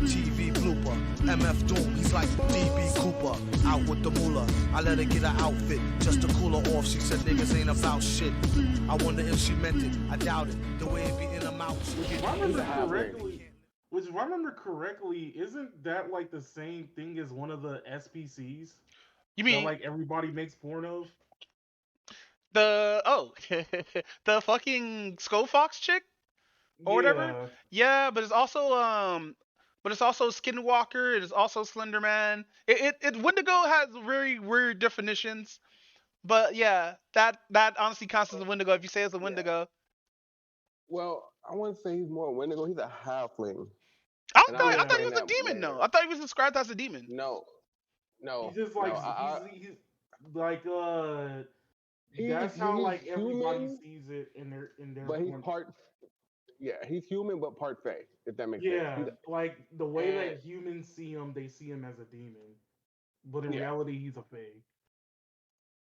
TV blooper. MF Doom, he's like DB Cooper. Out with the moolah. I let her get her outfit just to cool her off. She said niggas ain't about shit. I wonder if she meant it. I doubt it. The way it be in her mouth. If I remember correctly, isn't that like the same thing as one of the SPCs? You mean that, like, everybody makes porn of? the fucking Skull Fox chick or whatever? Yeah, but it's also Skinwalker, it is also Slender Man. It Wendigo has very weird definitions. But yeah, that honestly counts as a Wendigo if you say it's a Wendigo. Well, I wouldn't say he's more Wendigo, he's a halfling. I thought he was a demon though. I thought he was described as a demon. No. He's just like he's like that's how like everybody sees it in their. But he's he's human but part fae, if that makes sense. Yeah, like the way that humans see him, they see him as a demon, but in reality, he's a fae.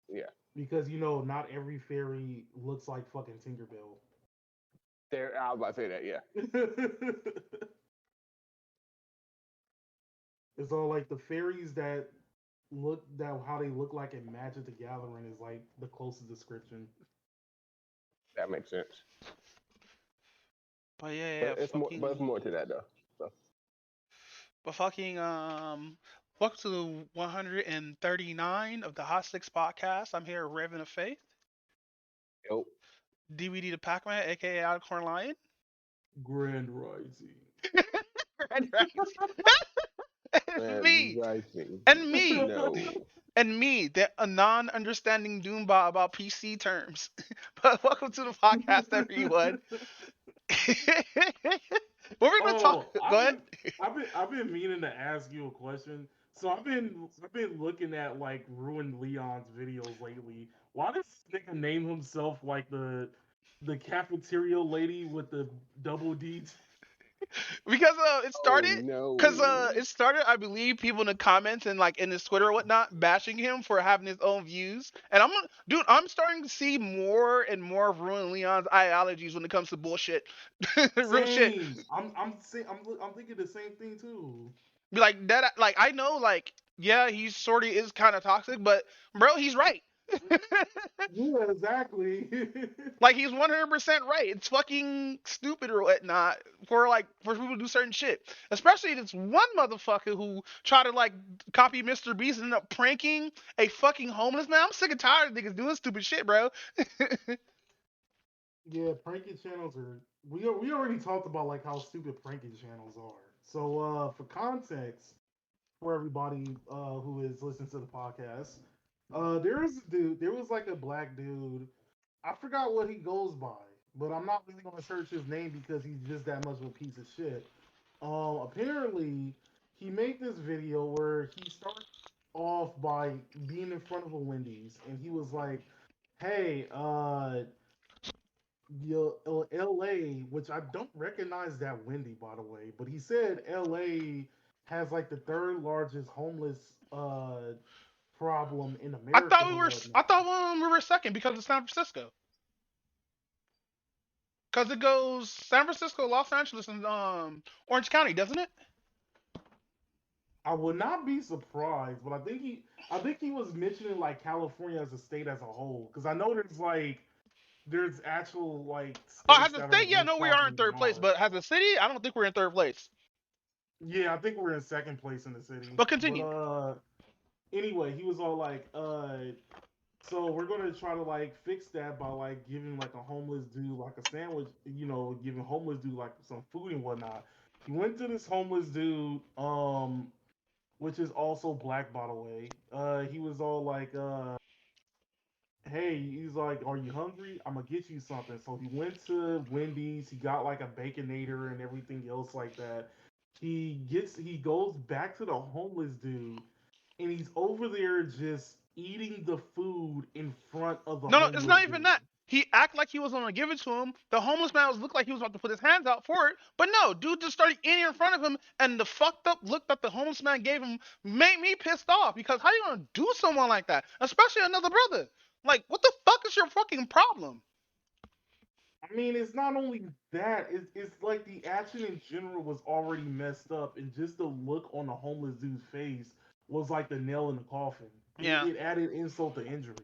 Yeah, because not every fairy looks like fucking Tinkerbell. I was about to say that, yeah. It's all like the fairies that how they look like in Magic the Gathering is like the closest description. That makes sense. But yeah, it's more to that though. So. But fucking welcome to 139 of the Hot Sticks Podcast. I'm here, Raven of Faith. Yo. DVD to Pac-Man, aka Alcorn Lion. Grand Rising. Grand Rising. And me, the a non-understanding Doombot about PC terms. But welcome to the podcast, everyone. What we're gonna talk? Go ahead. I've been meaning to ask you a question. So I've been looking at like Ruined Leon's videos lately. Why does this nigga name himself like the cafeteria lady with the double D? Because it started it started, I believe, people in the comments and like in his Twitter or whatnot bashing him for having his own views. And I'm starting to see more and more of Ruined Leon's ideologies when it comes to bullshit. Real shit. I'm thinking the same thing too. Like that, like I know, like yeah, he sort of is kind of toxic, but bro, he's right. Yeah, exactly. Like he's 100% right. It's fucking stupid or whatnot for people to do certain shit. Especially this one motherfucker who tried to like copy Mr. Beast and end up pranking a fucking homeless man. I'm sick and tired of niggas doing stupid shit, bro. Yeah, pranking channels are. We already talked about like how stupid pranking channels are. So for context, for everybody who is listening to the podcast. There was like a black dude. I forgot what he goes by, but I'm not really gonna search his name because he's just that much of a piece of shit. Apparently he made this video where he started off by being in front of a Wendy's and he was like, "Hey, LA," which I don't recognize that Wendy by the way, but he said LA has like the third largest homeless problem in America. I thought we were second because of San Francisco. Because it goes San Francisco, Los Angeles, and Orange County, doesn't it? I would not be surprised, but I think he was mentioning like California as a state as a whole. Because I know there's actual like. As a state, yeah, no, we are in third place, but as a city, I don't think we're in third place. Yeah, I think we're in second place in the city. But continue. Anyway, he was all like, so we're gonna try to like fix that by like giving like a homeless dude like a sandwich, giving homeless dude like some food and whatnot. He went to this homeless dude, which is also black by the way. He was all like, hey, he's like, are you hungry? I'm gonna get you something. So he went to Wendy's, he got like a Baconator and everything else like that. He goes back to the homeless dude. And he's over there just eating the food in front of the No, it's not even that. He acted like he was going to give it to him. The homeless man looked like he was about to put his hands out for it. But no, dude just started eating in front of him. And the fucked up look that the homeless man gave him made me pissed off. Because how you going to do someone like that? Especially another brother. Like, what the fuck is your fucking problem? I mean, it's not only that. It's like the action in general was already messed up, and just the look on the homeless dude's face was like the nail in the coffin. Yeah. It added insult to injury.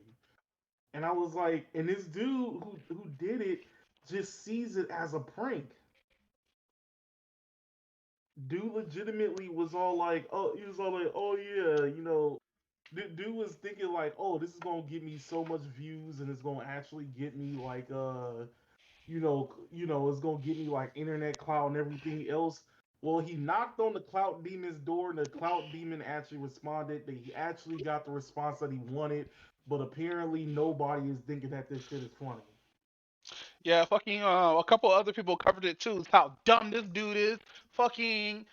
And I was like, and this dude who did it just sees it as a prank. Dude legitimately was all like, oh, he was all like, oh yeah, dude was thinking like, oh, this is gonna get me so much views, and it's gonna actually get me like, it's gonna get me like internet clout and everything else. Well, he knocked on the clout demon's door, and the clout demon actually responded that he actually got the response that he wanted, but apparently nobody is thinking that this shit is funny. Yeah, fucking a couple other people covered it too. How dumb this dude is. Fucking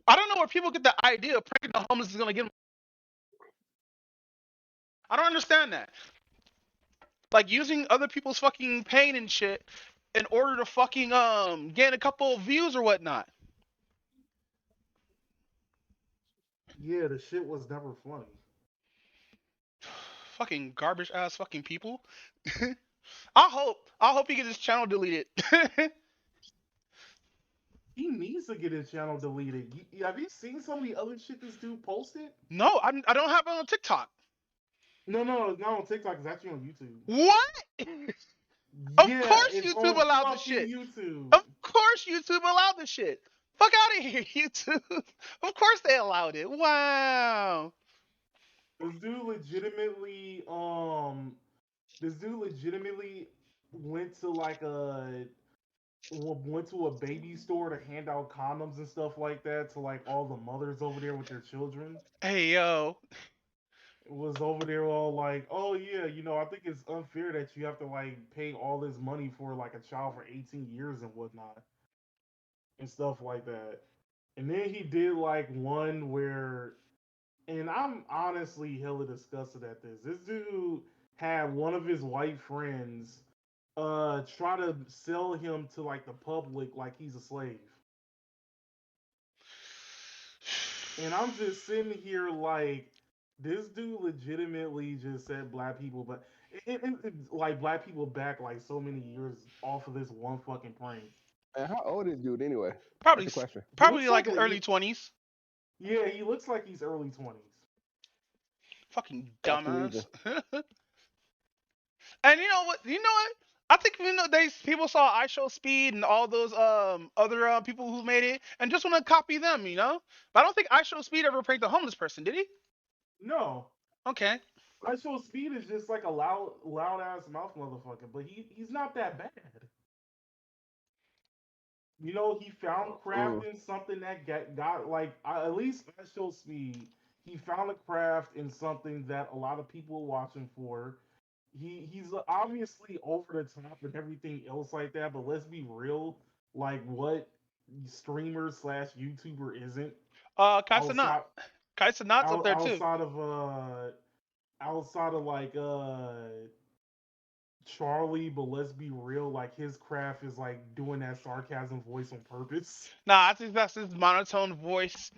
I don't know where people get the idea of pranking the homeless is gonna get them. I don't understand that. Like using other people's fucking pain and shit in order to fucking gain a couple of views or whatnot. Yeah, the shit was never funny. Fucking garbage ass fucking people. I hope he gets his channel deleted. He needs to get his channel deleted. Have you seen some of the other shit this dude posted? No, I don't have it on TikTok. No, no, it's not on TikTok. It's actually on YouTube. What? Of Yeah, course it's YouTube on allowed the fucking shit. YouTube. Of course YouTube allowed the shit. Fuck out of here, YouTube. Of course they allowed it. Wow. This dude legitimately, this dude legitimately went to like went to a baby store to hand out condoms and stuff like that to like all the mothers over there with their children. Hey yo. Was over there all like, oh yeah, I think it's unfair that you have to like pay all this money for like a child for 18 years and whatnot and stuff like that. And then he did like one where, and I'm honestly hella disgusted at this. This dude had one of his white friends try to sell him to like the public like he's a slave. And I'm just sitting here like, this dude legitimately just said black people, but like black people back like so many years off of this one fucking prank. And how old is dude anyway? That's Probably the question. He probably looks like like early 20s. yeah, he looks like he's early 20s. Fucking That's the reason. dumbass. And you know what? I think they people saw I Show Speed and all those other people who made it and just want to copy them, you know. But I don't think I Show Speed ever pranked a homeless person, did he? No, Okay. I show speed is just like a loud ass mouth motherfucker, but he's not that bad. He found craft Mm. in something that got like at least I show speed. He found a craft in something that a lot of people are watching for. He's obviously over the top and everything else like that, but let's be real, like what streamer slash YouTuber isn't Kaisa Not. outside Kaisa Not's up there too. outside of like Charlie, but let's be real, like his craft is like doing that sarcasm voice on purpose. Nah, I think that's his monotone voice.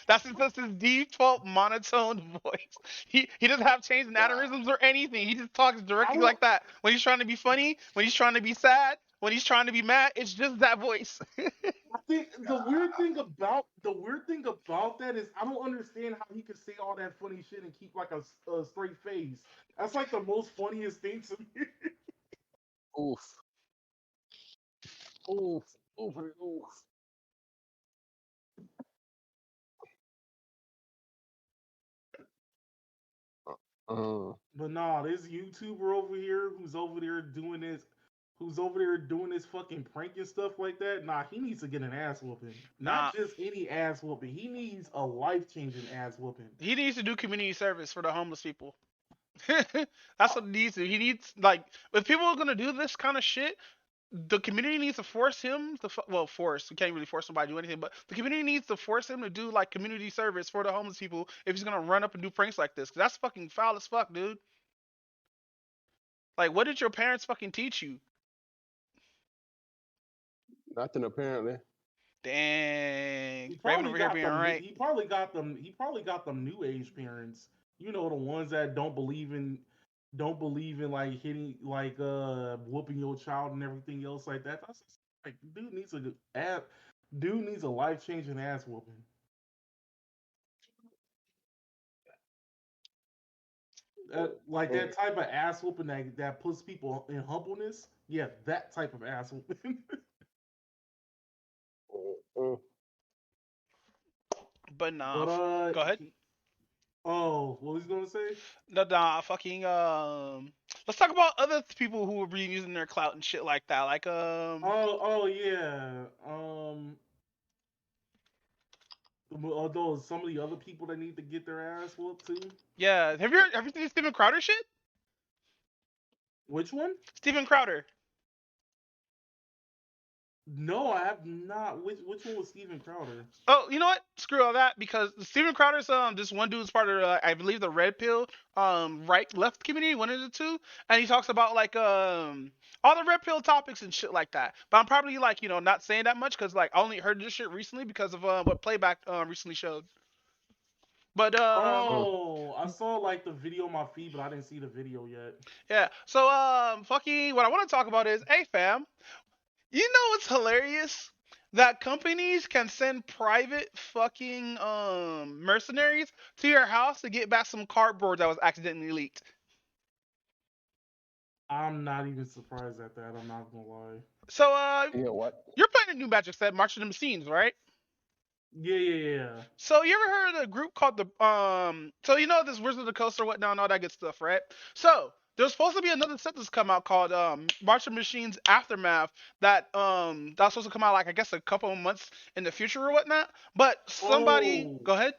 That's his default monotone voice. He doesn't have change in mannerisms or anything. He just talks I directly don't. like that. When he's trying to be funny, when he's trying to be sad, when he's trying to be mad, it's just that voice. I think the weird thing about that is I don't understand how he could say all that funny shit and keep like a straight face. That's like the most funniest thing to me. Oof. Oof. Oof. Oof. Uh, But nah, this YouTuber over here who's over there doing this fucking prank and stuff like that. Nah, he needs to get an ass whooping. Not Nah, just any ass whooping. He needs a life changing ass whooping. he needs to do community service for the homeless people. That's what he needs to. He needs like if people are gonna do this kind of shit, the community needs to force him to well force we can't really force somebody to do anything, but the community needs to force him to do like community service for the homeless people if he's gonna run up and do pranks like this, 'cause that's fucking foul as fuck, dude. Like what did your parents fucking teach you? Nothing apparently. Dang, He Raven probably over here got being them. right. He probably got them new age parents. The ones that don't believe in. don't believe in like hitting, like whooping your child and everything else like that. That's just, like, dude needs a life changing ass whooping. Like Mm, that type of ass whooping that puts people in humbleness. Yeah, that type of ass whooping. mm, mm. But nah, But go ahead. oh, what was he gonna say? Nah, fucking let's talk about other people who were using their clout and shit like that. Like Oh yeah. Those some of the other people that need to get their ass whooped too. yeah. Have you seen Steven Crowder shit? Which one? Steven Crowder. No, I have not. Which one was Steven Crowder? Oh, you know what? Screw all that because Steven Crowder's this one dude's part of I believe the red pill right left community, one of the two, and he talks about like all the red pill topics and shit like that. But I'm probably like not saying that much because like I only heard this shit recently because of what Playback recently showed. But Mm. Oh, I saw like the video on my feed, but I didn't see the video yet. yeah. So fucking what I want to talk about is, hey fam, you know what's hilarious? That companies can send private fucking mercenaries to your house to get back some cardboard that was accidentally leaked. I'm not even surprised at that. I'm not gonna lie. So Yeah, what? you're playing a new Magic set, March of the Machines, right? Yeah, yeah, yeah. So you ever heard of a group called the so you know this Wizards of the Coast or whatnot and all that good stuff, right? So there's supposed to be another set that's come out called March of Machines Aftermath that's supposed to come out like I guess a couple of months in the future or whatnot. But somebody Oh, go ahead.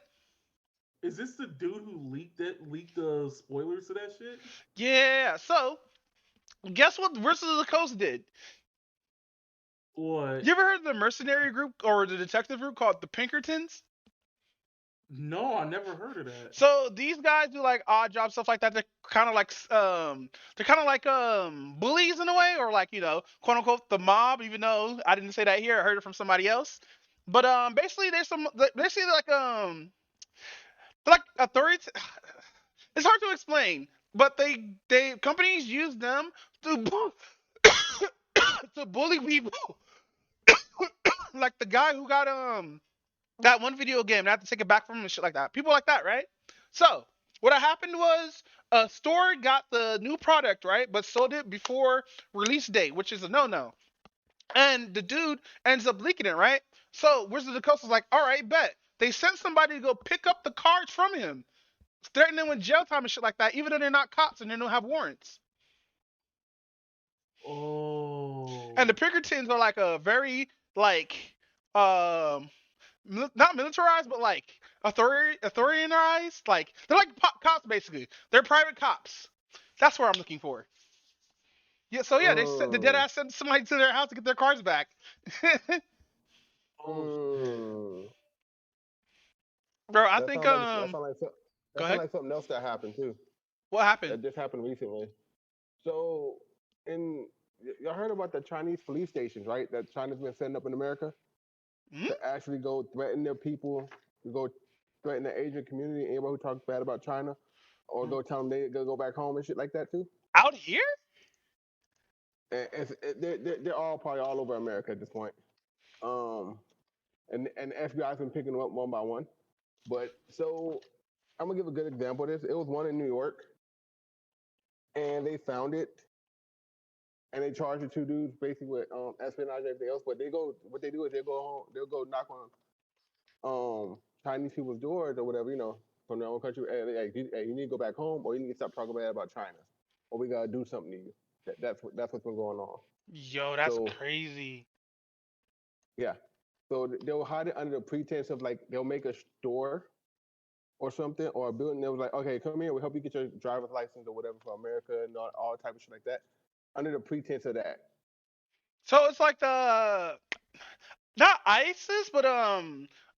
is this the dude who leaked the spoilers to that shit? Yeah. So guess what Wizards of the Coast did? What? You ever heard of the mercenary group or the detective group called the Pinkertons? No, I never heard of that. So these guys do like odd job stuff like that. They're kind of like bullies in a way, or like quote unquote the mob. Even though I didn't say that here, I heard it from somebody else. But basically basically they're like authority. It's hard to explain, but they companies use them to to bully people. Like the guy who got that one video game, and I have to take it back from him and shit like that. People like that, right? So what happened was a store got the new product, right, but sold it before release date, which is a no-no. And the dude ends up leaking it, right? So Wizards of the Coast was like, all right, bet. They sent somebody to go pick up the cards from him, threatening them with jail time and shit like that, even though they're not cops and they don't have warrants. And the Oh, Pinkertons are like a very like um not militarized, but like authoritarianized. Like they're like cops basically. They're private cops. That's what I'm looking for. Yeah. So yeah, the dead Mm, ass sent somebody to their house to get their cars back. oh shit. mm. Bro, I That think sounds like go that sounds ahead. like something else that happened too. What happened? That just happened recently. So, in y'all heard about the Chinese police stations, right? That China's been setting up in America Hmm? to actually go threaten their people, to go threaten the Asian community, anybody who talks bad about China, or go tell them they gonna go back home and shit like that too. Out here? And they're all probably all over America at this point. Um, and the FBI's been picking them up one by one. But so I'm gonna give a good example of this. It was one in New York, and they found it, and they charged the two dudes basically with espionage and everything else. But what they do is they'll go knock on Chinese people's doors or whatever, from their own country. Hey, you need to go back home, or you need to stop talking bad about China, or we gotta do something to you. That's what's been going on. Yo, that's So crazy. yeah, so they'll hide it under the pretense of like they'll make a store or something or a building that was like, okay, come here, we'll help you get your driver's license or whatever for America and all type of shit like that, under the pretense of that. So it's like the not ISIS, but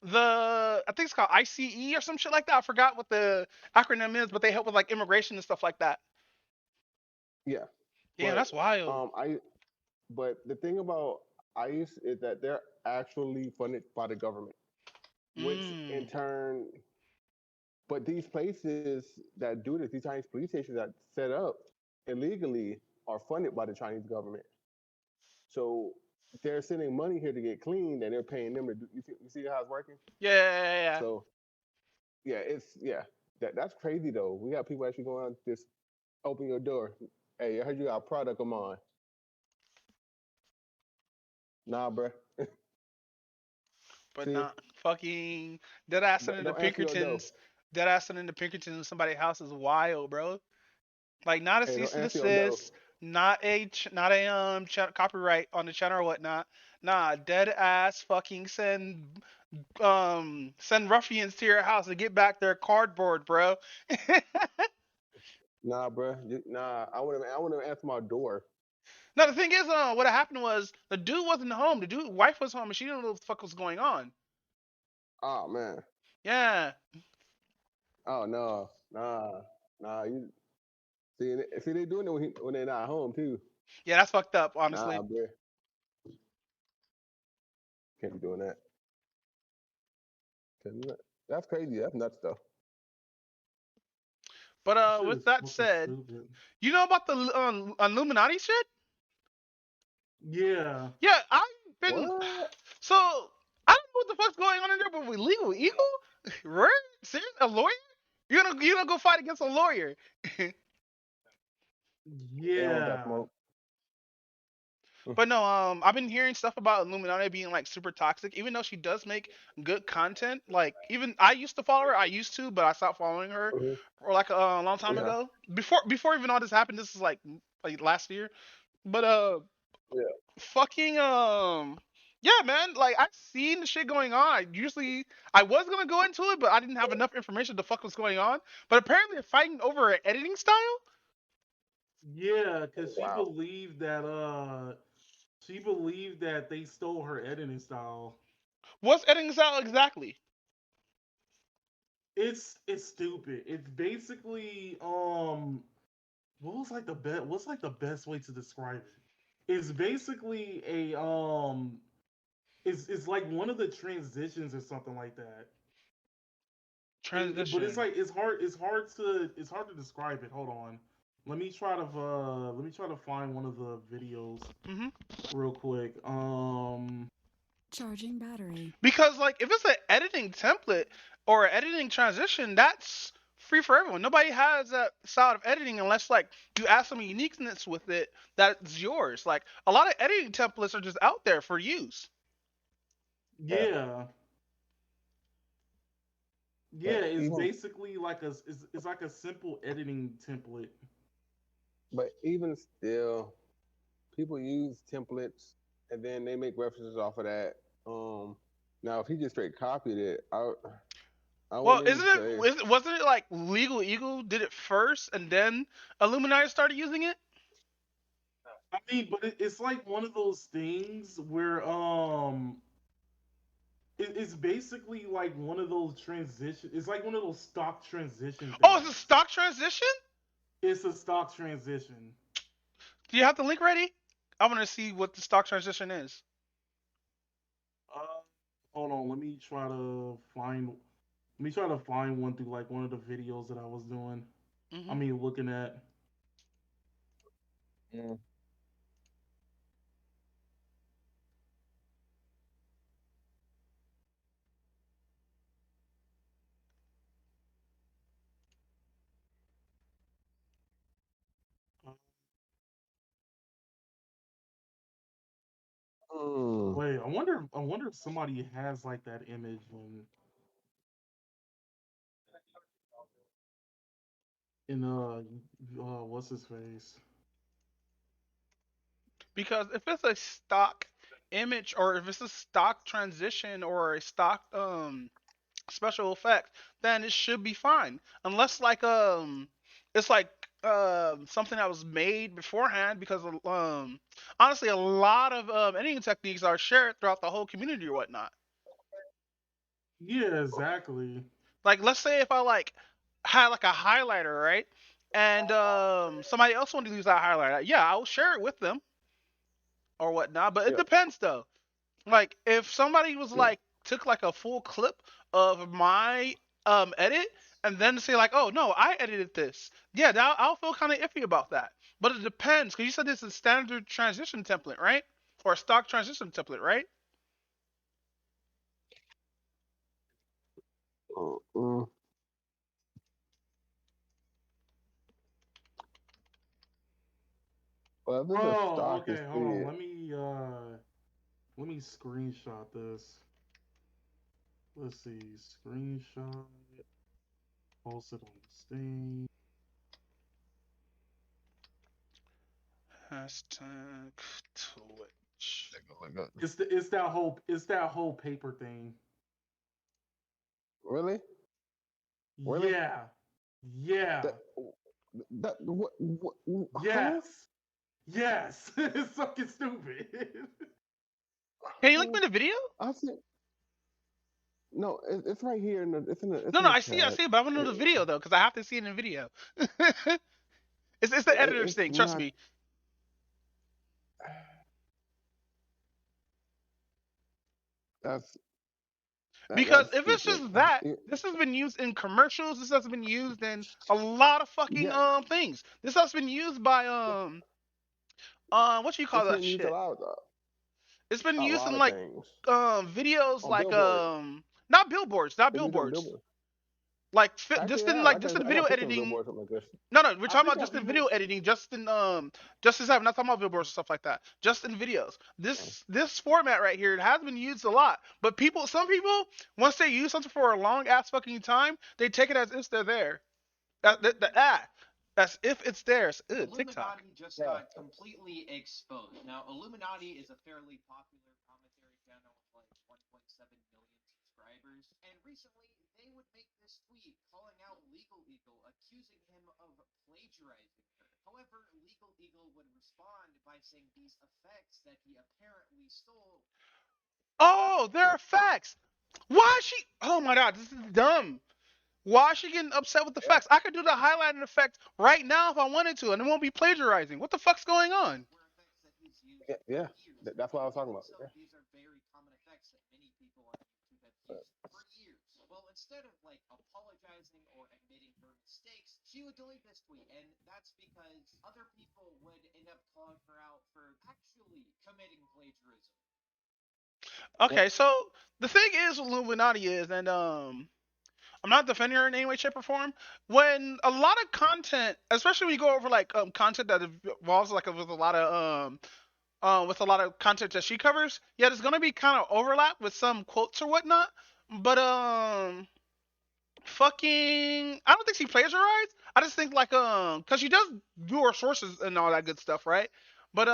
the I think it's called ICE or some shit like that. I forgot what the acronym is, but they help with like immigration and stuff like that. Yeah, Yeah, but that's wild. I but the thing about ICE is that they're actually funded by the government, which in Mm. turn But these places that do this, these Chinese police stations that set up illegally, are funded by the Chinese government. So they're sending money here to get cleaned, and they're paying them to do. You see how it's working? Yeah. So yeah, that's crazy though. We got people actually going out, just open your door. Hey, I heard you got a product of mine. Nah, bruh. But See, not fucking dead ass in the don't answer your door. Pinkertons. Dead ass in the Pinkertons. Somebody's house is wild, bro. Like not a Hey, don't cease and answer your door. desist, not a copyright on the channel or whatnot. Nah, dead ass fucking send ruffians to your house to get back their cardboard, bro. Nah, bruh. Nah, I wouldn't answer my door. Now the thing is, what happened was the dude wasn't home. The dude wife was home and she didn't know what the fuck was going on. Oh man. Yeah. Oh no. Nah. You see they doing it when they're not home too. Yeah, that's fucked up, honestly. Nah, bruh. Can't be doing that. That's crazy. That's nuts though. But This shit with is that fucking said, stupid. you know about the Illuminati shit? Yeah. Yeah, I've been. What? So I don't know what the fuck's going on in there, but with legal eagle, right? Serious? A lawyer? You gonna go fight against a lawyer? They don't want that Yeah. smoke. But no, I've been hearing stuff about Illuminati being like super toxic, even though she does make good content. Like even I used to follow her, I used to, but I stopped following her, Mhm. or like a long time Yeah. ago. Before even all this happened, this is like last year. But Yeah. fucking yeah, man, like I've seen the shit going on. I was gonna go into it, but I didn't have enough information to fuck what's going on. But apparently they're fighting over an editing style. Yeah, Oh, because wow. she believed that they stole her editing style. What's editing style exactly? It's stupid. It's basically what's like the best way to describe it? It's basically a it's like one of the transitions or something like that. But it's Transition. like it's hard to describe it. Hold on. Let me try to find one of the videos Hmm. real quick. Charging battery. Because like if it's an editing template or an editing transition, that's free for everyone. Nobody has that style of editing unless like you add some uniqueness with it that's yours. Like a lot of editing templates are just out there for use. Yeah. Yeah. Yeah, But it's even basically like it's like a simple editing template. but even still, people use templates and then they make references off of that. Now if he just straight copied it, I Well, wouldn't even say. wasn't it like Legal Eagle did it first and then Illuminati started using it? I mean, but it's like one of those things where it's basically like one of those transition. It's like one of those stock transition Oh, it's a things. stock transition? It's a stock transition. Do you have the link ready? I want to see what the stock transition is. Uh, hold on. Let me try to find one through like one of the videos that I was doing. I Hmm. mean, looking at. Mm. Mm. Wait, I wonder if somebody has like that image in what's his face? Because if it's a stock image or if it's a stock transition or a stock special effect, then it should be fine. Unless like it's like something that was made beforehand because honestly a lot of editing techniques are shared throughout the whole community or whatnot. Yeah, exactly. Like let's say if I like had like a highlighter, right? And somebody else wanted to use that highlighter. Yeah, I'll share it with them or whatnot. But it Yeah. depends though. Like if somebody was Yeah. like took like a full clip of my edit and then say like, oh no, I edited this. Yeah, I'll feel kind of iffy about that. But it depends because you said this is standard transition template, right? Or stock transition template, right? Mm-mm. Well, if it's a Oh, stock, it's okay. Hold on. the Let me screenshot this. Let's see. Screenshot. Post it on the thing. Hashtag Twitch. It's that whole paper thing. really, really Yeah. Yeah. that that what huh? Yes. Yes. It's fucking stupid. Can you link me the video? I said no. It's right here in the it's No, in no, the I chat. see it, but I want to know the video though, because I have to see it in video. It's the editor's It's thing, trust not me. that's Because that's if it's stupid. just that, this has been used in commercials. This has been used in a lot of fucking Yeah, things. This has been used by what you call it's that been used shit? It's been a used lot in of like things videos on like billboards. not billboards, not It's used on billboards. billboards. Like Actually, just in I got video a picture of a editing. billboard or something like this. No, no, we're I talking think about I've just in even video editing, just in not talking about billboards and stuff like that. Just in videos. This format right here, it has been used a lot, but some people, once they use something for a long ass fucking time, they take it as if they're there. As if it's theirs. Ew, TikTok. Illuminati just got completely exposed. Now, Illuminati is a fairly popular commentary channel with like 1.7 million subscribers, and recently they would make this tweet calling out Legal Eagle, accusing him of plagiarizing her. However, Legal Eagle would respond by saying these effects that he apparently stole. Oh, there are facts. Why is she? Oh my god, this is dumb. Why is she getting upset with the Yeah, facts? I could do the highlighting effect right now if I wanted to, and it won't be plagiarizing. What the fuck's going on? Were effects that he's used yeah, for yeah. years. That's what I was And talking even about. so, Yeah. these are very common effects that many people on YouTube have Uh, used for years. Well, instead of like apologizing or admitting her mistakes, she would delete this tweet, and that's because other people would end up calling her out for actually committing plagiarism. Yep. Okay, so the thing is, Illuminati is, and I'm not defending her in any way, shape, or form. When a lot of content, especially when you go over like content that involves like with a lot of content that she covers, yeah, there's gonna be kind of overlap with some quotes or whatnot. But fucking, I don't think she plagiarized. I just think like cause she does do her sources and all that good stuff, right? But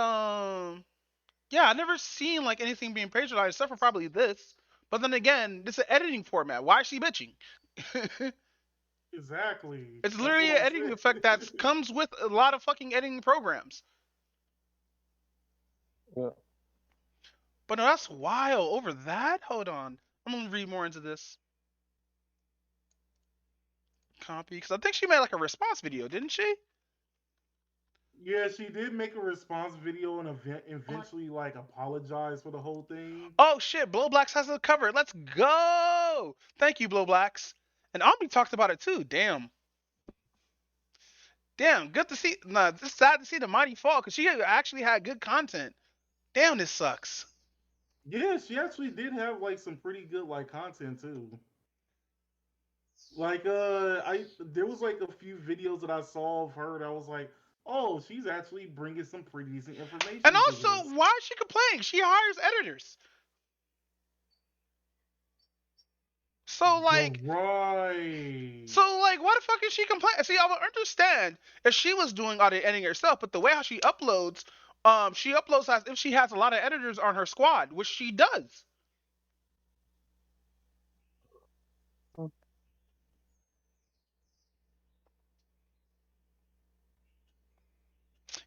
yeah, I never seen like anything being plagiarized except for probably this. But then again, this is an editing format. Why is she bitching? exactly. It's That's literally what an I editing said. effect that comes with a lot of fucking editing programs. Yeah. But no, that's wild. Over that? Hold on. I'm gonna read more into this. Copy. Because I think she made like a response video, didn't she? Yeah, she did make a response video and eventually like apologize for the whole thing. Oh shit, Blow Blacks has it covered. Let's go! Thank you, Blow Blacks. And Omni talked about it too. Damn. Damn, good to see. Nah, it's sad to see the mighty fall because she actually had good content. Damn, this sucks. Yeah, she actually did have like some pretty good like content too. Like I there was like a few videos that I saw of her that I was like, oh, she's actually bringing some pretty decent And information to also, this. why is she complaining? She hires editors. So You're like, right. why the fuck is she complaining? See, I would understand if she was doing all the editing herself, but the way how she uploads as if she has a lot of editors on her squad, which she does.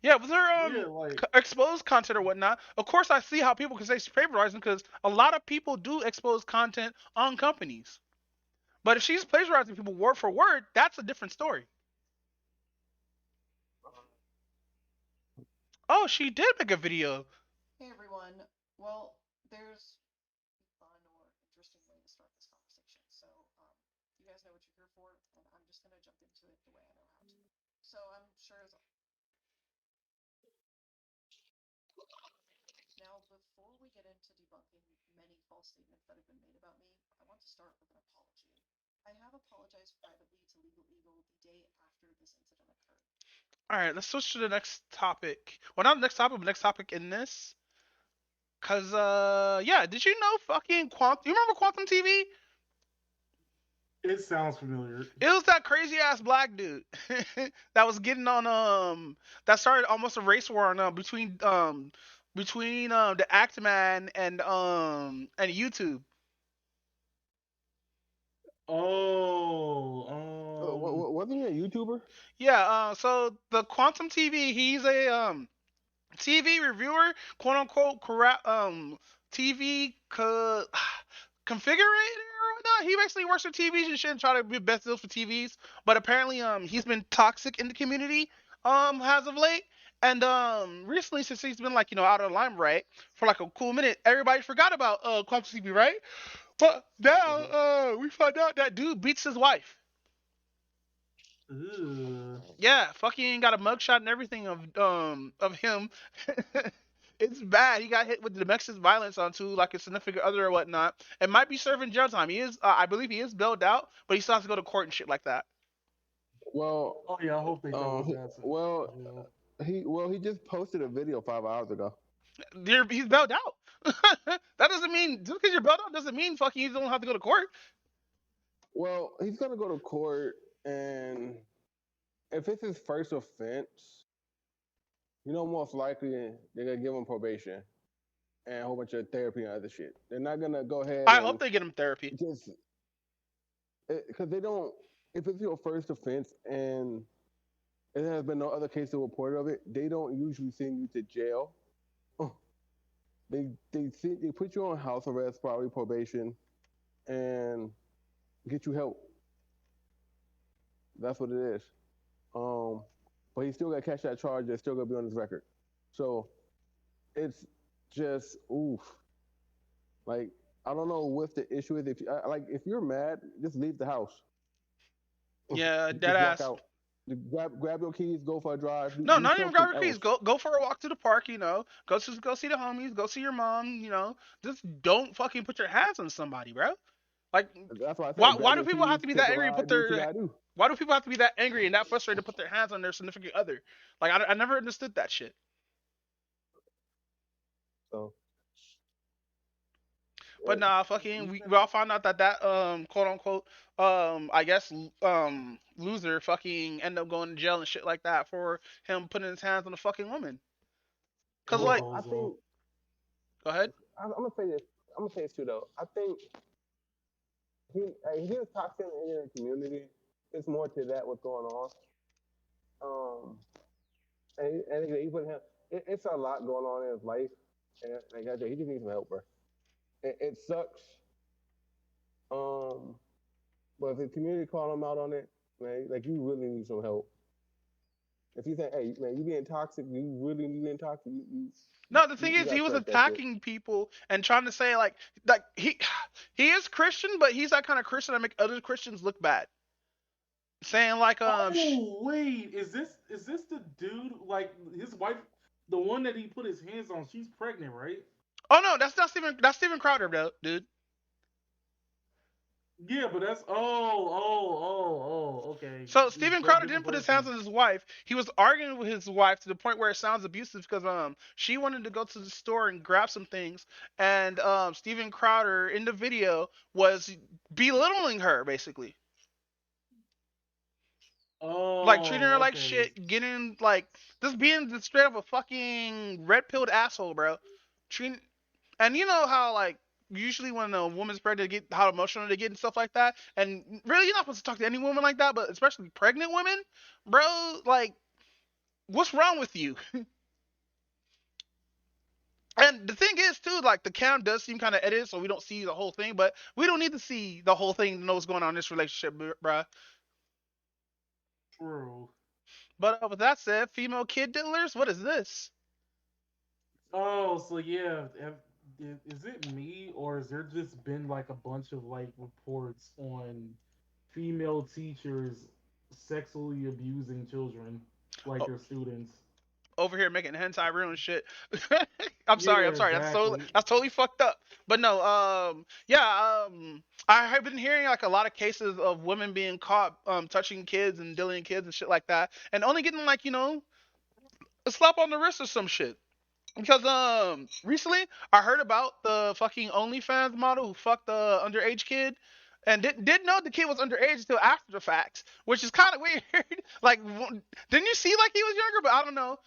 Yeah, with her Yeah, like exposed content or whatnot. Of course, I see how people can say she's plagiarizing because a lot of people do expose content on companies. But if she's plagiarizing people word for word, that's a different story. Oh, she did make a video. Hey everyone. Well, there's a fun or interesting way to start this conversation. So, you guys know what you're here for, and I'm just gonna jump into it the way I know how to. So I'm sure as now, before we get into debunking many false statements that have been made about me, I want to start with an apology. I have apologized privately to Legal Eagle the day after this incident occurred. All right, let's switch to the next topic. Well, not the next topic, but next topic in this. Cause yeah, did you know fucking Quantum? You remember Quantum TV? It sounds familiar. It was that crazy ass black dude that was getting on that started almost a race war on between the Actman and YouTube. Oh, Wasn't he a YouTuber? Yeah, so the Quantum TV, he's a TV reviewer, quote unquote, TV configurator or whatnot. He basically works with TVs and shit and try to be best deals for TVs. But apparently, he's been toxic in the community, as of late. And recently, since he's been like out of the limelight for like a cool minute, everybody forgot about Quantum TV, right? But now, Hmm. we find out that dude beats his wife. ugh. Yeah, fucking got a mugshot and everything of him. It's bad. He got hit with domestic violence onto like a significant other or whatnot, and might be serving jail time. He is, I believe, he is bailed out, but he still has to go to court and shit like that. Well, Oh yeah, I hope they throw his ass in well, jail. he just posted a video 5 hours ago. He's bailed out. That doesn't mean just because you're bailed out doesn't mean fucking you don't have to go to court. Well, he's gonna go to court, and if it's his first offense, most likely they're gonna give him probation and a whole bunch of therapy and other shit. They're not gonna go ahead I hope and they get him therapy. just because they don't. If it's your first offense and there has been no other case reported of it, they don't usually send you to jail. Oh, they put you on house arrest, probably probation, and get you help. That's what it is. Um, but he still got to catch that charge. That's still gonna be on his record. So it's just oof. Like I don't know what the issue is. If you're mad, just leave the house. Yeah, dead Just walk ass. out. Grab your keys, go for a drive, No, do not even grab something your keys. else. Go for a walk to the park. Go see the homies. Go see your mom. Just don't fucking put your hands on somebody, bro. Like, That's why I why said why grab do your people have keys, to be take that a angry and put ride, do what you their gotta do. why do people have to be that angry and that frustrated to put their hands on their significant other? Like, I never understood that shit. So But it, nah, fucking, we all found out that quote unquote I guess loser fucking end up going to jail and shit like that for him putting his hands on a fucking woman. Cause What a like, well, I bozo. think go ahead. I'm gonna say this. I'm gonna say this too, though. I think he was toxic in the community. It's more to that what's going on. Um, and he put him. It's a lot going on in his life, and like I said, he just needs some help, bro. It sucks. Um, but if the community call him out on it, man, like you really need some help. If you think, hey, man, you being toxic, you really being toxic, No, the thing you is, gotta he was correct that shit. attacking people and trying to say like he is Christian, but he's that kind of Christian that make other Christians look bad. Saying like Oh wait, is this the dude like his wife, the one that he put his hands on? She's pregnant, right? oh no, that's Steven Crowder, dude. Yeah, but that's oh, okay. So It's Steven a Crowder different didn't put his hands person. on his wife. He was arguing with his wife to the point where it sounds abusive because she wanted to go to the store and grab some things, and Steven Crowder in the video was belittling her basically, like treating her Oh, like okay. shit, getting like just being just straight up a fucking red pilled asshole, bro. Treating and you know how like usually when a woman's pregnant, they get how emotional they get and stuff like that. And really, you're not supposed to talk to any woman like that, but especially pregnant women, bro. Like, what's wrong with you? And the thing is, too, like the cam does seem kind of edited, so we don't see the whole thing. But we don't need to see the whole thing to know what's going on in this relationship, bruh. True. But with that said, female kid diddlers, what is this? Oh, so yeah, is it me or has there just been like a bunch of like reports on female teachers sexually abusing children, like Oh, their students. over here making hentai real and shit. I'm sorry, I'm Yeah, sorry. exactly. That's totally fucked up. But no, yeah, I have been hearing like a lot of cases of women being caught touching kids and dealing kids and shit like that, and only getting like a slap on the wrist or some shit. Because recently I heard about the fucking OnlyFans model who fucked the underage kid, and didn't know the kid was underage until after the fact, which is kind of weird. Like, didn't you see like he was younger? But I don't know.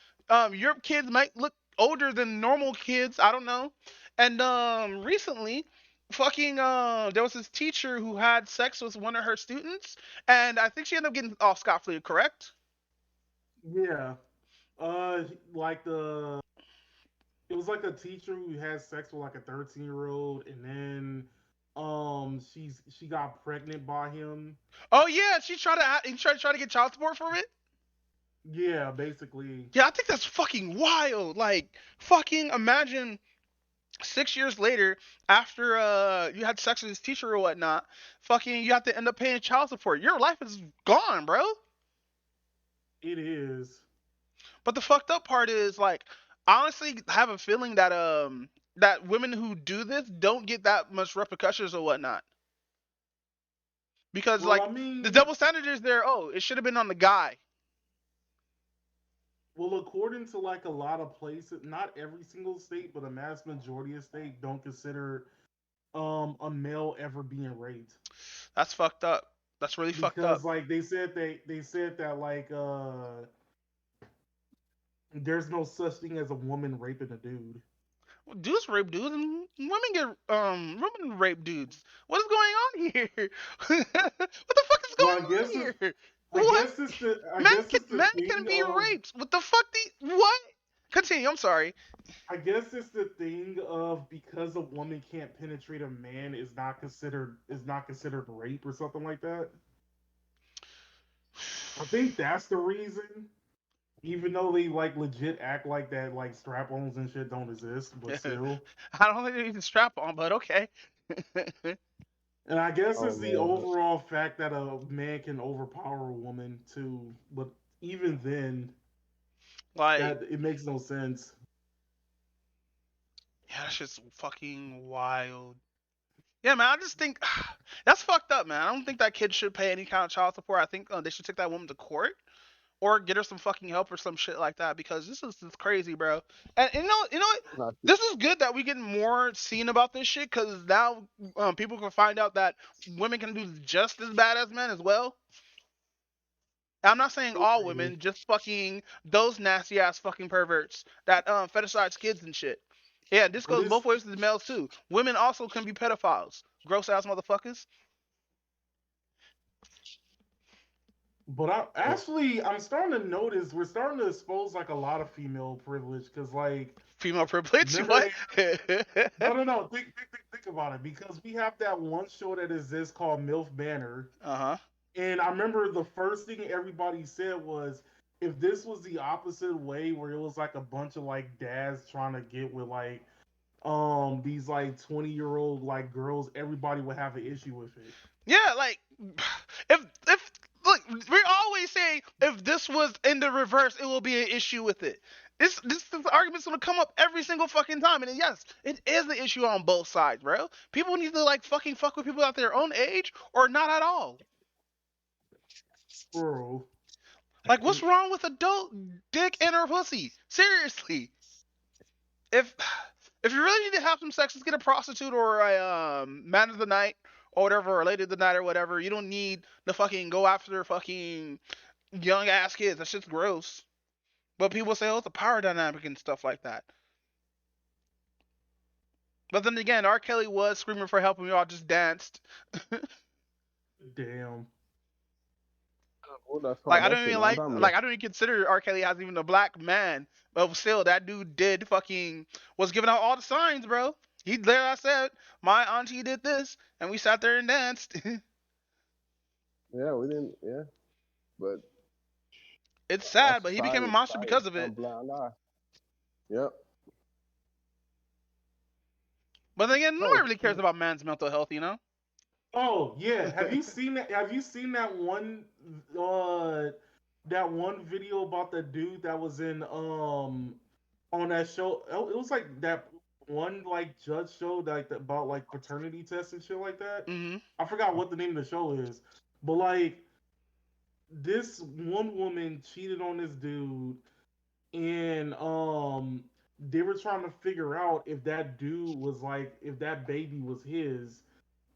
Your kids might look older than normal kids. I don't know. And recently, fucking there was this teacher who had sex with one of her students, and I think she ended up getting off scot free. Correct? Yeah. Like it was like a teacher who had sex with like a 13-year-old, and then she got pregnant by him. Oh yeah, he tried to get child support from it. Yeah, basically. Yeah, I think that's fucking wild. Like, fucking imagine 6 years later, after you had sex with this teacher or whatnot, fucking you have to end up paying child support. Your life is gone, bro. It is. But the fucked up part is like, I honestly have a feeling that that women who do this don't get that much repercussions or whatnot. Because Well, like I the mean, double standard is there. Oh, it should have been on the guy. well, according to like a lot of places, not every single state, but a mass majority of states don't consider a male ever being raped, That's fucked up. That's really fucked up. because like they said that like there's no such thing as a woman raping a dude. Dudes rape dudes and women get women rape dudes. What is going on here? What the fuck is Well, going on here? What? I guess it's the Men can thing be of raped. What the fuck? What? Continue. I'm sorry. I guess it's the thing of because a woman can't penetrate a man is not considered rape or something like that. I think that's the reason. Even though they like legit act like that, like strap-ons and shit don't exist, but still. I don't think they need to strap on, but okay. And I guess Oh it's the man, overall fact that a man can overpower a woman too. But even then, Like, that it makes no sense. yeah, that's just fucking wild. Yeah, man, I just think that's fucked up, man. I don't think that kid should pay any kind of child support. I think they should take that woman to court or get her some fucking help or some shit like that because this is just crazy, bro. And you know what? not This is good that we get more seen about this shit because now people can find out that women can do just as bad as men as well. I'm not saying all True. women, just fucking those nasty ass fucking perverts that fetishize kids and shit. Yeah, this But goes it's both ways to the males too. Women also can be pedophiles. Gross ass motherfuckers. But I'm starting to notice we're starting to expose like a lot of female privilege because like Female privilege? remember What? no think about it because we have that one show that exists called MILF Banner, Uh-huh. and I remember the first thing everybody said was if this was the opposite way where it was like a bunch of like dads trying to get with like these like 20-year-old like girls, everybody would have an issue with it. Yeah, like if look, we're always saying if this was in the reverse, it will be an issue with it. This argument's gonna come up every single fucking time, and yes, it is the issue on both sides, bro. People need to like fucking fuck with people at their own age or not at all. Bro. Like, what's wrong with adult dick and her pussy? Seriously, if if you really need to have some sex, let's get a prostitute or a man of the night or whatever, or lady of the night or whatever. You don't need to fucking go after fucking young ass kids. That shit's gross. But people say, oh, it's a power dynamic and stuff like that. But then again, R. Kelly was screaming for help and we all just danced. Damn. oh, that's Like, called that shit a long time ago. I don't even consider R. Kelly as even a black man. But still, that dude did fucking was giving out all the signs, bro. He there. I said my auntie did this, and we sat there and danced. Yeah, we didn't. Yeah, but It's our sad, but he became a society, monster society, because of a it. blind eye. Yep. But then again, nobody No, really cares about man's mental health, you know. Oh yeah, have you seen that? Have you seen uh that one video about the dude that was in on that show? It was like that one like judge show that about like paternity tests and shit like that. Hmm. I forgot what the name of the show is, but like this one woman cheated on this dude, and they were trying to figure out if that dude was like if that baby was his.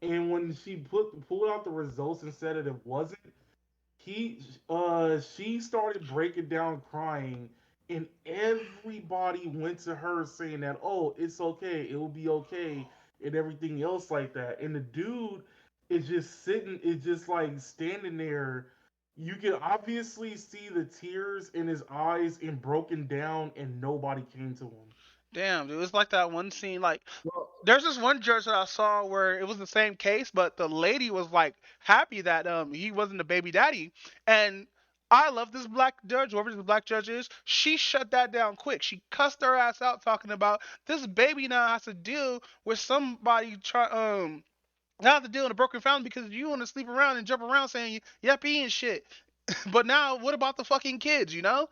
And when she pulled out the results and said that it wasn't, he she started breaking down crying, and everybody went to her saying that, oh, it's okay, it will be okay, and everything else like that. And the dude is just sitting, is just like standing there. You can obviously see the tears in his eyes and broken down, and nobody came to him. Damn, dude, it's like that one scene. Like, Well, there's this one judge that I saw where it was the same case, but the lady was like happy that he wasn't the baby daddy, and I love this black judge, whoever this black judge is. She shut that down quick. She cussed her ass out, talking about this baby now has to deal with somebody now have to deal in a broken family because you want to sleep around and jump around saying yuppie and shit. But now, what about the fucking kids? You know?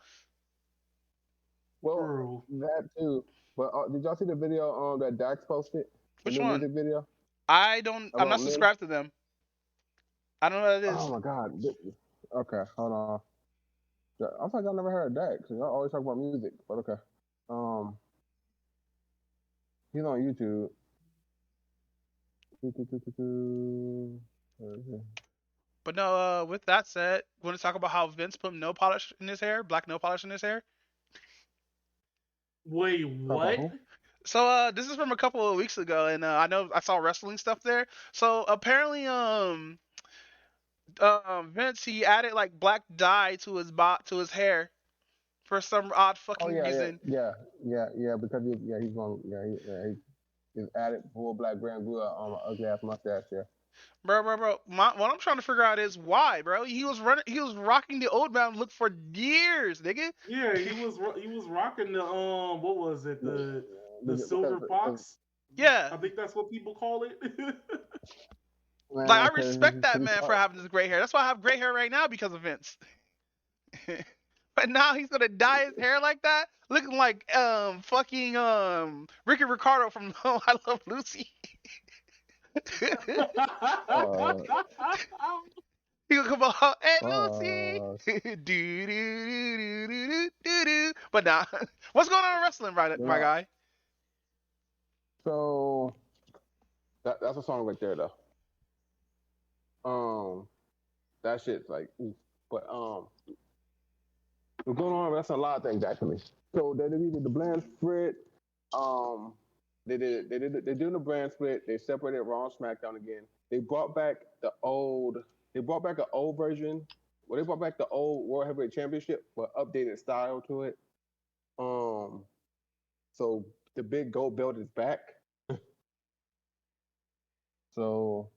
well, True. that too. But did y'all see the video that Dax posted? The Which new one? music video I don't. I'm about not men. subscribed to them. I don't know what that Oh is. my God. Okay, hold on. I thought y'all never heard of Dax. Y'all always talk about music, but okay. Um, he's on YouTube. Where is he? But no, with that said, want to talk about how Vince put nail polish in his hair, black nail polish in his hair. Wait, Talk about what? who? So this is from a couple of weeks ago, and I know I saw wrestling stuff there. So apparently, Vince he added like black dye to to his hair for some odd Oh fucking yeah, reason. yeah. Because he's going he's added full black Grand Glue on an ugly ass mustache. Yeah. Bro. What I'm trying to figure out is why, bro. He was rocking the old man look for years, nigga. Yeah, he was rocking the what was it, the silver Because fox? Yeah, I think that's what people call it. like man, I because respect that he man for thought. having this gray hair. That's why I have gray hair right now because of Vince. But now he's gonna dye his hair like that, looking like fucking Ricky Ricardo from I Love Lucy. Uh, He gonna come out, hey Lucy, uh, do do do do do do do. But nah, what's going on in wrestling, right, you my know, guy? so that's a song right there though. That shit's like, oof. But what's going on? That's a lot of things actually. So they did the brand split. Um, they're doing the brand split. They separated Raw and SmackDown again. They brought back the old. They brought back an old version. Well, they brought back the old World Heavyweight Championship, but updated style to it. Um, so the big gold belt is back. So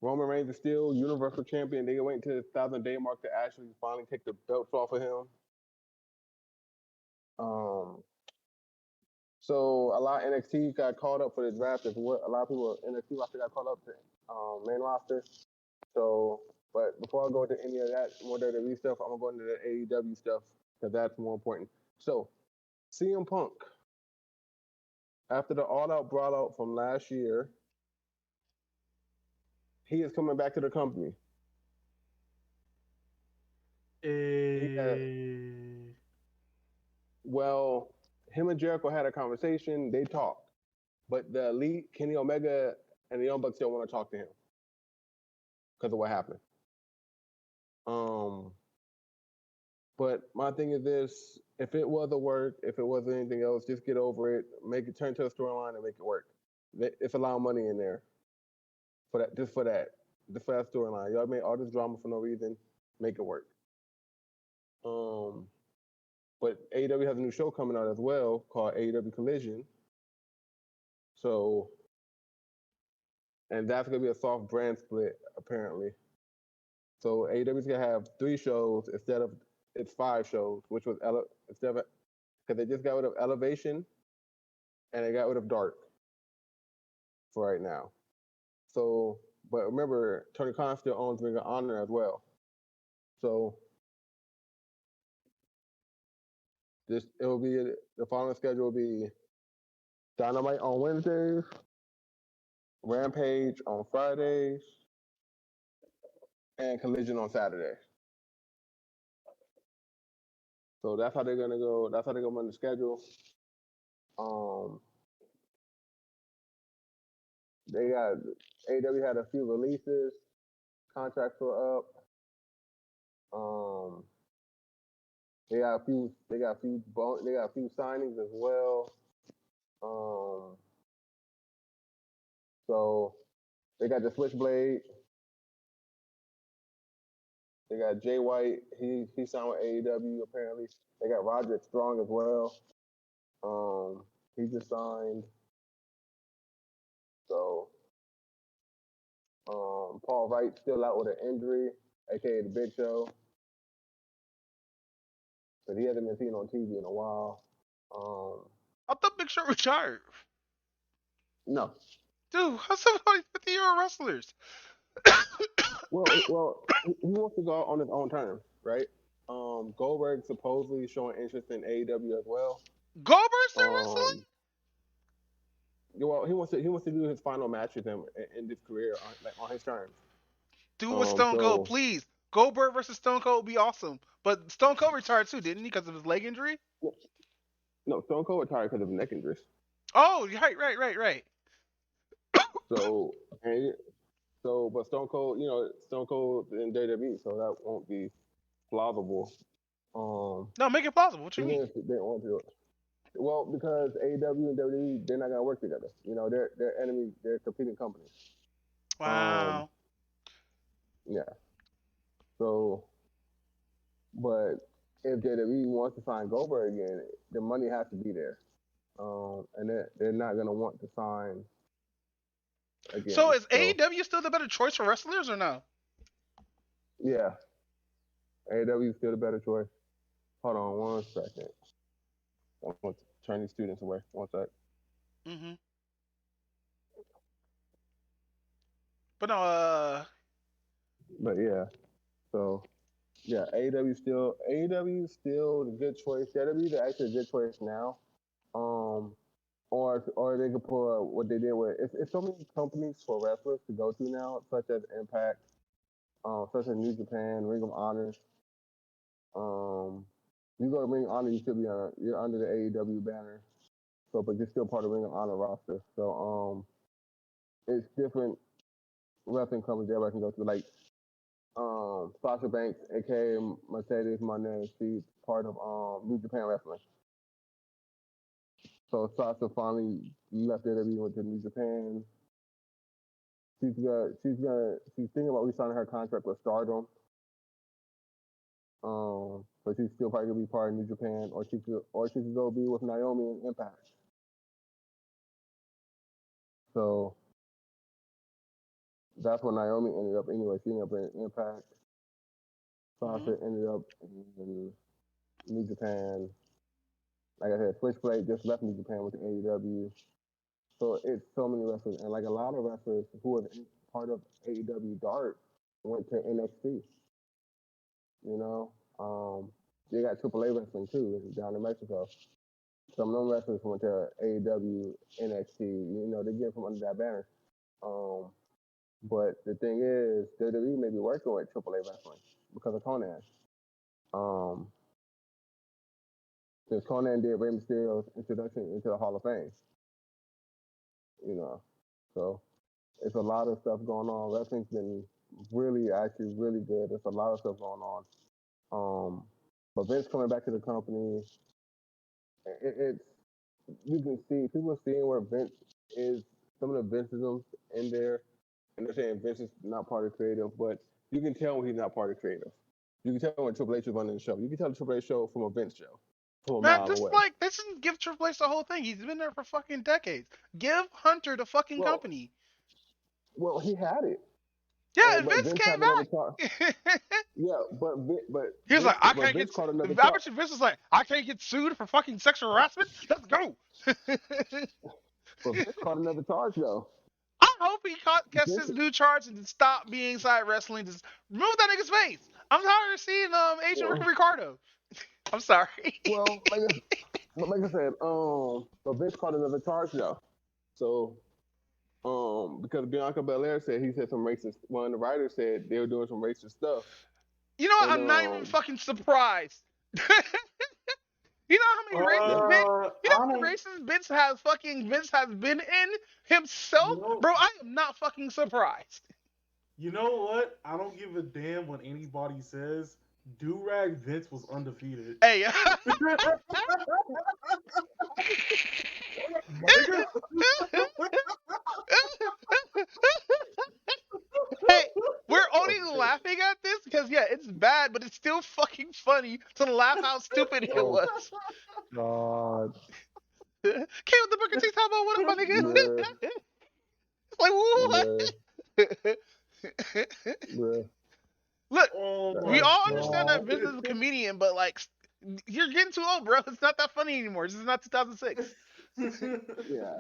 Roman Reigns is still Universal Champion. They wait until the 1,000-day mark to actually finally take the belts off of him. Um, so a lot of NXT got called up for the draft. If what a lot of people NXT roster got called up to main roster. So, but before I go into any of that more WWE stuff, I'm gonna go into the AEW stuff because that's more important. So, CM Punk, after the All Out Brawl Out from last year, he is coming back to the company. He had, Eh, well, him and Jericho had a conversation. They talked, but the Elite, Kenny Omega, and the Young Bucks still want to talk to him because of what happened. Um, but my thing is this: if it was a work, if it wasn't anything else, just get over it, make it turn to a storyline, and make it work. It's a lot of money in there for that, just for that storyline. Y'all made all this drama for no reason. Make it work. Um, but AEW has a new show coming out as well called AEW Collision. So, and that's gonna be a soft brand split apparently. So AEW's gonna have 3 shows instead of it's 5 shows, which was instead of because they just got rid of Elevation and they got rid of Dark for right now. So, but remember, Tony Khan still owns Ring of Honor as well. So, it will be the following schedule will be Dynamite on Wednesdays, Rampage on Fridays, and Collision on Saturdays. So that's how they're gonna go. That's how they're gonna run the schedule. They got AEW had a few releases. Contracts were up. They got a few. They got a few. They got a few signings as well. So they got the Switchblade. They got Jay White. He signed with AEW apparently. They got Roderick Strong as well. He just signed. So Paul Wright still out with an injury, aka the Big Show. But he hasn't been seen on TV in a while. I thought Big Show retired. No. Dude, how's somebody 50-year-old wrestlers? Well, he wants to go on his own terms, right? Goldberg supposedly showing interest in AEW as well. Goldberg still wrestling? Well, he wants to do his final match with him in his career on his terms. Do it with Stone Cold, please. Goldberg versus Stone Cold would be awesome. But Stone Cold retired too, didn't he? Because of his leg injury? No, Stone Cold retired because of neck injuries. Oh, right. But Stone Cold, Stone Cold in WWE, so that won't be plausible. No, make it plausible. What you mean? If they want to do it. Well, because AEW and WWE, they're not gonna work together. They're enemies. They're competing companies. Wow. Yeah. So, but if WWE wants to sign Goldberg again, the money has to be there, and they're not gonna want to sign again. So is AEW still the better choice for wrestlers or no? Yeah. AEW is still the better choice. Hold on 1 second. I want to turn these students away. 1 sec. Mm-hmm. But But yeah. So yeah, AEW is still the good choice. WWE is actually a good choice now. Or they could pull what they did with it's so many companies for wrestlers to go to now, such as Impact, such as New Japan, Ring of Honor. You go to Ring of Honor, you should be you're under the AEW banner. So, but you're still part of Ring of Honor roster. So, it's different wrestling companies everybody can go to. Like, Sasha Banks, aka Mercedes Moné, she's part of New Japan Wrestling. So Sasha finally left WWE, went to New Japan. She's thinking about re-signing her contract with Stardom. But she's still probably gonna be part of New Japan, or she could go be with Naomi in Impact. So that's where Naomi ended up anyway. She ended up in Impact. Sasha ended up in New Japan. Like I said, Switchblade just left New Japan with the AEW. So it's so many wrestlers, and like a lot of wrestlers who were part of AEW Dark went to NXT. They got AAA wrestling too down in Mexico. Some of them wrestlers went to AEW, NXT. They get from under that banner. But the thing is, WWE may be working with AAA wrestling because of Conan. Since Conan did Rey Mysterio's introduction into the Hall of Fame. So it's a lot of stuff going on. Wrestling's been really good. There's a lot of stuff going on. But Vince coming back to the company, it's you can see people are seeing where Vince is, some of the Vinceisms in there, and they're saying Vince is not part of creative, but you can tell when he's not part of creative. You can tell when Triple H is running the show. You can tell the Triple H show from a Vince show. From a mile away. They shouldn't give Triple H the whole thing. He's been there for fucking decades. Give Hunter the fucking company. Well, he had it. Yeah, and Vince came back. Yeah, but he was like, I can't get. I bet you Vince was like, I can't get sued for fucking sexual harassment. Let's go. But Vince caught another charge though. I hope he gets his new charge and stop being side wrestling. Just remove that nigga's face. I'm tired of seeing Asian Well, Ricardo. I'm sorry. well, like I said, but Vince called another charge though. So, because Bianca Belair said he said some racist. One of the writers said they were doing some racist stuff, You know what? and I'm not even fucking surprised. You know how many yeah, racist bits? You know I how many don't. racist bits has fucking Vince has been in himself, You know. bro? I am not fucking surprised. You know what? I don't give a damn what anybody says. Durag Vince was undefeated. Hey, My nigga. hey, we're only laughing at this because yeah, it's bad, but it's still fucking funny to laugh how stupid it oh was. God, Came with the Booker T talking about what up, my bruh, nigga? Like bruh, what? bruh. Look, Oh we my all understand that god. Vince is a comedian, but like, you're getting too old, bro. It's not that funny anymore. This is not 2006. Yeah.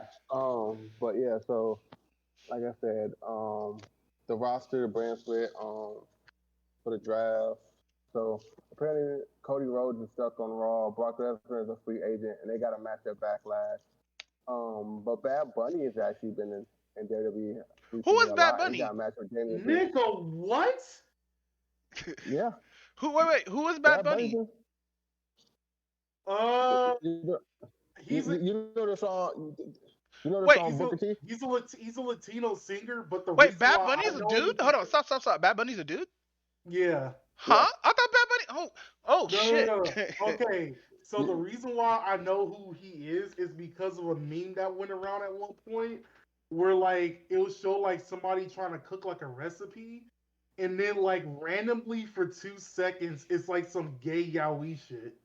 But yeah, so like I said, the roster, the brand split, for the draft. So apparently Cody Rhodes is stuck on Raw. Brock Lesnar is a free agent, and they got a match at Backlash. But Bad Bunny has actually been in WWE Who recently is a Bad lot. He got Bunny? a match with Damian Priest. Nigga, what? Yeah, Who? Wait. Who is Bad Bad Bunny's Bunny? been. Uh, You, he's a you know the song. You know the Wait, song Booker T. he's a Latino singer, but the wait. reason Bad why Bunny I is a know him dude? is Hold on. because, Stop. Bad Bunny's a dude? yeah. Huh? Yeah. I thought Bad Bunny. Oh No, no, shit. no, no. Okay, so the You- reason why I know who he is because of a meme that went around at one point where like it would show like somebody trying to cook like a recipe and then like randomly for 2 seconds it's like some gay yaoi shit.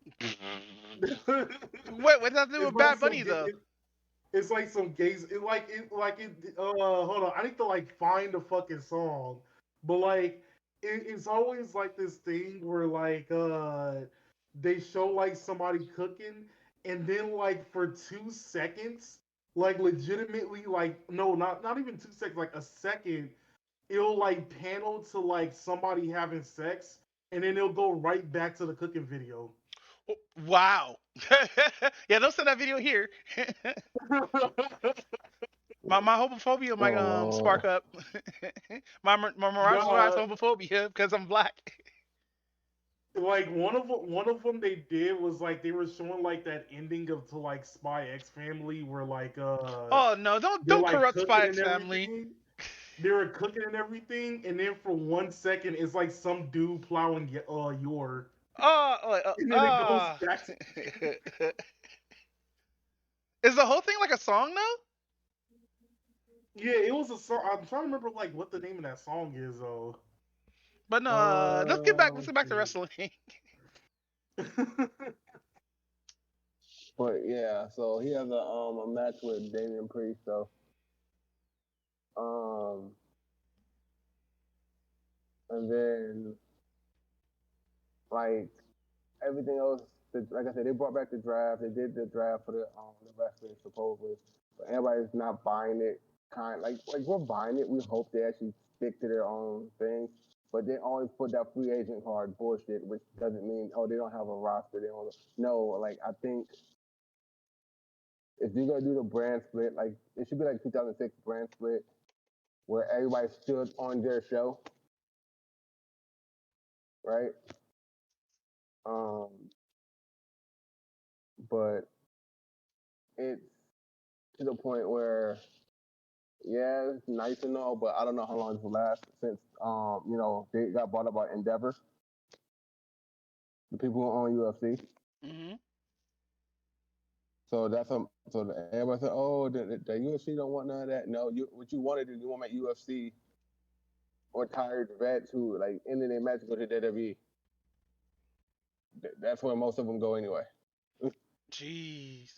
Wait, what's that to do It's with like Bad some Bunny though? it's like some gays hold on, I need to like find the fucking song. But like it's always like this thing where like they show like somebody cooking and then like for 2 seconds, like legitimately like no, not even 2 seconds, like a second, it'll like panel to like somebody having sex and then it'll go right back to the cooking video. Wow. Yeah, don't send that video here. My homophobia might spark Oh, up. My marginalized Nah, homophobia because I'm black. like one of them they did was like they were showing like that ending of to like Spy X Family where like Oh no! Don't they're don't like corrupt cooking Spy and X Family. everything. They were cooking and everything, and then for 1 second it's like some dude plowing your, Oh, and then it goes back to is the whole thing like a song though? yeah. It was a song. I'm trying to remember like what the name of that song is though. But no, let's get back. Let's Let's get back to see. wrestling. but yeah, so he has a match with Damian Priest. So um, and then like everything else, like I said, they brought back the draft. They did the draft for the wrestling supposedly, but everybody's not buying it. Like we're buying it. We hope they actually stick to their own thing. But they always put that free agent card bullshit, which doesn't mean they don't have a roster. They don't no. Like I think if you're gonna do the brand split, like it should be like 2006 brand split where everybody stood on their show, right? Um, but it's to the point where yeah, it's nice and all, but I don't know how long this will last since they got bought up by Endeavor, the people who own UFC. Hmm. So everybody said, oh, the UFC don't want none of that. No, what you wanted is you want to make UFC or tired vets who like ended their match go to WWE. That's where most of them go anyway. Jeez.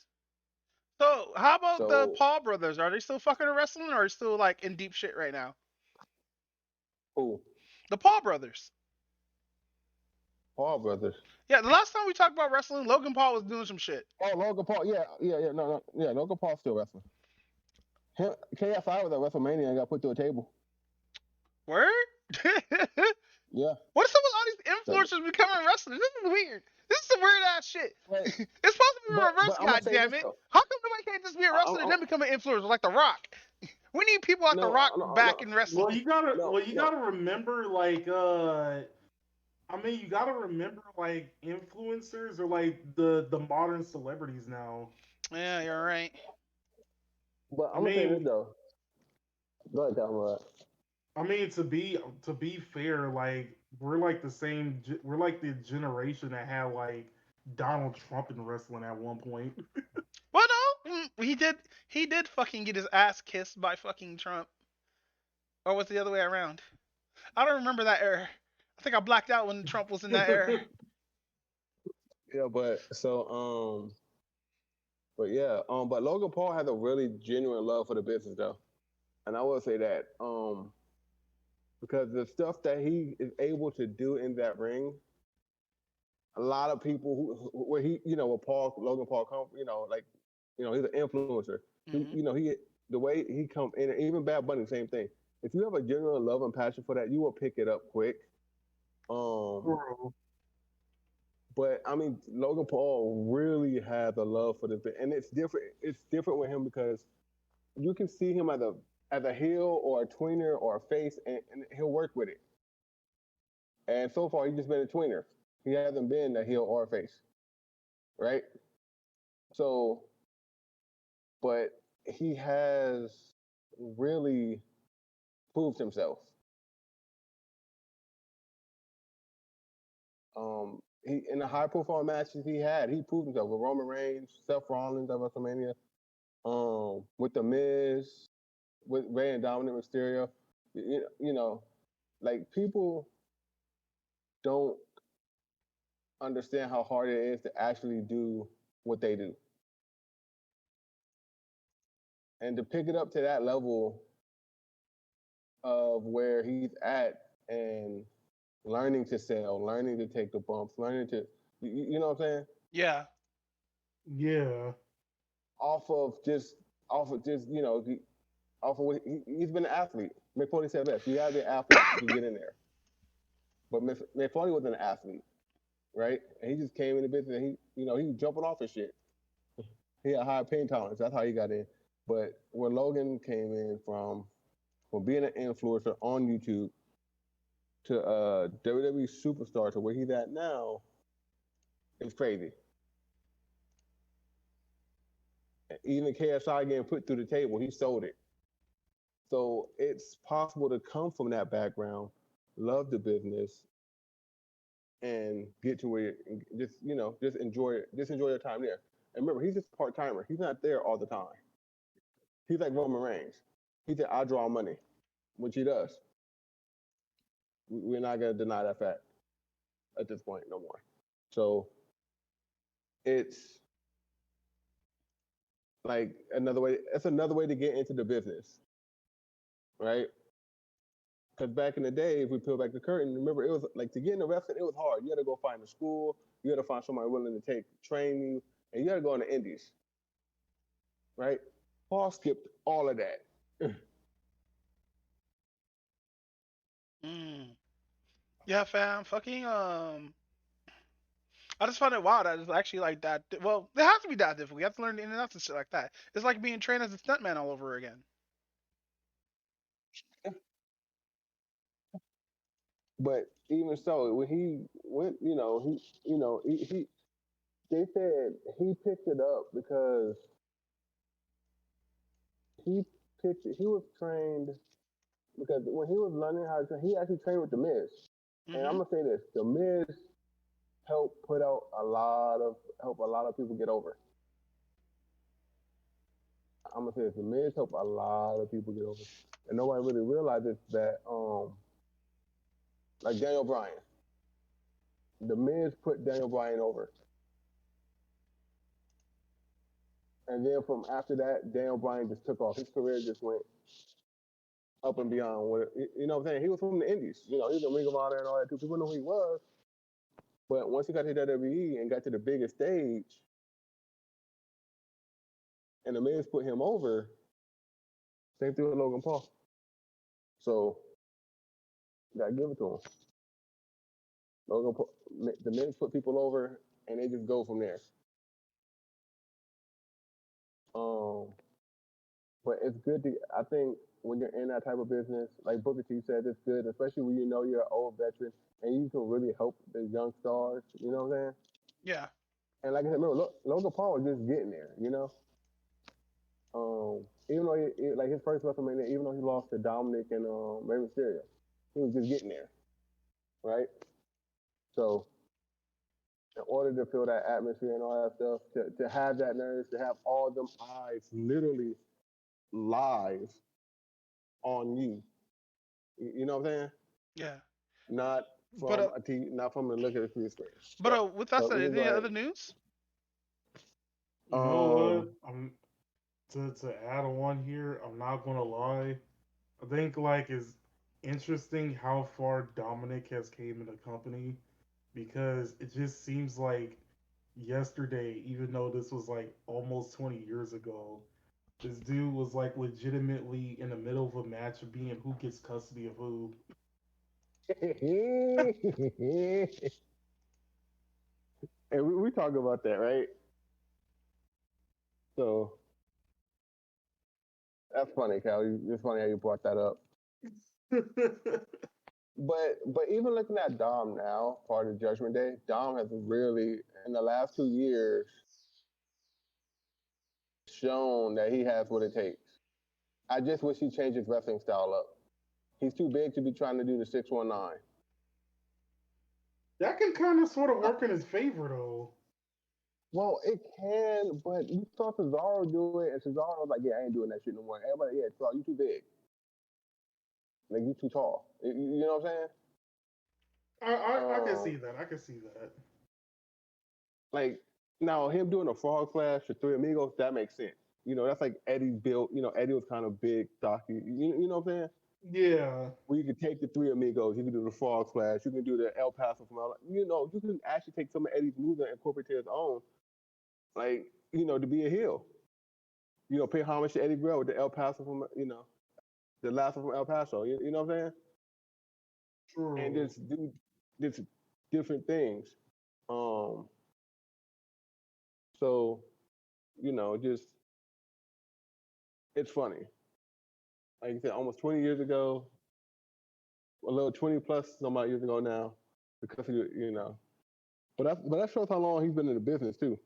So how about the So Paul brothers? Are they still fucking wrestling, or are they still like in deep shit right now? who? The Paul brothers. Paul brothers. Yeah, the last time we talked about wrestling, Logan Paul was doing some shit. Oh, Logan Paul. Yeah. No, yeah. Logan Paul's still wrestling. KSI was at WrestleMania and got put to a table. Word? Yeah. What's up with all these So, influencers becoming wrestlers? This is weird. This is some weird ass shit. but It's supposed to be reverse, but I'm gonna god say damn this it. though. How come nobody can't just be a I, wrestler and I, then become an influencer like The Rock? We need people like The Rock no, back in wrestling. You gotta remember, like, I mean, you gotta remember, like, influencers are like the modern celebrities now. Yeah, you're right. but I I'm gonna say this mean, though. Go ahead, Tom. to be fair, like, we're like we're like the generation that had like Donald Trump in wrestling at one point. Well, no, he did fucking get his ass kissed by fucking Trump, or was it the other way around? I don't remember that era. I think I blacked out when Trump was in that era. Yeah, but Logan Paul has a really genuine love for the business though, and I will say that because the stuff that he is able to do in that ring, a lot of people where he, where Logan Paul come, like, he's an influencer. Hmm. He the way he come in, and even Bad Bunny, same thing. If you have a genuine love and passion for that, you will pick it up quick. Um, Bro. but I mean, Logan Paul really has a love for this, and it's different. It's different with him because you can see him as a heel or a tweener or a face, and he'll work with it. And so far, he's just been a tweener. He hasn't been a heel or a face, right? So, but he has really proved himself. He in the high profile matches he proved himself with Roman Reigns, Seth Rollins at WrestleMania, with the Miz, with Rey and Dominic Mysterio. You know, like people don't understand how hard it is to actually do what they do, and to pick it up to that level of where he's at and learning to sell, learning to take the bumps, learning to, you know what I'm saying? Yeah. Yeah. Off of just, off of just, off of what he's been an athlete. Mick Foley said best. You gotta be an athlete to get in there. But Mick Foley was an athlete, right? And he just came in the business and he was jumping off his shit. He had high pain tolerance. That's how he got in. But where Logan came in from being an influencer on YouTube to WWE superstar to where he's at now is crazy. Even KSI getting put through the table, he sold it. So it's possible to come from that background, love the business, and get to where just enjoy your time there. And remember, he's just a part timer. He's not there all the time. He's like Roman Reigns. He said, "I draw money," which he does. We're not gonna deny that fact at this point no more. So it's like another way. That's another way to get into the business, right? Because back in the day, if we peel back the curtain, remember it was like to get into wrestling, it was hard. You had to go find a school. You had to find somebody willing to train you, and you had to go on the indies, right? Paul skipped all of that. Mm. Yeah, fam. Fucking I just find it wild that it's actually like that. Well, it has to be that difficult. You have to learn the ins and outs and shit like that. It's like being trained as a stuntman all over again. But even so, when he went, he they said he picked it up because he was trained because when he was learning how to train, he actually trained with the Miz. And I'm Hmm. gonna say this: the Miz helped help a lot of people get over. I'm gonna say this: the Miz helped a lot of people get over, and nobody really realizes that. Like Daniel Bryan, the Miz put Daniel Bryan over, and then from after that, Daniel Bryan just took off. His career just went up and beyond. You know what I'm saying? He was from the Indies. He was in Ring of Honor and all that too. People know who he was, but once he got to WWE and got to the biggest stage, and the Miz put him over, Same thing with Logan Paul. So you gotta give it to him. Logan Paul, the Miz put people over, and they just go from there. Um, but it's good to. I think when you're in that type of business, like Booker T said, it's good, especially when you know you're an old veteran and you can really help the young stars. You know what I'm saying? Yeah. And like I said, remember, Logan Paul was just getting there. Even though like his first WrestleMania, even though he lost to Dominic and Rey Mysterio, he was just getting there, right? So in order to feel that atmosphere and all that stuff, to have that nerve, to have all them eyes literally live on you, you know what I'm saying? Yeah. Not But from a TV, not from the look at the TV screen. with that So said, we can go any ahead. other news? You know what? I'm to add on here. I'm not gonna lie. I think like it's interesting how far Dominic has came in the company because it just seems like yesterday, even though this was like almost 20 years ago, this dude was like legitimately in the middle of a match of being who gets custody of who. And we talk about that, right? So that's funny, Cal. It's funny how you brought that up. But even looking at Dom now, part of Judgment Day, Dom has really, in the last 2 years, shown that he has what it takes. I just wish he changed his wrestling style up. He's too big to be trying to do the 619. That can kind of sort of work in his favor though. Well, it can, but you saw Cesaro do it, and Cesaro was like, "Yeah, I ain't doing that shit no more." Everybody, yeah, Cesaro, you too big. Like you too tall. You know what I'm saying? I can see that. I can see that. Like now, him doing a frog splash for Three Amigos, that makes sense. That's like Eddie's built. Eddie was kind of big, stocky. You know what I'm saying? Yeah. Where you could take the Three Amigos, you can do the frog splash, you can do the El Paso from El. You can actually take some of Eddie's moves and incorporate to his own, like to be a heel. Pay homage to Eddie Guerrero with the El Paso from the last one from El Paso. You know what I'm saying? True. And just do this different things. So just it's funny. Like you said, almost 20 years ago, a little 20 plus some odd years ago now, because But that shows how long he's been in the business too,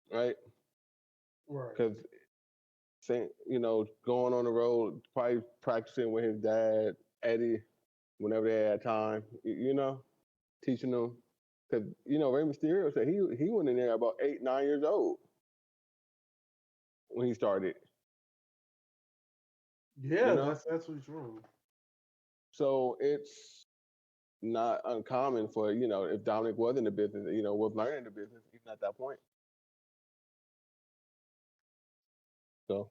right? Right. Because going on the road, probably practicing with his dad, Eddie, whenever they had time, teaching them. Because Rey Mysterio said he went in there about 8, 9 years old when he started. Yeah, that's absolutely true. So it's not uncommon for if Dominic was in the business, was learning the business even at that point. So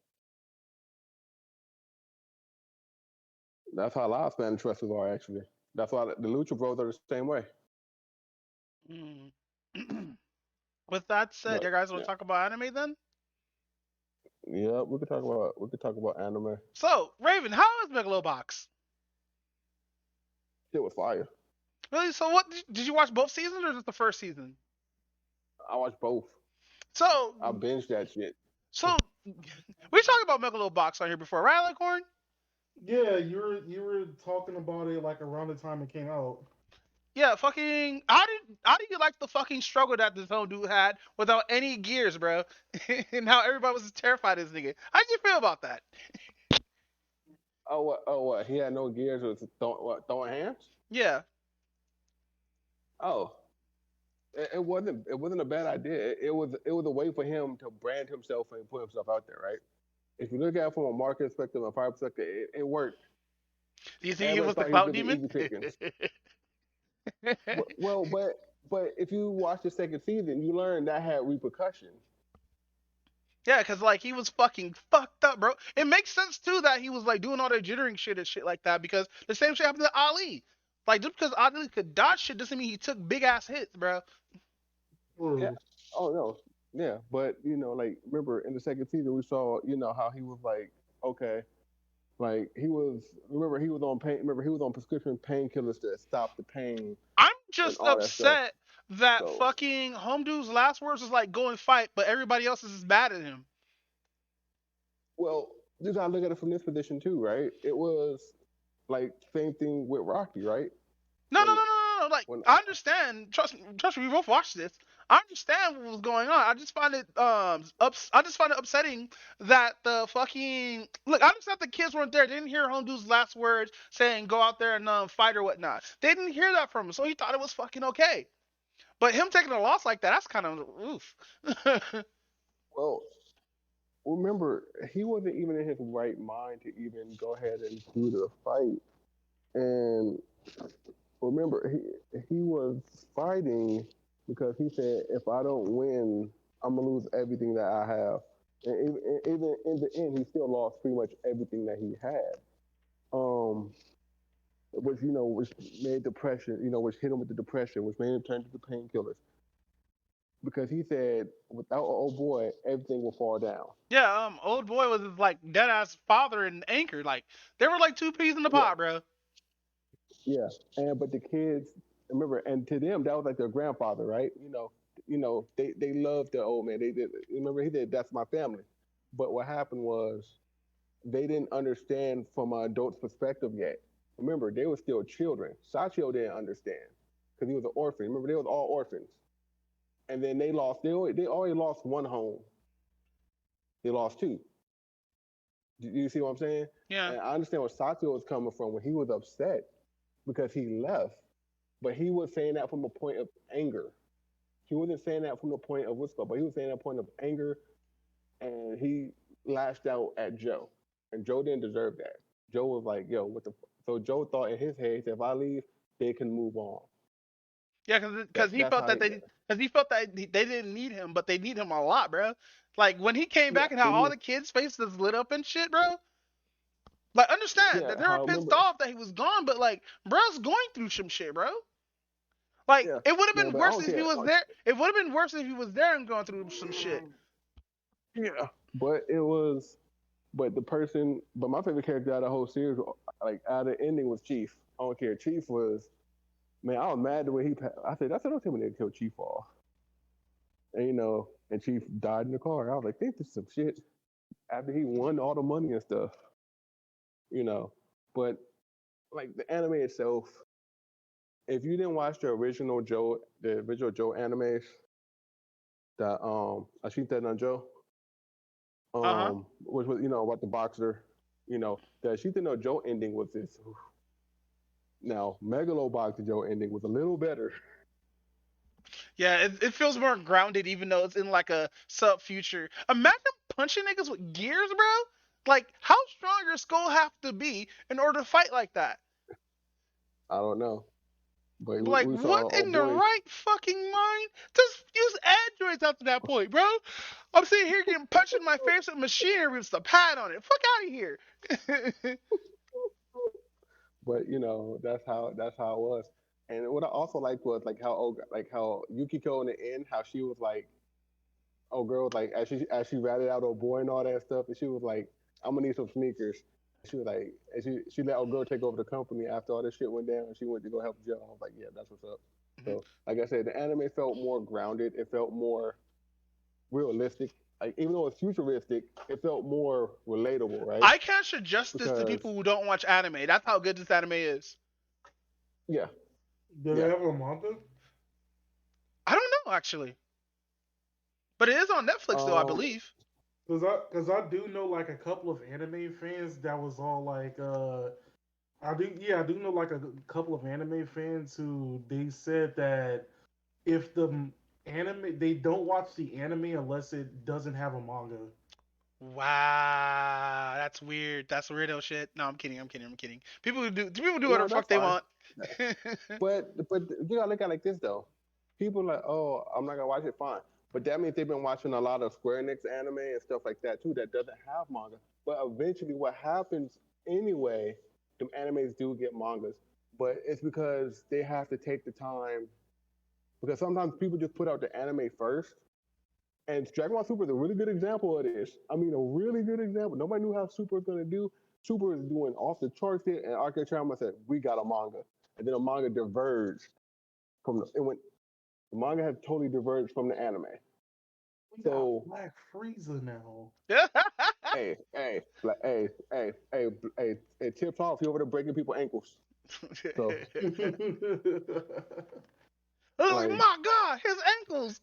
that's how a lot of Spanish wrestlers are actually. That's why the Lucha Bros are the same way. Mm. With that said, you guys want to talk about anime then? Yeah, we could talk about anime. So, Raven, how is Megalobox? Shit was fire. Really? So, what did you watch both seasons or just the first season? I watched both. So, I binged that shit. So, we talked about Megalobox on here before, right, Leghorn? Yeah, you were talking about it like around the time it came out. Yeah, fucking. How did you like the fucking struggle that this whole dude had without any gears, bro? And how everybody was terrified of this nigga. How did you feel about that? What? He had no gears. Was throwing hands? Yeah. Oh, it wasn't a bad idea. It was a way for him to brand himself and put himself out there, right? If you look at it from a market perspective and a fire perspective, it worked. Do you think Everybody he was the thought he was clout gonna be demon? easy pickings. Well, but if you watch the second season, you learn that had repercussions. Yeah, because like he was fucking fucked up, bro. It makes sense too that he was like doing all that jittering shit and shit like that because the same shit happened to Ali. Like just because Ali could dodge shit doesn't mean he took big ass hits, bro. Yeah. Oh no. Yeah, but like remember in the second season we saw how he was like okay, like he was remember he was on pain. Remember he was on prescription painkillers to stop the pain I'm and just all that stuff. upset that So fucking Home Dude's last words was like go and fight, but everybody else is mad at him. well, you gotta look at it from this position too, right? It was like same thing with Rocky, right? No, no, no, When no, no, no. Like when I understand. Trust me. We both watched this. I understand what was going on. I just find it I just find it upsetting that the fucking look. I understand the kids weren't there. They didn't hear Home Dude's last words saying go out there and fight or whatnot. They didn't hear that from him, so he thought it was fucking okay. But him taking a loss like that, that's kind of oof. well remember he wasn't even in his right mind to even go ahead and do the fight. And remember, he was fighting because he said, if I don't win, I'm gonna lose everything that I have. And even in the end, he still lost pretty much everything that he had. Um, which which made depression, which hit him with the depression, which made him turn to the painkillers. Because he said, without an old boy, everything will fall down. Yeah, old boy was his, like dead ass father and anchor. Like they were like two peas in the Yeah, pod, bro. yeah. And but the kids, remember, and to them that was like their grandfather, right? They loved their old man. They did. Remember, he did. That's my family. But what happened was they didn't understand from an adult's perspective yet. Remember, they were still children. Sachio didn't understand because he was an orphan. Remember, they was all orphans. And then they lost. They already lost one home. They lost two. Do you see what I'm saying? Yeah. And I understand where Sachio was coming from when he was upset because he left. But he was saying that from a point of anger. He wasn't saying that from the point of what's called, but he was saying that point of anger, and he lashed out at Joe, and Joe didn't deserve that. Joe was like, "Yo, what the?" So Joe thought in his head, if I leave, they can move on. Yeah, That because he that's felt how that he. they didn't need him, but they need him a lot, bro. Like when he came Yeah, back and how they all need. the kids' faces lit up and shit, bro. Like understand Yeah, that they were how pissed remember? off that he was gone, but like bro's going through some shit, bro. Like Yeah, it would have man, been but I worse don't if he care. was there. It would have been worse if he was there and going through some shit. Yeah, but it was. But the person, but my favorite character out of the whole series, like out of the ending, was Chief. I don't care. Chief was man. I was mad the way he. I said, don't tell me they killed Chief off. And and Chief died in the car. I was like, this is some shit. After he won all the money and stuff, you know. But like the anime itself, if you didn't watch the original Joe animes, that Ashita and Joe, Uh huh. which was about the boxer, the Ashita no Joe ending was this. Now Megalobox Joe ending was a little better. Yeah, it feels more grounded, even though it's in like a sub future. Imagine punching niggas with gears, bro. Like how strong your skull have to be in order to fight like that? I don't know, but Like, we what saw oh in the boy, right fucking mind? Just use androids after that point, bro. I'm sitting here getting punched in my face with machinery with a pad on it. Fuck out of here. but that's how it was. And what I also liked was like how Yukiko in the end, how she was like, oh girl, like as she ratted out old boy and all that stuff, and she was like, I'm gonna need some sneakers. And she was like, and she let old girl take over the company after all this shit went down, and she went to go help Joe. I was like, yeah, that's what's up. So like I said, the anime felt more grounded. It felt more realistic. Like even though it's futuristic, it felt more relatable, right? I can't suggest this to Because people who don't watch anime. That's how good this anime is. yeah, Do they yeah. have a manga? I don't know actually, but it is on Netflix though, I Um, believe. Cause I do know like a couple of anime fans that was all like I do know like a couple of anime fans who they said that if anime they don't watch the anime unless it doesn't have a manga. Wow, that's weird. That's weirdo shit. No, I'm kidding. I'm kidding. I'm kidding. People do whatever the that's fuck they fine. want. But you gotta look at it like this though. People are like, oh, I'm not gonna watch it. Fine, but that means they've been watching a lot of Square Enix anime and stuff like that too. That doesn't have manga. But eventually, what happens anyway? The animes do get mangas, but it's because they have to take the time. Because sometimes people just put out the anime first, And Dragon Ball Super is a really good example of this. I mean, a really good example. Nobody knew how Super was gonna do. Super is doing off the charts here, and Akira Toriyama said, "We got a manga," and then the manga diverged from the. It went. The manga had totally diverged from the anime. We got So, Black Frieza now. hey, tips off. He over there breaking people ankles. So, I was like, like, my God, his ankles.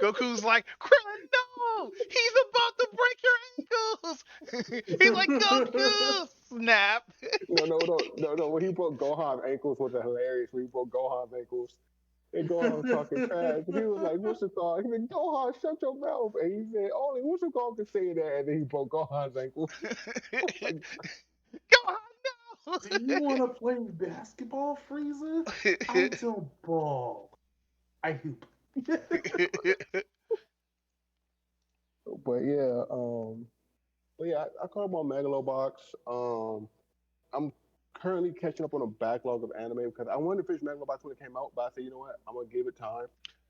Goku's like, Krillin, no, he's about to break your ankles. He's like, Goku, snap. no. When he broke Gohan's ankles was hilarious. When he broke Gohan's ankles, and Gohan was talking trash, and he was like, "What's the call?" He said, "Gohan, shut your mouth." And he said, "Only what's the call can say that." And then he broke Gohan's ankles. Like, Gohan, Do you want to play basketball, Frieza? I don't ball. I hoop. no. but yeah, I caught him on Megalobox. I'm currently catching up on a backlog of anime because I wanted to finish Megalobox when it came out, but I said, you know what, I'm gonna give it time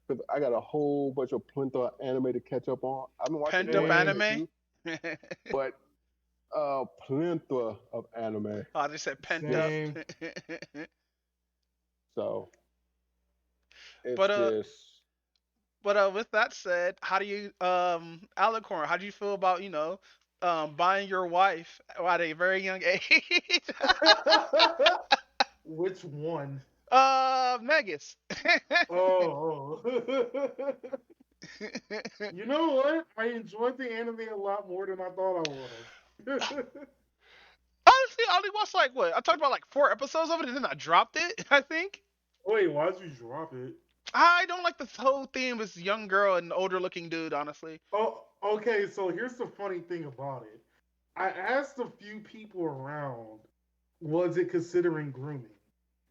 because I got a whole bunch of plenty of anime to catch up on. I've been watching Pent up more anime Same. anime. too, but plenty of anime. Oh, they said pent up. Just Same. so it's but just with that said, how do you Alicorn, how do you feel about, buying your wife at a very young age? Which one? Megas. Oh. You know what? I enjoyed the anime a lot more than I thought I would have. Honestly, I only watched like what? I talked about like 4 episodes of it and then I dropped it, I think. Wait, why'd you drop it? I don't like this whole theme with this young girl and older looking dude, honestly. Oh, okay. So here's the funny thing about it. I asked a few people around, was it considering grooming?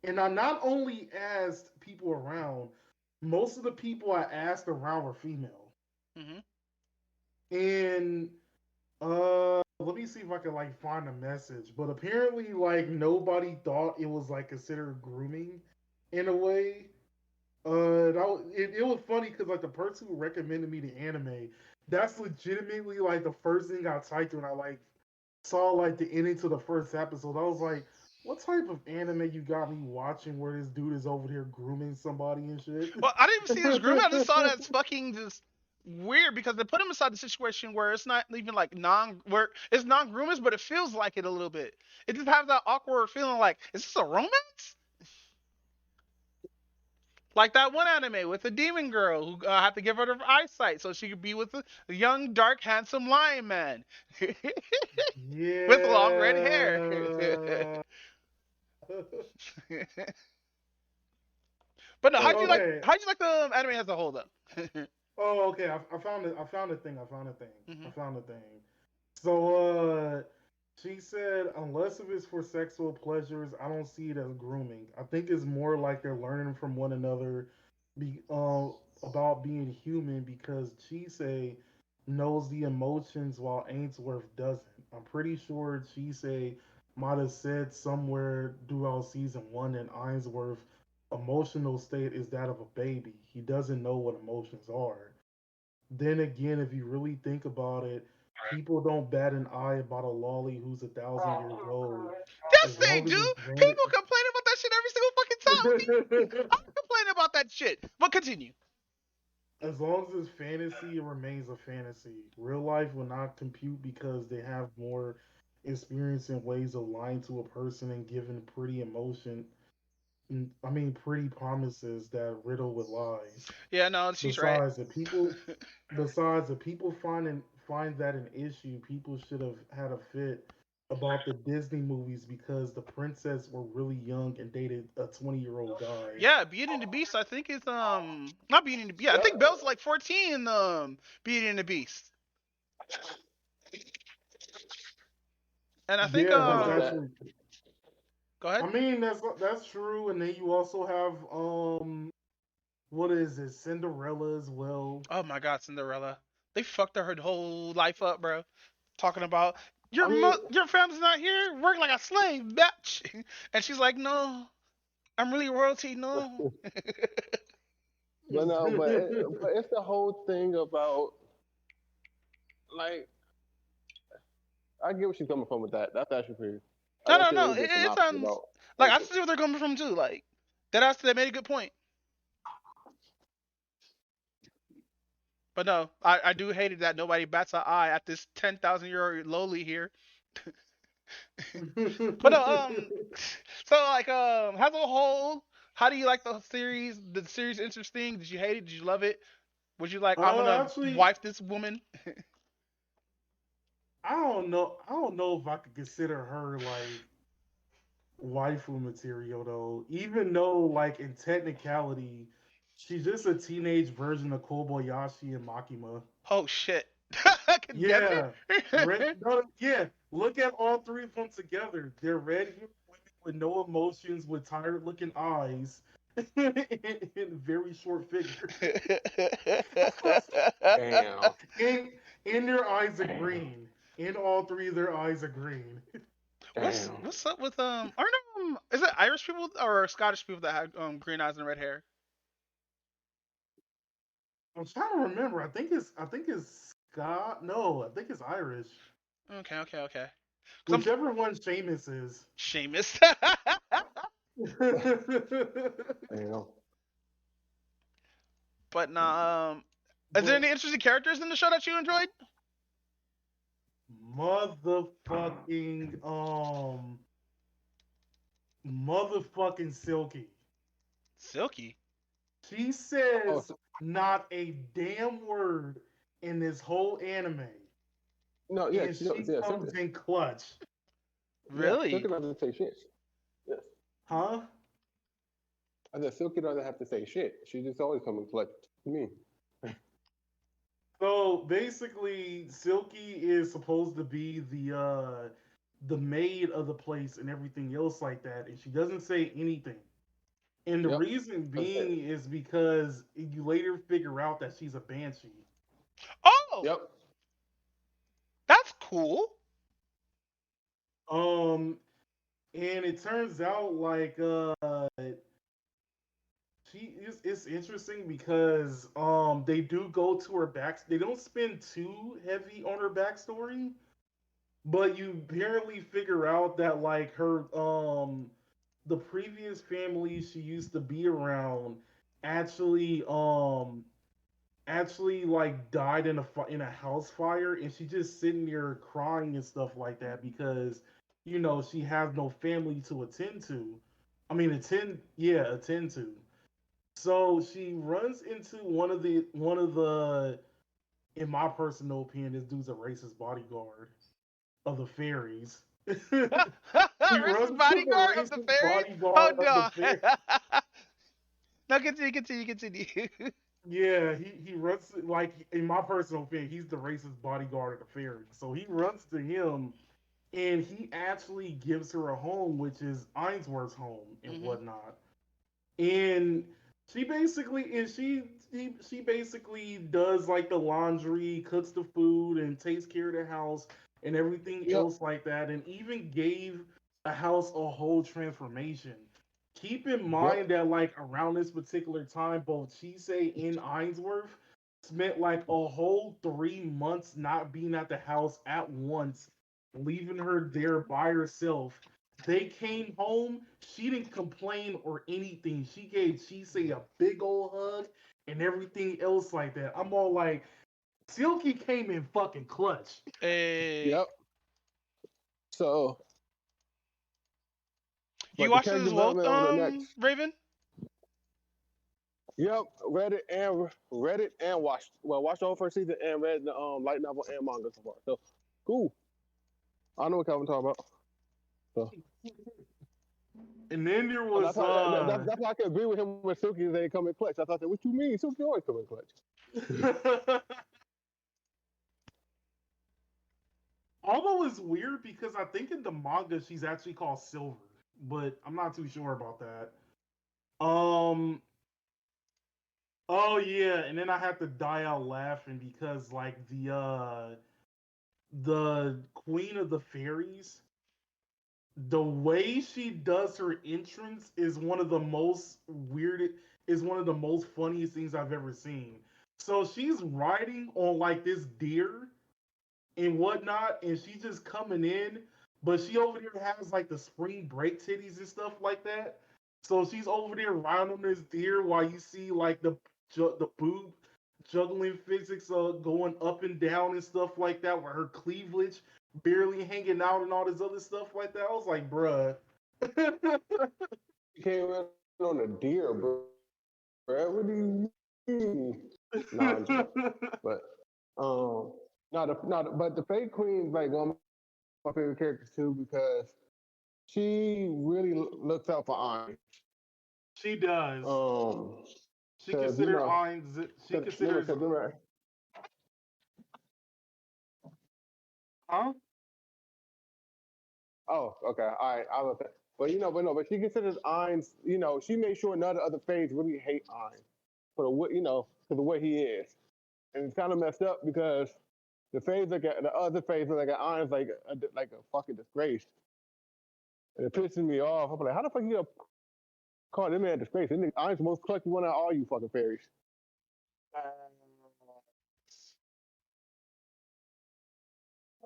And I not only asked people around, most of the people I asked around were female. Hmm. And let me see if I can like find a message. But apparently, like nobody thought it was like considered grooming in a way. It was funny because like the person who recommended me the anime, that's legitimately like the first thing I typed when I like saw like the ending to the first episode. I was like, what type of anime you got me watching where this dude is over here grooming somebody and shit? Well, I didn't even see this grooming. I just saw that it's fucking just weird because they put him inside the situation where it's not even like where it's non groomers, but it feels like it a little bit. It just has that awkward feeling like, is this a romance? Like that one anime with the demon girl who had to give her her eyesight so she could be with the young, dark, handsome lion man with long red hair. Yeah. But no, But how'd you like? okay. How'd you like the anime as a whole, though? Oh, okay. I found it. I found a thing. I found a thing. I Hmm. found a thing. So, she said, unless if it's for sexual pleasures, I don't see it as grooming. I think it's more like they're learning from one another, be about being human because Chise knows the emotions while Ainsworth doesn't. I'm pretty sure Chise might have said somewhere throughout season one that Ainsworth emotional state is that of a baby. He doesn't know what emotions are. Then again, if you really think about it, people don't bat an eye about a lolly who's 1,000 years old. Yes, As they long as do. it's granted, People complain about that shit every single fucking time. I'm complaining about that shit. But continue. as long as it's fantasy, it remains a fantasy. Real life will not compute because they have more experience in ways of lying to a person and giving pretty emotion. I mean, pretty promises that riddle with lies. Yeah, no, she's right. Besides, if people find that an issue, people should have had a fit about the Disney movies because the princess were really young and dated a 20-year-old guy. Yeah, Beauty and the Beast. I think it's not Beauty and the Beast. Yeah, I think Belle's like 14 in Beauty and the Beast. And I think Yeah, how that's about that? actually. go ahead. I mean, that's true. And then you also have what is it, Cinderella as well. Oh my God, Cinderella. They fucked her whole life up, bro. Talking about I mean, your family's not here, work like a slave, bitch. And she's like, no, I'm really royalty, no. But no, but it's the whole thing about like I get where she's coming from with that. That's actually pretty. I No, guess no, it no. is It, just it synopsis sounds about like I everything. see where they're coming from too. Like they made a good point. But no, I do hate it that nobody bats an eye at this 10,000-year lowly here. But no, so like as a whole, how do you like the series? The series interesting? Did you hate it? Did you love it? Was you like, I'm gonna Actually, wife this woman? I don't know. I don't know if I could consider her like waifu material though. Even though, like in technicality, she's just a teenage version of Kobayashi and Makima. Oh shit! Together? Yeah, no, yeah. Look at all three of them together. They're red-haired women with no emotions, with tired-looking eyes, and very short figures. Damn. and and their eyes are Damn. green. In all three of their eyes are green. Damn. What's up with aren't is it Irish people or Scottish people that have green eyes and red hair? I'm trying to remember. I think it's Scott. No, I think it's Irish. Okay, okay, okay. Cause I'm Whichever one Seamus is. Seamus. Damn. But nah, is there but any interesting characters in the show that you enjoyed? motherfucking motherfucking Silky. Silky. She Oh, says not a damn word in this whole anime, no, yeah, and she yeah, comes in clutch. yeah, Silky Really? doesn't say shit. Yes. Huh? I said Silky doesn't have to say shit. She just always coming clutch to me. So basically, Silky is supposed to be the maid of the place and everything else like that, and she doesn't say anything. And the Yep. reason That's it. being is because you later figure out that she's a banshee. Oh, Yep. that's cool. Um, and it turns out like she is. It's interesting because they do go to her back. They don't spend too heavy on her backstory, but you barely figure out that like her the previous family she used to be around actually actually like died in a house fire, and she's just sitting there crying and stuff like that because she has no family to attend to. I mean, attend to. So she runs into one of the in my personal opinion, this dude's a racist bodyguard of the fairies. He Racist runs into the bodyguard of the racist fairies. bodyguard Hold of the on. fairies. No, continue, continue, continue. Yeah, he runs like in my personal opinion, he's the racist bodyguard of the fairies. So he runs to him, and he actually gives her a home, which is Ainsworth's home and Hmm. whatnot. And she basically does like the laundry, cooks the food, and takes care of the house and everything Yep. else like that, and even gave the house a whole transformation. Keep in Yep. mind that like around this particular time, both Chise and Ainsworth spent like a whole 3 months not being at the house at once, leaving her there by herself. They came home. She didn't complain or anything. She gave Chise a big old hug and everything else like that. I'm all like, Silky came in fucking clutch. Hey, Yep. So, you but the watched this character as well, development on the next. Raven? Yep. Read it and watched. Well, watched the whole first season and read the light novel and manga so far. So, cool. I know what Calvin talking about. So. And then there Oh, was that's why I can agree with him when Silky they come in clutch. I thought, what you mean? Silky always come in clutch. although it's weird because I think in the manga she's actually called Silver, but I'm not too sure about that. Um oh yeah, and then I had to die out laughing because like the Queen of the Fairies, the way she does her entrance is one of the most weirdest. is one of the most funniest things I've ever seen. So she's riding on like this deer and whatnot, and she's just coming in, but she over there has like the spring break titties and stuff like that. So she's over there riding on this deer while you see like the boob juggling physics going up and down and stuff like that, with her cleavage barely hanging out and all this other stuff like that. I was like, bruh. You came in on a deer, bro. What do you mean? No, I'm just, but but the fake queen's like one of my favorite characters too because she really looks out for Ayn. She does. She Because considered Ainz. She considers. remember, Huh? oh, okay, all right, I was, but she considers Ain's. She made sure none of the other fays really hate Ayn for for the way he is, and it's kind of messed up because the other fays look at Ain's like a fucking disgrace, and it pisses me off. I'm like, how the fuck you gonna call this man a disgrace? Ain's the most collected one out of all you fucking fairies.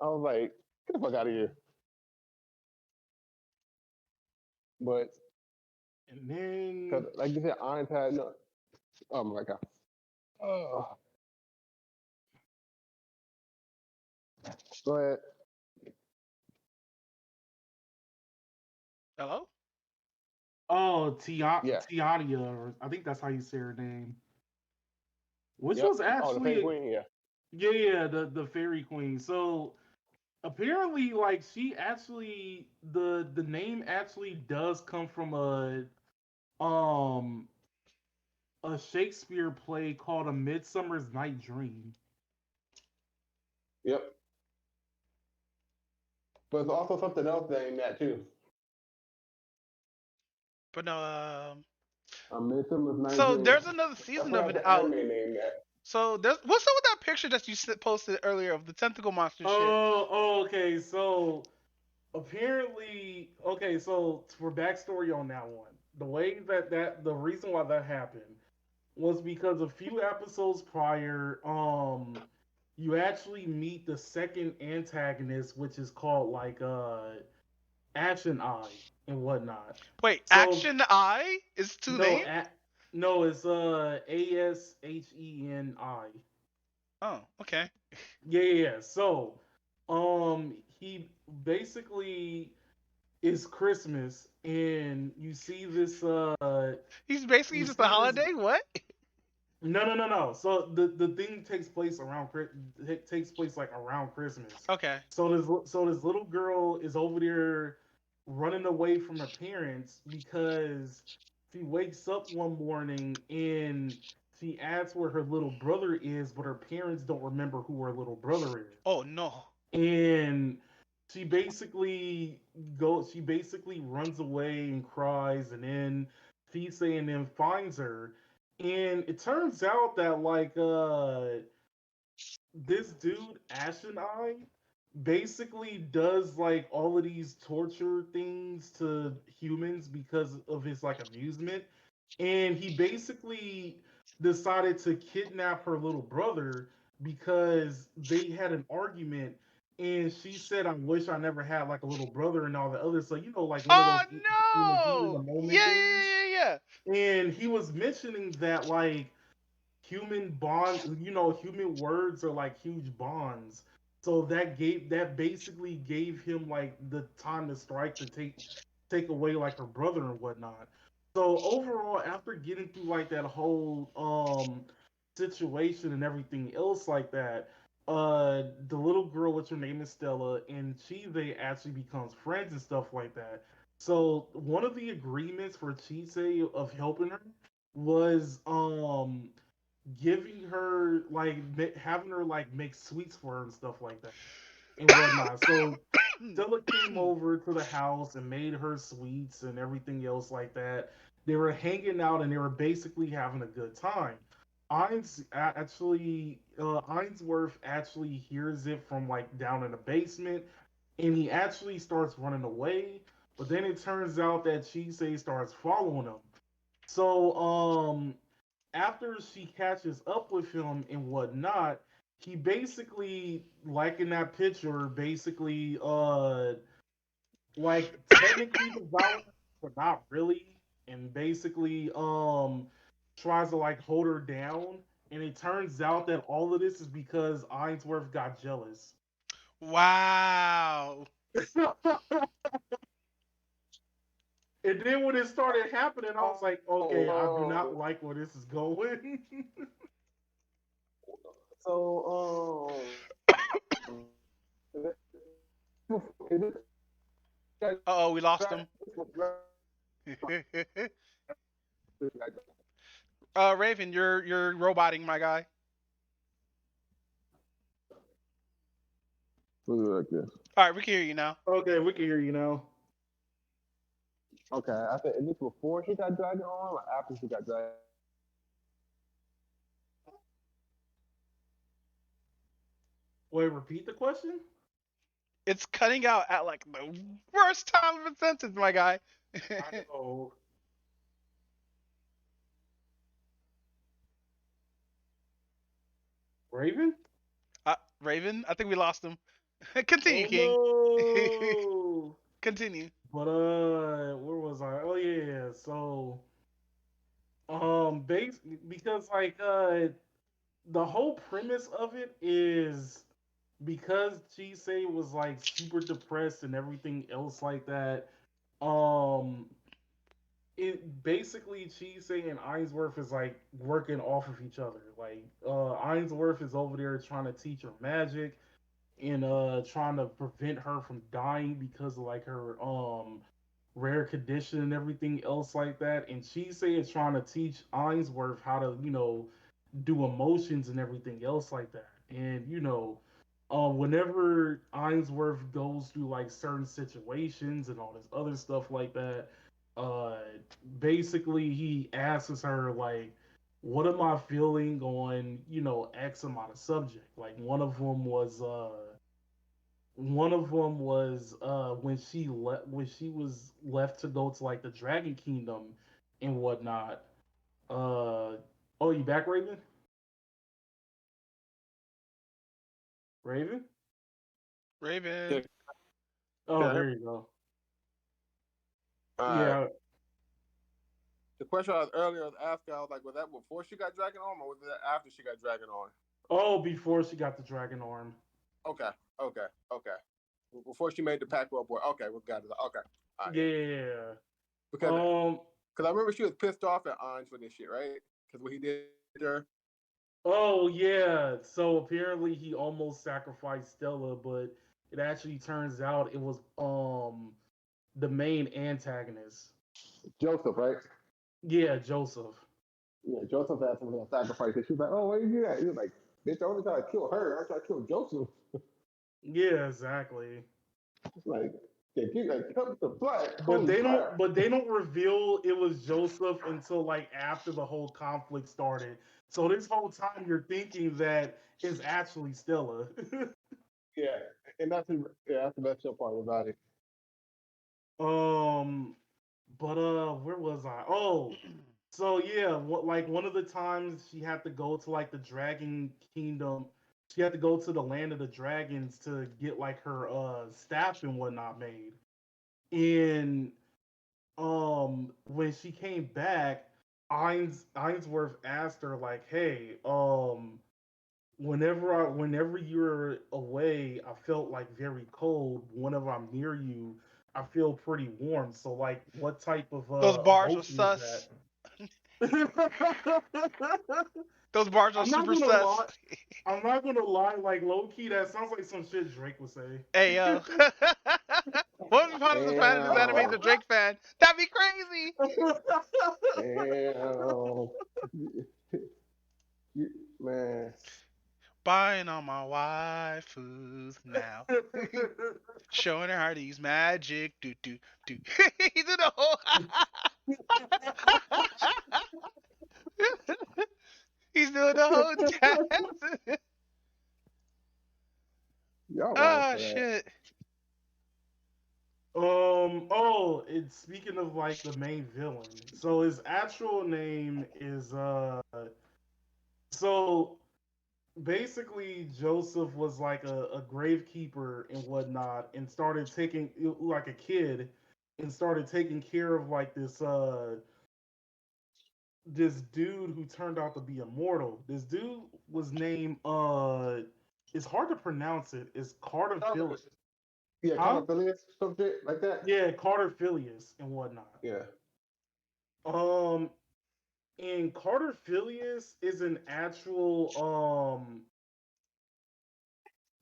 I was like, get the fuck out of here. But And then, like you said, Ain's had no. Oh my god. Oh. Go ahead. Hello? oh, Yeah. Tiania, or I think that's how you say her name, which Yep. was Oh, the fake actually, queen. Yeah. yeah, the fairy queen. So apparently, like, she actually, the name actually does come from um a Shakespeare play called A Midsummer's Night Dream. Yep. But it's also something else named that too. But no, Midsummer's Night so Dream. there's another I season of forgot it the out. anime name that. So there's what's up with that picture that you posted earlier of the tentacle monster shit? Okay. So apparently, okay. So for backstory on that one, the way the reason why that happened was because a few episodes prior, you actually meet the second antagonist, which is called like Action Eye and whatnot. Wait, So Action Eye is two no, names? no, it's Asheni. Oh, okay. Yeah. So, he basically is Christmas, and you see this. He's basically You just a see this. holiday. What? No. So the thing takes place around it takes place like around Christmas. Okay. So this little girl is over there running away from her parents because she wakes up one morning and she asks where her little brother is, but her parents don't remember who her little brother is. Oh no. And she basically runs away and cries, and then Fise and then finds her. And it turns out that like this dude Ashen Eye basically does like all of these torture things to humans because of his like amusement, and he basically decided to kidnap her little brother because they had an argument, and she said, I wish I never had like a little brother and all the other, so like one of Oh those heat in the no. moment Yeah, things. yeah, yeah, yeah. And he was mentioning that like human words are like huge bonds. So that basically gave him like the time to strike to take away like her brother and whatnot. So overall, after getting through like that whole situation and everything else like that, the little girl, what's her name is Stella, and Chise actually becomes friends and stuff like that. So one of the agreements for Chise of helping her was giving her like having her like make sweets for her and stuff like that and whatnot. So Stella came over to the house and made her sweets and everything else like that. They were hanging out and they were basically having a good time. Ainsworth actually hears it from like down in the basement, and he actually starts running away. But then it turns out that Chise starts following him, So after she catches up with him and whatnot, he basically, like in that picture, basically like technically devours her, but not really, and basically tries to like hold her down. And it turns out that all of this is because Ainsworth got jealous. Wow. And then when it started happening, I was like, okay, I do Oh, not like where this is going. so is this Uh oh, we lost him. Raven, you're roboting, my guy. like this. All right, we can hear you now. Okay, we can hear you now. Okay, I said, is this before she got dragged on or after she got dragged? Wait, repeat the question? It's cutting out at like the worst time of a sentence, my guy. I know. Raven? Raven, I think we lost him. Continue, Oh King. no. Continue. But where was I? Oh yeah. So base because like the whole premise of it is because Chise was like super depressed and everything else like that. Um, it basically Chise and Ainsworth is like working off of each other. Like Ainsworth is over there trying to teach her magic and trying to prevent her from dying because of like her rare condition and everything else like that. And Chise is trying to teach Ainsworth how to, do emotions and everything else like that. And whenever Ainsworth goes through like certain situations and all this other stuff like that, uh, basically he asks her like, "What am I feeling on X amount of subject?" Like one of them was when she was left to go to like the Dragon Kingdom and whatnot. Oh, you back, Raven? Raven? Raven. Oh, Yeah. there you go. All right. Yeah. The question I was earlier was asking, I was like, was that before she got dragged on or was that after she got dragged on? Oh, before she got the dragon arm. Okay, okay. Before she made the pact with boy. Okay, we got it. Okay. All right. Yeah. Because I remember she was pissed off at Ange for this shit, right? Because what he did to her. Oh yeah. So apparently he almost sacrificed Stella, but it actually turns out it was the main antagonist. Joseph, right? Yeah, Joseph. Yeah, Joseph asked him to sacrifice. She was like, "Oh, why you do that?" He was like, "Bitch, I only try to kill her. I try to kill Joseph." Yeah, exactly. It's like, like, come to fly. But Holy they don't crap! but they don't reveal it was Joseph until like after the whole conflict started. So this whole time you're thinking that it's actually Stella. Yeah, and that's the best part about it. um but where was I? Oh, so yeah, like one of the times she had to go to like the Dragon Kingdom. She had to go to the land of the dragons to get like her staff and whatnot made. And when she came back, Ainsworth asked her like, "Hey, whenever you're away, I felt like very cold. Whenever I'm near you, I feel pretty warm. So like, what type of Those bars were emotion is sus. that?" Those bars are I'm not super gonna sus. lie. I'm not gonna lie. Like low key, that sounds like some shit Drake would say. Hey yo. What if we found the fan of this anime is a Damn, Drake fan? That'd be crazy. damn, man. Buying all my waifus now. Showing her how to use magic. Do do do. He did a whole. He's doing the whole dance. Y'all wrong Ah for that. shit. Oh, it's speaking of like the main villain. So his actual name is so basically Joseph was like a gravekeeper and whatnot, and started taking like a kid, and started taking care of like this dude who turned out to be immortal. This dude was named it's hard to pronounce it. It's Carter Phillips. Yeah, Huh? affiliates, some shit like that. Yeah, Carter Phileas and whatnot. Yeah. Um and Carter Phileas is an actual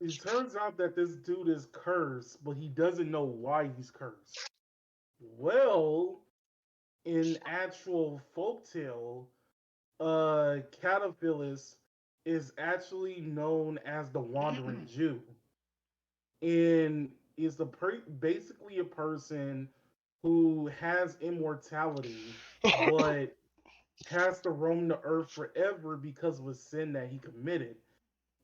it turns out that this dude is cursed, but he doesn't know why he's cursed. Well, in actual folktale, Cataphilus is actually known as the Wandering Jew, and is basically a person who has immortality, but has to roam the earth forever because of a sin that he committed.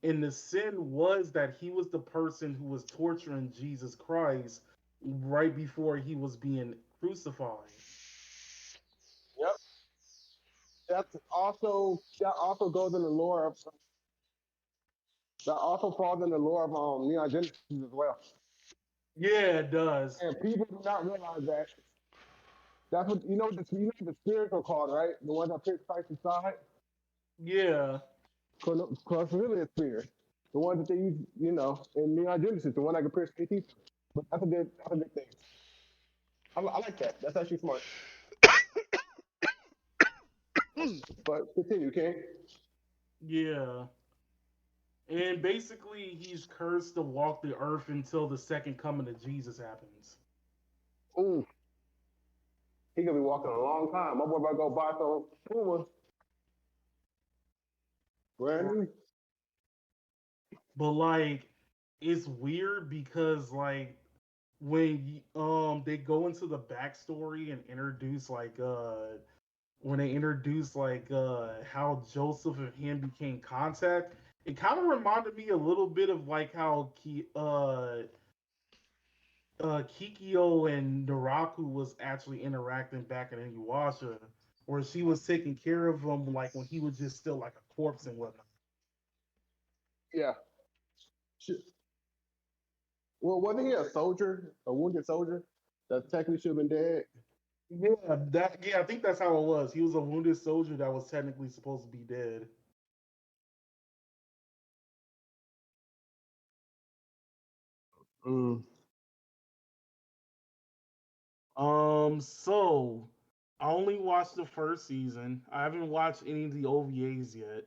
And the sin was that he was the person who was torturing Jesus Christ right before he was being crucified. Yep. That also goes in the lore of that also falls in the lore of Neon Genesis as well. Yeah, it does. And people do not realize that. That's what the spirits are called, right? The ones that pierce Christ inside. Yeah. Cornelius spirit. The ones that they use, in Neon Genesis, the one that can pierce 18. But that's a good thing. I like that. That's actually smart. But continue, King. Yeah. And basically, he's cursed to walk the earth until the second coming of Jesus happens. Ooh, he gonna be walking a long time. My boy about to go buy some Puma. Brand new. But like, it's weird because like when they go into the backstory and introduce like when they introduce like how Joseph and him became contact, it kind of reminded me a little bit of like how Kikyo and Naraku was actually interacting back in Inuyasha, where she was taking care of him like when he was just still like a corpse and whatnot. Yeah. Well, wasn't he a soldier, a wounded soldier that technically should have been dead? I think that's how it was. He was a wounded soldier that was technically supposed to be dead. Mm. So I only watched the first season. I haven't watched any of the OVAs yet.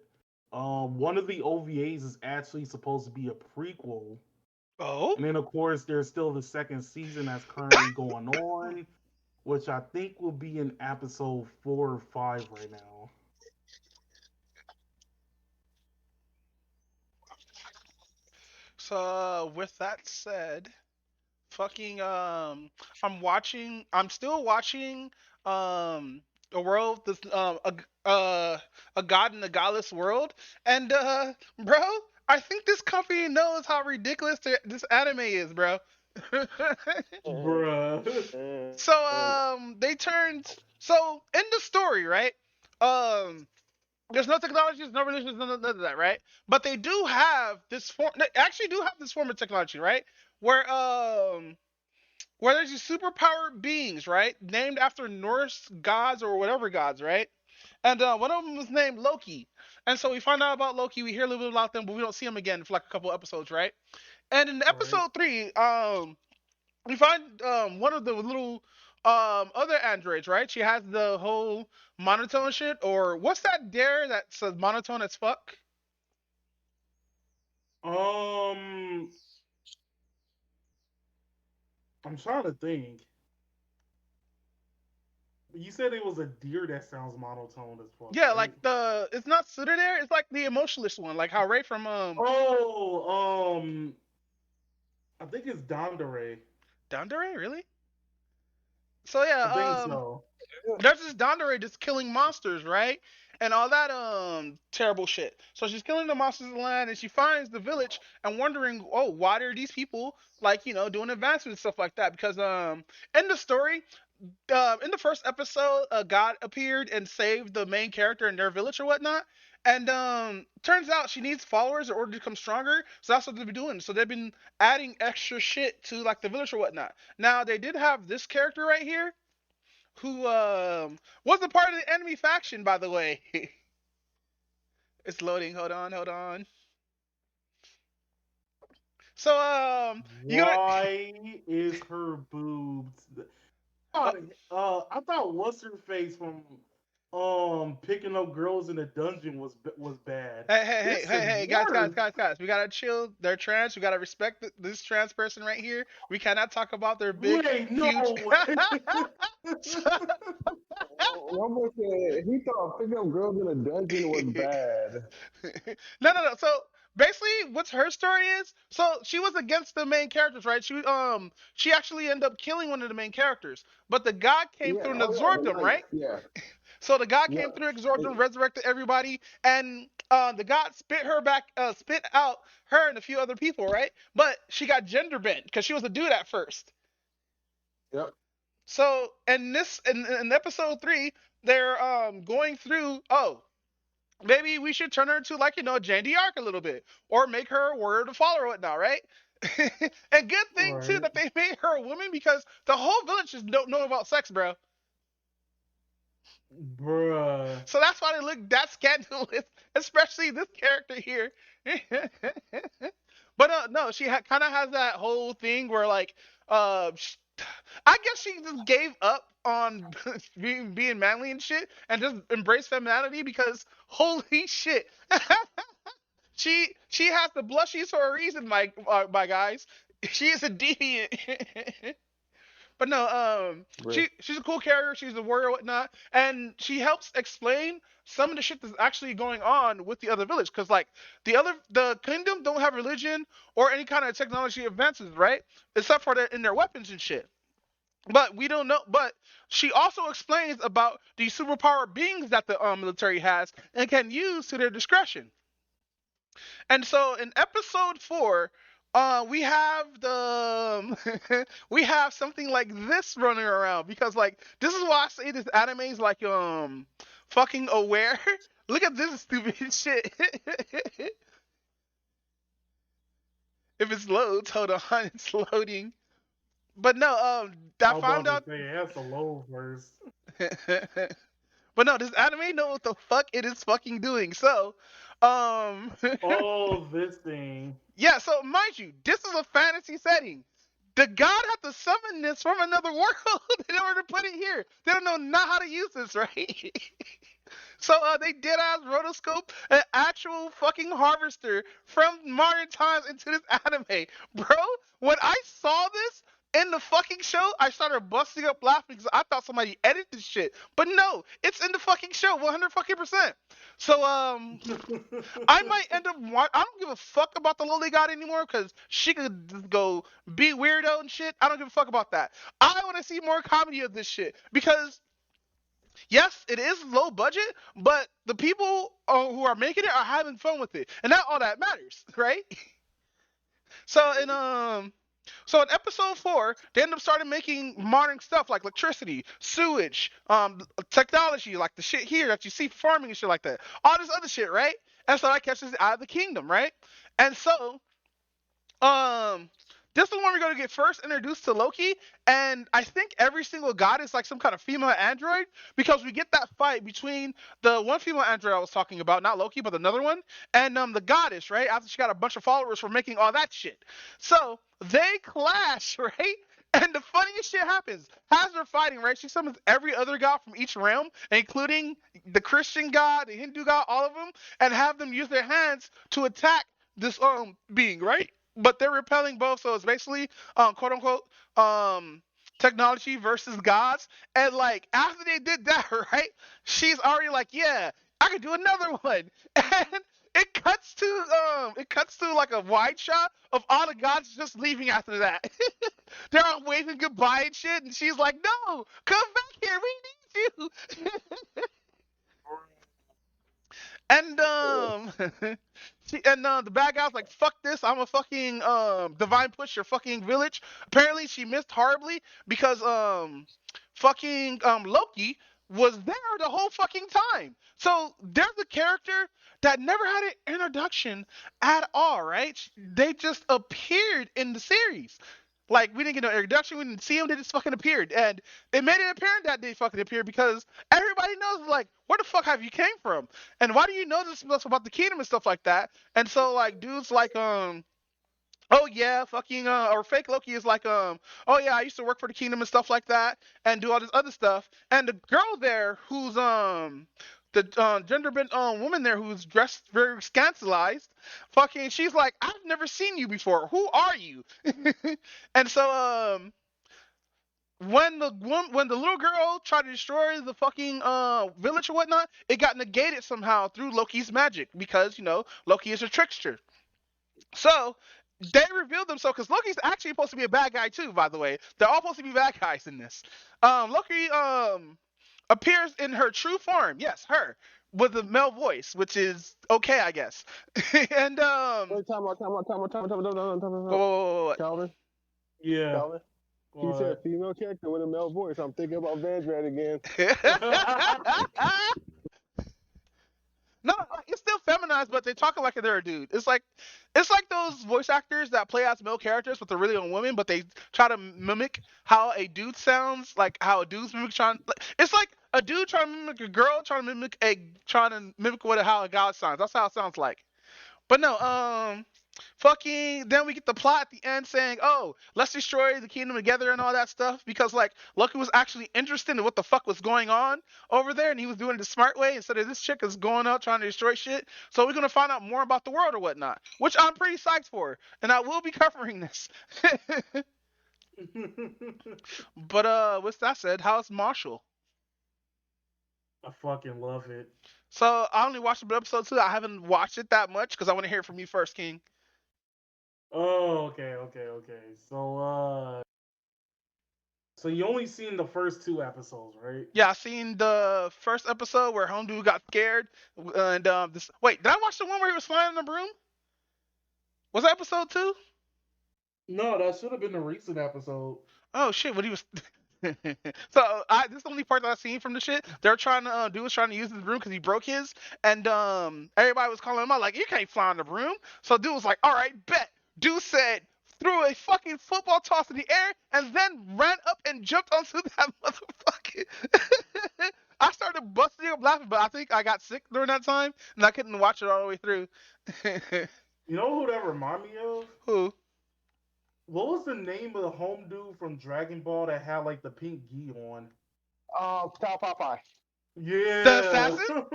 One of the OVAs is actually supposed to be a prequel. Oh? And then of course there's still the second season that's currently going on, which I think will be in episode 4 or 5 right now. So with that said, fucking I'm still watching um a world this a god in a godless world, and bro, I think this company knows how ridiculous this anime is, bro. Bruh. So they turned, so in the story, right? Um there's no technology, there's no religion, there's none of that, right? But they do have this form. They actually do have this form of technology, right? Where where there's these superpowered beings, right? Named after Norse gods or whatever gods, right? And one of them was named Loki. And so we find out about Loki. We hear a little bit about them, but we don't see him again for like a couple episodes, right? And in Right. episode 3, we find one of the little other androids, right? She has the whole monotone shit, or what's that dare that's monotone as fuck? Um, I'm trying to think. You said it was a deer that sounds monotone as fuck, Yeah, like right? the it's not Sudadare, it's like the emotionless one, like how Ray from Oh, I think it's Dandere. Dandere, really? So I think yeah, so. there's this Dandere just killing monsters, right? And all that terrible shit. So she's killing the monsters in the land, and she finds the village and wondering, oh, why are these people like doing advancements and stuff like that? Because in the story, in the first episode, God appeared and saved the main character in their village or whatnot. And turns out she needs followers in order to become stronger. So that's what they've been doing. So they've been adding extra shit to like the village or whatnot. Now they did have this character right here who wasn't part of the enemy faction, by the way. It's loading. Hold on, hold on. So you gonna Why is her boobs? uh, I thought what's her face from picking up girls in a dungeon was bad. hey, hey, hey, This hey, is hey, guys, guys, worse. guys, guys. We gotta chill. They're trans. We gotta respect this trans person right here. We cannot talk about their big, Wait, huge. no. One more said he thought picking up girls in a dungeon was bad. No, no, no. So basically, what's her story is? So she was against the main characters, right? She actually ended up killing one of the main characters, but the god came Yeah. through and Oh yeah, absorbed the them, knight. right? Yeah. So the god came Yep. through, absorbed And, them, resurrected everybody, and the god spit her back, spit out her and a few other people, right? But she got gender bent because she was a dude at first. yep. So in episode three, they're going through. Oh, maybe we should turn her into like Jane d'Arc a little bit, or make her a warrior to follow or whatnot, right? And good thing too Right. that they made her a woman because the whole village just don't know about sex, bro. Bruh. So that's why they look that scandalous, especially this character here. But no, she kind of has that whole thing where like, sh I guess she just gave up on being manly and shit, and just embraced femininity because holy shit, she has the blushies for a reason, my guys. She is a deviant. But no, Right. she's a cool character. She's a warrior, whatnot, and she helps explain some of the shit that's actually going on with the other village. Because like the kingdom don't have religion or any kind of technology advances, right? Except for in their weapons and shit. But we don't know. But she also explains about the superpower beings that the military has and can use to their discretion. And so in episode four, we have the we have something like this running around because like this is why I say this anime is like fucking aware. Look at this stupid shit. If it loads, hold on, it's loading. But no, I I was found about to out. say it has a low first. But no, this anime know what the fuck it is fucking doing. So, um, Oh, this thing. yeah. So mind you, this is a fantasy setting. The god had to summon this from another world in order to put it here. They don't know not how to use this, right? So they did ass rotoscope an actual fucking harvester from modern times into this anime, bro. When I saw this in the fucking show, I started busting up laughing because I thought somebody edited this shit, but no, it's in the fucking show, 100 fucking percent. So I might end up. I don't give a fuck about the lowly god anymore because she could just go be weirdo and shit. I don't give a fuck about that. I want to see more comedy of this shit because yes, it is low budget, but the people who are making it are having fun with it, and that all that matters, right? So in episode four, they end up starting making modern stuff like electricity, sewage, technology, like the shit here that you see for farming and shit like that. All this other shit, right? And so that catches the eye of the kingdom, right? And so um, this is when we're gonna get first introduced to Loki, and I think every single god is like some kind of female android because we get that fight between the one female android I was talking about, not Loki, but another one, and the goddess, right? After she got a bunch of followers for making all that shit, so they clash, right? And the funniest shit happens. As they're fighting, right? She summons every other god from each realm, including the Christian god, the Hindu god, all of them, and have them use their hands to attack this being, right? But they're repelling both, so it's basically quote unquote technology versus gods. And like after they did that, right, she's already like, yeah, I could do another one. And it cuts to like a wide shot of all the gods just leaving after that. They're all waving goodbye and shit, and she's like, no, come back here, we need you. And the bad guy's like, fuck this, I'm a fucking divine push your fucking village. Apparently she missed horribly because fucking Loki was there the whole fucking time. So there's a character that never had an introduction at all, right? They just appeared in the series. Like, we didn't get no introduction, we didn't see them, they just fucking appeared. And it made it apparent that they fucking appeared because everybody knows, like, where the fuck have you came from? And why do you know this stuff about the kingdom and stuff like that? And so, like, dudes like, oh yeah, fucking or fake Loki is like oh yeah, I used to work for the kingdom and stuff like that and do all this other stuff. And the girl there who's the gender bent woman there who's dressed very scandalized, fucking she's like, I've never seen you before. Who are you? And so when the little girl tried to destroy the fucking village or whatnot, it got negated somehow through Loki's magic because Loki is a trickster. So they revealed themselves because Loki's actually supposed to be a bad guy too. By the way, they're all supposed to be bad guys in this. Loki appears in her true form. Yes, her with a male voice, which is okay, I guess. And Wait, time out. whoa. Calvin. Yeah. Calvin. He said female character with a male voice. I'm thinking about Vandred again. No, it's still feminized, but they talk like they're a dude. It's like those voice actors that play as male characters, but they're really a woman, but they try to mimic how a dude sounds, like how a dude's mimic trying. It's like a dude trying to mimic a girl, trying to mimic how a guy sounds. That's how it sounds like. But no, fucking then we get the plot at the end saying, oh, let's destroy the kingdom together and all that stuff because like Loki was actually interested in what the fuck was going on over there and he was doing it the smart way instead of this chick is going out trying to destroy shit. So we're gonna find out more about the world or whatnot, which I'm pretty psyched for, and I will be covering this. But with that said, how's Marshall? I fucking love it. So I only watched episode 2. I haven't watched it that much because I want to hear it from you first, King. Oh, okay. So you only seen the first 2 episodes, right? Yeah, I seen the first episode where Home Dude got scared, and this. Wait, did I watch the one where he was flying in the broom? Was that episode 2? No, that should have been the recent episode. Oh shit! What he was. So this is the only part that I seen from the shit. They're trying to dude was trying to use his broom because he broke his, and everybody was calling him out like, you can't fly on the broom. So dude was like, all right, bet. Dude said, threw a fucking football toss in the air and then ran up and jumped onto that motherfucker. I started busting up laughing, but I think I got sick during that time and I couldn't watch it all the way through. You know who that remind me of? Who? What was the name of the home dude from Dragon Ball that had like the pink gi on? Tao Popeye. Yeah. The assassin?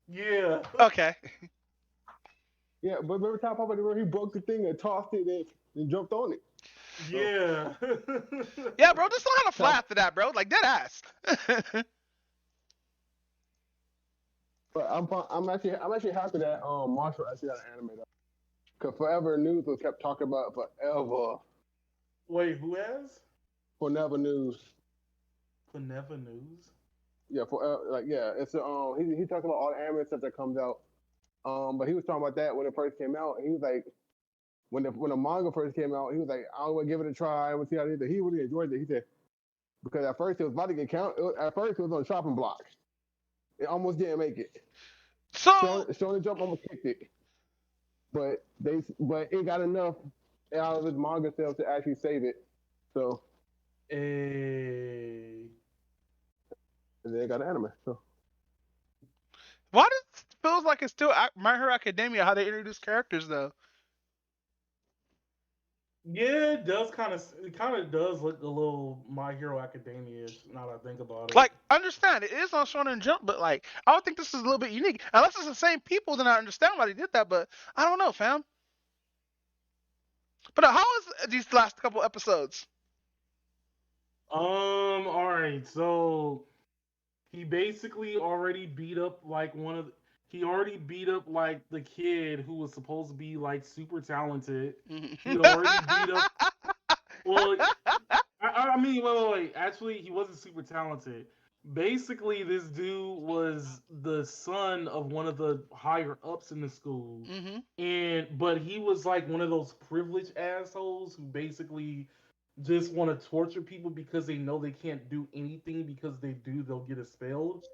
Yeah. Okay. Yeah, but remember Tao Popeye where he broke the thing and tossed it and jumped on it. Yeah. Yeah, bro, just don't have to fly after that, bro. Like, dead ass. But I'm actually happy that Marshall actually got an anime though. Cause Forever News was kept talking about it forever. Wait, who has? Forever News. Forever News? Yeah, it's he talks about all the anime stuff that comes out. But he was talking about that when it first came out. He was like, when the manga first came out, he was like, I want to give it a try. I want to see how it is. He really enjoyed it. He said because at first it was about to get counted. At first it was on chopping block. It almost didn't make it. So Showing the jump almost kicked it. But it got enough out of his manga sales to actually save it. So and then it got an anime. So why does it feels like it's still My Hero Academia how they introduce characters though? Yeah, it kind of does look a little My Hero Academia-ish now that I think about it. Like, understand it is on Shonen Jump, but like I would think this is a little bit unique. Unless it's the same people, then I understand why they did that. But I don't know, fam. But how was these last couple episodes? All right. So he basically already beat up like he already beat up like the kid who was supposed to be like super talented. He already beat up. Well, I mean, wait. Actually, he wasn't super talented. Basically, this dude was the son of one of the higher ups in the school, but he was like one of those privileged assholes who basically just want to torture people because they know they can't do anything because they do they'll get expelled.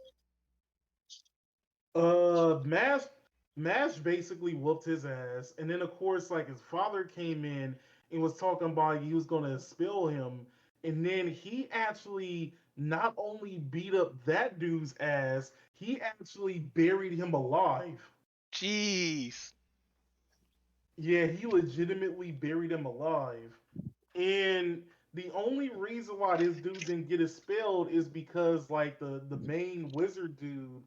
Mash basically whooped his ass, and then of course like his father came in and was talking about he was gonna expel him, and then he actually not only beat up that dude's ass, he actually buried him alive. Jeez. Yeah, he legitimately buried him alive. And the only reason why this dude didn't get expelled is because like the main wizard dude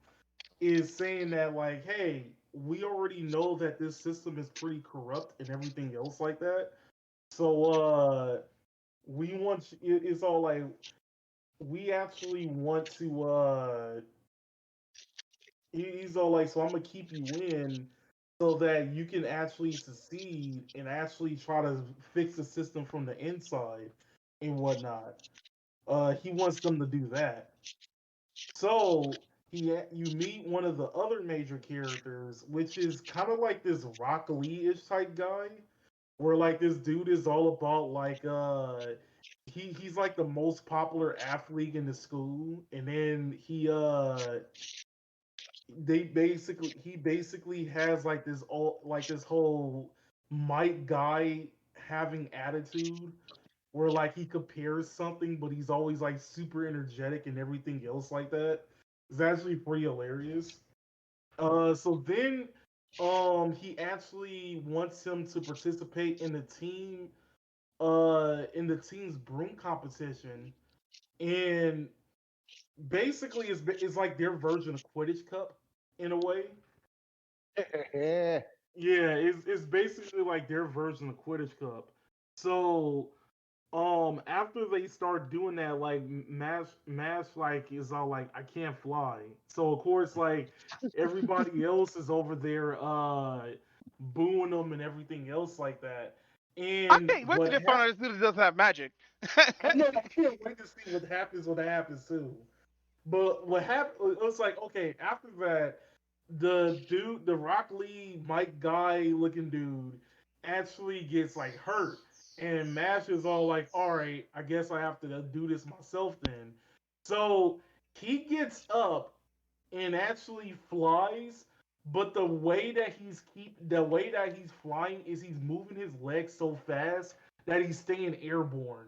is saying that like, hey, we already know that this system is pretty corrupt and everything else like that. So we want it's all like we actually want to he's all like, so I'm gonna keep you in so that you can actually succeed and actually try to fix the system from the inside and whatnot. He wants them to do that. So you meet one of the other major characters, which is kind of like this Rock Lee-ish type guy, where like this dude is all about like he's like the most popular athlete in the school, and then he basically has like this all like this whole Mike guy having attitude where like he compares something, but he's always like super energetic and everything else like that. It's actually pretty hilarious. So then, he actually wants him to participate in the team's broom competition, and basically it's like their version of Quidditch Cup in a way. Yeah, it's basically like their version of Quidditch Cup. So after they start doing that, like Mash like is all like, I can't fly. So of course like everybody else is over there booing them and everything else like that. I And can't wait to find out this dude doesn't have magic. I know, I can't wait to see what happens when that happens too. But what happened? It was like, okay, after that, the Rock Lee Mike Guy looking dude, actually gets like hurt, and Mash is all like, all right, I guess I have to do this myself then. So he gets up and actually flies, but the way that he's flying is he's moving his legs so fast that he's staying airborne.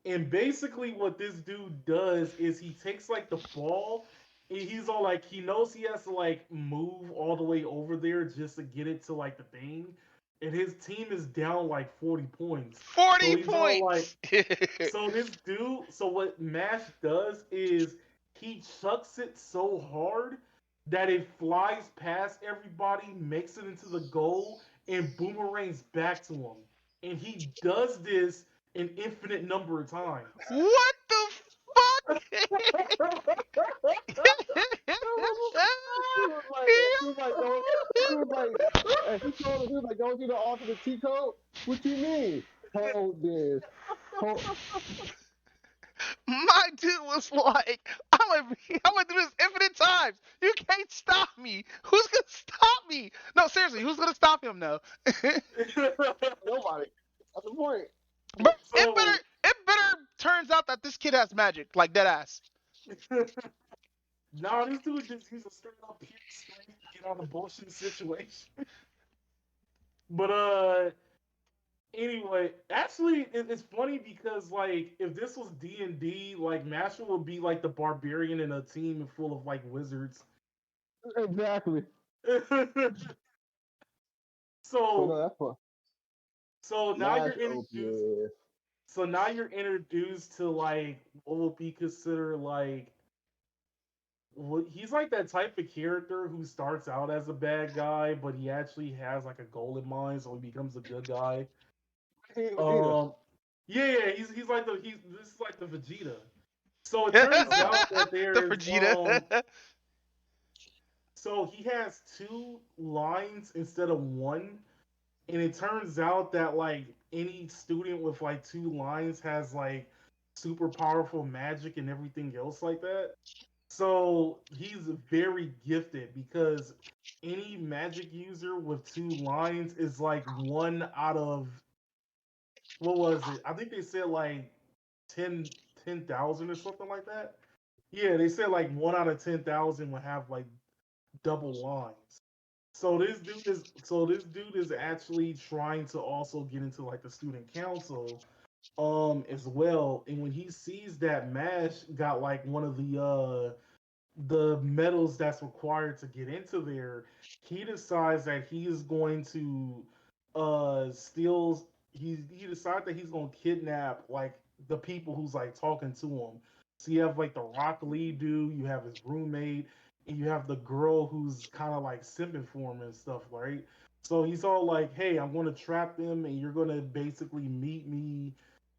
And basically, what this dude does is he takes like the ball, and he's all like, he knows he has to like move all the way over there just to get it to like the thing. And his team is down like 40 points. So 40 he's all like, points. so what Mash does is he chucks it so hard that it flies past everybody, makes it into the goal, and boomerangs back to him. And he does this an infinite number of times. What the fuck? He was like, don't, he was like, he told him, he was like, don't do the alternate T code. What you mean? Hold this. Hold. My dude was like, I'm gonna do this infinite times. You can't stop me. Who's gonna stop me? No, seriously, who's gonna stop him though? Nobody. That's the point. But So it better turns out that this kid has magic, like dead ass. nah, this dude just he's a straight up pure strength to get out of bullshit situation. But anyway, actually it's funny because like if this was D&D, like Master would be like the barbarian in a team full of like wizards. Exactly. So so no, that's fun. so now Mash you're introduced OPS. so now you're introduced to like what would be considered like he's like that type of character who starts out as a bad guy, but he actually has like a goal in mind, so he becomes a good guy. Hey, Vegeta. Um, yeah, he's like this is like the Vegeta. So it turns Okay. out that The there's Vegeta. so he has two lines instead of one, and it turns out that like any student with like two lines has like super powerful magic and everything else like that. So he's very gifted because any magic user with two lines is like one out of what was it? I think they said like 10,000 or something like that. Yeah, they said like 1 out of 10,000 would have like double lines. So this dude is actually trying to also get into like the student council as well. And when he sees that Mash got like one of the medals that's required to get into there, he decides that he is going to steal. He decides that he's gonna kidnap like the people who's like talking to him. So you have like the Rock Lee dude, you have his roommate, and you have the girl who's kind of like simping for him and stuff, right? So he's all like, "Hey, I'm going to trap them, and you're going to basically meet me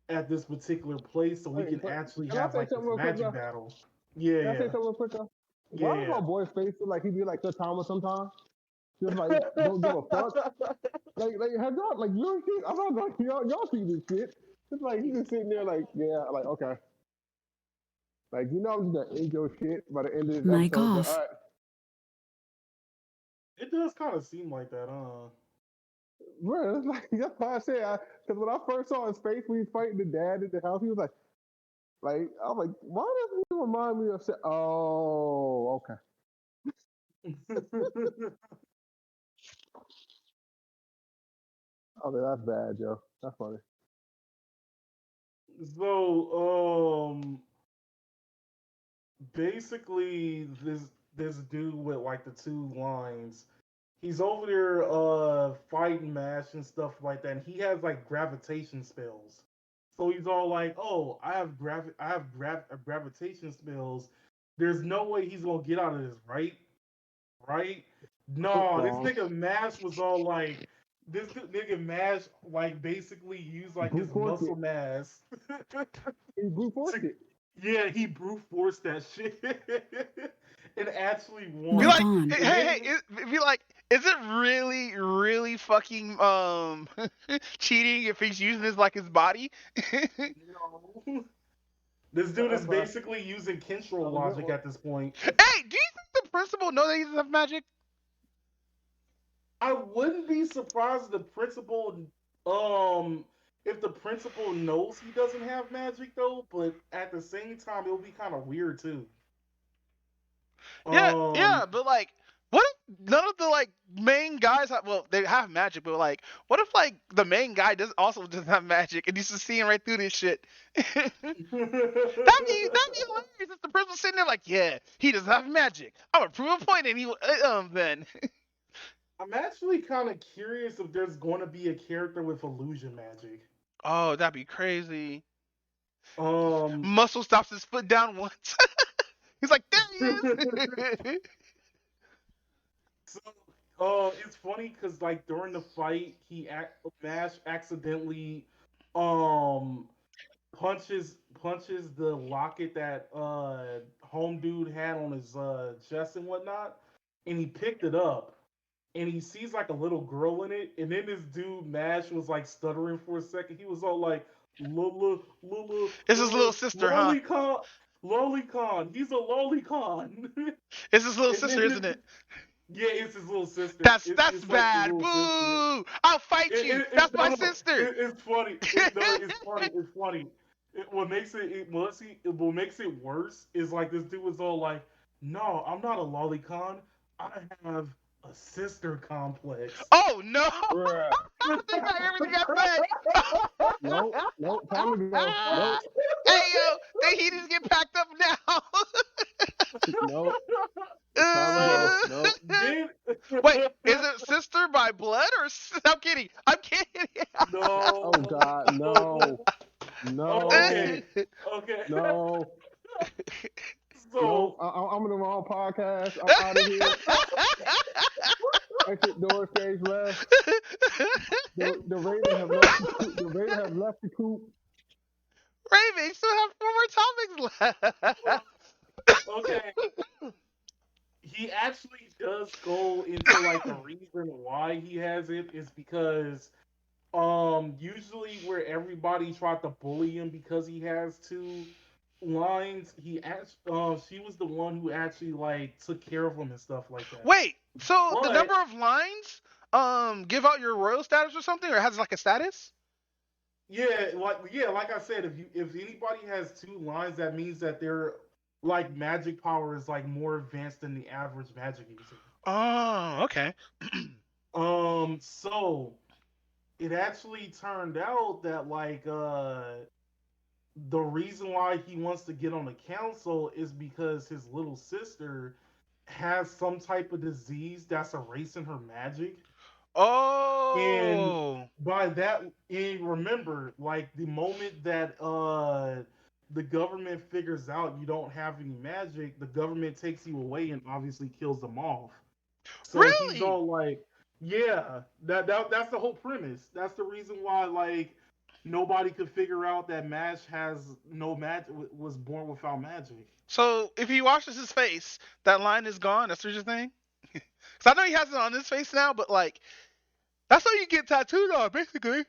at this particular place, so we Hey, can actually can I have say like this something real quick, magic though? battle." Yeah, Can I say yeah. something real quick, though? Why does Yeah. my boy face look like he be like the Thomas sometimes? Just like don't give a fuck. Like have y'all like you see? I was like y'all see this shit. It's like he's just sitting there like like okay, like I'm just gonna end your shit by the end of this Mic episode. But all off. right, It does kind of seem like that, bro, it's like that's why I said because when I first saw his face when he was fighting the dad at the house, he was like I was like, why does he remind me of? Oh, okay. Oh, that's bad, Joe. That's funny. So, basically, this dude with like the two lines, he's over there fighting Mash and stuff like that, and he has like gravitation spells. So he's all like, "Oh, I have gravitation spells. There's no way he's gonna get out of this, right? Right? No, this Wrong. nigga Mash was all like, this nigga Mash like basically used like his Brute force muscle it. mass. He brute forced to, it. yeah, he brute forced that shit and actually Be won. Mic like, on. hey, And then be like, is it really, really fucking cheating if he's using his like his body? Hey, no, this dude is That's why basically using that Kinstro was a good logic one. at this point. do you think the principal know that he doesn't have magic? I wouldn't be surprised um if the principal knows he doesn't have magic though, but at the same time it would be kind of weird too. Yeah, Um yeah, but like, what if none of the like main guys have? Well, they have magic, but like, what if like the main guy doesn't have magic and he's just seeing right through this shit? that'd be hilarious if the person sitting there like, yeah, he doesn't have magic. I'm gonna prove a point, and he then. I'm actually kind of curious if there's going to be a character with illusion magic. Oh, that'd be crazy. Um, Muscle stops his foot down once. He's like, there he is. so, it's funny because like during the fight, Mash accidentally, um, punches the locket that home dude had on his chest and whatnot, and he picked it up. And he sees like a little girl in it, and then this dude Mash was like stuttering for a second. He was all like, "Lula, Lula, It's his Lula, little sister, huh? Lolicon. He's a lolicon." It's his little And sister, then isn't it? yeah, it's his little sister. That's It's like his bad. little sister. Boo! I'll fight you. That's No, my no, sister. it's funny. It's funny. It's funny. What makes it worse is like this dude was all like, "No, I'm not a lolicon. I have a sister complex." Oh no! Bruh. Think about everything I Nope. said. Nope. Time to go. Nope. Hey yo, he just get packed up now. Nope. Time to So go. Nope. then, Wait, is it sister by blood or? I'm kidding. I'm kidding. no, Oh God. No. Oh, No. okay, okay. No. No. So I'm in the wrong podcast. I'm out of here. Exit door, stage left. The Ravens have left. The Ravens have left the coop. Raven, you still have 4 more topics left. okay, he actually does go into like the reason why he has it is because usually where everybody tried to bully him because he has two lines, she was the one who actually like took care of him and stuff like that. Wait, so the But number of lines give out your royal status or something, or has like a status? like I said, if anybody has two lines, that means that their like magic power is like more advanced than the average magic user. Oh, okay. So it actually turned out that the reason why he wants to get on the council is because his little sister has some type of disease that's erasing her magic. And Oh, by that, and remember, like the moment that the government figures out you don't have any magic, the government takes you away and obviously kills them off. So he's really? all like, yeah, that's the whole premise. That's the reason why like nobody could figure out that Mash has no magic, was born without magic. So if he washes his face, that line is gone. That's what you're saying? Because I know he has it on his face now, but like that's how you get tattooed on, basically.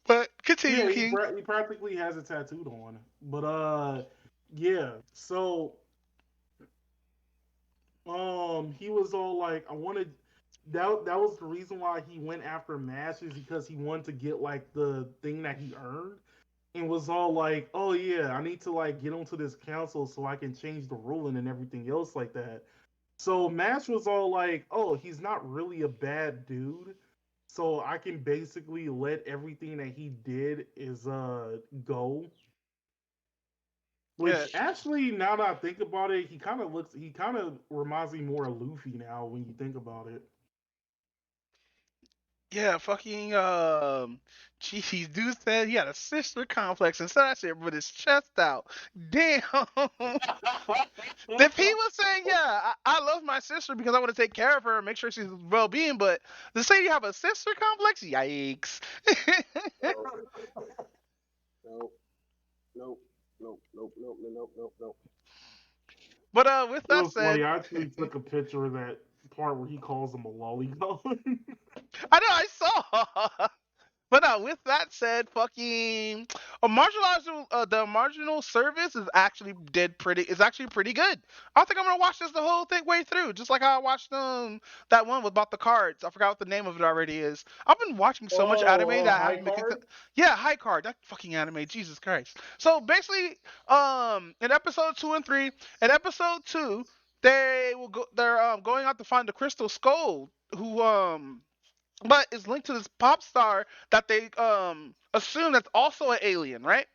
But continue, Yeah, King. he practically has it tattooed on. But yeah. So he was all like, I wanted that was the reason why he went after Mash, is because he wanted to get like the thing that he earned, and was all like, oh yeah, I need to like get onto this council so I can change the ruling and everything else like that. So Mash was all like, oh, he's not really a bad dude. So I can basically let everything that he did is go. Yeah, Which actually, now that I think about it, he kind of reminds me more of Luffy now when you think about it. yeah. Fucking jeez, dude said he had a sister complex and said that shit with his chest out. Damn. If he was saying, yeah, I love my sister because I want to take care of her and make sure she's well being, but to say you have a sister complex, yikes. Nope. Nope. Nope. Nope. Nope. Nope. Nope. Nope. But with It that was said, funny. I actually took a picture of that part where he calls him a lollygone. I know I saw. But with that said, fucking the marginal service is actually pretty good. I think I'm gonna watch this the whole thing way through, just like how I watched that one about the cards. I forgot what the name of it already is. I've been watching so much anime that I High haven't been card. yeah, High Card, that fucking anime, Jesus Christ. So basically, in episode 2 and 3, in episode 2, they're going out to find the Crystal Skull, who but it's linked to this pop star that they assume that's also an alien, right?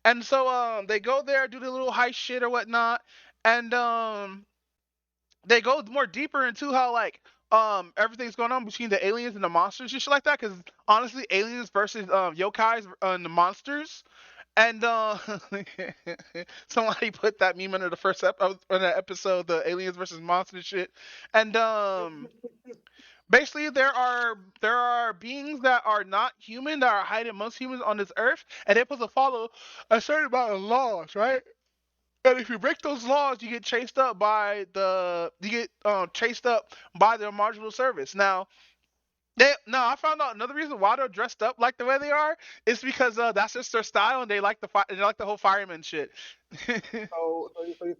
And so they go there, do the little heist shit or whatnot, and they go more deeper into how like everything's going on between the aliens and the monsters and shit like that. Because honestly, aliens versus yokais and the monsters. And somebody put that meme under the first in that episode, the aliens versus monsters shit. And basically there are beings that are not human that are hiding amongst humans on this earth, and they're supposed to follow a certain amount of laws, right? And if you break those laws, you get chased up by their marginal service. Now I found out another reason why they're dressed up like the way they are is because that's just their style, and they like the whole fireman shit. So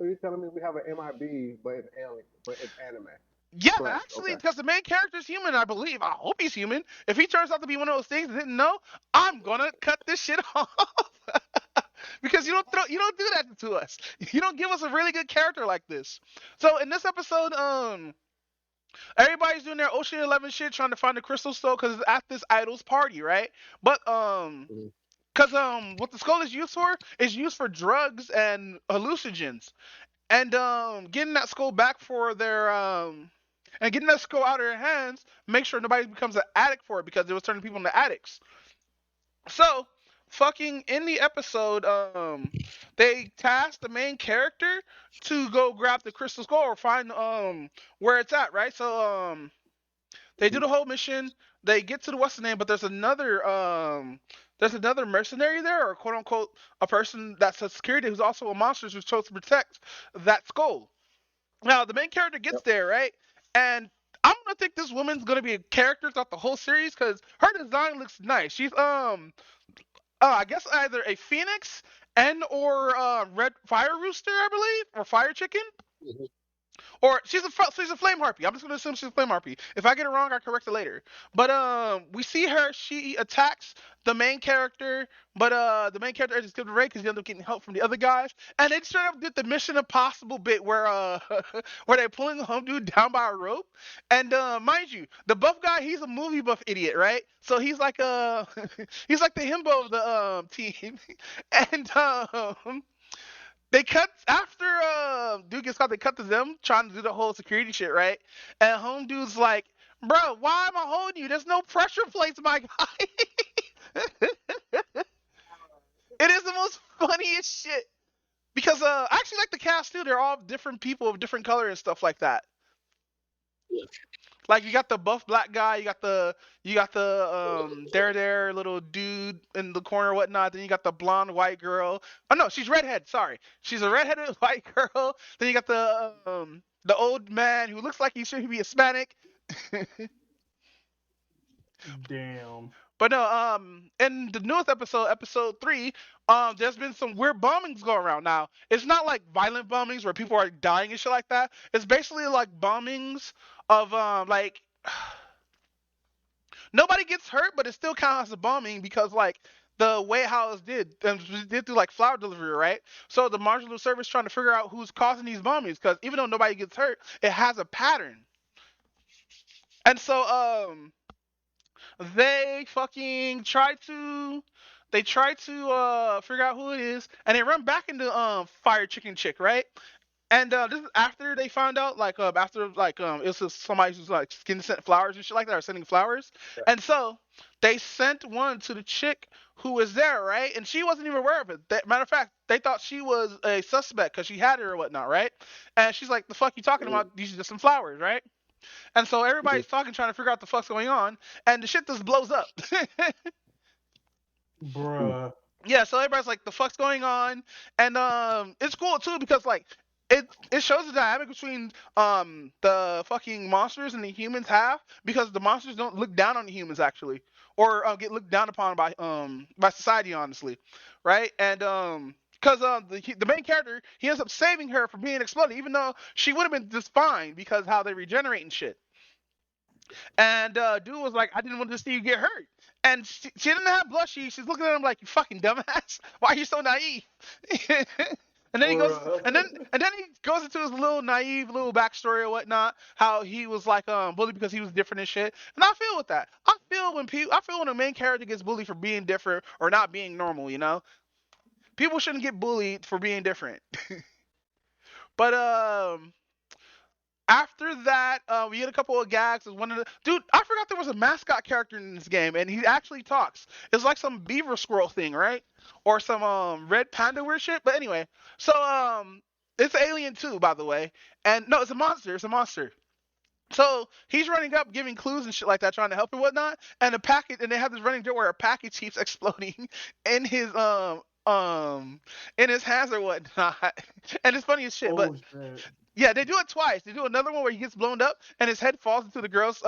you're telling me we have an MIB, but it's alien, but it's anime. Yeah, Correct. actually, Okay. because the main character's human, I believe. I hope he's human. If he turns out to be one of those things I didn't know, I'm gonna cut this shit off. Because you don't do that to us. You don't give us a really good character like this. So in this episode, everybody's doing their Ocean 11 shit, trying to find the crystal skull because it's at this idol's party, right? But Mhm. because what the skull is used for drugs and hallucinogens, and getting that skull back for their and getting that skull out of their hands, make sure nobody becomes an addict for it because it was turning people into addicts. So, fucking in the episode, they tasked the main character to go grab the crystal skull or find where it's at, right? So they do Mhm. the whole mission. They get to the what's the name, but there's another mercenary there, or quote unquote a person that's a security who's also a monster who's supposed to protect that skull. Now the main character gets Yep. there, right? And I'm gonna think this woman's gonna be a character throughout the whole series because her design looks nice. She's I guess either a phoenix and or red fire rooster, I believe, or fire chicken. Mhm. Or she's a flame harpy. I'm just gonna assume she's a flame harpy. If I get it wrong, I'll correct it later. But we see her. She attacks the main character, but the main character is given away because he ends up getting help from the other guys. And they straight up did the Mission Impossible bit where where they're pulling the home dude down by a rope. And mind you, the buff guy, he's a movie buff idiot, right? So he's like he's like the himbo of the team. And they cut after dude gets caught. They cut to them trying to do the whole security shit, right? And home dude's like, "Bro, why am I holding you? There's no pressure plates, my guy." It is the most funniest shit because I actually like the cast too. They're all different people of different color and stuff like that. Like you got the buff black guy, you got the there little dude in the corner or whatnot. Then you got the blonde white girl. Oh no, she's redhead. Sorry, she's a redheaded white girl. Then you got the old man who looks like he should be Hispanic. Damn. But no, in the newest episode 3, there's been some weird bombings going around now. It's not like violent bombings where people are dying and shit like that. It's basically like bombings of like nobody gets hurt, but it still counts as a bombing because like the way how it did through like flower delivery, right? So the marshal service trying to figure out who's causing these bombings because even though nobody gets hurt, it has a pattern. And so they fucking try to figure out who it is, and they run back into Fire Chicken Chick, right? And this is after they found out, like after like it was just somebody who's like sent flowers and shit like that, or sending flowers, and so they sent one to the chick who was there, right? And she wasn't even aware of it. Matter of fact, they thought she was a suspect because she had her or whatnot, right? And she's like, "The fuck you talking about? These are just some flowers, right?" And so everybody's talking, trying to figure out the fuck's going on, and the shit just blows up. Bruh. Yeah, so everybody's like, the fuck's going on? And it's cool too because like it shows the dynamic between the fucking monsters and the humans have, because the monsters don't look down on the humans actually, or get looked down upon by society, honestly, right? And because the main character, he ends up saving her from being exploded, even though she would have been just fine because how they regenerate and shit. And dude was like, "I didn't want to see you get hurt." And she didn't have blush. She's looking at him like, "You fucking dumbass. Why are you so naive?" And then he goes, and then he goes into his little naive little backstory or whatnot, how he was like bullied because he was different and shit. And I feel with that. I feel when a main character gets bullied for being different or not being normal. You know, people shouldn't get bullied for being different. But after that, we get a couple of gags. One of the dude, I forgot there was a mascot character in this game, and he actually talks. It's like some beaver squirrel thing, right? Or some red panda weird shit. But anyway, so it's an alien too, by the way. And no, it's a monster. It's a monster. So he's running up, giving clues and shit like that, trying to help and whatnot. And a package, and they have this running joke where a package keeps exploding in his in his hands or whatnot. And it's funny as shit. But Shit. yeah, they do it twice. They do another one where he gets blown up and his head falls into the girl's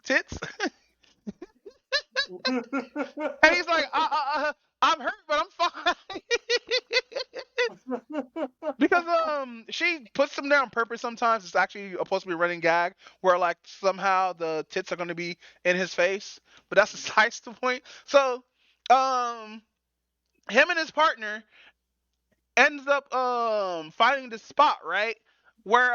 tits. And he's like, I'm hurt, but I'm fine. Because she puts them there on purpose sometimes. It's actually supposed to be a running gag where like somehow the tits are gonna be in his face. But that's besides the point. So him and his partner ends up finding this spot, right? Where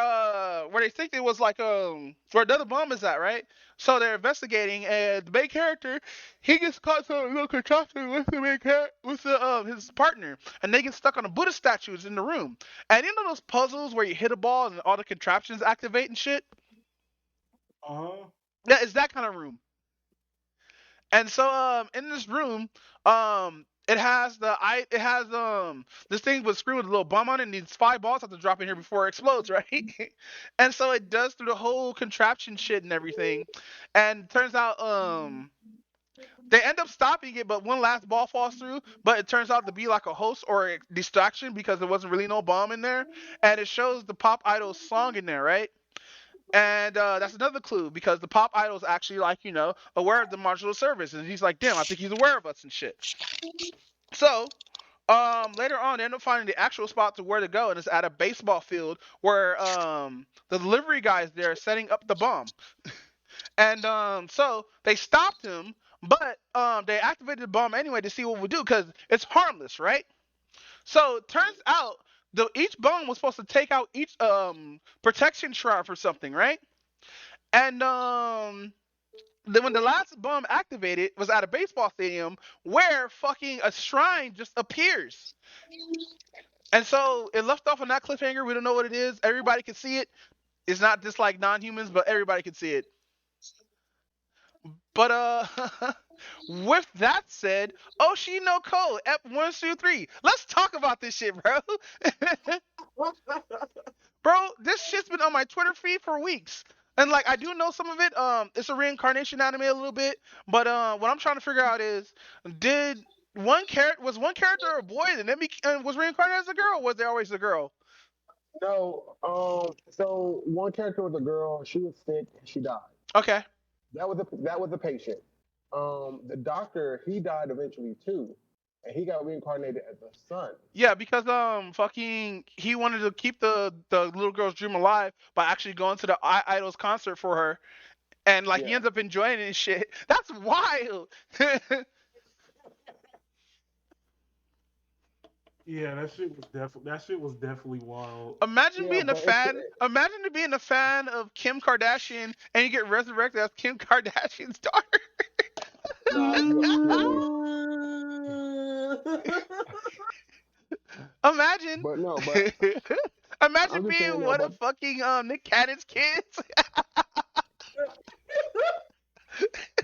they think it was like where another bomb is at, right? So they're investigating, and the main character, he gets caught some little contraption with the his partner, and they get stuck on a Buddha statue that's in the room. And you know those puzzles where you hit a ball and all the contraptions activate and shit? Yeah, it's that kind of room. And so in this room, it has this thing with screw with a little bomb on it, and these 5 balls have to drop in here before it explodes, right? And so it does through the whole contraption shit and everything. And turns out they end up stopping it, but one last ball falls through, but it turns out to be like a host or a distraction because there wasn't really no bomb in there. And it shows the Pop Idol song in there, right? And that's another clue because the Pop Idol's actually like, aware of the marshal service. And he's like, damn, I think he's aware of us and shit. So Later on, they end up finding the actual spot to where to go, and it's at a baseball field where the delivery guys there are setting up the bomb. And so they stopped him, but they activated the bomb anyway to see what we do because it's harmless, right? So it turns out each bomb was supposed to take out each protection shroud for something, right? And then when the last bomb activated was at a baseball stadium where fucking a shrine just appears. And so it left off on that cliffhanger. We don't know what it is. Everybody can see it. It's not just like non-humans, but everybody can see it. But with that said, Oshi no Ko, Ep 123. Let's talk about this shit, bro. Bro, this shit's been on my Twitter feed for weeks. And like I do know some of it. It's a reincarnation anime a little bit. But what I'm trying to figure out is, did one character a boy and then was reincarnated as a girl? Or was there always a girl? No, so one character was a girl. She was sick. She died. Okay. That was a patient. The doctor, he died eventually too, and he got reincarnated as a son. Yeah, because fucking he wanted to keep the little girl's dream alive by actually going to the Idol's concert for her, and like he ends up enjoying it and shit. That's wild. Yeah, that shit was definitely wild. Imagine being a fan. Imagine being a fan of Kim Kardashian and you get resurrected as Kim Kardashian's daughter. Imagine. But no, imagine being one of fucking Nick Cannon's kids.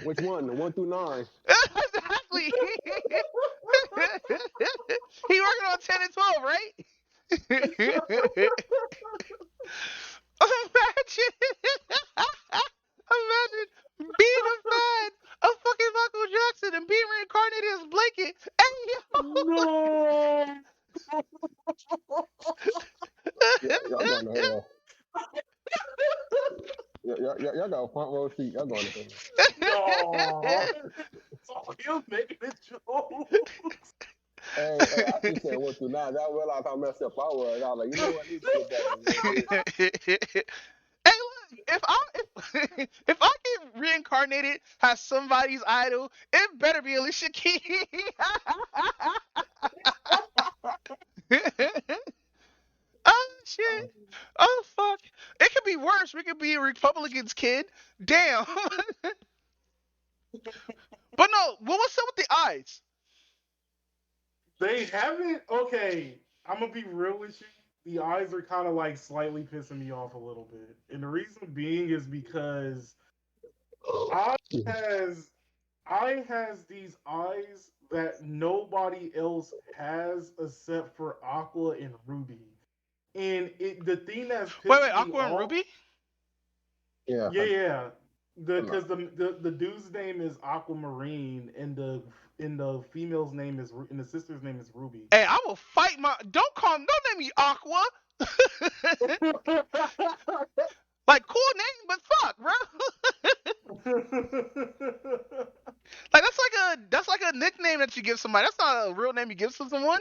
Which one? The 1 through 9. Exactly. He working on 10 and 12, right? Imagine being a fan of fucking Michael Jackson and being reincarnated as Blanket. Hey, Y'all going to hell. Y'all got a front row seat. Y'all going to hell. No. So he'll make the jokes. Hey, I just said 1 through 9. I realized how messed up I was. I was like, you know what? I need to get back. Hey, look, if I get reincarnated as somebody's idol, it better be Alicia Keys. Oh shit! Oh fuck! It could be worse. We could be a Republican's kid. Damn. But no, what was up with the eyes? They haven't. Okay, I'm gonna be real with you. The eyes are kind of like slightly pissing me off a little bit, and the reason being is because I has these eyes that nobody else has except for Aqua and Ruby. And the thing that's wait, Aqua and Ruby? Yeah. Because the dude's name is Aquamarine, and the female's name is and the sister's name is Ruby. Hey, I will fight don't name me Aqua. Like cool name, but fuck, bro. Like that's like a nickname that you give somebody. That's not a real name you give to someone.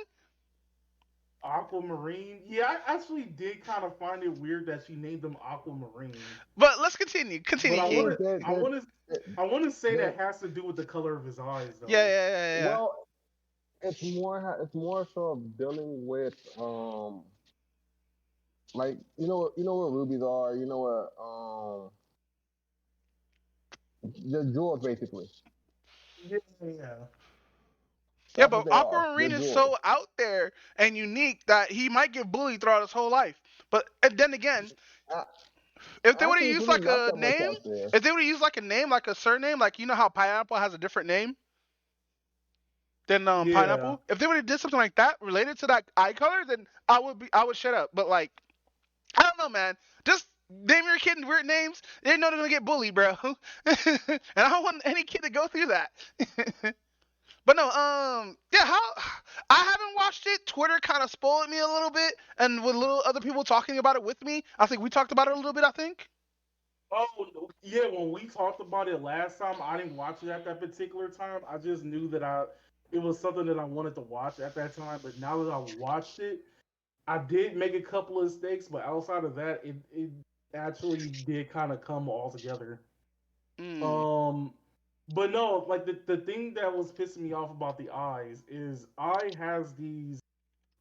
Aquamarine. Yeah, I actually did kind of find it weird that she named them Aquamarine. But let's continue. But I want to say that has to do with the color of his eyes, though. Yeah. Well, it's more so dealing with like you know what rubies are. You know what the jewels basically. Yeah. Yeah, but Aquamarine is so out there and unique that he might get bullied throughout his whole life. But then again, if they would have used like a name, if they would have used like a name, like a surname, like you know how Pineapple has a different name than Pineapple. If they would have did something like that related to that eye color, then I would shut up. But like, I don't know, man. Just name your kid weird names. They know they're gonna get bullied, bro. And I don't want any kid to go through that. But no, yeah, I haven't watched it. Twitter kind of spoiled me a little bit, and with little other people talking about it with me. I think we talked about it a little bit. I think. Oh yeah, when we talked about it last time, I didn't watch it at that particular time. I just knew that it was something that I wanted to watch at that time. But now that I watched it, I did make a couple of mistakes. But outside of that, it actually did kind of come all together. Mm. Um, but no, like the thing that was pissing me off about the eyes is I has these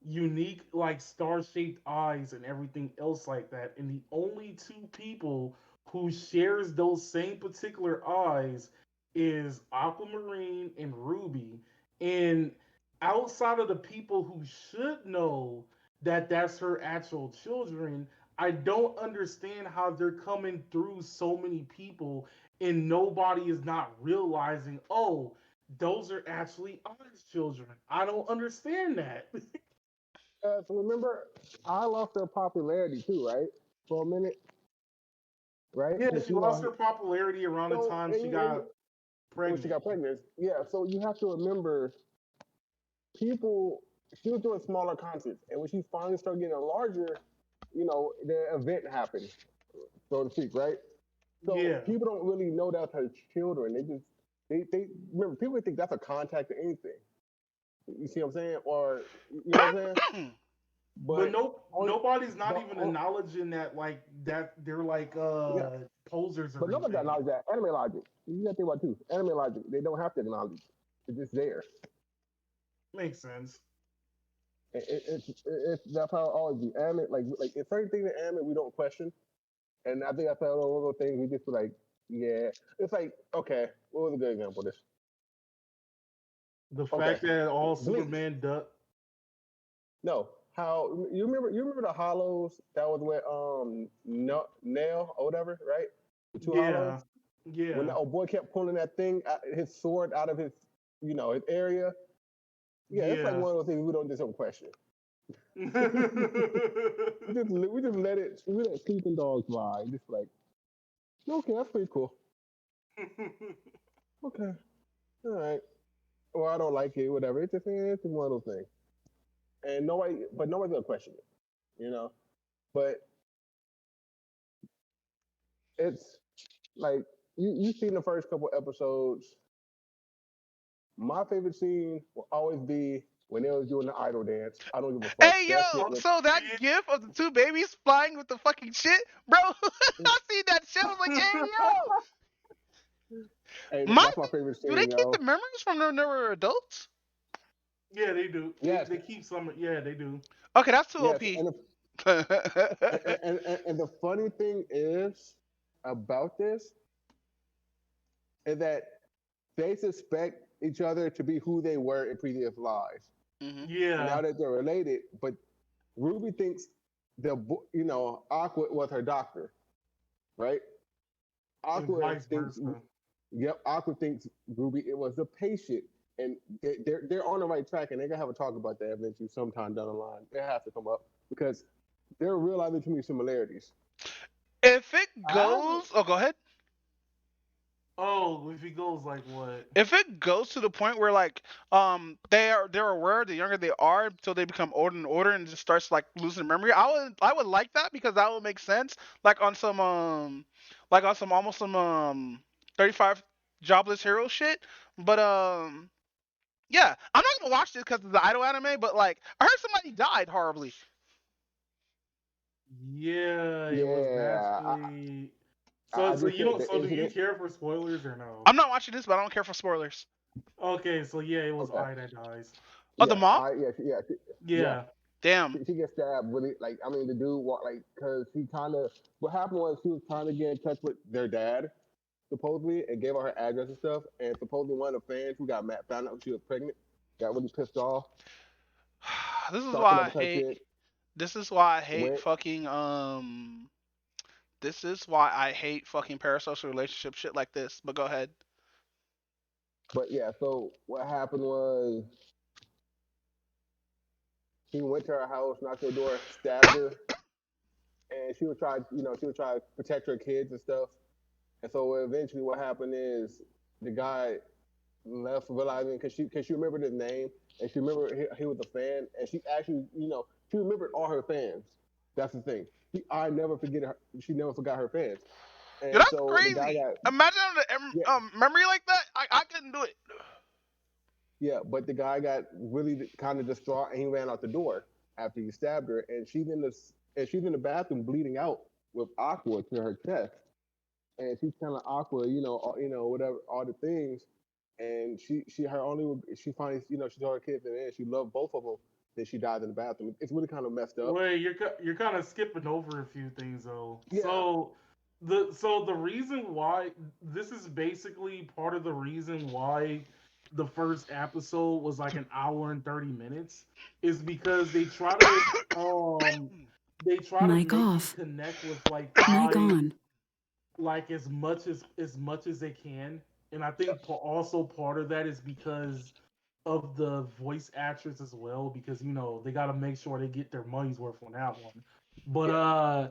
unique like star-shaped eyes and everything else like that, and the only two people who shares those same particular eyes is Aquamarine and Ruby. And outside of the people who should know that that's her actual children, I don't understand how they're coming through so many people and nobody is not realizing, oh, those are actually Oz children. I don't understand that. So remember, I lost her popularity too, right? For a minute, right? Yeah, Because she lost her popularity around the so time she and got when she pregnant. got pregnant, yeah. So you have to remember, people. She was doing smaller concerts, and when she finally started getting larger, the event happened, so to speak, right? So Yeah. people don't really know that's her children. They remember, people think that's a contact or anything. You see what I'm saying? Or you know what I'm saying? But But no, on nobody's not but even on, acknowledging that like that they're like yeah, posers or but nobody got anything. knowledge that anime logic. You got to think about it too. Anime logic, they don't have to acknowledge it. It's just there. Makes sense. It's that's how it always be. Anime, like it's certain things in anime we don't question, and I think that's one of those things we just be like, yeah. It's like, okay, what was a good example of this? The Okay, fact that all Bleach. Superman duck. No, how you remember the hollows that was with no, Nail or whatever, right? The two hollows. Yeah. When the Yeah. old boy kept pulling that thing, his sword out of his, his area. Yeah, it's like Yeah. one of those things we don't just don't question. We just let sleeping dogs lie. Just like, okay, that's pretty cool. Okay, all right. Or I don't like it, whatever. It's just one of those things, and nobody's gonna question it. But it's like you've seen the first couple episodes. My favorite scene will always be when they was doing the idol dance. I don't give a fuck. Hey That yo, shit was. so that gif of the two babies flying with the fucking shit, bro. I see that shit. I was like, hey yo, Hey, my that's my favorite do they scene, keep the yo. memories from when they were adults? Yeah, they do. They Yes, they keep some. Yeah, they do. Okay, that's too yes, OP. and the funny thing is about this is that they suspect each other to be who they were in previous lives. Hmm. Yeah. Now that they're related, but Ruby thinks Aqua was her doctor, right? And Aqua vice thinks, versa. yep, Aqua thinks Ruby it was the patient, and they're on the right track, and they're gonna have a talk about that eventually sometime down the line. It has to come up because they're realizing too many similarities. If it I have. goes, oh, go ahead. Oh, if he goes like what? If it goes to the point where like they're aware the younger they are until they become older and older and just starts like losing memory, I would like that because that would make sense. Like on some almost some 35 jobless hero shit. But yeah, I'm not gonna watch this because of the idol anime. But like I heard somebody died horribly. Yeah, it was Yeah, actually. I So just you said don't. the So do you incident. care for spoilers or no? I'm not watching this, but I don't care for spoilers. Okay, so yeah, it was Okay, I that dies. Oh, the yeah, mom? yeah. Yeah. Damn. She gets stabbed really. Like, I mean, the dude walked like because he kind of. What happened was he was trying to get in touch with their dad supposedly and gave her her address and stuff. And supposedly one of the fans who got mad found out she was pregnant, got really pissed off, This is stalking why up I with her hate. kid. This is why I hate Went, fucking This is why I hate fucking parasocial relationship shit like this. But go ahead. but yeah. So what happened was he went to her house, knocked on the door, stabbed her, and she was trying to protect her kids and stuff. And so eventually, what happened is the guy left realizing because she remembered his name and she remembered he was a fan and she actually she remembered all her fans. That's the thing. I never forget her. She never forgot her fans. Yo, And that's so the guy crazy. got Imagine having yeah a memory like that. I couldn't do it. Yeah, but the guy got really kind of distraught and he ran out the door after he stabbed her, and she's in the bathroom bleeding out with aqua to her chest, and she's kind of aqua, whatever, all the things, and she finally, she told her kids in the end she loved both of them. Then she died in the bathroom. It's really kind of messed up. Wait, you're kind of skipping over a few things though. Yeah. So the reason why this is basically part of the reason why the first episode was like an hour and 30 minutes is because they try to Mic make you off. connect with like Mic I on. like as much as they can. And I think also part of that is because of the voice actress as well, because they got to make sure they get their money's worth on that one. But Yeah.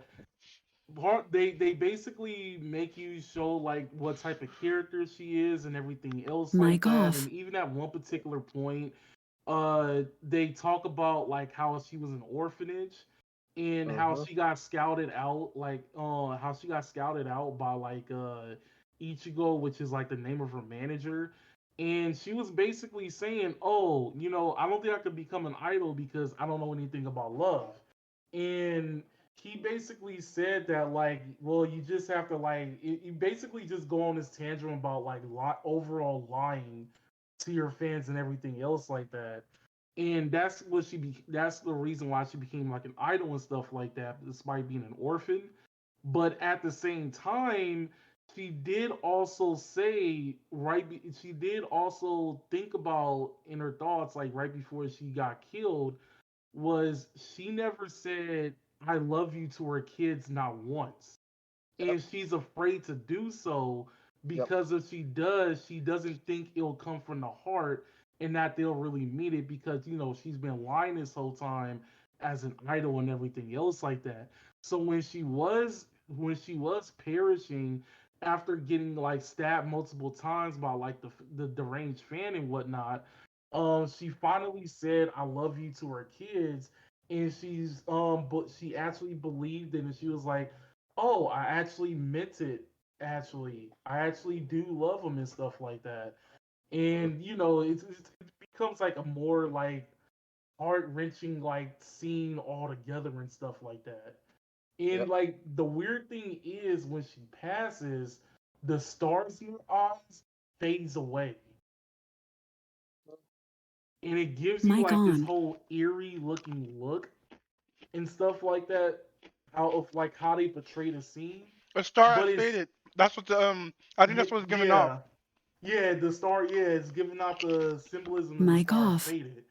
they basically make you show like what type of character she is and everything else like Mic that. And off. even at one particular point, they talk about like how she was an orphanage and Uh how huh. she got scouted out, like how she got scouted out by like Ichigo, which is like the name of her manager. And she was basically saying, "Oh, I don't think I could become an idol because I don't know anything about love." And he basically said that like, well, you just have to like, you basically just go on this tangent about like overall lying to your fans and everything else like that. And that's the reason why she became like an idol and stuff like that, despite being an orphan. But at the same time, she did also say she did also think about in her thoughts like right before she got killed, was she never said I love you to her kids not once. Yep. And she's afraid to do so Yep. because if she does, she doesn't think it'll come from the heart and that they'll really mean it because she's been lying this whole time as an idol and everything else like that. So when she was perishing after getting like stabbed multiple times by like the deranged fan and whatnot, she finally said I love you to her kids, and but she actually believed it, and she was like, oh, I actually meant it. Actually, I actually do love them and stuff like that. Mhm. And it becomes like a more like heart wrenching like scene altogether and stuff like that. And Yep. like the weird thing is when she passes, the stars in her eyes fades away, and it gives you Mic like this on. whole eerie looking look and stuff like that. How they portray the scene, A star but has it's faded. That's what the I think yeah, that's what's giving off. yeah. Yeah, the star, yeah, it's giving out the symbolism that the Mic star off. faded.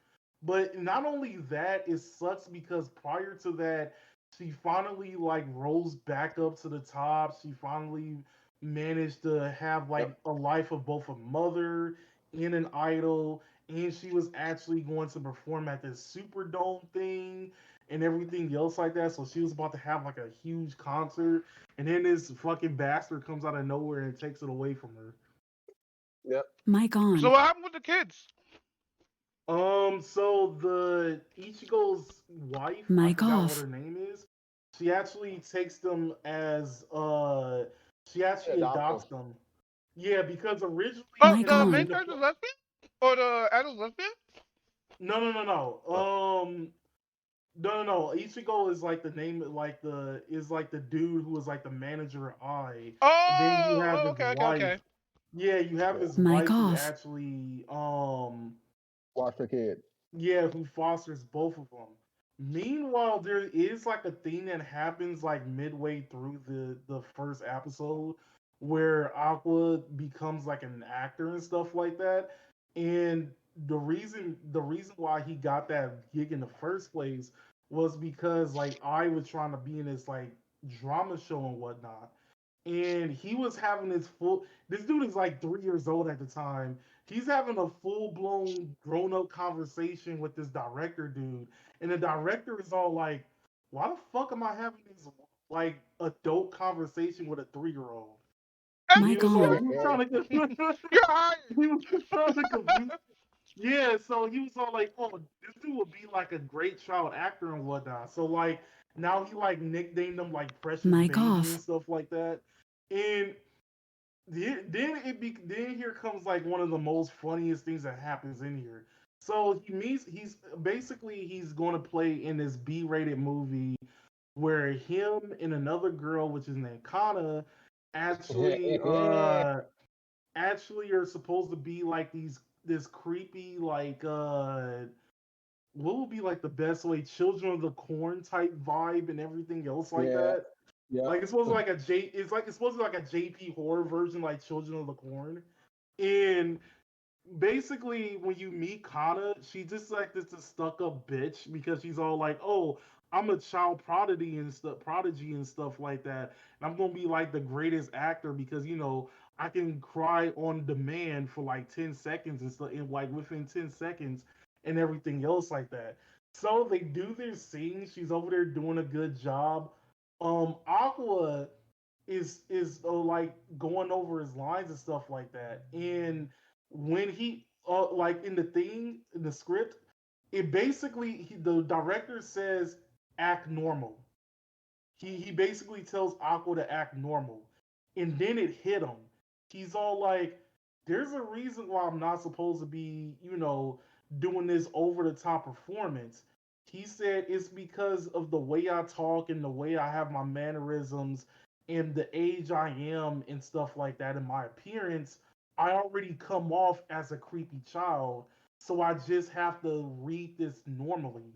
But not only that, it sucks because prior to that, she finally like rose back up to the top. She finally managed to have like Yep. a life of both a mother and an idol, and she was actually going to perform at this Superdome thing and everything else like that. So she was about to have like a huge concert, and then this fucking bastard comes out of nowhere and takes it away from her. Yep. Mic So on. what happened with the kids? So the Ichigo's wife, I Mic forgot what off. her name is. She actually takes them as she Yeah. actually Adopt adopts them. them. Yeah, because originally Oh, Mic the in main on. the character's lesbian or the adult lesbian? no no no no Oh. no no no Ichigo is like the name like the dude who is like the manager of I, and then you have his Okay, okay, wife. okay. Yeah, you have Yeah. his Mic wife who off. actually Watch the kid. yeah, who fosters both of them. Meanwhile, there is like a thing that happens like midway through the first episode where Aqua becomes like an actor and stuff like that. And the reason why he got that gig in the first place was because like I was trying to be in this like drama show and whatnot, and he was having his full. This dude is like 3 years old at the time. He's having a full blown grown up conversation with this director dude, and the director is all like, "Why the fuck am I having this like adult conversation with a 3-year old?" And he Mic was all on. he was trying to You're hired. he was trying to convince. Yeah, so he was all like, "Oh, this dude would be like a great child actor and whatnot." So like now he like nicknamed him like Precious Mic Baby and off. stuff like that. And Then here comes like one of the most funniest things that happens in here. So he's going to play in this B-rated movie where him and another girl, which is named Kana, actually actually are supposed to be like this creepy like what would be like the best way, Children of the Corn type vibe and everything else like yeah, that. yeah, Like it's supposed to be like a JP horror version, like Children of the Corn. And basically, when you meet Kana, she's just like this stuck up bitch because she's all like, "Oh, I'm a child prodigy and stuff like that, and I'm gonna be like the greatest actor because I can cry on demand for like 10 seconds and stuff, and like within 10 seconds and everything else like that." So they do this scene. She's over there doing a good job. Aqua is like going over his lines and stuff like that. And when he like in the script, it basically the director says act normal. He basically tells Aqua to act normal, and then it hit him. He's all like, "There's a reason why I'm not supposed to be, doing this over the top performance." He said it's because of the way I talk and the way I have my mannerisms and the age I am and stuff like that, and my appearance. I already come off as a creepy child, so I just have to read this normally.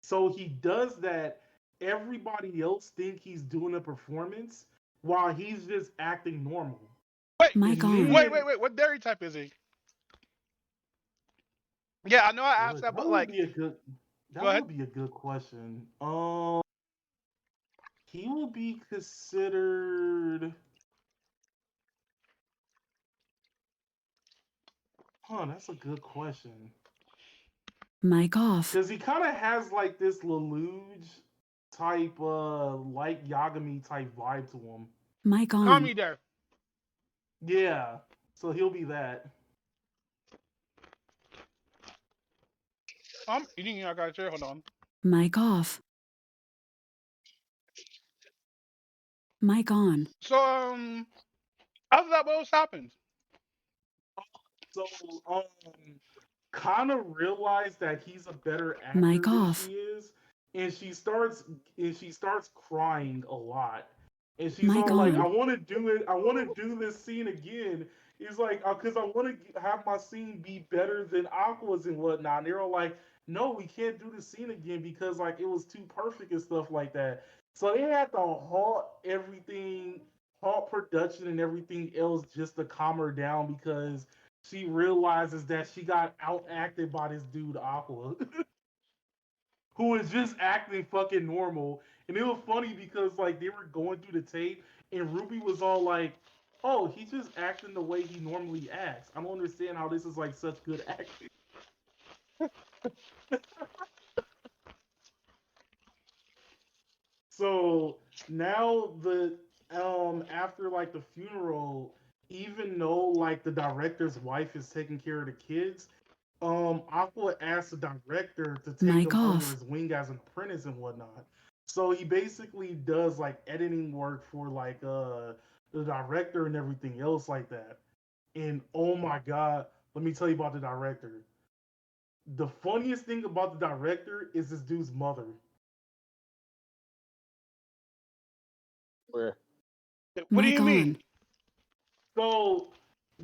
So he does that. Everybody else think he's doing a performance while he's just acting normal. Wait, And wait. then What dairy type is he? Yeah, I know I asked look, that, but like, go that ahead. would be a good question. He will be considered. Huh, that's a good question. Mic off. Because he kind of has like this Lelouch type, like Yagami type vibe to him. Mic Call on. me there. Yeah, so he'll be that. I'm eating. I got a chair. Hold on. Mic off. Mic on. So after that, what else happened? So, kind of realized that he's a better Mic actor than off. she is, and she starts crying a lot, and she's Mic all like, "I on. want to do it. I want to do this scene again." He's like, "Cause I want to have my scene be better than Aqua's and whatnot." And they're all like, "No, we can't do the scene again because like it was too perfect and stuff like that." So they had to halt production and everything else just to calm her down because she realizes that she got outacted by this dude Aqua, who is just acting fucking normal. And it was funny because like they were going through the tape, and Ruby was all like, "Oh, he's just acting the way he normally acts. I don't understand how this is like such good acting." So now the after like the funeral, even though like the director's wife is taking care of the kids, Aqua asked the director to take Mic him under off. his wing as an apprentice and whatnot. So he basically does like editing work for like the director and everything else like that. And oh my god, let me tell you about the director. The funniest thing about the director is this dude's mother. where What do Mic you mean? on. So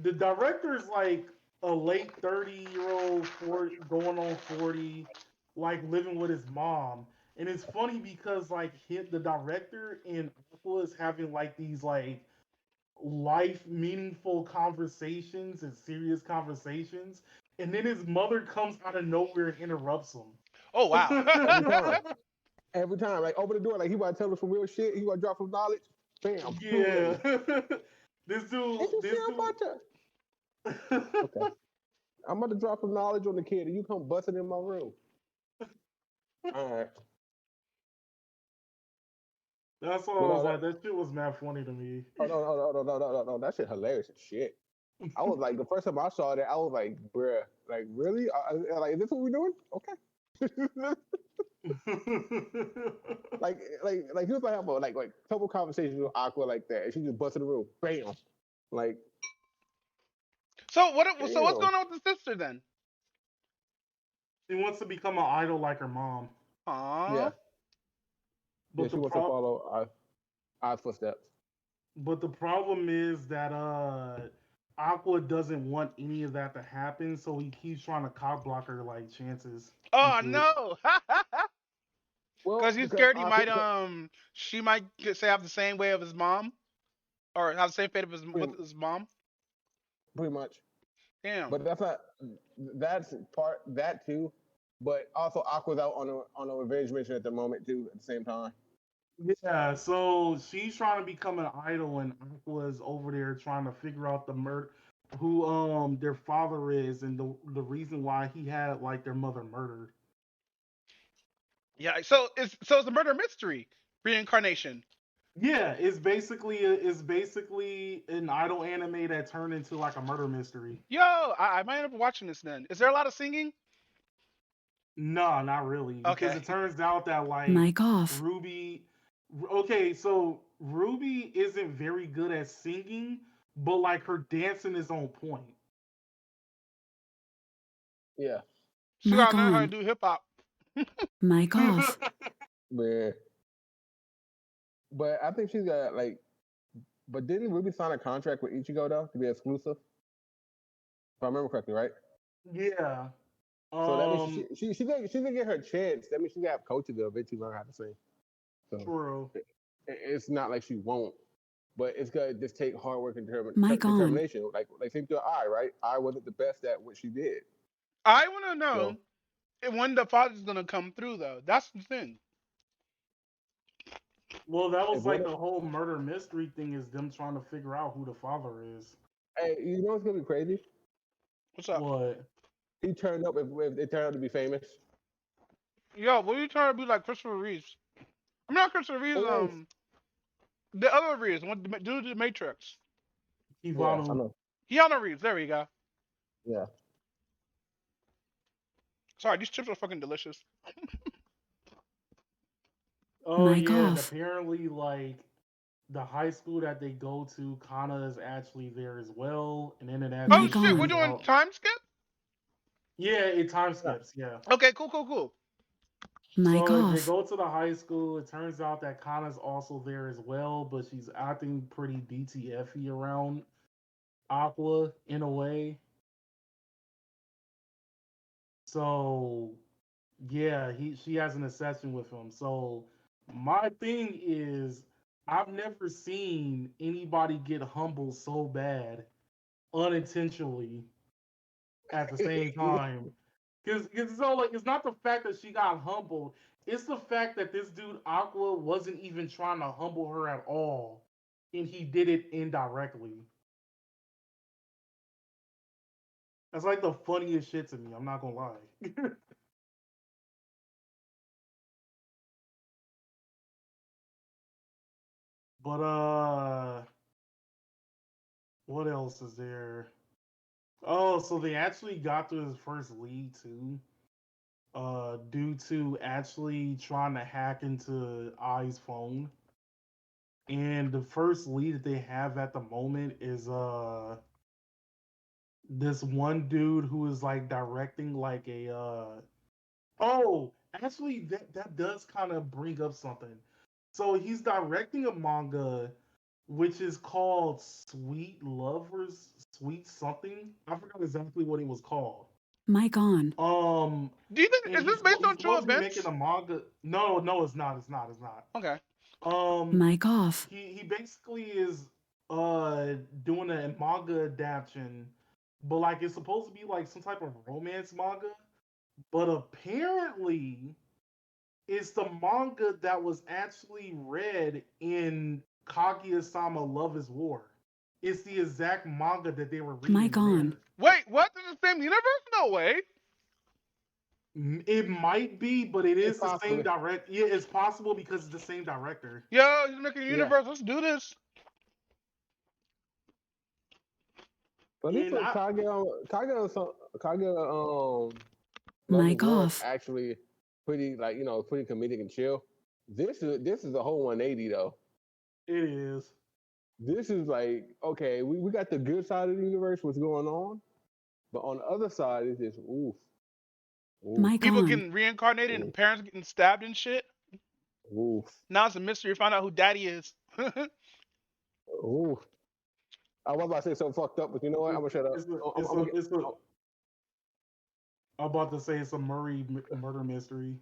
the director's like a late 30-year-old going on 40, like living with his mom. And it's funny because like the director and Apple is having like these like life meaningful conversations and serious conversations. And then his mother comes out of nowhere and interrupts Oh wow. every him. time, every time, like open the door, like he want to tell us some real shit. He want to drop some knowledge. Bam, two Yeah. minutes. this Ain't you this sure about that? dude. Okay, I'm about to drop some knowledge on the kid, and you come busting in my room. All right, That's all but I no, was like. That shit was mad funny to me. oh no, that shit hilarious as shit. I was like, the first time I saw that, I was like, bruh, like really? Like, is this what we're doing? Okay. like he was like have a like couple conversations with Aqua like that, and she just busted the room, bam. Like, So what? So what's damn. going on with the sister then? She wants to become an idol like her mom. Aww. Yeah, But she the wants to follow our footsteps. But the problem is that Aqua doesn't want any of that to happen, so he keeps trying to cock block her like chances and Oh shit. no. Well, Cause he's because scared he might she might say have the same way of his mom, or have the same fate of his with his mom. pretty much. Damn. But that's part that too. But also, Aqua's out on a revenge mission at the moment too. At the same time. Yeah, so she's trying to become an idol, and Aqua's over there trying to figure out who their father is, and the reason why he had like their mother murdered. Yeah. So it's a murder mystery reincarnation. Yeah, it's basically an idol anime that turned into like a murder mystery. Yo, I might end up watching this then. Is there a lot of singing? No, not really, because Okay. it turns out that like Mic off. Ruby. Okay, so Ruby isn't very good at singing, but like her dancing is on point. Yeah. She Mic gotta learn how to on. do hip hop. Mic off. Yeah. But I think she's got like. But didn't Ruby sign a contract with Ichigo though to be exclusive? If I remember correctly, right? Yeah. So that means she didn't get her chance. That means she got coaches to eventually learn how to sing. So True. it's not like she won't, but it's gonna just take hard work and Mic on. determination. Like same to I, right? I wasn't the best at what she did. I want to know So when the father's gonna come through though. That's the thing. Well, that was if like what the whole murder mystery thing is them trying to figure out who the father is. hey, you know what's gonna be crazy? What's up? What? He turned up if they turned out to be famous. Yo, what are you trying to be like Christopher Reeves? I'm not Christopher Reeves. Yes. The other Reeves, one dude the Matrix. Yeah, I Ivanu. know. Keanu Reeves. There we go. Yeah. Sorry, these chips are fucking delicious. Oh Mic yeah, and off. apparently like the high school that they go to, Kana is actually there as well, and then it Oh actually Mic shit, we're turns on. doing out. time skip. Yeah, it time Yeah. skips. Yeah. Okay, cool. Mic So they off. go to the high school. It turns out that Kana's also there as well, but she's acting pretty DTF-y around Aqua in a way. So yeah, she has an obsession with him. So my thing is, I've never seen anybody get humbled so bad unintentionally at the same time. Because so like it's not the fact that she got humbled, it's the fact that this dude Aqua wasn't even trying to humble her at all, and he did it indirectly. That's like the funniest shit to me. I'm not gonna lie. But what else is there? Oh, so they actually got to his first lead too. Due to actually trying to hack into I's phone. And the first lead that they have at the moment is this one dude who is like directing like a oh, actually that does kind of bring up something. So he's directing a manga which is called Sweet Lovers, Sweet something. I forgot exactly what it was called. Mic on. Do you think And is this based he's on true supposed to be making events? a manga. No, it's not. It's not. It's not. Okay. Mic off. He basically is doing a manga adaptation, but like it's supposed to be like some type of romance manga, but apparently it's the manga that was actually read in Kaguya-sama Love is War. It's the exact manga that they were Mic reading on. there. Wait, what? This is the same universe? No way. It might be, but it It's is the same possibly. direct. Yeah, it's possible because it's the same director. Yo, he's making a Yeah. universe. Let's do this. But this And was Kage Love Mic is War is off. actually pretty pretty comedic and chill. This is a whole 180 though. it is. this is like, okay, we got the good side of the universe, what's going on, but on the other side, it's just oof, oof, People getting reincarnated and parents getting stabbed and shit. oof, Now it's a mystery. Find out who daddy is. oof. I was about to say something fucked up, but you know what? I'm gonna shut up. I'm about to say it's a murder mystery.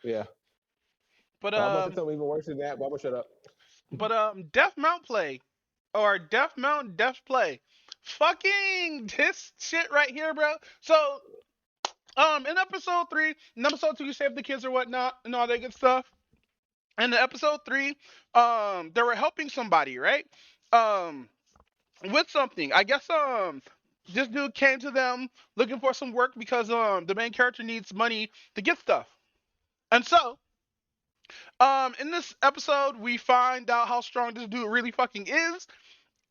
Yeah. But I'm about to tell me even worse than that, but I'm gonna shut up. But Death Mount play or Death Mount Death play. Fucking this shit right here, bro. So in episode 3, in episode 2 you save the kids or whatnot and all that good stuff. And in episode 3, they were helping somebody, right? With something. I guess this dude came to them looking for some work because the main character needs money to get stuff. And so in this episode we find out how strong this dude really fucking is.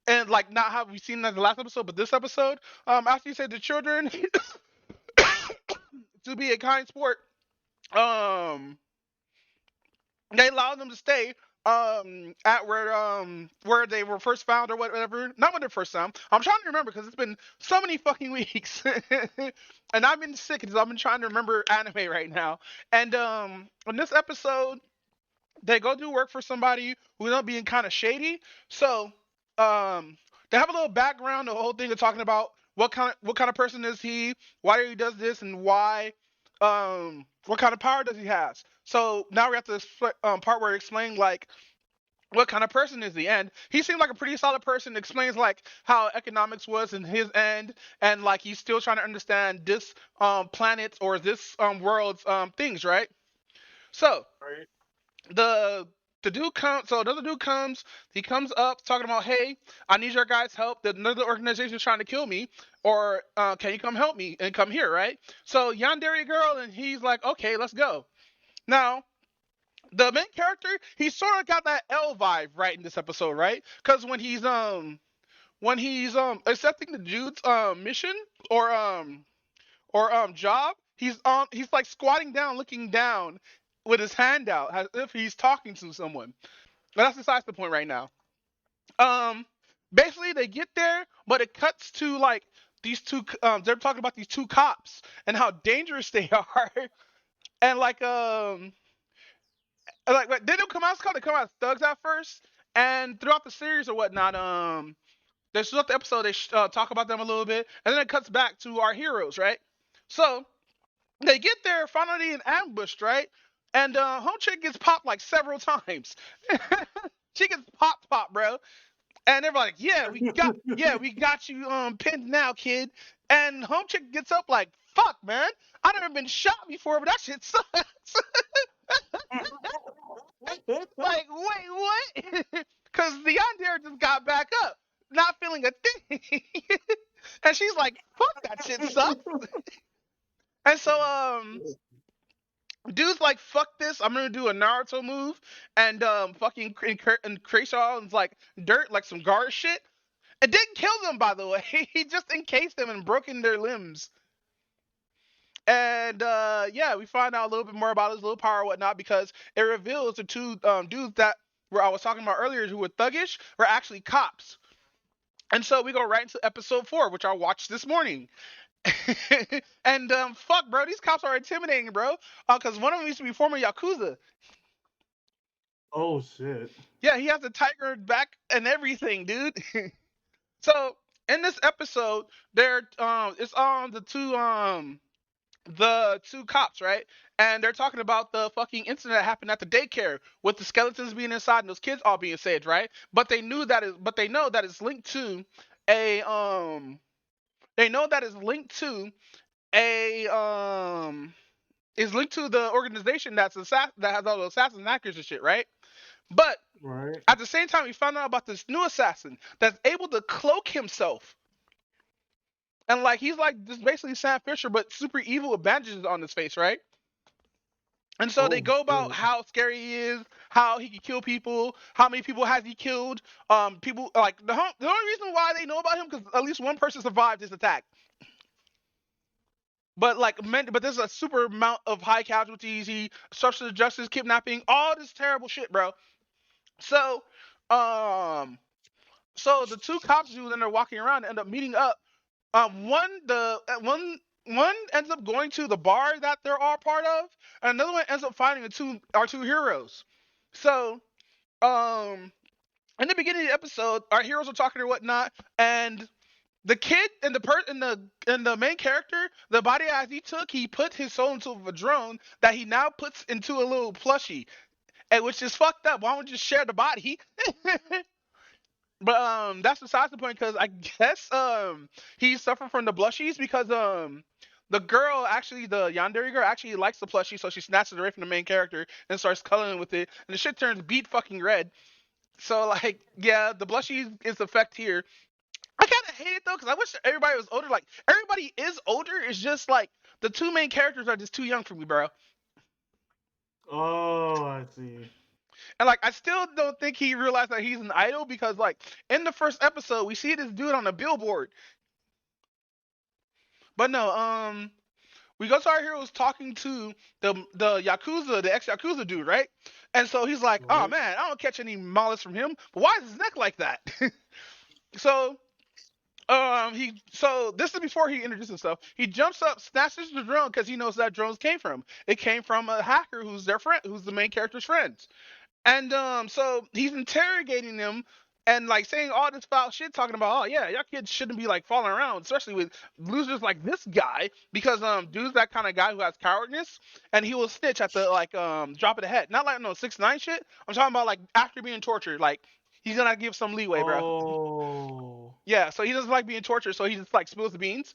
And like not how we've seen in the last episode, but this episode, after you save the children to be a kind sport, they allowed them to stay at where they were first found or whatever. Not when they first found. I'm trying to remember because it's been so many fucking weeks, and I've been sick because I've been trying to remember anime right now. And in this episode, they go do work for somebody who ends up being kind of shady. So they have a little background. The whole thing of talking about what kind of person is he, why he does this, and why what kind of power does he has. So now we have to part where it explains like what kind of person is he, and he seemed like a pretty solid person. Explains like how economics was in his end, and like he's still trying to understand this planet or this world's things, right? So Right. the dude comes. So another dude comes. He comes up talking about, "Hey, I need your guys' help. Another organization is trying to kill me, or can you come help me and come here?" Right. So Yandere girl, and he's like, "Okay, let's go." Now the main character, he sort of got that L vibe right in this episode, right? Because when he's accepting the dude's mission or job, he's like squatting down, looking down with his hand out as if he's talking to someone. But that's besides the point right now. Um, Basically they get there, but it cuts to like these two. They're talking about these two cops and how dangerous they are, and like they don't come out. It's called they come out as thugs at first, and throughout the series or whatnot. They throughout the episode they talk about them a little bit, and then it cuts back to our heroes, right? So they get there, finally ambushed, right? And home chick gets popped like several times. She gets popped, bro. And they're like, we got you pinned now, kid. And home chick gets up like, fuck, man. I never been shot before, but that shit sucks. Like, wait, what? Because the yandere just got back up, not feeling a thing. And she's like, fuck, that shit sucks. And so dude's like, fuck this, I'm gonna do a Naruto move and fucking increase all like dirt, like some guard shit. It didn't kill them, by the way. He just encased them and broken their limbs. And yeah, we find out a little bit more about his little power and whatnot because it reveals the two dudes that where I was talking about earlier who were thuggish were actually cops. And so we go right into episode 4, which I watched this morning. And fuck, bro, these cops are intimidating, bro. Because one of them used to be former Yakuza. Oh shit. Yeah, he has the tiger back and everything, dude. So in this episode, it's on the two cops, right? And they're talking about the fucking incident that happened at the daycare with the skeletons being inside and those kids all being saved, right? But they know that it's linked to a they know that it's linked to a is linked to the organization that has all the assassin hackers and shit, right? But right. At the same time, we found out about this new assassin that's able to cloak himself. And like he's like just basically Sam Fisher, but super evil with bandages on his face, right? And so they go about how scary he is, how he can kill people, how many people has he killed. People like the only reason why they know about him because at least one person survived his attack. But but there's a super amount of high casualties. He obstruction of justice, kidnapping, all this terrible shit, bro. So So the two cops dudes end up walking around and end up meeting up. One ends up going to the bar that they're all part of, and another one ends up finding our two heroes. So in the beginning of the episode, our heroes are talking or whatnot, and the kid and the main character, the body as he took, he put his soul into a drone that he now puts into a little plushie, and which is fucked up. Why don't we just share the body? But that's besides the point because I guess he suffered from the blushies because the girl actually the yandere girl actually likes the plushie, so she snatches it away from the main character and starts coloring with it, and the shit turns beet fucking red. So like yeah, the blushies is effect here. I kind of hate it though because I wish everybody was older. Like everybody is older. It's just like the two main characters are just too young for me, bro. Oh, I see. And like I still don't think he realized that he's an idol because like in the first episode we see this dude on a billboard. But no, we go to our heroes talking to the Yakuza, the ex-Yakuza dude, right? And so he's like, oh Right. man, I don't catch any malice from him. But why is his neck like that? So so this is before he introduced himself. He jumps up, snatches the drone because he knows that drones came from. It came from a hacker who's their friend, who's the main character's friend. And so he's interrogating them and like saying all this foul shit, talking about, oh yeah, y'all kids shouldn't be like falling around, especially with losers like this guy, because dude's that kind of guy who has cowardness, and he will snitch at the like drop of the head. Not like no 6ix9ine shit. I'm talking about like after being tortured, like he's gonna give some leeway, bro. Oh. Yeah, so he doesn't like being tortured, so he just like spills the beans.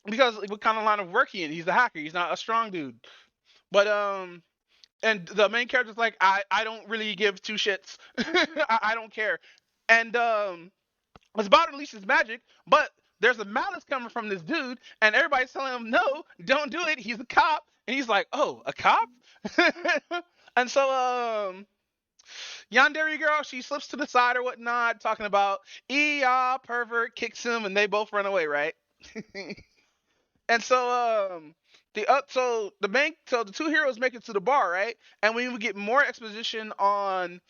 Because what kind of line of work he in? He's a hacker. He's not a strong dude. But and the main character's like, I don't really give two shits. I don't care. And it's about to unleash his magic, but there's a malice coming from this dude, and everybody's telling him, no, don't do it. He's a cop. And he's like, oh, a cop? And so yandere girl, she slips to the side or whatnot, talking about pervert kicks him, and they both run away, right? And so the two heroes make it to the bar, right? And we get more exposition on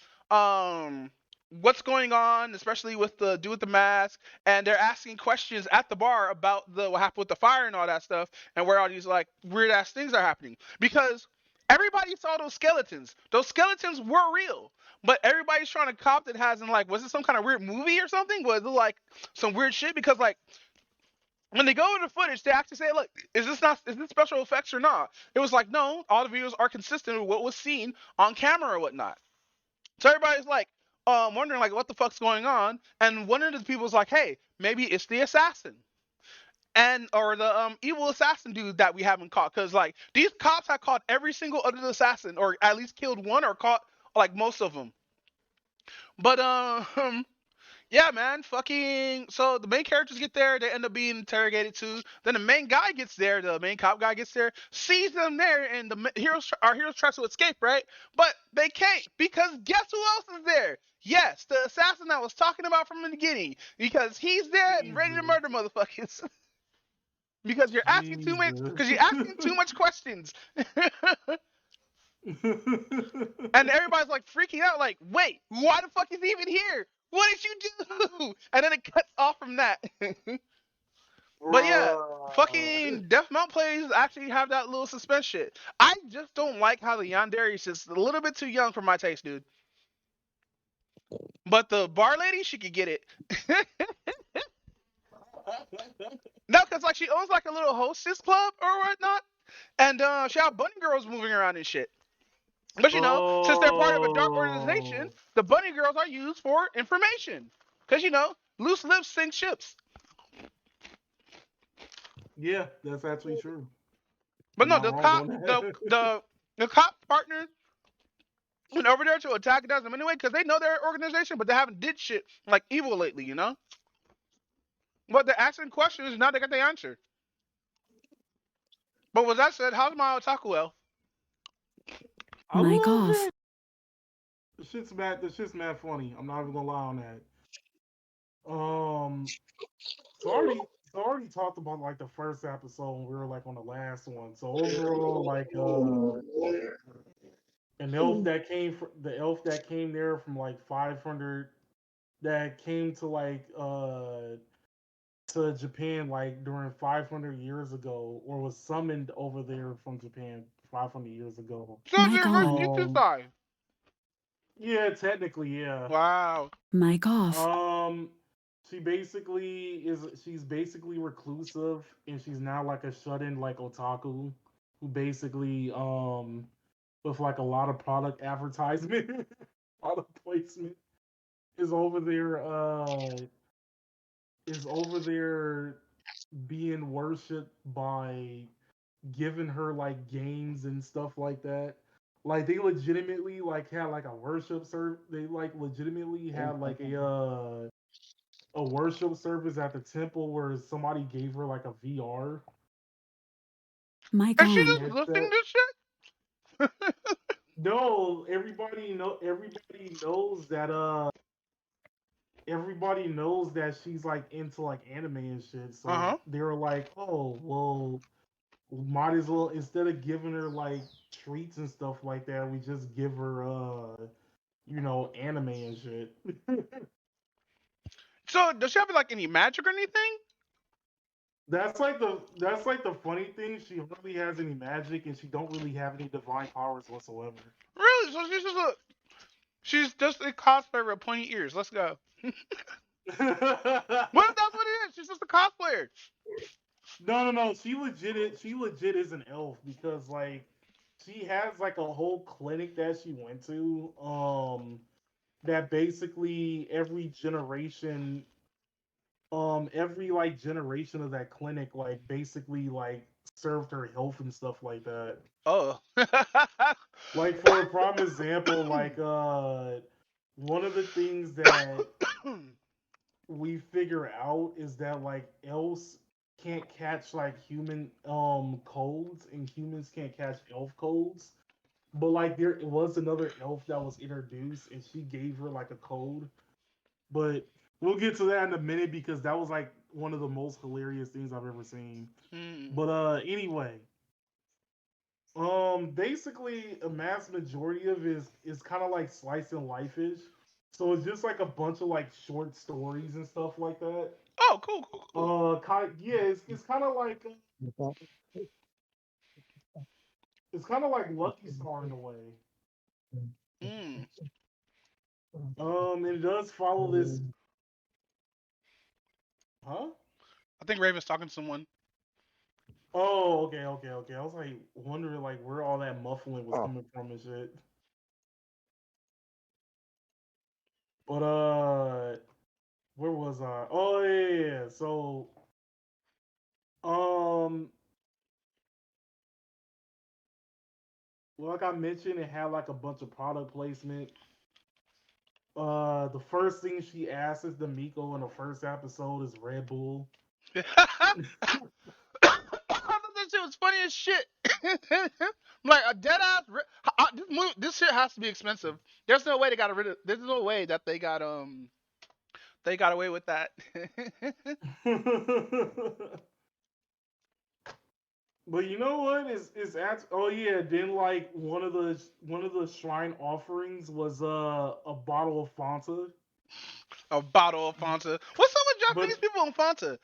what's going on, especially with the dude with the mask, and they're asking questions at the bar about what happened with the fire and all that stuff, and where all these like weird ass things are happening. Because everybody saw those skeletons. Those skeletons were real. But everybody's trying to cop that hasn't like, was it some kind of weird movie or something? Was it like some weird shit? Because like when they go over the footage, they actually say, look, is this special effects or not? It was like, no, all the videos are consistent with what was seen on camera or whatnot. So everybody's like, wondering like what the fuck's going on. And one of the people was like, hey, maybe it's the assassin. Or the evil assassin dude that we haven't caught. Cause like these cops have caught every single other assassin, or at least killed one or caught like most of them. But yeah, man, fucking. So the main characters get there, they end up being interrogated too. Then the main guy gets there, the main cop guy gets there, sees them there, and our heroes try to escape, right? But they can't because guess who else is there? Yes, the assassin I was talking about from the beginning, because he's there and ready to murder motherfuckers. Because you're asking too much. Because you're asking too much questions. And everybody's like freaking out, like, wait, why the fuck is he even here? What did you do? And then it cuts off from that. But yeah, fucking Death Mount plays actually have that little suspense shit. I just don't like how the yandere is just a little bit too young for my taste, dude. But the bar lady, she could get it. No, because like she owns like a little hostess club or whatnot. And she have bunny girls moving around and shit. But you know, since they're part of a dark organization, the bunny girls are used for information. Because you know, loose lips sink ships. Yeah, that's actually true. But no, the cop partner went over there to attack them anyway because they know their organization, but they haven't did shit like evil lately, you know. But they're asking questions, and now they got the answer. But with that said, how's my otaku elf? Mic off. The shit's mad funny. I'm not even gonna lie on that. So I already talked about like the first episode, and we were like on the last one. So overall, like, An elf that came there from like 500, that came to like to Japan like during 500 years ago, or was summoned over there from Japan 500 years ago. So Mic they're reverse on. Jutsusai. Yeah, technically, yeah. Wow. Mic off. She's basically reclusive, and she's now like a shut-in like otaku, who basically with like a lot of product advertisement, product placement, is over there being worshipped by giving her like games and stuff like that. Like they legitimately like had like a worship serve. They like legitimately had like a worship service at the temple where somebody gave her like a VR Mic And she on. just lifting headset. this shit? No, everybody knows that she's like into like anime and shit. So Uh-huh. they were like, oh well, might as well, instead of giving her like treats and stuff like that, we just give her anime and shit. So does she have like any magic or anything? That's like the funny thing. She hardly has any magic, and she don't really have any divine powers whatsoever. Really? So she's just a cosplayer with pointy ears. Let's go. What if that's what it is? She's just a cosplayer. No. She legit is an elf, because like she has like a whole clinic that she went to. That basically every like generation of that clinic like basically like served her health and stuff like that. Oh. Like for a prime example, like one of the things that we figure out is that like elves can't catch like human codes, and humans can't catch elf codes. But like there was another elf that was introduced, and she gave her like a code. But we'll get to that in a minute, because that was like one of the most hilarious things I've ever seen. But anyway, basically a mass majority of it is kind of like slice and life-ish. So it's just like a bunch of like short stories and stuff like that. Oh, cool. Yeah, it's kind of like Lucky Star in a way. Mm. It does follow this, huh? I think Raven's talking to someone. Oh, okay. I was like wondering like where all that muffling was coming from and shit. But where was I? Oh yeah. So um, like I mentioned, it had like a bunch of product placement. The first thing she asks is the Miko in the first episode is Red Bull. I thought that shit was funny as shit. Like a dead ass. This shit has to be expensive. There's no way they got rid of. There's no way that they got away with that. But you know what? Oh yeah. Then like one of the shrine offerings was a bottle of Fanta. A bottle of Fanta. What's up with Japanese But people on Fanta?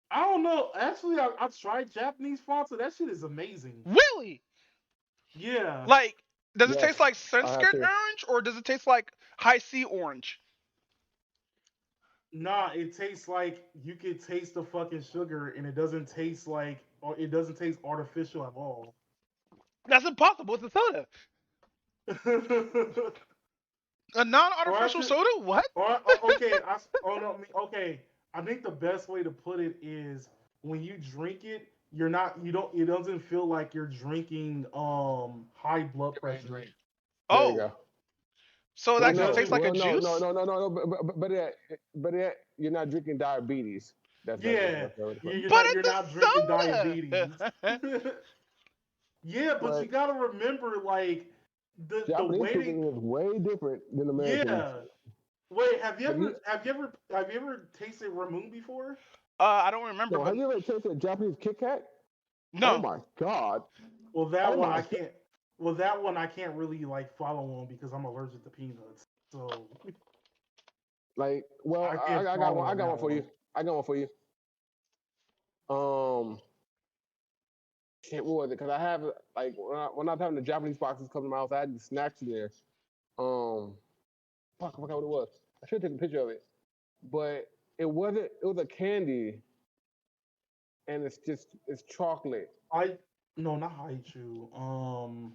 I don't know. Actually, I tried Japanese Fanta. That shit is amazing. Really? Yeah. Like, does it taste Yes, like I have sunskirt to. orange or does it taste like high C orange? Nah, it tastes like you could taste the fucking sugar, and it doesn't taste like, or it doesn't taste artificial at all. That's impossible. It's a soda. A Or non-artificial actually, soda? What? okay, no, okay. I think the best way to put it is when you drink it, it doesn't feel like you're drinking high blood pressure. There you Oh, go. so it It actually No, tastes doesn't. like a well, juice? no. But you're not drinking diabetes. That's Yeah, what I put. you're But not you're it's not drinking a diabetes. soda. Yeah, but you But gotta remember, like the Japanese way they. cooking is way different than Americans. Yeah. Wait, have you Have you? ever have you ever have you ever tasted Ramoon before? I don't remember, No, but have you ever tasted a Japanese Kit Kat? Oh no. my God! Well, that Oh one my I God! can't. Well, that one I can't really like follow on because I'm allergic to peanuts. So Like, well, I can't I got follow one. I on got that one for you. one. I got one for you. Shit, what was it? Because I have like when I was having the Japanese boxes come to my house, I had these snacks in there. Um, fuck, I forgot what it was. I should take a picture of it, but it wasn't. It was a candy, and it's chocolate. I no, not Haichu. Um,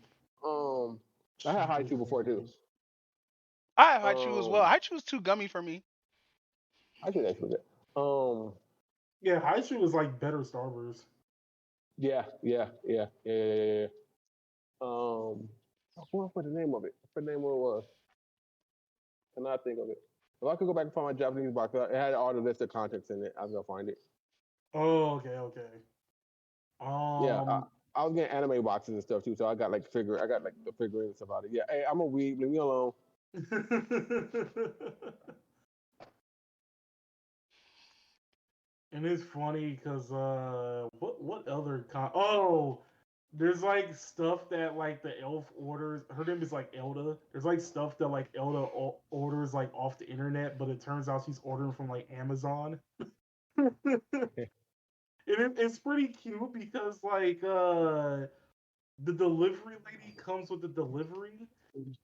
I had Shoot, high what was chew the before name of too. it? I have Haichu as well. Um, Haichu is too gummy for me. I think that's what it. Yeah, Haichu is like better Starburst. Yeah. I forgot the name of it. I forgot the name of what it was. Cannot think of it. If I could go back and find my Japanese box, it had all the list of contacts in it. I was gonna find it. Oh, okay. Yeah, Um, I was getting anime boxes and stuff too, so I got like the figurines and stuff out of it. Yeah, hey, I'm a weeb. Leave me alone. and it's funny because what other there's like stuff that like the elf orders. Her name is like Elda. There's like stuff that like Elda orders like off the internet, but it turns out she's ordering from like Amazon. It's pretty cute because like the delivery lady comes with the delivery,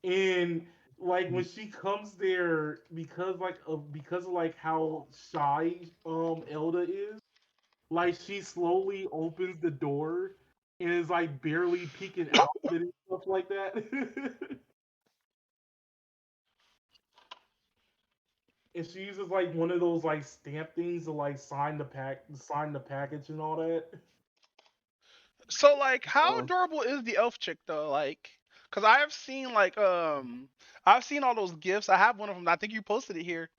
and like when she comes there because of like how shy Elda is, like she slowly opens the door and is like barely peeking out of it and stuff like that. And she uses like one of those like stamp things to like sign the package and all that. So like, how Uh, adorable is the elf chick though? Like, cause I have seen like I've seen all those gifs. I have one of them. I think you posted it here.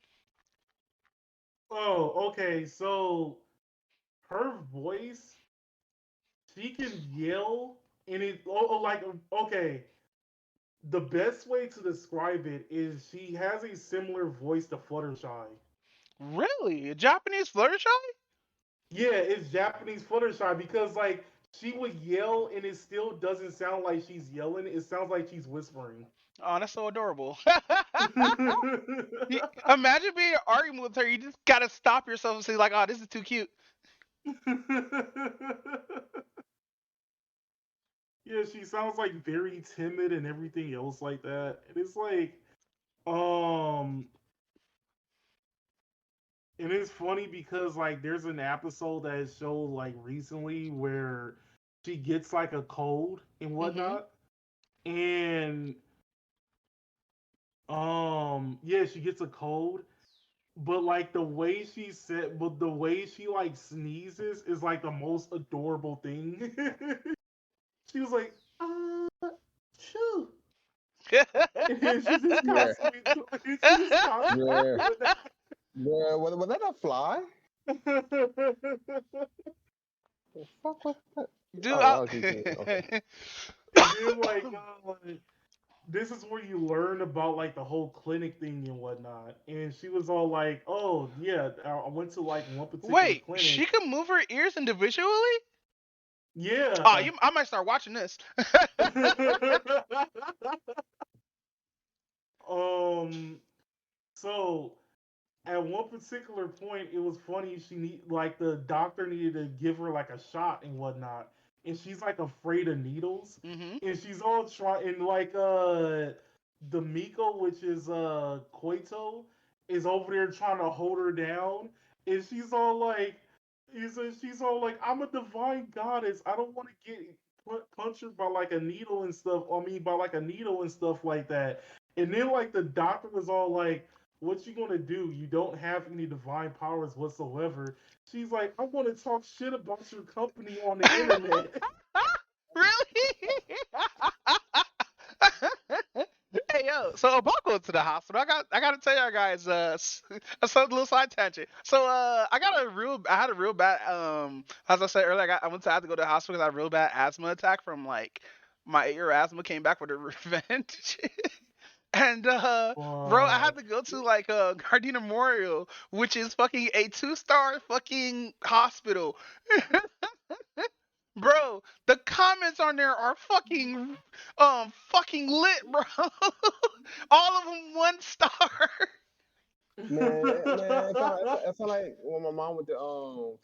Oh, okay. So her voice, she can yell, and like okay. The best way to describe it is she has a similar voice to Fluttershy. Really, a Japanese Fluttershy? Yeah, it's Japanese Fluttershy because like she would yell and it still doesn't sound like she's yelling. It sounds like she's whispering. Oh, that's so adorable. Imagine being arguing with her. You just gotta stop yourself and say like, "Oh, this is too cute." Yeah, she sounds like very timid and everything else like that. And it's like, um, and it's funny because like there's an episode that is showed like recently where she gets like a cold and Mm-hmm. whatnot, and yeah, she gets a cold, but like the way she like sneezes is like the most adorable thing. She was like, shoo. And then she just yeah, constantly doing it. She just constantly yeah, doing that. yeah. Was that a fly? The fuck was that? Dude, Oh, she's okay. And then like this is where you learn about like the whole clinic thing and whatnot. And she was all like, "Oh yeah, I went to like one particular Wait, clinic." she can move her ears individually? Oh, Yeah. I might start watching this. um. So at one particular point, it was funny. Like the doctor needed to give her like a shot and whatnot, and she's like afraid of needles, Mm-hmm. and she's all trying. And like the Miko, which is Koito, is over there trying to hold her down, and she's all like, "I'm a divine goddess. I don't want to get punctured by like a needle and stuff. I mean, by like a needle and stuff like that." And then like the doctor was all like, what you gonna do? You don't have any divine powers whatsoever. She's like, I want to talk shit about your company on the internet. Really? Hey yo, so about going to the hospital, I gotta tell y'all guys a little side tangent. So I had a real bad as I said earlier, I had to go to the hospital because I had a real bad asthma attack from like my 8-year asthma came back with a revenge. And bro, I had Fuck. to go to like Gardena Memorial, which is fucking a 2-star fucking hospital. Bro, the comments on there are fucking lit, bro. All of them 1 star. Man, it sound like when my mom went to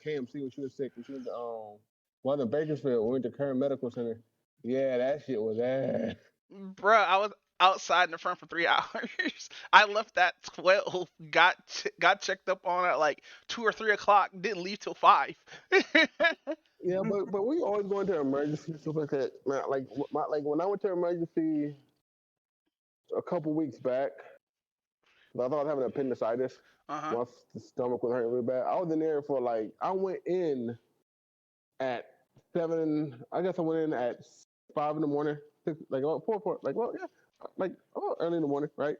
KMC when she was sick, when she went to well in Bakersfield, we went to Current Medical Center. Yeah, that shit was ass. Bro, I was outside in the front for 3 hours. I left at 12. Got checked up on at like 2 or 3 o'clock. Didn't leave till 5. Yeah, but we always going to emergency and stuff like that. Man, like when I went to emergency a couple weeks back, I thought I was having appendicitis. Uh-huh. My stomach was hurting really bad. I was in there for like I went in at 7. I guess I went in at 5 in the morning. 6, like four, like yeah, like early in the morning, right?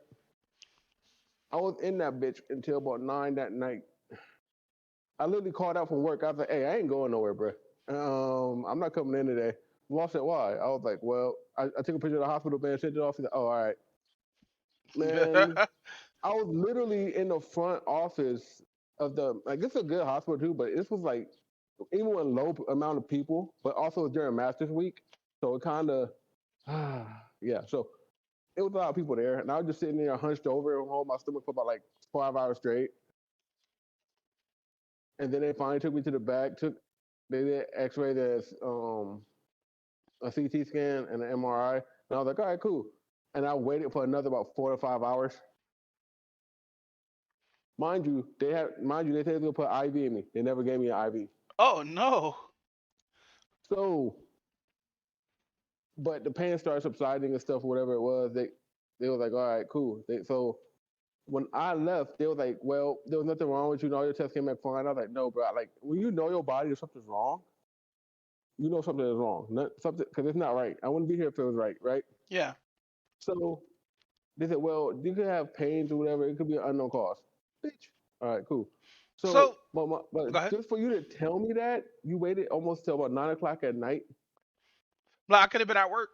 I was in that bitch until about 9 that night. I literally called out from work. I was like, "Hey, I ain't going nowhere, bro. I'm not coming in today." Boss said, "Why?" I was like, "Well, I took a picture of the hospital bed, sent it off." He's like, "Oh, all right, man." I was literally in the front office of the like. This is a good hospital too, but this was like even with a low amount of people, but also during Masters Week, so it kind of yeah. So it was a lot of people there, and I was just sitting there hunched over and holding my stomach for about like 5 hours straight. And then they finally took me to the back. They did X-ray, there's a CT scan and an MRI, and I was like, all right, cool. And I waited for another about 4 to 5 hours. They said they were gonna put IV in me. They never gave me an IV. Oh no. So, but the pain started subsiding and stuff, whatever it was. They was like, all right, cool. So when I left, they was like, well, there was nothing wrong with you. All your tests came back fine. I was like, no, bro. Like when you know your body or something's wrong, you know something is wrong. Something because it's not right. I wouldn't be here if it was right, right? Yeah. So they said, well, you could have pains or whatever. It could be an unknown cause. Bitch. All right, cool. So, So go but ahead. just for you to tell me that, you waited almost till about 9 o'clock at night, Like, I could have been at work.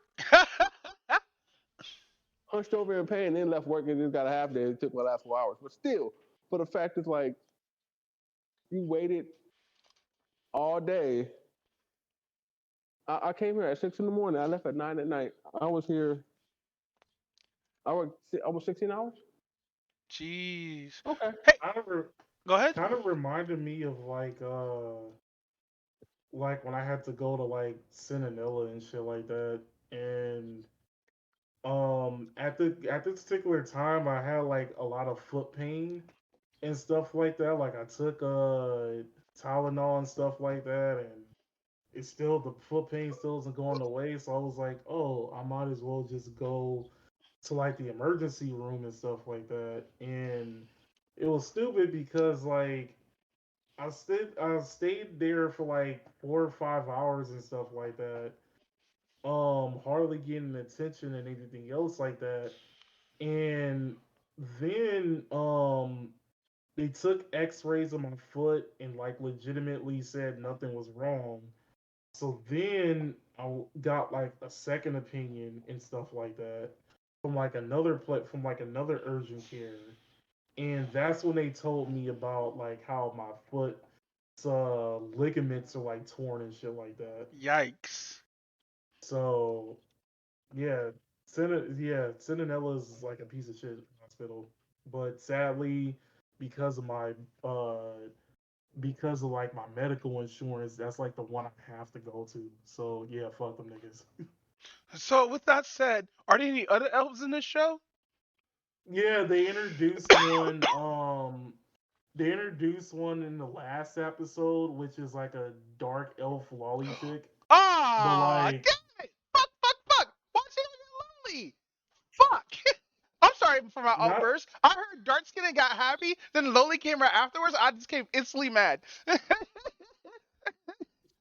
hunched over in pain, then left work and just got a half day. It took my last 4 hours. But still, but the fact is, like, you waited all day. I came here at 6 in the morning. I left at 9 at night. I was here. I worked almost 16 hours. Jeez. Okay. Hey, Kind of, go ahead. kind of reminded me of like when I had to go to like Centinela and shit like that, and at this particular time I had like a lot of foot pain and stuff like that. Like I took Tylenol and stuff like that, and it's still the foot pain still isn't going away. So I was like, oh, I might as well just go to like the emergency room and stuff like that. And it was stupid because like I stayed there for like 4 or 5 hours and stuff like that. Hardly getting attention and anything else like that. And then they took X-rays of my foot and like legitimately said nothing was wrong. So then got like a second opinion and stuff like that from like another urgent care, and that's when they told me about like how my foot ligaments are like torn and shit like that. Yikes. So yeah, Centinella's is like a piece of shit hospital, but sadly, because of my because of like my medical insurance, that's like the one I have to go to. So yeah, fuck them niggas. So with that said, are there any other elves in this show? Yeah, they introduced one in the last episode, which is like a dark elf lolly chick. But Ah, like, damn it! Fuck! Why is he lonely? Fuck! I'm sorry for my not outburst. I heard dark skin and got happy, then Loli came right afterwards. I just came instantly mad.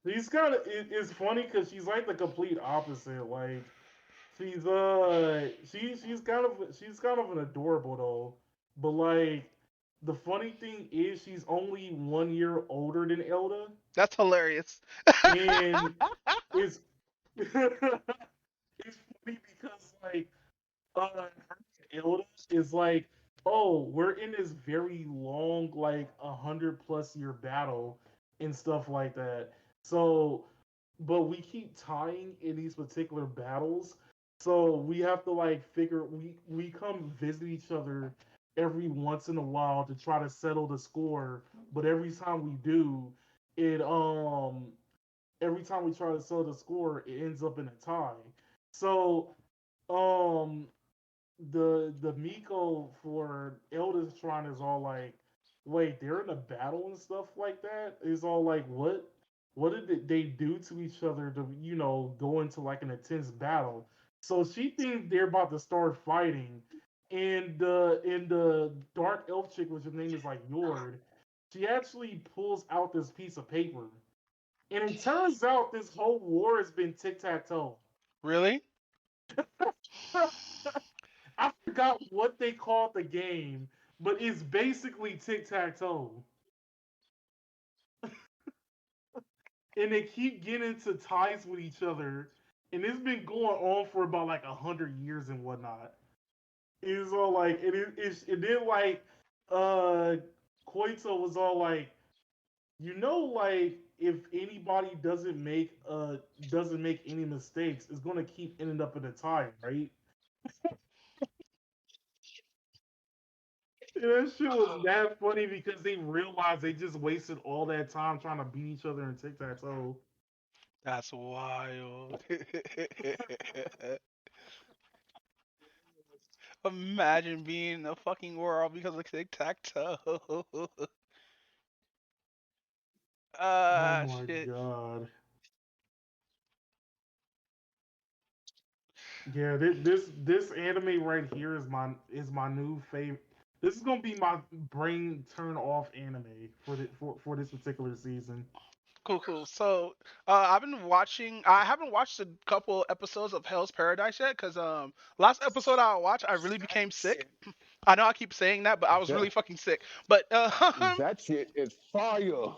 she's kind of it's funny because she's like the complete opposite. Like she's kind of an adorable though. But like the funny thing is she's only 1 year older than Elda, That's hilarious. and it's it's funny because like Elda is like, oh, we're in this very long, like 100+ year battle and stuff like that. So but we keep tying in these particular battles. So we have to like figure we come visit each other every once in a while to try to settle the score. But every time we do, it every time we try to settle the score, it ends up in a tie. So um the Miko for Eldest Shrine is all like, wait, they're in a battle and stuff like that. It's all like, what did they do to each other to go into like an intense battle? So she thinks they're about to start fighting, and the dark elf chick, which her name is like Yord, she actually pulls out this piece of paper, and it turns out this whole war has been tic tac toe. Really? I forgot what they called the game, but it's basically tic tac toe. And they keep getting into ties with each other, and it's been going on for about like 100 years and whatnot. It's all like, and then like, uh, Koito was all like, like if anybody doesn't make any mistakes, it's gonna keep ending up in a tie, right? And that shit was that funny because they realized they just wasted all that time trying to beat each other in tic tac toe. That's wild. Imagine being in a fucking world because of tic tac toe. Oh my Shit. god. Yeah, this anime right here is my new favorite. This is gonna be my brain turn off anime for this particular season. Cool, cool. So, I've been watching. I haven't watched a couple episodes of Hell's Paradise yet, cause last episode I watched, I really became sick. I know I keep saying that, but I was That really fucking sick. But that shit is fire.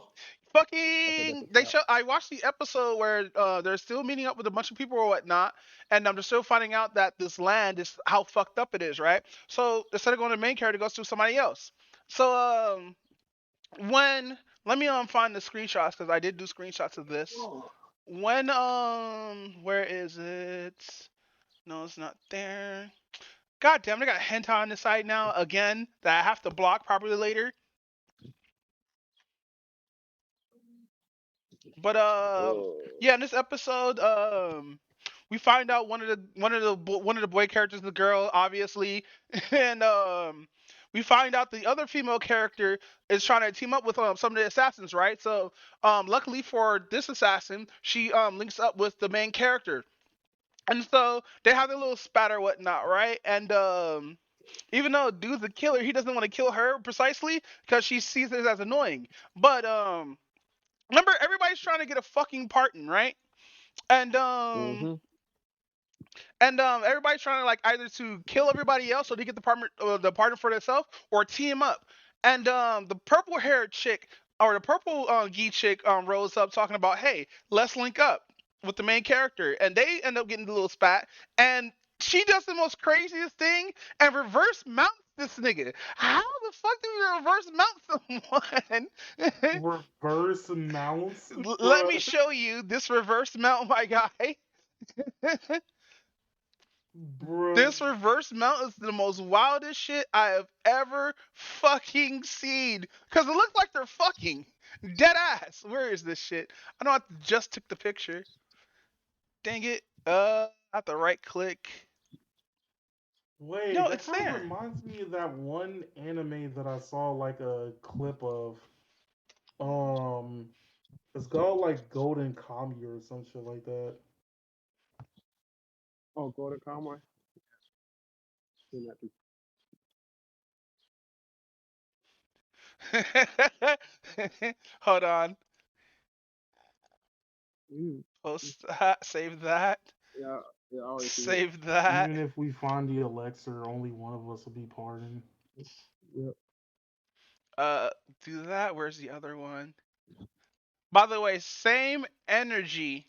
I think that's fucking, a they cap. show. I watched the episode where they're still meeting up with a bunch of people or whatnot, and I'm just still finding out that this land is how fucked up it is, right? So instead of going to the main character, it goes to somebody else. So when let me find the screenshots because I did do screenshots of this. When where is it? No, it's not there. God damn, I got hentai on the site now again that I have to block properly later. But Oh. yeah, in this episode, we find out one of the boy characters, the girl, obviously, and we find out the other female character is trying to team up with some of the assassins, right? So luckily for this assassin, she links up with the main character, and so they have their little spat or whatnot, right? And even though dude's a killer, he doesn't want to kill her precisely because she sees it as annoying. But remember, everybody's trying to get a fucking pardon, right? And Mm-hmm. everybody's trying to like either to kill everybody else so they get the pardon for themselves or team up. And the purple haired chick or the purple gi chick rose up talking about, hey, let's link up with the main character, and they end up getting the little spat, and she does the most craziest thing and reverse mounts this nigga. How the fuck do we reverse mount someone? Reverse mounts, Let me bruh. show you this reverse mount, my guy. Bruh. This reverse mount is the most wildest shit I have ever fucking seen. Cause it looks like they're fucking dead ass. Where is this shit? I know I just took the picture. Dang it. I have to right click. Wait, No, that it's kind of there. reminds me of that one anime that I saw like a clip of. Um, it's called like Golden Kamuy or some shit like that. Oh, go to Conway. Seen that Hold on. too. Post that. Save that. Yeah, yeah, I already seen it. Save that. Even if we find the elixir, only one of us will be pardoned. Yep. Uh, do that. Where's the other one? By the way, same energy.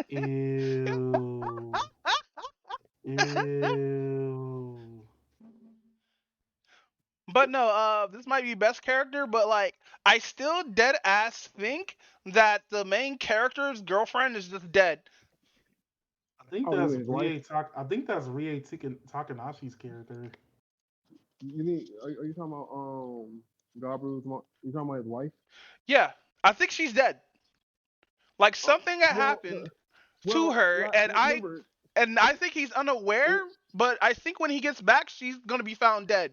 Ew. Ew. But no, this might be best character, but like I still dead ass think that the main character's girlfriend is just dead. I think Oh, you that's mean his wife? I think that's Takanashi's character. You mean are you talking about Gabru's mom? You talking about his wife? Yeah, I think she's dead. Like Uh, something had well, happened to well, her, and remember, I think he's unaware. it, But I think when he gets back, she's gonna be found dead.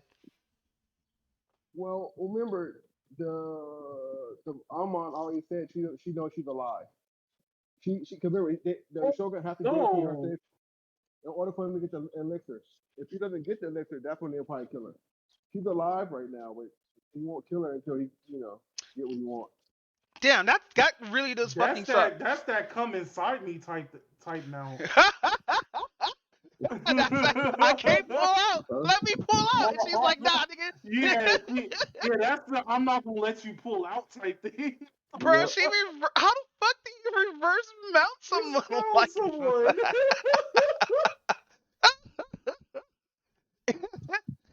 well, remember the Amon always said she knows she's alive. She cause remember the Shogun has to guarantee her No, safe in order for him to get the elixir. If he doesn't get the elixir, that's when they'll probably kill her. She's alive right now, but he won't kill her until he get what he wants. Damn, that really does fucking suck. that's that come inside me type now. That's like, I can't pull out. Let me pull out. And she's like, nah, yeah, nigga. that's the I'm not gonna let you pull out type thing. Bro, Yep. how the fuck do you reverse mount Just someone found like someone. that?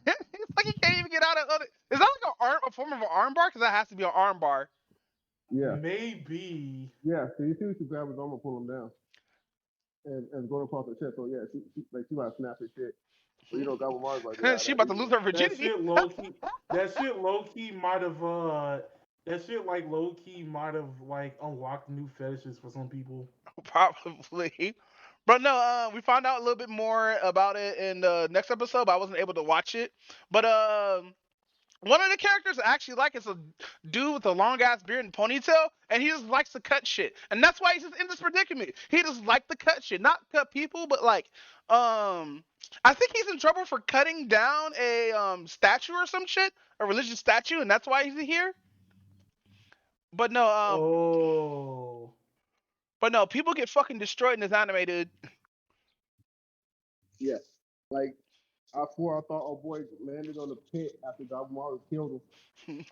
It's like he can't even get out of it. Is that like a form of an arm bar? Because that has to be an arm bar. Yeah. Maybe. Yeah. So you see, she grab his arm and pull him down, and go across the chest. So yeah, she might snap his shit. But Gabba Mars like, yeah, She about to lose her That virginity. shit low key. That shit low key might have. That shit like low key might have like unlocked new fetishes for some people. Probably. But no, we found out a little bit more about it in the next episode, but I wasn't able to watch it. But one of the characters I actually like is a dude with a long ass beard and ponytail, and he just likes to cut shit, and that's why he's just in this predicament. He just like to cut shit, not cut people, but like, I think he's in trouble for cutting down a statue or some shit, a religious statue, and that's why he's here. But no, Oh. people get fucking destroyed in this anime, dude. yeah. Like I swore I thought oh boy landed on the pit after Gabba Mars killed him.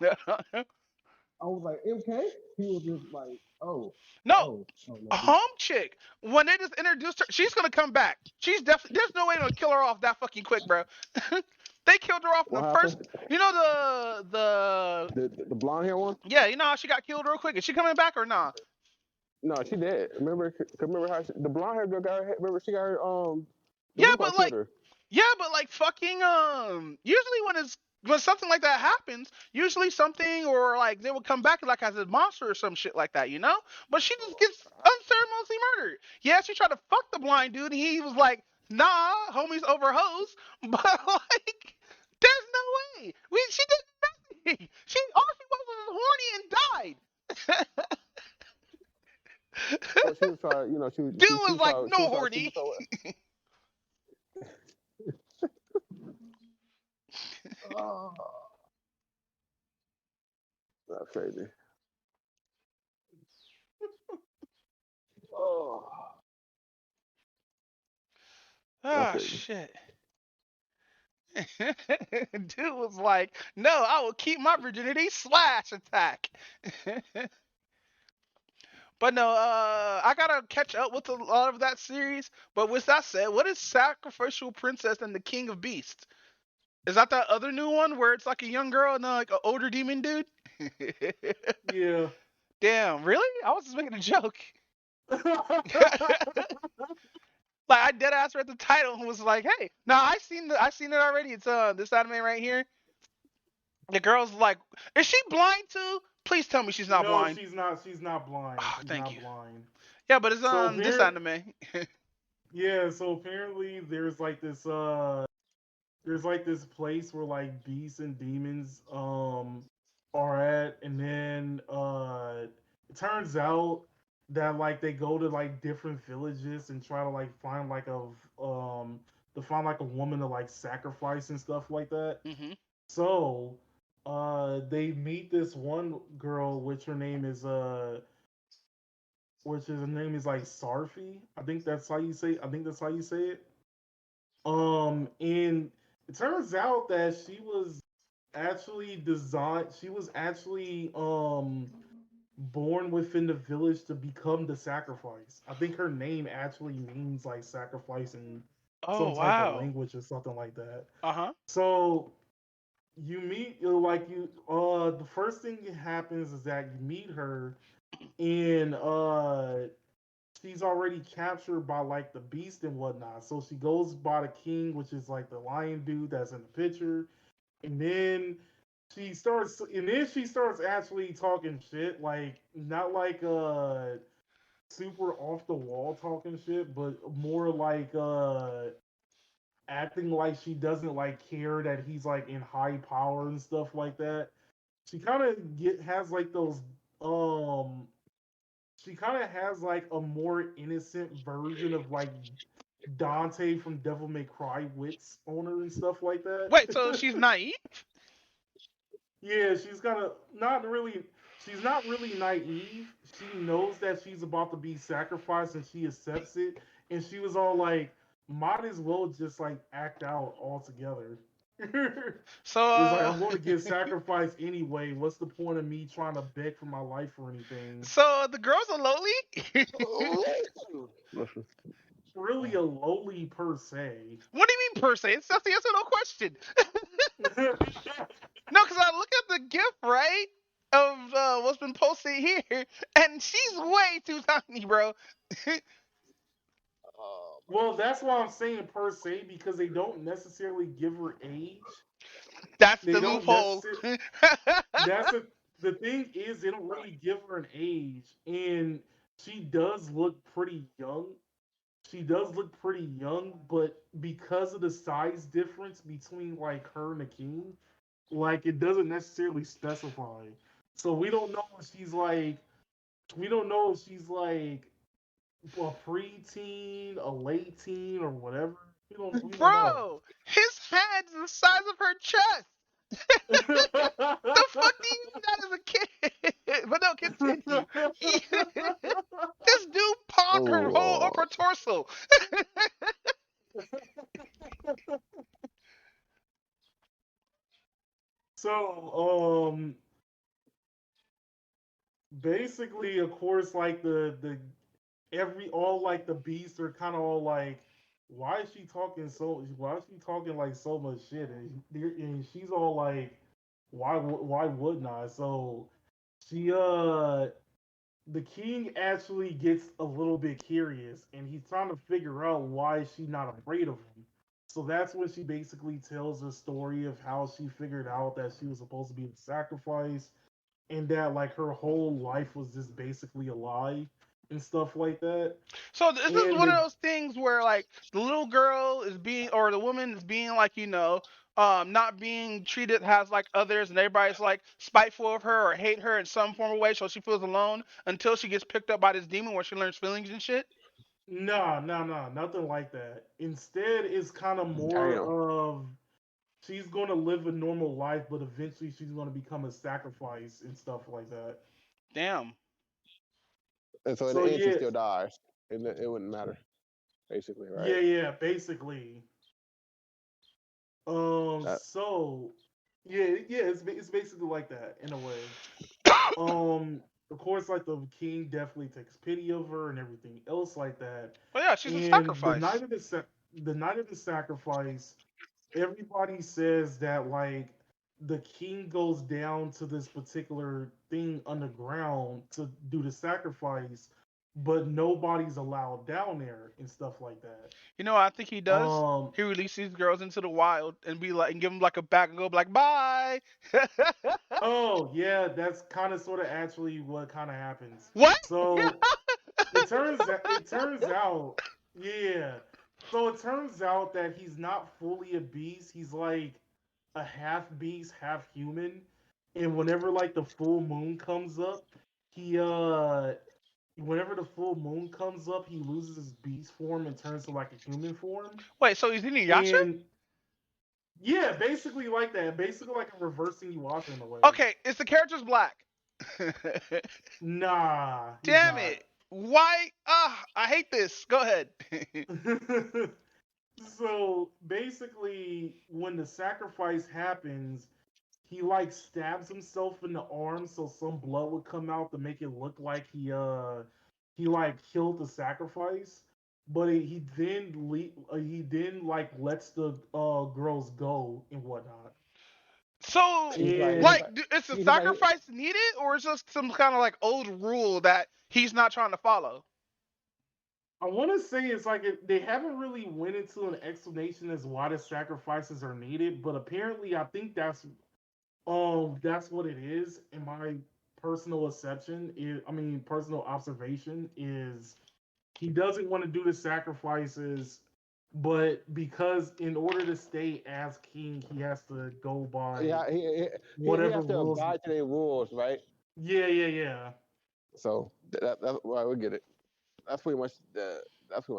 I was like, MK? He was just like, oh, No, oh, oh a no. home chick. When they just introduced her, she's gonna come back. She's definitely. There's no way to kill her off that fucking quick, bro. They killed her off in What the happened? first. You know The blonde hair one? yeah. You know how she got killed real quick. Is she coming back or not? No, she did. Remember how the blonde hair girl got her? Remember she got her the Yeah, Wukong but killed like, her. fucking Usually when something like that happens, usually something or like they will come back like as a monster or some shit like that, you know. But she just gets unceremoniously murdered. Yeah, she tried to fuck the blind dude, and he was like, "Nah, homies over hoes." But like, there's no way. She did nothing. She all she was horny and died. Well, she was trying, Dude was like, she no was trying to keep horny. it so. Oh, that's crazy. Oh, that's Ah, crazy. shit. Dude was like, no, I will keep my virginity slash attack. But no, I gotta catch up with a lot of that series. But with that said, what is Sacrificial Princess and the King of Beasts? Is that other new one where it's like a young girl and like an older demon dude? Yeah. Damn, really? I was just making a joke. Like I dead ass read the title and was like, hey, now I seen it already. It's this anime right here. The girl's like, is she blind too? Please tell me she's not No, blind. she's not. She's not blind. Oh, She's thank not you. blind. Yeah, but it's So on this anime. yeah. So apparently, there's like this. There's like this place where like beasts and demons are at, and then it turns out that like they go to like different villages and try to like find like to find like a woman to like sacrifice and stuff like that. hmm So they meet this one girl, which is her name is like Sarfi. I think that's how you say. I think that's how you say it. And it turns out that she was actually designed. She was actually born within the village to become the sacrifice. I think her name actually means like sacrifice in some Oh type of wow. language or something like that. Uh huh. So you meet the first thing that happens is that you meet her and she's already captured by like the beast and whatnot. So she goes by the king, which is like the lion dude that's in the picture, and then she starts actually talking shit, like not like super off the wall talking shit, but more like acting like she doesn't like care that he's like in high power and stuff like that. She kind of get has like those um she kind of has like a more innocent version of like Dante from Devil May Cry wits on her and stuff like that. Wait, so she's naive? Yeah, she's kind of not really. She's not really naive. She knows that she's about to be sacrificed, and she accepts it. And she was all like, "Might as well just like act out altogether." So, It's like I'm going to get sacrificed anyway. What's the point of me trying to beg for my life or anything? so the girls are lowly. Really a lowly per se. What do you mean per se? It's just the yes or no question. No, because I look at the GIF right of what's been posted here, and she's way too tiny, bro. Well, that's why I'm saying per se because they don't necessarily give her age. That's They the don't loophole. necessarily. That's a, the thing is they don't really give her an age, and she does look pretty young. She does look pretty young, but because of the size difference between like her and the king, like it doesn't necessarily specify. So we don't know if she's like we don't know if she's like a preteen, a late teen, or whatever. We don't know. Bro, his head's the size of her chest. The fuck do you mean that as a kid? But no, continue. This dude pawned Oh her whole Lord. upper torso. So, basically, of course, like the every all like the beasts are kind of all like, why is she talking so? Why is she talking like so much shit? And she's all like, why wouldn't I? So she the king actually gets a little bit curious, and he's trying to figure out why she's not afraid of him. So that's when she basically tells the story of how she figured out that she was supposed to be the sacrifice and that like her whole life was just basically a lie and stuff like that. So this is And one of the those things where like the little girl is being, or the woman is being like, not being treated as like others, and everybody's like spiteful of her or hate her in some form of way, so she feels alone until she gets picked up by this demon where she learns feelings and shit. nah, nothing like that. Instead, it's kind of more Damn. of she's going to live a normal life, but eventually she's going to become a sacrifice and stuff like that. Damn. And so in So the end, she yeah, still dies. It wouldn't matter, basically, right? yeah, basically. That, So yeah, it's basically like that in a way. Of course, like the king definitely takes pity of her and everything else like that. Well, yeah, she's a And sacrifice. the night of the sacrifice, everybody says that like the king goes down to this particular thing underground to do the sacrifice, but nobody's allowed down there and stuff like that. You know what I think he does? Um, He releases these girls into the wild and be like, and give them like a back and go like, bye. oh yeah, that's kind of sort of actually what kind of happens. What? So it turns out yeah. So it turns out that he's not fully a beast. He's like a half beast, half human. And whenever like the full moon comes up, he whenever the full moon comes up, he loses his beast form and turns to like a human form. Wait, so he's in Yasha? And yeah, basically like that. Basically like a reversing Iwata in a way. Okay, is the character's black? Nah, he's Damn not. it. Why? Ah, I hate this. Go ahead. So basically, when the sacrifice happens, he like stabs himself in the arm so some blood would come out to make it look like he like killed the sacrifice. But he then like lets the girls go and whatnot. So, He's like, And like, is the he's like, sacrifice needed, or is just some kind of like old rule that he's not trying to follow? I want to say it's like they haven't really went into an explanation as why the sacrifices are needed, but apparently I think that's what it is. In my personal exception, personal observation is he doesn't want to do the sacrifices, but because in order to stay as king, he has to go by yeah, he whatever has to rules. abide to their rules, right? Yeah. So that's why we get it. That's pretty much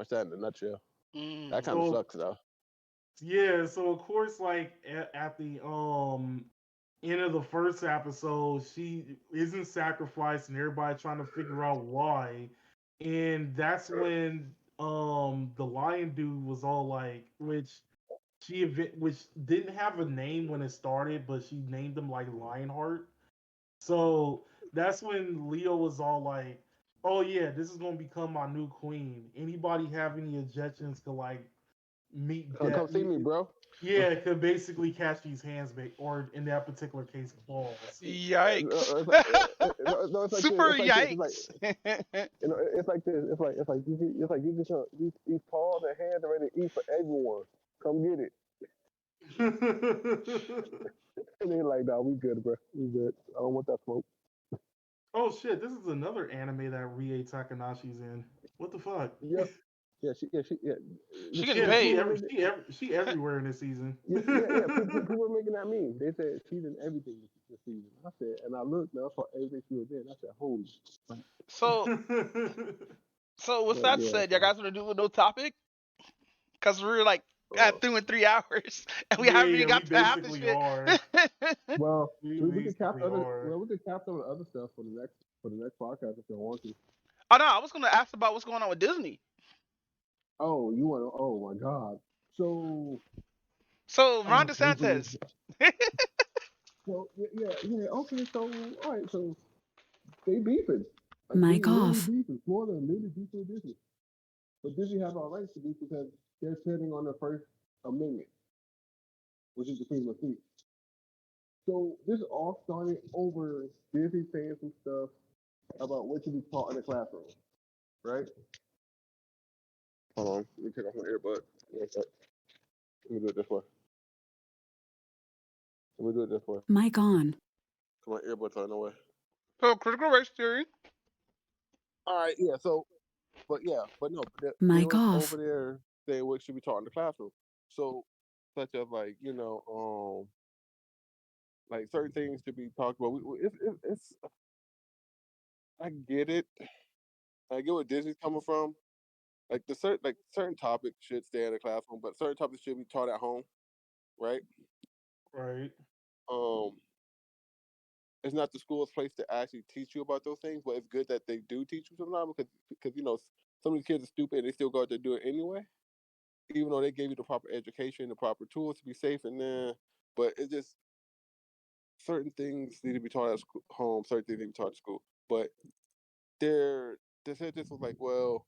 that in a nutshell. That Mm. kind of So sucks though. yeah, so of course, like at the end of the first episode, she isn't sacrificed, and everybody trying to figure out why, and that's when the lion dude was all like, which didn't have a name when it started, but she named him like Lionheart. So that's when Leo was all like, "Oh yeah, this is gonna become my new queen. Anybody have any objections to like meet death?" Come see me, bro. Yeah, it could basically catch these hands, or in that particular case, claws. Yikes! No, it's like this. Super It's like this. It's like yikes! it's like this. It's like you get these paws and hands are ready to eat for everyone. Come get it. And they're like, "Nah, we good, bro. We good. I don't want that smoke." Oh shit! This is another anime that Rie Takanashi's in. What the fuck? Yeah, yeah. She Listen, getting Yeah, paid. she everywhere in this season. yeah. People were making that meme. They said she's in everything this season. I said, and I looked, and I saw everything she was in. I said, holy. So, with But that yeah, said, y'all so guys want to do a no topic? Because we're like uh, at through in 3 hours, and we haven't even We got to half the basically shit. are. well, We we could cap basically are. we could cap some of the other stuff for the next podcast if you want to. Oh no, I was gonna ask about what's going on with Disney. Oh, you want to? Oh my God. So, So Ron Disney. DeSantis. So yeah. Okay, so all right, so they beefing. Like they Mic literally off. beefing. Florida literally beefing with Disney. But Disney has all rights to beef because they're sitting on the First Amendment, which is the freedom of speech. So this all started over Disney saying some stuff about what should be taught in the classroom, right? Hold on, let me take off my earbud. Let me do it this way. Mic on. So my earbuds are in the way. So critical race theory. All right, yeah. So, but no, they Mic was off. over there saying what should be taught in the classroom. So, such as like like certain things to be talked about. It's I get it. I get where Disney's coming from. Like certain topics should stay in the classroom, but certain topics should be taught at home, right? Right. Um, it's not the school's place to actually teach you about those things, but it's good that they do teach you sometimes because some of these kids are stupid and they still go out there do it anyway, even though they gave you the proper education, the proper tools to be safe in there. But it's just certain things need to be taught at home, certain things need to be taught at school. But they said this was like, well,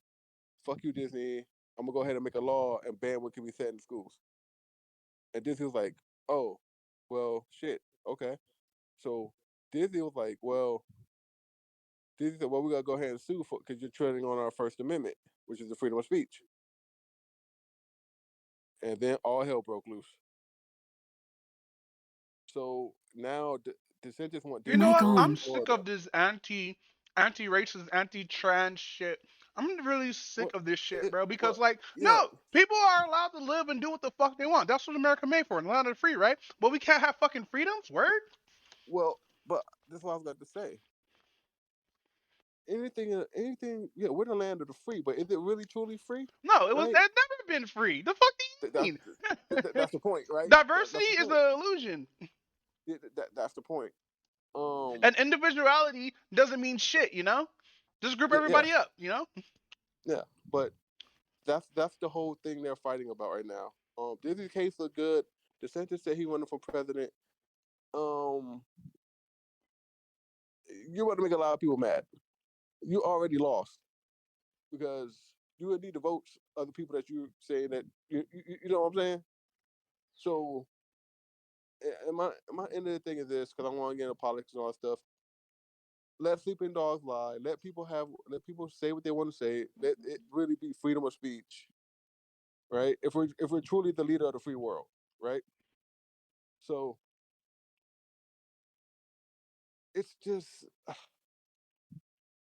fuck you, Disney. I'm gonna go ahead and make a law and ban what can be said in schools. And Disney was like, oh, well, shit, okay. So Disney was like, well, Disney said, well, we gotta go ahead and sue for because you're treading on our First Amendment, which is the freedom of speech. And then all hell broke loose. So now DeSantis want You know Disney Mic what? banned I'm in on. sick Florida. of this anti-racist, anti-trans shit. I'm really sick Well, of this shit, it, bro. Because well, like, yeah, no, people are allowed to live and do what the fuck they want. That's what America made for, and land of the free, right? But we can't have fucking freedoms. Word? well, but that's what I was about to say. Anything, yeah, we're the land of the free, but is it really truly free? No, it Right? never been free. The fuck do you That's mean? that's the point, right? Diversity That's the is point. an illusion, Yeah, that's the point. and individuality doesn't mean shit. Just group Yeah, everybody up. yeah, but that's the whole thing they're fighting about right now. Disney's case looked good. DeSantis said he running for president. Um, you're about to make a lot of people mad. You already lost because you would need to vote other people that you saying that you know what I'm saying. So my end of the thing is this, because I want to get into politics and all that stuff. Let sleeping dogs lie. Let people say what they want to say. Let it really be freedom of speech, right? If we're truly the leader of the free world, right? So it's just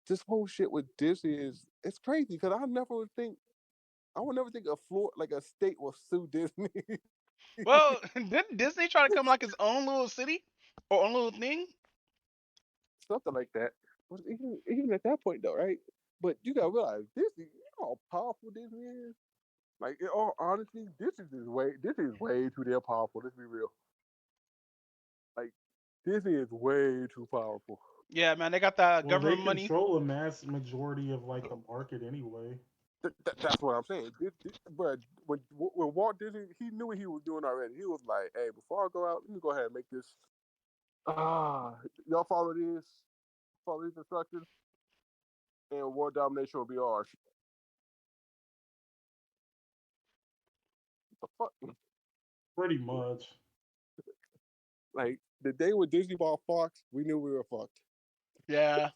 this whole shit with Disney it's crazy because I would never think a state will sue Disney. Well, didn't Disney try to come like his own little city or own little thing? Something like that. But even at that point though, right? But you gotta realize Disney, you know how powerful Disney is. Like in all honesty, Disney is way too damn powerful. Let's be real. Like Disney is way too powerful. Yeah, man, they got that Well, they government money. control a mass majority of like the market anyway. That's what I'm saying. But when Walt Disney, he knew what he was doing already. He was like, "Hey, before I go out, let me go ahead and make this. Y'all follow these instructions, and world domination will be ours." The fuck? Pretty much. Like the day when Disney bought Fox, we knew we were fucked. Yeah.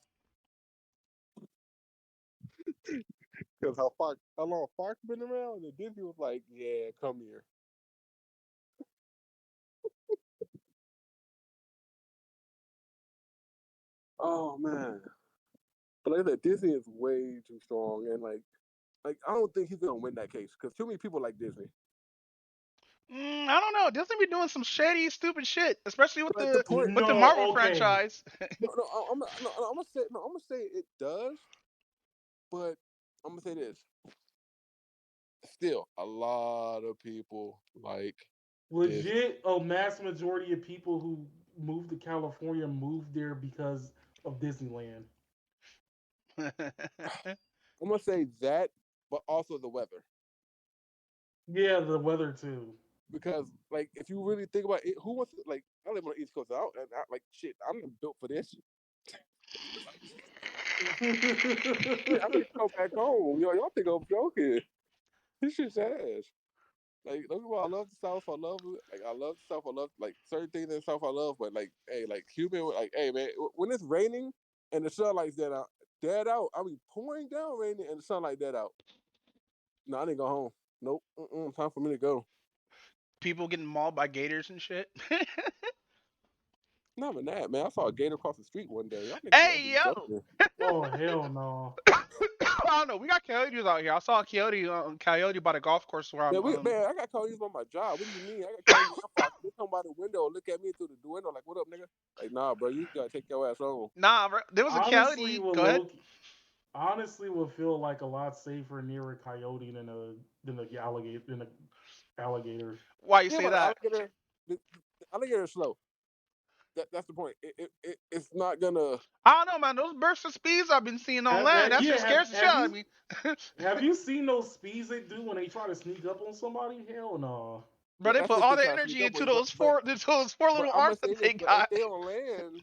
Because how long Fox been around, and Disney was like, "Yeah, come here." Oh man, but like I said, Disney is way too strong, and like I don't think he's gonna win that case because too many people like Disney. I don't know. Disney be doing some shady, stupid shit, especially with But the the point, with the Marvel No, okay. franchise. I'm gonna say it does, but I'm gonna say this: still, a lot of people like Disney. Legit, a mass majority of people who moved to California moved there because of Disneyland. I'm gonna say that, but also the weather. Yeah, the weather too. Because like if you really think about it, who wants to, like I live on the East Coast, and like shit, I'm built for this. I need to go back home. Y'all think I'm joking? This shit's ass. Like don't get me wrong, I love the South. I love the South. I love like certain things in the South. I love, but like hey, like human, like hey man, when it's raining and the sunlight's dead out. I mean pouring down raining and the sunlight dead out. No, I didn't go home. Nope. Time for me to go. People getting mauled by gators and shit. Not even that, man. I saw a gator across the street one day. Y'all niggas gotta Hey be yo. joking. Oh hell no. I don't know. We got coyotes out here. I saw a coyote by the golf course where I'm. Man, I got coyotes on my job. What do you mean? I got coyotes and fox. They come by the window, look at me through the window, like, "What up, nigga?" Like, nah, bro, you gotta take your ass home. Nah, bro. There was a Honestly, coyote. will Go ahead. look honestly would feel like a lot safer near a coyote than a alligator. Why you Yeah, say but that? the alligator is slow. That's the point. It's not gonna. I don't know, man. Those bursts of speeds I've been seeing online, that shit Yeah, scares the shit out of me. have you seen those speeds they do when they try to sneak up on somebody? Hell no. Bro, they That's put if all they their try to sneak energy up on into you, those four but little I'm gonna arms say that this. they But if got. they on land,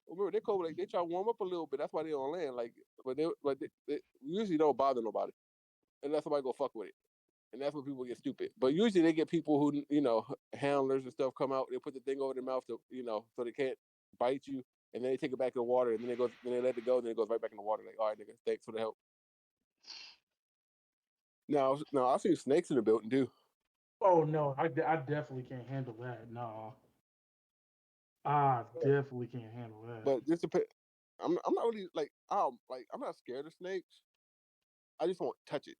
remember they cold. Like they try to warm up a little bit. That's why they on land. Like, they usually don't bother nobody unless somebody go fuck with it. And that's when people get stupid. But usually they get people who, handlers and stuff come out. They put the thing over their mouth to, so they can't bite you, and then they take it back in the water, and then they let it go, and then it goes right back in the water. Like, all right, nigga, thanks for the help. Now I've seen snakes in the building too. Oh no, I definitely can't handle that. No. I definitely can't handle that. But just I'm not really I'm not scared of snakes. I just won't touch it.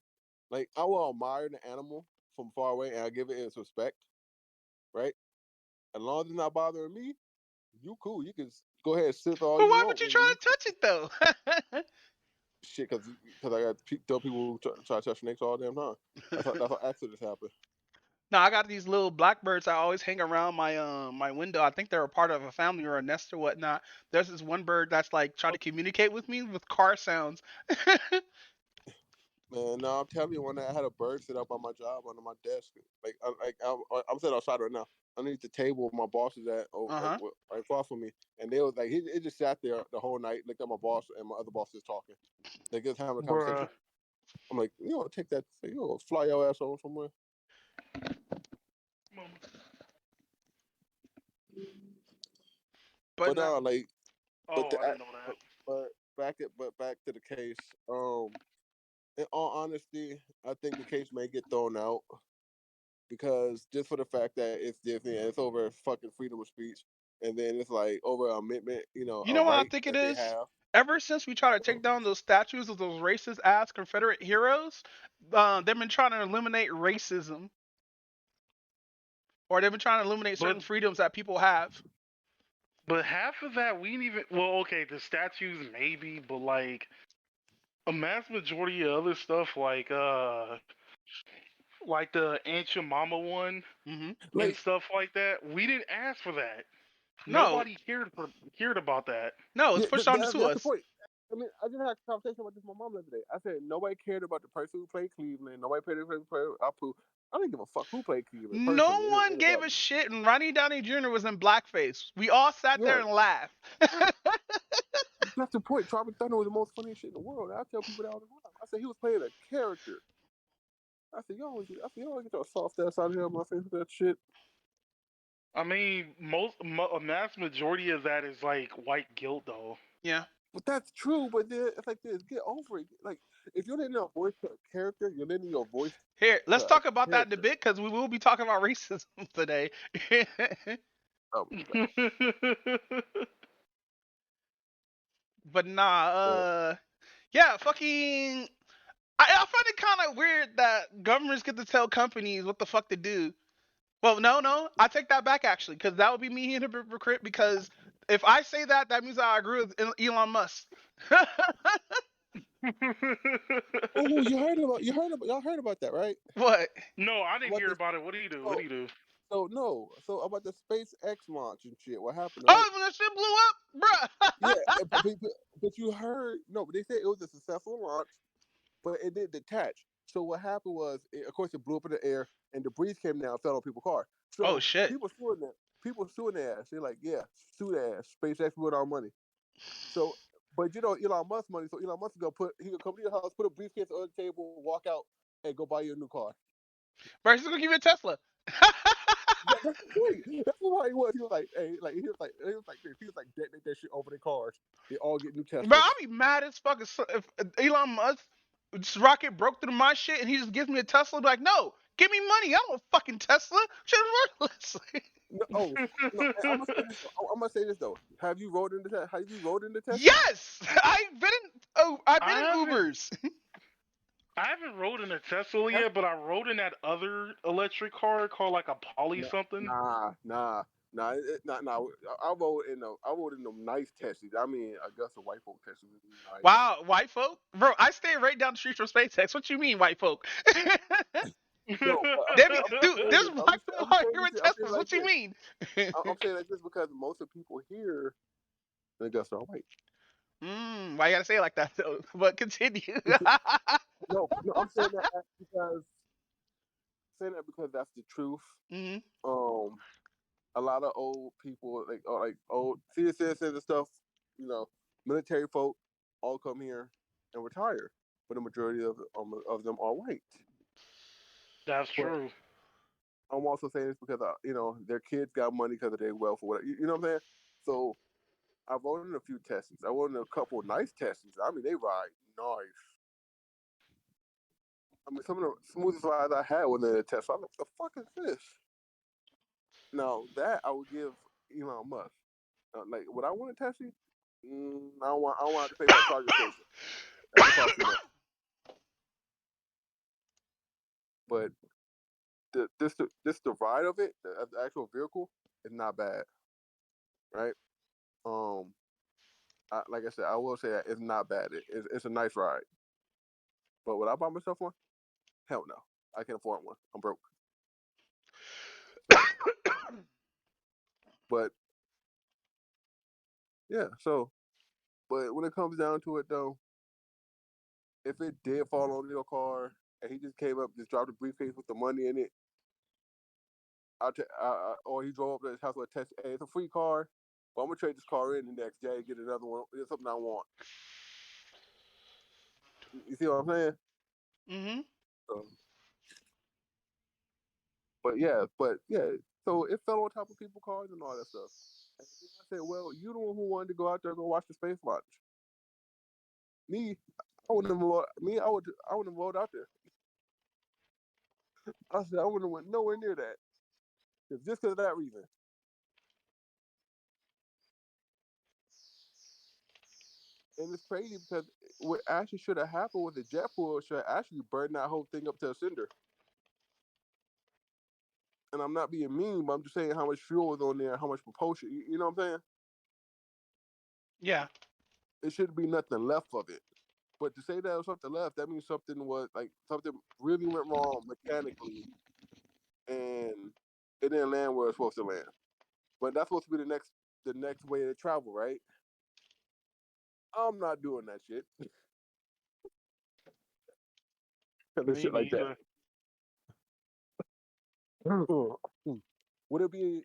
Like I will admire the animal from far away, and I give it its respect, right? As long as it's not bothering me, you cool. You can go ahead and sit all But you why want, would you nigga. try to touch it though? Shit, because I got tell people who try to touch snakes all the damn time. That's how accidents happen. No, I got these little blackbirds I always hang around my window. I think they're a part of a family or a nest or whatnot. There's this one bird that's like trying to communicate with me with car sounds. Man, no, I'm telling you, one day I had a bird sit up on my job under my desk. I'm sitting outside right now, underneath the table where my boss is at, Uh-huh. right across from me, and they was like, it just sat there the whole night, looked at my boss and my other boss is talking. They just having a conversation. Bruh. I'm like, take that, fly your ass over somewhere. But But no, like, but Oh, the I didn't know that. but back to the case. In all honesty, I think the case may get thrown out because just for the fact that it's Disney and it's over fucking freedom of speech, and then it's like over an amendment, you a know what I right think it that they is? have. Ever since we try to take down those statues of those racist ass Confederate heroes, they've been trying to eliminate racism, or they've been trying to eliminate But certain freedoms that people have. half of that we didn't even. Well, okay, the statues maybe, but like a mass majority of other stuff, like the Aunt Your Mama one Hmm. and Like, stuff like that, we didn't ask for that. No, Nobody cared about that. no, it's yeah, pushed onto that's the us. point. I mean, I just had a conversation about this with my mom the other day. I said nobody cared about the person who played Cleveland. Nobody cared about the person who played. I don't give a fuck who played Cleveland No personally. one It gave about a me. shit, and Ronnie Downey Jr. was in blackface. We all sat there Yeah, and laughed. that's the point. Tropic Thunder was the most funniest shit in the world. I tell people that all the time. I said he was playing a character. I said y'all get your soft ass out of here on my face with that shit. I mean, a mass majority of that is like white guilt, though. Yeah. But that's true. But then it's like this. Get over it. Like if you're letting your voice to a character, you're letting your voice Here, to let's a talk about that in a character. bit because we will be talking about racism today. Oh my god. But nah, But yeah, fucking. I find it kind of weird that governments get to tell companies what the fuck to do. Well, no, I take that back actually, because that would be me being a hypocrite. Because if I say that, that means I agree with Elon Musk. oh, y'all heard about that, right? What? No, I didn't About hear this. about it. What do you do? What So do you do? no. So about the SpaceX launch and shit. What happened, right? Oh, when that shit blew up, Yeah, bruh. but you heard no. But they said it was a successful launch, but it did detach. So what happened was, of course, it blew up in the air, and debris came down, and fell on people's car. Oh So shit. people suing their ass. They're like, yeah, sue their ass. SpaceX with our money. So, but Elon Musk money. So Elon Musk is he gonna come to your house, put a briefcase on the table, walk out, and go buy you a new car. Bro, he's gonna give you a Tesla. That's the point. That's why he was. He was like, hey, like this. He was like, detonate that shit over their cars. They all get new Bro, Teslas. I'll be mad as fuck if Elon Musk this rocket broke through my shit and he just gives me a Tesla. I'd be like, no, give me money. I don't want a fucking Tesla. Shit is worthless. No, oh no, I'm gonna say this. I'm gonna say this though. Have you rode into that? Have you rode into Teslas? Yes, I've been I in haven't. Ubers. I haven't rode in a Tesla That's, yet, but I rode in that other electric car called like a Poly something. nah. I rode in them nice Teslas. I mean, I guess a white folk Tesla would be nice. Wow, white folk, bro. I stay right down the street from SpaceX. What you mean, white folk? No, but Dude, saying there's this. white people out saying here this. with I'm saying Teslas. like What you this. mean? I'm saying like this because most of the people here, I guess, are white. Why you gotta say it like that though? But continue. No, I'm saying that because that's the truth. hmm Um, a lot of old people, like old senior citizens and stuff, you know, military folk, all come here and retire. But the majority of them are white. That's But true. I'm also saying this because their kids got money because of their wealth or whatever. You know what I'm saying? So I rode in a few Teslas. I rode in a couple of nice Teslas. I mean, they ride nice. I mean, some of the smoothest rides I had was in a Tesla. I'm like, what the fuck is this? Now that I would give Elon Musk. Like, would I want a Tesla? I don't want to pay for a charging station. That would cost too much. But the ride of it, the actual vehicle, is not bad, right? Um, like I said, I will say that it's not bad. It's a nice ride. But would I buy myself one? Hell no. I can't afford one. I'm broke. So, but yeah. So, but when it comes down to it, though, if it did fall on your car and he just came up, just dropped a briefcase with the money in it, or he drove up to his house with a test. Hey, it's a free car, but I'm gonna trade this car in the next day and get another one. It's something I want. You see what I'm saying? hmm So, but yeah. So it fell on top of people's cars and all that stuff. And I said, well, you the one who wanted to go out there and go watch the space launch. Me, I wouldn't have I wouldn't have rolled out there. I said I wouldn't have went nowhere near that. Just because of that reason. And it's crazy because what actually should have happened with the jet fuel should have actually burned that whole thing up to a cinder. And I'm not being mean, but I'm just saying how much fuel was on there, how much propulsion. You know what I'm saying? Yeah. It shouldn't be nothing left of it. But to say that was something left, that means something something really went wrong mechanically, and it didn't land where it's supposed to land. But that's supposed to be the next way to travel, right? I'm not doing that shit. Me Shit like that. Would it be?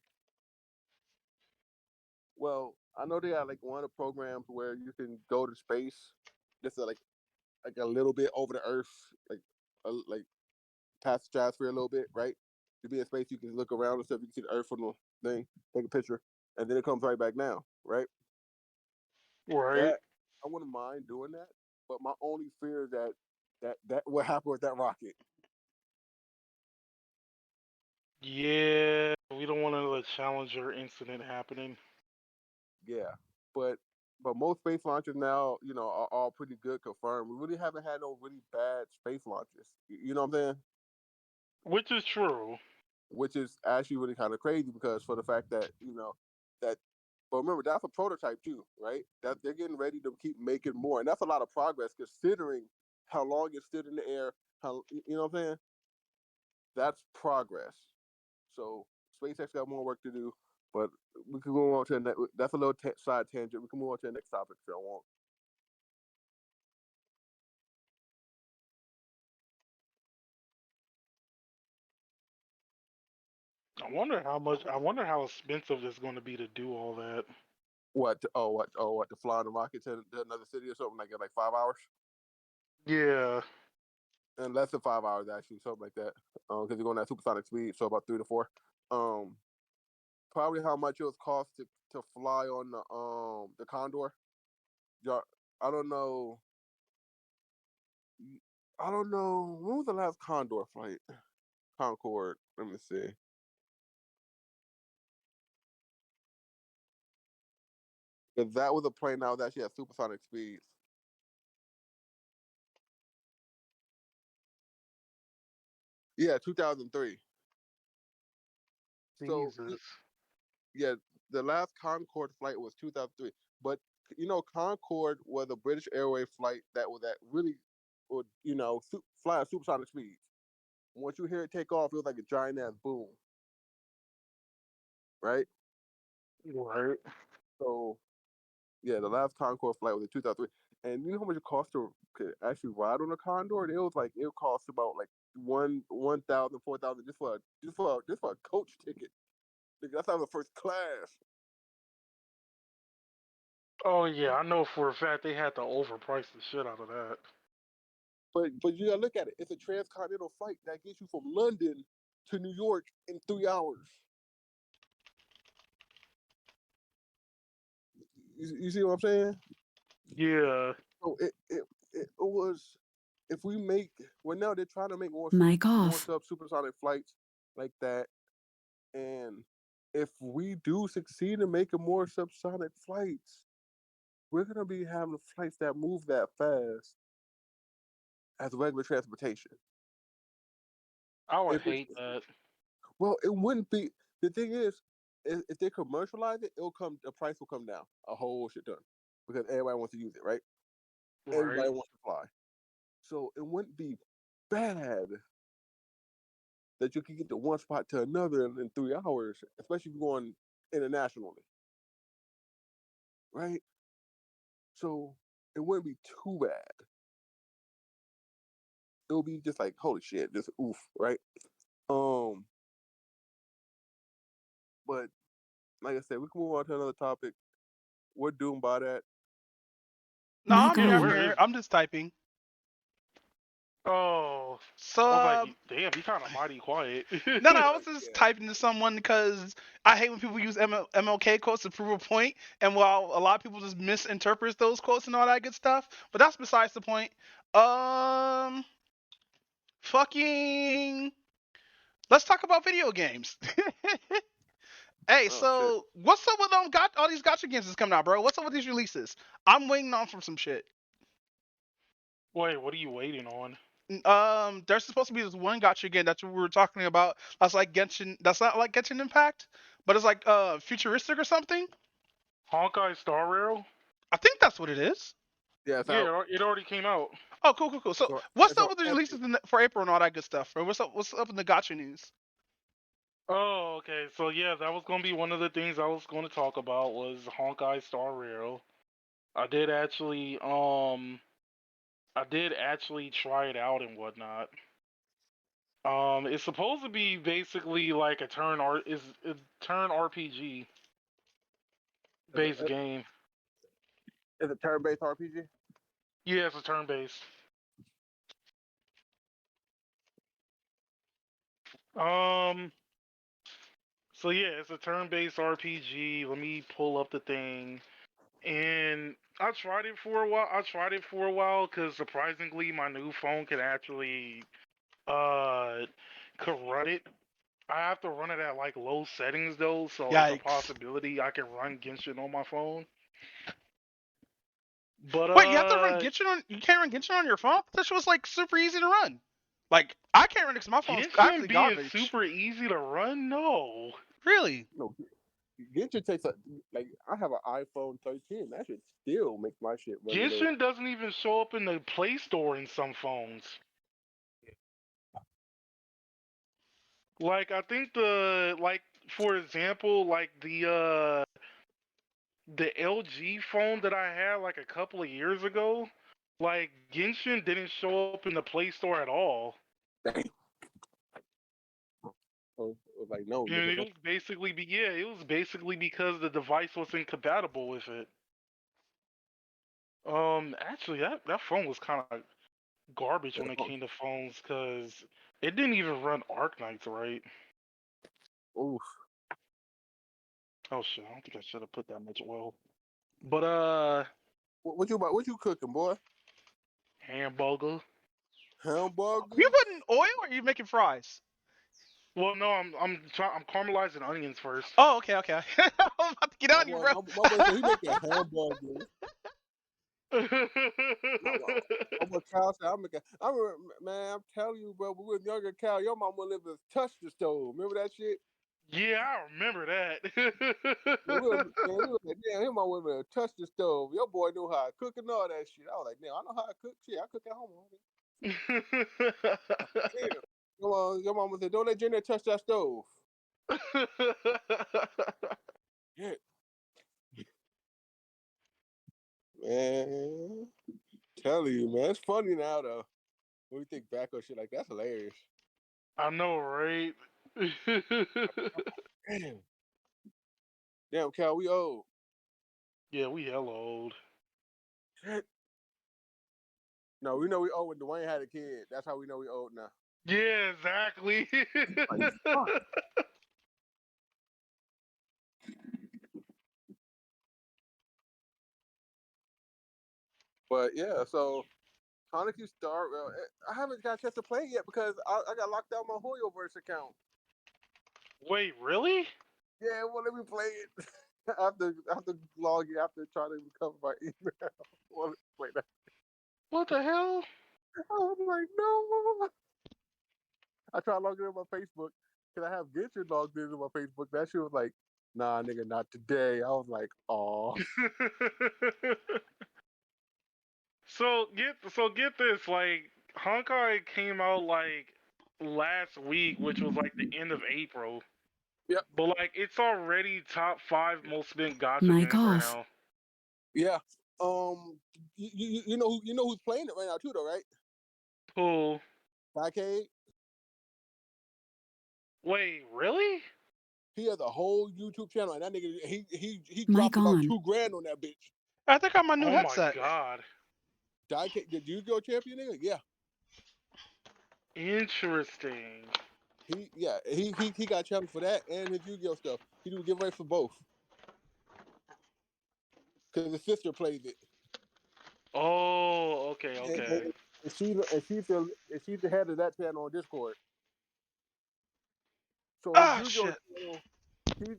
Well, I know they got like one of the programs where you can go to space, just like a little bit over the Earth, like past the stratosphere a little bit, right? To be in space, you can look around and stuff. You can see the Earth from the thing, take a picture, and then it comes right back down, right? Right. That I wouldn't mind doing that, but my only fear is that what happened with that rocket. Yeah, we don't want another Challenger incident happening. Yeah, but most space launches now, are all pretty good, confirmed. We really haven't had no really bad space launches. You know what I'm saying? Which is true. Which is actually really kind of crazy because for the fact that that. But remember, that's a prototype too, right? That they're getting ready to keep making more, and that's a lot of progress considering how long it stood in the air. How you know what I'm saying? That's progress. So SpaceX got more work to do, but we can move on to the next. That's a little side tangent. We can move on to the next topic if y'all want. I wonder how expensive it's going to be to do all that. What? What? To fly on the rocket to another city or something like that, like 5 hours? Yeah. And less than 5 hours actually, something like that. Because you're going at supersonic speed, so about 3 to 4. Probably how much it was cost to fly on the Condor. Y'all, I don't know. I don't know. When was the last Condor flight? Concorde. Let me see. Because that was a plane that was actually at supersonic speeds. Yeah, 2003. So Jesus. yeah, the last Concorde flight was 2003. But Concorde was a British Airways flight that was at really, would fly at supersonic speeds. Once you hear it take off, it was like a giant ass boom. Right? Right. So yeah, the last Concorde flight was in 2003. And you know how much it cost to actually ride on a Condor? It was like it cost about like 1,000, 4,000 just for a coach ticket. That's not the first class. Oh yeah, I know for a fact they had to overprice the shit out of that. But you gotta look at it. It's a transcontinental flight that gets you from London to New York in 3 hours. You see what I'm saying? Yeah. So it was if we make now they're trying to make more supersonic flights like that, and if we do succeed in making more subsonic flights, we're gonna be having flights that move that fast as regular transportation. I would hate that. Well, it wouldn't be. The thing is, if they commercialize it, the price will come down a whole shit ton because everybody wants to use it, right? Everybody Right. wants to fly, so it wouldn't be bad that you can get to one spot to another in 3 hours, especially if you're going internationally, right? So it wouldn't be too bad. It'll be just like holy shit, just oof, right? But like I said, we can move on to another topic. We're doomed by that. No, I'm here. I'm Where here. is I'm just typing. Oh. So, I was like, damn, he kind of mighty quiet. no, I was just typing to someone because I hate when people use MLK quotes to prove a point, and while a lot of people just misinterpret those quotes and all that good stuff, but that's besides the point. Fucking, let's talk about video games. Hey, so what's up with got all these gotcha games that's coming out, bro? What's up with these releases? I'm waiting on from some shit. Wait, what are you waiting on? There's supposed to be this one gotcha game that we were talking about. That's like Genshin. That's not like Genshin Impact, but it's like futuristic or something. Honkai Star Rail? I think that's what it is. Yeah, it already came out. Oh, cool. So what's up with the releases for April and all that good stuff? Or what's up in the gotcha news? Oh, okay. So yeah, that was gonna be one of the things I was going to talk about was Honkai Star Rail. I did actually try it out and whatnot. It's supposed to be basically like a turn RPG based game. Is it turn-based RPG? Yeah, it's a turn based. So yeah, it's a turn-based RPG. Let me pull up the thing. And I tried it for a while because surprisingly, my new phone can actually could run it. I have to run it at like low settings though, so Yikes. it's a possibility I can run Genshin on my phone. But wait, you have to run Genshin on? You can't run Genshin on your phone? That shit was like super easy to run. Like I can't run it because my phone's actually garbage. Super easy to run? No. Really? No. Genshin takes like I have an iPhone 13. That shit still makes my shit run. Genshin doesn't even show up in the Play Store in some phones. Like I think for example, like the LG phone that I had like a couple of years ago, like Genshin didn't show up in the Play Store at all. So, like no. And it was basically because the device wasn't compatible with it. Actually, that phone was kind of garbage when it came to phones because it didn't even run Arknights right. Oof. Oh shit! I don't think I should have put that much oil. But what you cooking, boy? Hamburger. Hamburger. You putting oil or are you making fries? Well, no, I'm caramelizing onions first. Oh, okay. I'm about to get on you, bro. My boy said he making hamburgers. Cal said, man, I'm telling you, bro, when we were younger, Cal, your mom wouldn't even touch the stove. Remember that shit? Yeah, I remember that. Damn, your mom wouldn't even touch the stove. Your boy knew how to cook and all that shit. I was like, damn, I know how to cook. Shit, I cook at home. Damn. Your mama said, don't let Jenny touch that stove. Yeah. Man, telling you, man, it's funny now though. When we think back on shit like that's hilarious. I know, right? Damn, Cal, we old. Yeah, we hella old. No, we know we old when Dwayne had a kid. That's how we know we old now. Yeah, exactly. But yeah, so Hanukkah Star. I haven't got a chance to play it yet because I got locked out my Hoyoverse account. Wait, really? Yeah, well, let me play it. I have to log in. I have to try to recover my email. Well, wait, what the hell? I was like, no. I tried logging in on my Facebook because I have Genshin logged in on my Facebook. That shit was like, nah, nigga, not today. I was like, aw. So get this, like Honkai came out like last week, which was like the end of April. Yep. But like it's already top 5 most spent gacha games right now. Yeah. You know who's playing it right now too, though, right? Who? Arcade. Wait, really? He has a whole YouTube channel, and that nigga he dropped about $2,000 on that bitch. I think I'm my new headset. Oh my god. Did you go champion, nigga? Yeah. Interesting. He got challenged for that and his Yu-Gi-Oh stuff. He do giveaways for both. Because his sister plays it. Oh, okay. And she's the head of that channel on Discord. So his Yu-Gi-Oh shit.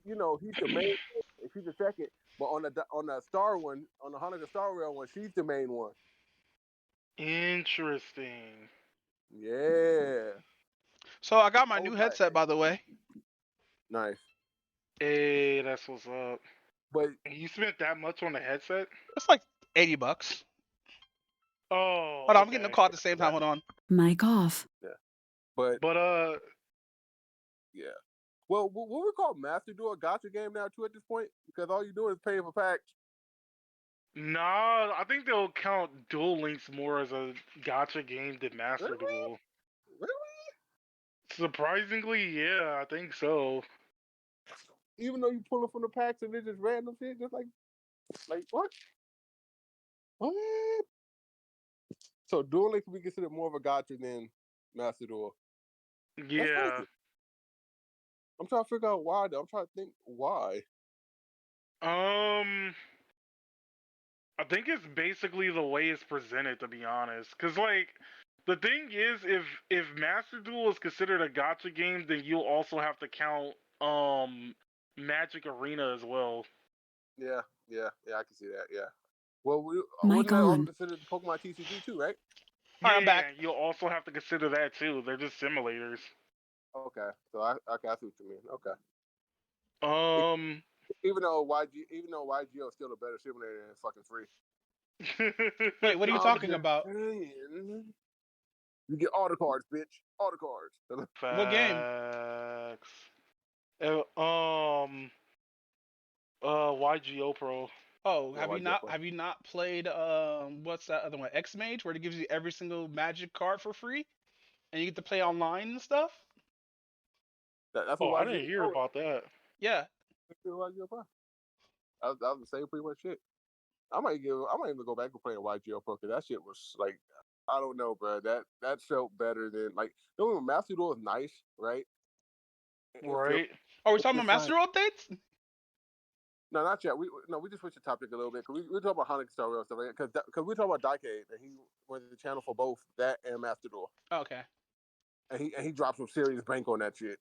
channel, he's the main one, and she's the second. But on the Star one, on the Hanukkah Star Rail one, she's the main one. Interesting. Yeah. So I got my new Like, headset, by the way. nice. Hey, that's what's up. But you spent that much on the headset? It's like $80. Oh, Hold on, I'm getting a call at the same time. Hold on. Mic off. Yeah. But yeah. Well, what we call Master Duel a gotcha game now too at this point? Because all you do is pay for packs. Nah, I think they'll count Duel Links more as a gotcha game than Master Duel. Really? Surprisingly, yeah, I think so. Even though you pull it from the packs and it's just random shit, just like what? What? So Duel Links can be considered more of a gotcha than Master Duel. Yeah. I'm trying to figure out why though. I'm trying to think why. I think it's basically the way it's presented, to be honest. Because, like, the thing is, if Master Duel is considered a gotcha game, then you'll also have to count Magic Arena as well. Yeah, I can see that. Yeah. Well, Mic wasn't that also on. considered Pokemon TCG too, right? Yeah, I'm back. you'll also have to consider that too. They're just simulators. Okay, so I see what you mean. Okay. Even though YGO is still a better simulator than fucking free. Wait, what are you talking about? You get all the cards, bitch. All the cards. What game? YGO Pro. Oh, Yeah, have you not played what's that other one? X Mage, where it gives you every single magic card for free, and you get to play online and stuff. That's what I didn't hear about that. Yeah. That was the same pretty much shit. I might even go back and play a YGO Pro because that shit was like, I don't know, bro. That felt better than like. Don't even Master Duel is nice, right? Right. Are we talking about Master Duel updates? No, not yet. We just switched the topic a little bit because we talking about Hanukkah Star Rail stuff because we talking about Daikade and he was the channel for both that and Master Duel. Okay. And he dropped some serious bank on that shit.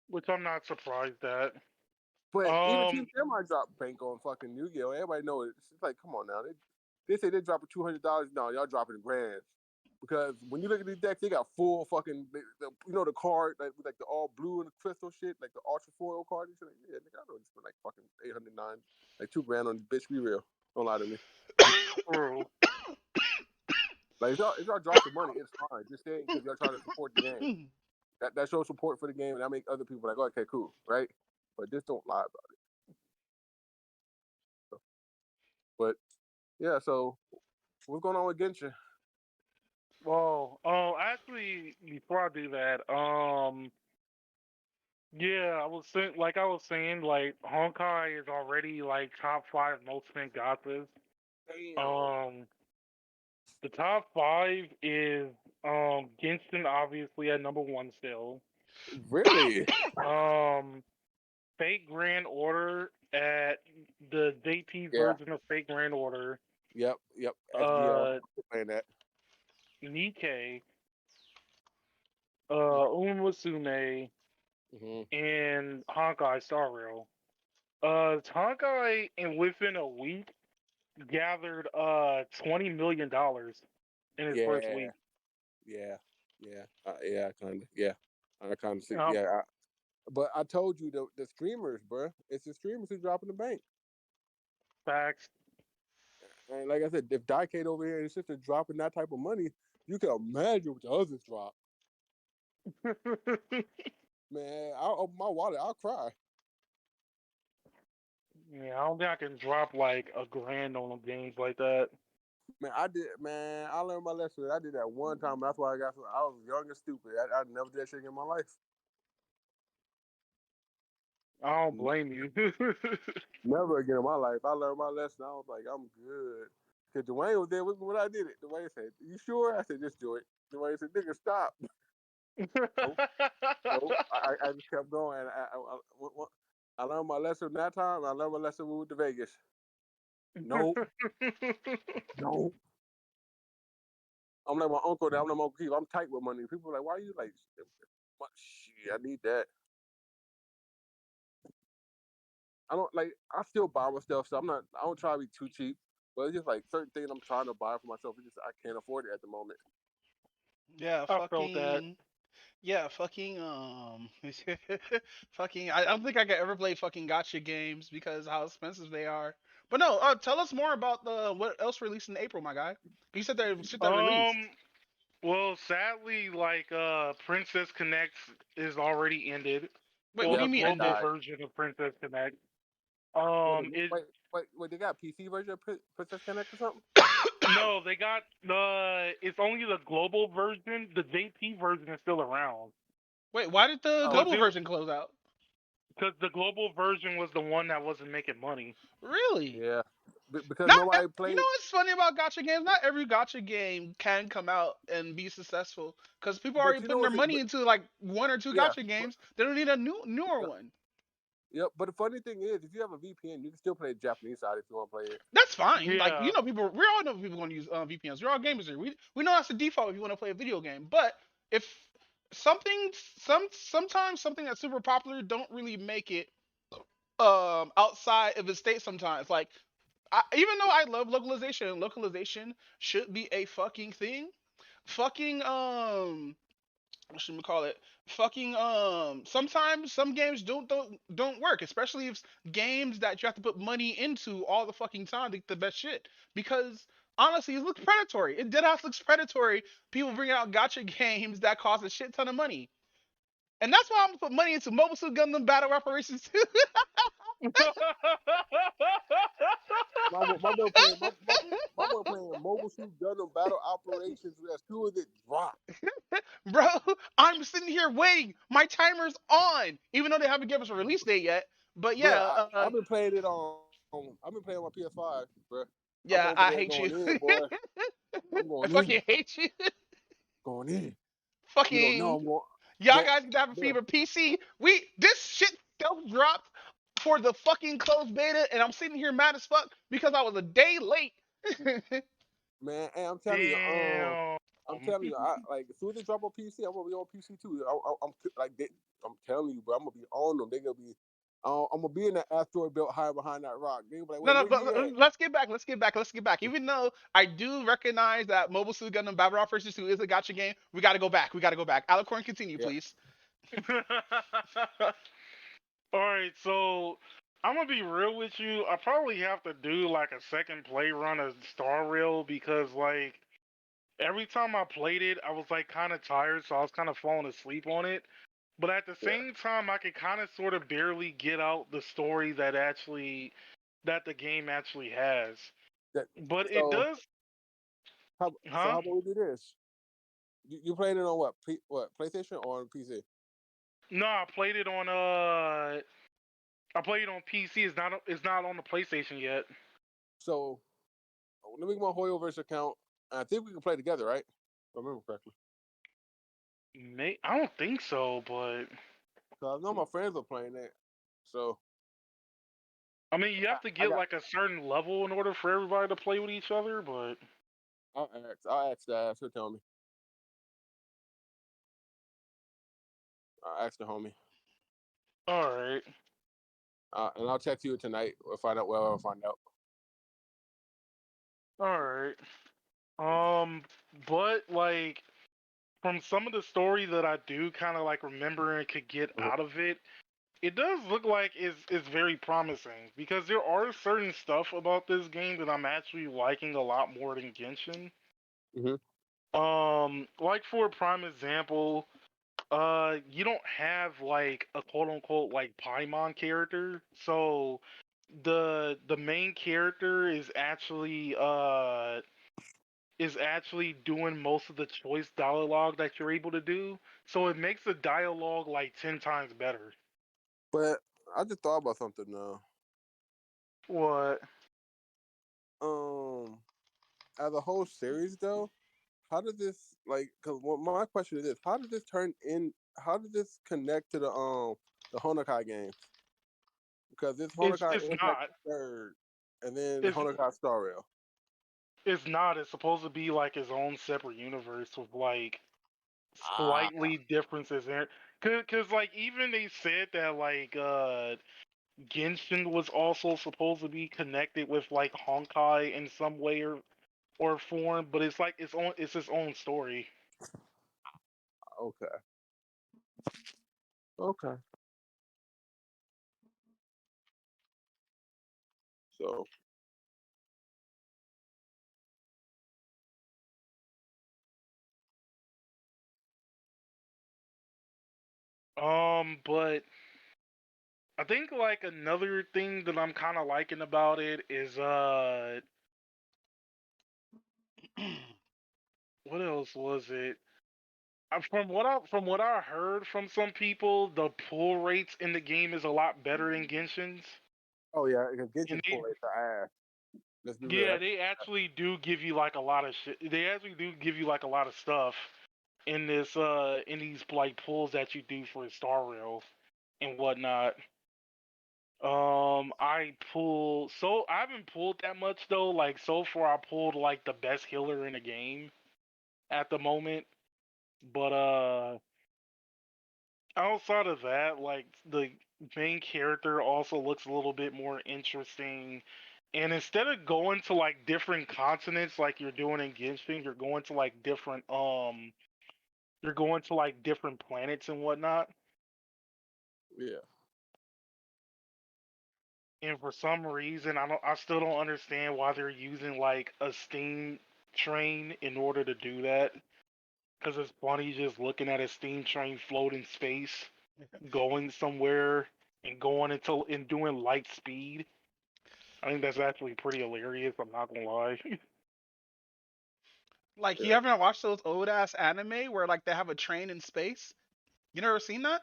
Which I'm not surprised at. But even Team Samurai dropped bank on fucking Yu-Gi-Oh! Everybody know it. It's like, come on now. They say they're dropping $200. No, y'all dropping grand. Because when you look at these decks, they got full fucking, the card, like the all blue and the crystal shit, like the ultra foil card. Like, yeah, nigga, I know it's for like fucking $809, like $2,000 on bitch. Be real. Don't lie to me. Like, if y'all drop some money, it's fine. Just saying because y'all trying to support the game. That shows support for the game, and that make other people like, oh, okay, cool, right? But just don't lie about it. So, but yeah, so what's going on with Genshin? Well, actually, before I do that, yeah, I was saying, like Honkai is already like top 5 most spent gachas. Damn. The top 5 is Genshin, obviously at number 1 still. Really? Fate Grand Order at the JP version of Fate Grand Order. Yep. SGL. Playing that. Nikkei, Umusume, and Honkai Star Rail. Honkai, and within a week, gathered $20 million in his first week. Yeah, I kind of see. Yeah, but I told you the streamers, bro. It's the streamers who dropping the bank. Facts. And like I said, if Daikade over here is just dropping that type of money, you can imagine what the others drop. Man, I'll open my wallet. I'll cry. Yeah, I don't think I can drop like $1,000 on games like that. Man, I learned my lesson. I did that one time. That's why I was young and stupid. I never did that shit in my life. I don't blame you. Never again in my life. I learned my lesson. I was like, I'm good. Because Dwayne was there with me when I did it. Dwayne said, you sure? I said, just do it. Somebody said, "Nigga, stop." No, no. I just kept going. And I learned my lesson that time. I learned my lesson when we went to Vegas. No, no. I'm like my uncle. I'm like my uncle Keith. I'm tight with money. People are like, why are you like? Shit, I need that. I don't like. I still buy my stuff, so I'm not. I don't try to be too cheap. But it's just like certain things I'm trying to buy for myself. It's just I can't afford it at the moment. Yeah, I felt that. fucking. Yeah, fucking. Fucking. I don't think I could ever play fucking gotcha games because how expensive they are. But no, tell us more about the what else released in April, my guy. You said there was shit that released. Well, sadly, like Princess Connect is already ended. Wait, what Well, do the you mean global ended? version of Princess Connect. It Wait, they got PC version of Princess Connect or something? no, they got it's only the global version. The JP version is still around. Wait, why did the Oh, global version close out? Because the global version was the one that wasn't making money. Really? yeah, because Not nobody you played. know what's funny about gotcha games? Not every gotcha game can come out and be successful because people are But already you know putting their what's money into like one or two yeah, gotcha games. They don't need a newer yeah, one. yeah. But the funny thing is, if you have a VPN, you can still play the Japanese side if you want to play it. That's fine. Like Yeah. people, we all know people want to use VPNs. We're all gamers here. We know that's the default if you want to play a video game. But if something sometimes something that's super popular don't really make it outside of the state sometimes. Like even though I love localization should be a fucking thing. Fucking what should we call it? Fucking sometimes some games don't work, especially if games that you have to put money into all the fucking time to get the best shit. Because honestly, it looks predatory. It dead ass looks predatory. People bring out gotcha games that cost a shit ton of money. And that's why I'm gonna put money into Mobile Suit Gundam Battle Operations 2. My boy playing my boy playing Mobile Suit Gundam Battle Operations as soon as it dropped. Bro, I'm sitting here waiting. My timer's on, even though they haven't given us a release date yet. But Bro, yeah, I've been playing it on. I've been playing on my PS5, bro. I'm yeah, over I there hate you. going in, boy. I'm I going in, fucking hate you. going in. You don't know Fucking I'm going, y'all bro. guys can have a Bro, fever PC. This shit self dropped for the fucking closed beta, and I'm sitting here mad as fuck because I was a day late. man, hey, Damn. I'm telling you, like as soon as they drop on PC, I'm gonna be on PC too. I'm telling you, bro, I'm gonna be on them. They gonna be, I'm gonna be in that asteroid belt high behind that rock. They gonna be like, No, wait, no, where he at? let's get back. Let's get back. Let's get back. Even though I do recognize that Mobile Suit Gundam Battle Operations 2 is a gotcha game, we got to go back. We got to go back. Alicorn, continue, Yeah, please. All right, so I'm gonna be real with you. I probably have to do like a second play run of Star Rail because like every time I played it, I was like kind of tired, so I was kind of falling asleep on it. But at the yeah. same time, I could kind of sort of barely get out the story that the game actually has. That, But it so does, so huh? how about we do this? You playing it on what PlayStation or on PC? No, I played it on PC. It's not on the PlayStation yet. So let me get my Hoyoverse account. I think we can play together, right? If I remember correctly. I don't think so, but So I know my friends are playing that. So I mean, you have to I get got. like a certain level in order for everybody to play with each other. But I'll ask that. She'll tell me. I'll ask the homie. all right, And I'll text you tonight or find out where I'll find out. all right. But like from some of the story that I do kind of like remember and could get Mhm. out of it, it does look like it's very promising because there are certain stuff about this game that I'm actually liking a lot more than Genshin. Mhm. Like for a prime example, you don't have like a quote unquote like Paimon character, so the main character is actually doing most of the choice dialogue that you're able to do. So it makes the dialogue like 10 times better. But I just thought about something now. What? As a whole series though, how did this Because my question is this: how did this turn in? How did this connect to the Honokai games? Because this Honokai It's Impact not. third, and then It's Honokai Star Rail. it's not. It's supposed to be like its own separate universe with like Ah, slightly differences in it. Cause like even they said that like Genshin was also supposed to be connected with like Honkai in some way or form, but it's like it's its own story. okay, okay. So But I think like another thing that I'm kind of liking about it is what else was it? From what I heard from some people, the pull rates in the game is a lot better than Genshin's. oh yeah, because And Genshin pull rates are ass. Let's be real. yeah, they actually do give you like a lot of shit. They actually do give you like a lot of stuff in this in these like pulls that you do for Star Rail and whatnot. I haven't pulled that much though. Like so far, I pulled like the best healer in the game at the moment. But outside of that, like the main character also looks a little bit more interesting. And instead of going to like different continents like you're doing in Genshin, you're going to like different planets and whatnot. Yeah. And for some reason, I still don't understand why they're using like a steam train in order to do that. Because it's funny just looking at a steam train float in space, going somewhere and going until and doing light speed. I think that's actually pretty hilarious. I'm not gonna lie. Like, you Yeah. haven't watched those old ass anime where like they have a train in space? You never seen that?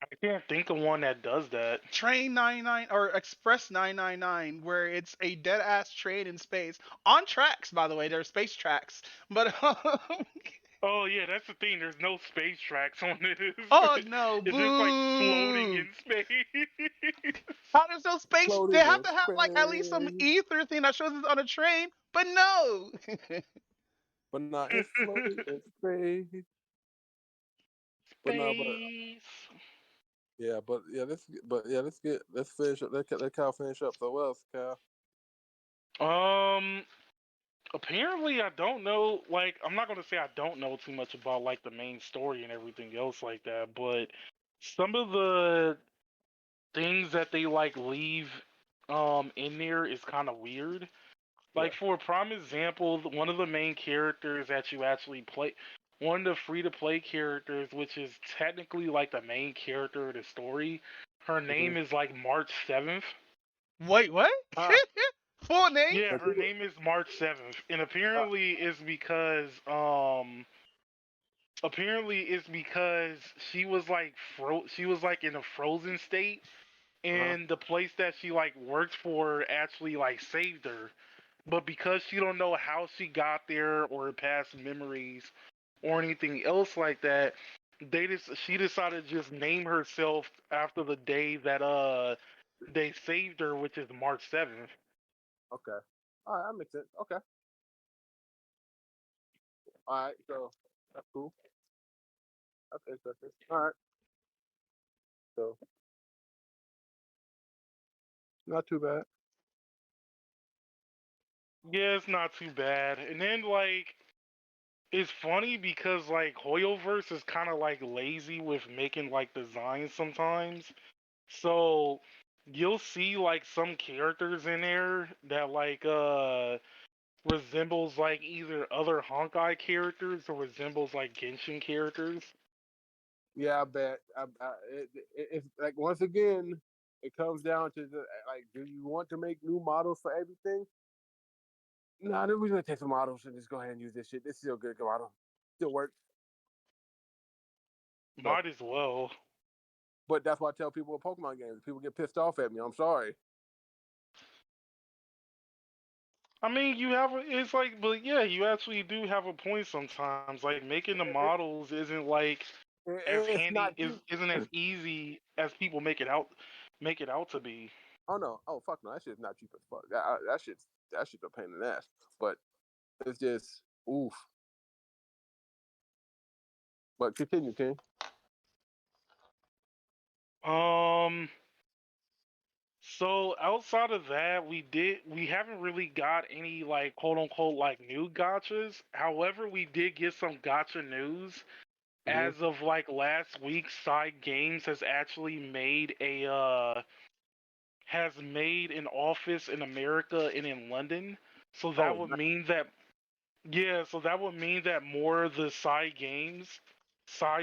I can't think of one that does that. Train 99 or Express 999, where it's a dead ass train in space on tracks. By the way, they're space tracks. But Oh yeah, that's the thing. There's no space tracks on this. oh no, It's just like floating boo! in space. How there's no space? They Floating have in to have like at least some space, ether thing that shows it's on a train. But no. but not it's floating in space. But no, but Space. yeah, let's finish up. Let Cal finish up. So what else, Cal? Um, Apparently I don't know. Like, I'm not gonna say I don't know too much about like the main story and everything else like that, but some of the things that they like leave in there is kind of weird. Yeah. Like for a prime example, one of the main characters that you actually play, one of the free to play characters, which is technically like the main character of the story, her Mm-hmm. name is like March 7th. Wait, what? Ah, Full name? Yeah, but her people, name is March 7th, and uh, apparently it's because she was like she was like in a frozen state, uh-huh. and the place that she like worked for actually like saved her. But because she don't know how she got there or her past memories or anything else like that, she decided to just name herself after the day that they saved her, which is March 7th. Okay. All right, that makes sense. Okay. All right, so that's cool. That's interesting. All right, so not too bad. Yeah, it's not too bad. And then like it's funny because like Hoyoverse is kind of like lazy with making like designs sometimes. So you'll see like some characters in there that like resembles like either other Honkai characters or resembles like Genshin characters. Yeah, I bet. It's like once again, it comes down to like, do you want to make new models for everything? No, we're gonna take some models and just go ahead and use this shit. This is still good model, still works. So, Might as well. but that's why I tell people with Pokemon games. People get pissed off at me. I'm sorry. I mean, it's like, but yeah, you actually do have a point sometimes. Like making the models isn't like as It's handy, not cheap. isn't as easy as people make it out to be. Oh no! Oh fuck no! That shit's not cheap as fuck. That shit's a pain in the ass. But it's just oof. But continue, King. Um. So outside of that, we haven't really got any like quote unquote like new gotchas. However, we did get some gotcha news. Mm-hmm. As of like last week, Side Games has actually made an office in America and in London. So that Oh, would nice. mean that so that would mean that more of the side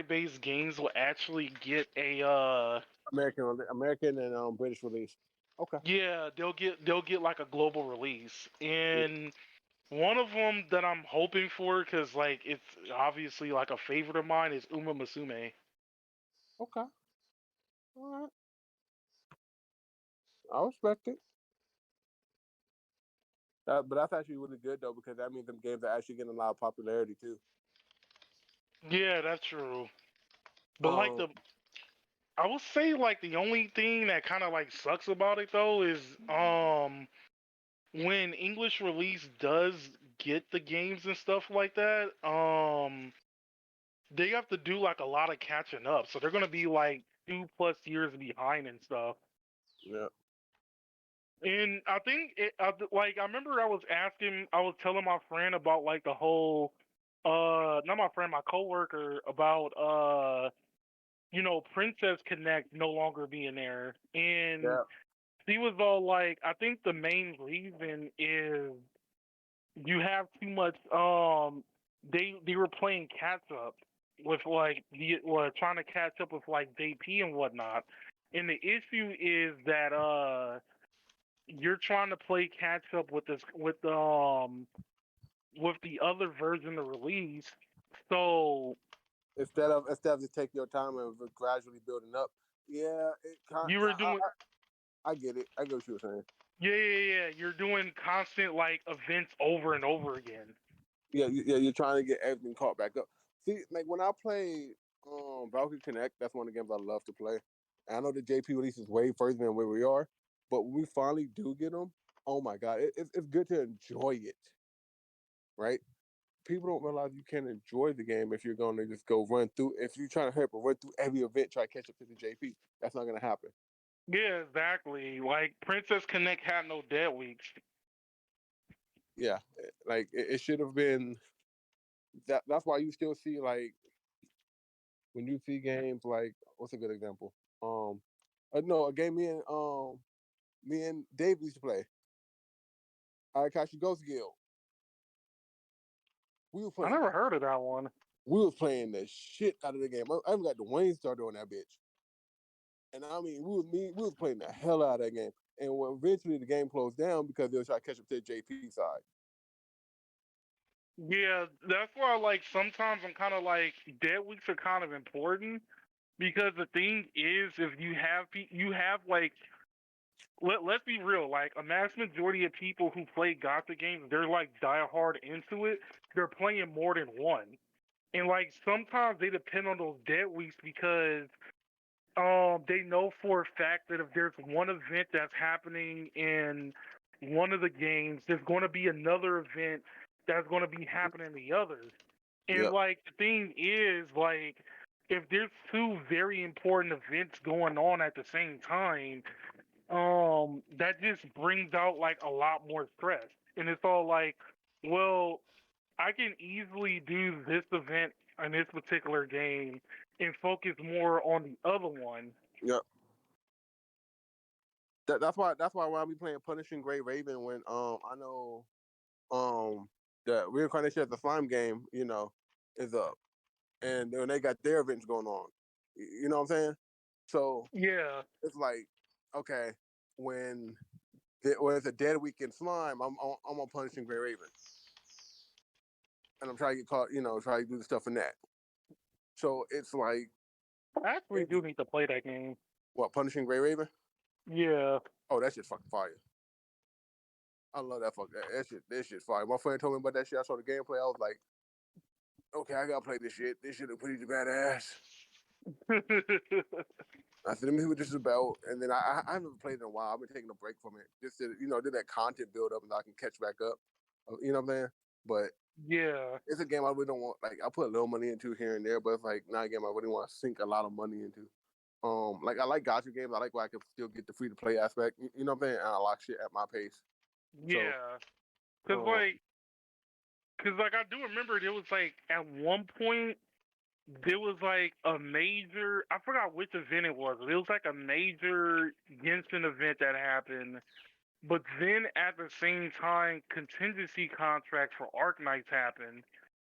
based games will actually get a American and British release. Okay. yeah, they'll get like a global release. And one of them that I'm hoping for, because like it's obviously like a favorite of mine, is Uma Musume. Okay. All right. I respect it. But that's actually really good though because that means them games are actually getting a lot of popularity too. Yeah, that's true. But like Um. I will say like the only thing that kind of like sucks about it though is when English release does get the games and stuff like that, they have to do like a lot of catching up. So they're gonna be like 2+ years behind and stuff. Yeah. And I think like I remember I was telling my friend about like the whole, not my friend, my coworker about Princess Connect no longer being there, and Yeah. he was all like, I think the main reason is you have too much. They were playing catch up with like trying to catch up with like JP and whatnot, and the issue is that you're trying to play catch up with the other version of release. So Instead of just taking your time and gradually building up. Yeah. you were doing I get it. I get what you were saying. yeah. You're doing constant like events over and over again. Yeah. You're trying to get everything caught back up. See, like when I play Valkyrie Connect, that's one of the games I love to play. And I know the JP release is way further than where we are, but when we finally do get them, oh my god, it's good to enjoy it, right? People don't realize you can enjoy the game if you're going to just go run through. If you're trying to hurry up and run through every event, try to catch up to the JP, that's not going to happen. Yeah, exactly. Like Princess Connect had no dead weeks. Yeah, like it should have been. That's why you still see like when you see games like what's a good example? No, a game me and Dave used to play. Ayakashi Ghost Guild. We were I playing never heard of that one. we was playing the shit out of the game. I even got the Wayne starter on that bitch. And I mean, we was playing the hell out of that game. And when eventually the game closed down because they were trying to catch up to the JP side. Yeah, that's why like sometimes I'm kind of like dead weeks are kind of important because the thing is if you have like let's be real, like a mass majority of people who play Gothic games, they're like die hard into it. They're playing more than one. And like sometimes they depend on those dead weeks because they know for a fact that if there's one event that's happening in one of the games, there's going to be another event that's going to be happening in the others. And Yep. like the thing is, like if there's two very important events going on at the same time, that just brings out like a lot more stress. And it's all like, well, I can easily do this event in this particular game and focus more on the other one. Yep. That's why when I be playing Punishing Gray Raven when I know the reincarnation of the slime game, is up. And when they got their events going on. You know what I'm saying? So Yeah. it's like, okay, when it's a dead week in slime, I'm on Punishing Gray Raven. And I'm trying to get caught, try to do the stuff in that. So it's like I actually do need to play that game. what, Punishing Gray Raven? Yeah. Oh, that's just fucking fire. I love that fuck. That shit's fire. My friend told me about that shit. I saw the gameplay. I was like, okay, I gotta play this shit. This shit is pretty badass. I said, let me see what this is about. And then I haven't played it in a while. I've been taking a break from it just to, do that content build up and I can catch back up. You know what I'm saying? But yeah, it's a game I really don't want. Like, I put a little money into here and there, but it's like not a game I really want to sink a lot of money into. Like I like gacha games. I like where I can still get the free to play aspect. You know what I'm saying? And I like shit at my pace. yeah. Cause So, I do remember there was like at one point there was like a major. I forgot which event it was. It was like a major Genshin event that happened. But then at the same time, contingency contracts for Arknights happened.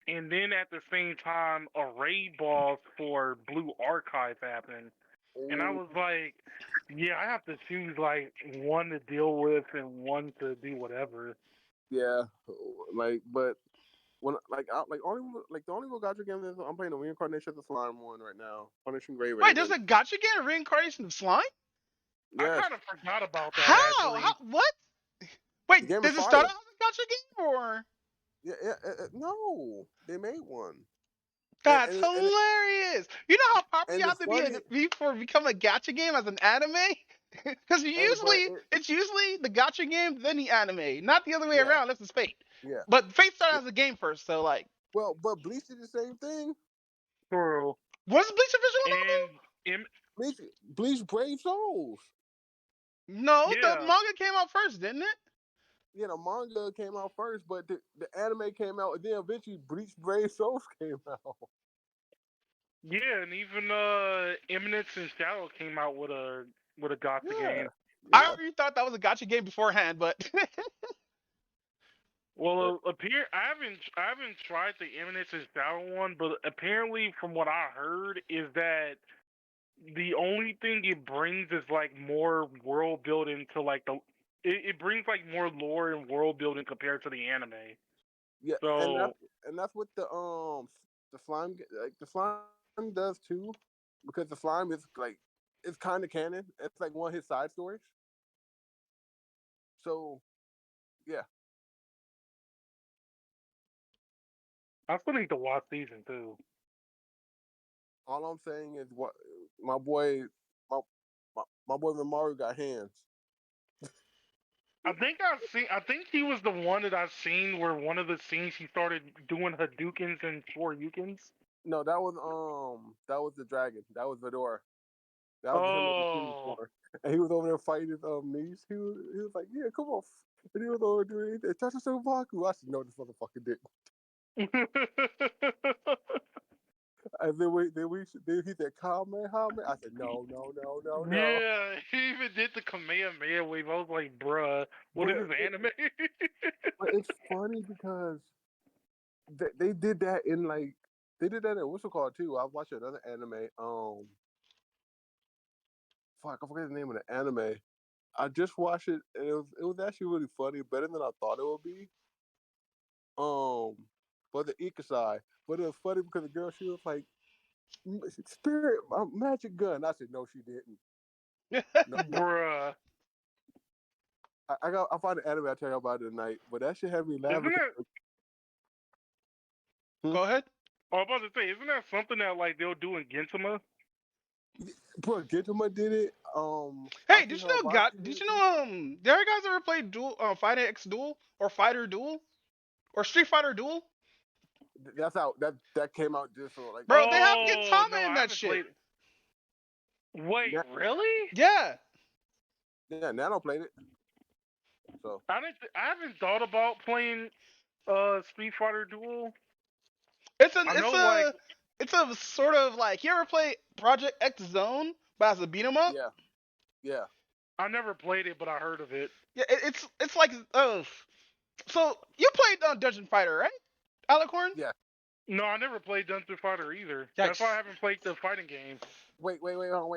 And then at the same time, a raid boss for Blue Archive happened. And I was like, yeah, I have to choose like one to deal with and one to do whatever. yeah, but when the only real gacha game is I'm playing the Reincarnation of the Slime one right now. Punishing Grey Wait, Raven. there's a gacha game, Reincarnation of Slime? Yes. I kind of forgot about that. How? Actually. What? Wait, The game does is it start fire. out as a gacha game or? Yeah, no, they made one. That's And hilarious. You know how popular you have it's to funny. become a gacha game as an anime? Because But it's usually the gacha game then the anime, not the other way yeah, around. This is Fate. yeah. But Fate started as a game first, so like. Well, but Bleach did the same thing. True. Was Bleach official And Bleach Brave Souls. No, the yeah. manga came out first, didn't it? Yeah, the manga came out first, but the anime came out, and then eventually Bleach Brave Souls came out. Yeah, and even Eminence and Shadow came out with a gacha game. Yeah. I already thought that was a gacha game beforehand, but Well, I haven't tried the Eminence and Shadow one, but apparently from what I heard is that the only thing it brings is like more world building to like it brings like more lore and world building compared to the anime. Yeah, So and that's what the slime the slime does too, because the slime is like it's kind of canon. It's like one of his side stories. So, yeah. I still need to watch season 2. All I'm saying is what my boy Romaru got hands. I think he was the one that I've seen where one of the scenes he started doing Hadoukens and Shoryukens. No, that was the dragon. That was Vidora. That was him in the scene before. And he was over there fighting his niece. He was like, yeah, come on. And he was over doing it. Touch us in Baku. I said, no, this motherfucker didn't. And then he said, calm man, how man? I said, no. Yeah, he even did the Kamehameha wave. I was like, bruh, what is this anime? But it's funny because they did that in what's it called too. I watched another anime. Fuck, I forget the name of the anime. I just watched it, and it was actually really funny, better than I thought it would be. For the Ikasai, but it was funny because the girl, she was like, "Spirit, magic gun." I said, "No, she didn't." No. Bruh. I find an anime. I'll tell you about it tonight, but that shit had me laughing. Go ahead. I was about to say, isn't that something that like they'll do in Gintama? Bro, Gintama did it. Hey, did you know did you guys ever play Fighter X Duel or Fighter Duel or Street Fighter Duel? That's out. That came out just so like. Bro, they have Gintama in that shit. Wait, really? Yeah. Yeah, Nano played it. So I haven't thought about playing Street Fighter Duel. It's a sort of like, you ever play Project X Zone but as a beat 'em up? Yeah. I never played it, but I heard of it. Yeah, it's like so you played Dungeon Fighter, right? Alicorn? Yeah. No, I never played Dungeon Fighter either. Yikes. That's why I haven't played the fighting games. Wait. Oh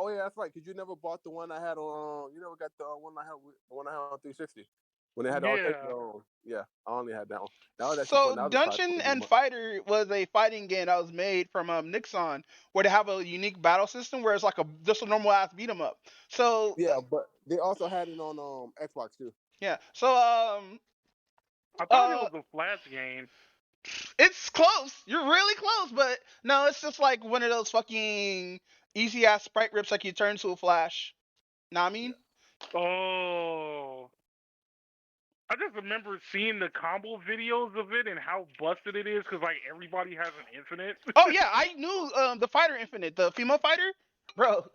yeah, that's right. Cause you never bought the one I had on. You never got the one I had on 360. When they had the arcade, Yeah. I only had that one. That was actually So fun. That was a side Dungeon scrolling and game. Fighter was a fighting game that was made from Nixon, where they have a unique battle system where it's like just a normal ass beat 'em up. So Yeah, but they also had it on Xbox too. yeah, so I thought it was a Flash game. it's close. You're really close, but no, it's just like one of those fucking easy ass sprite rips like you turn to a Flash. Know what I mean? Oh. I just remember seeing the combo videos of it and how busted it is because like everybody has an infinite. Oh yeah, I knew the Fighter Infinite, the female fighter, bro.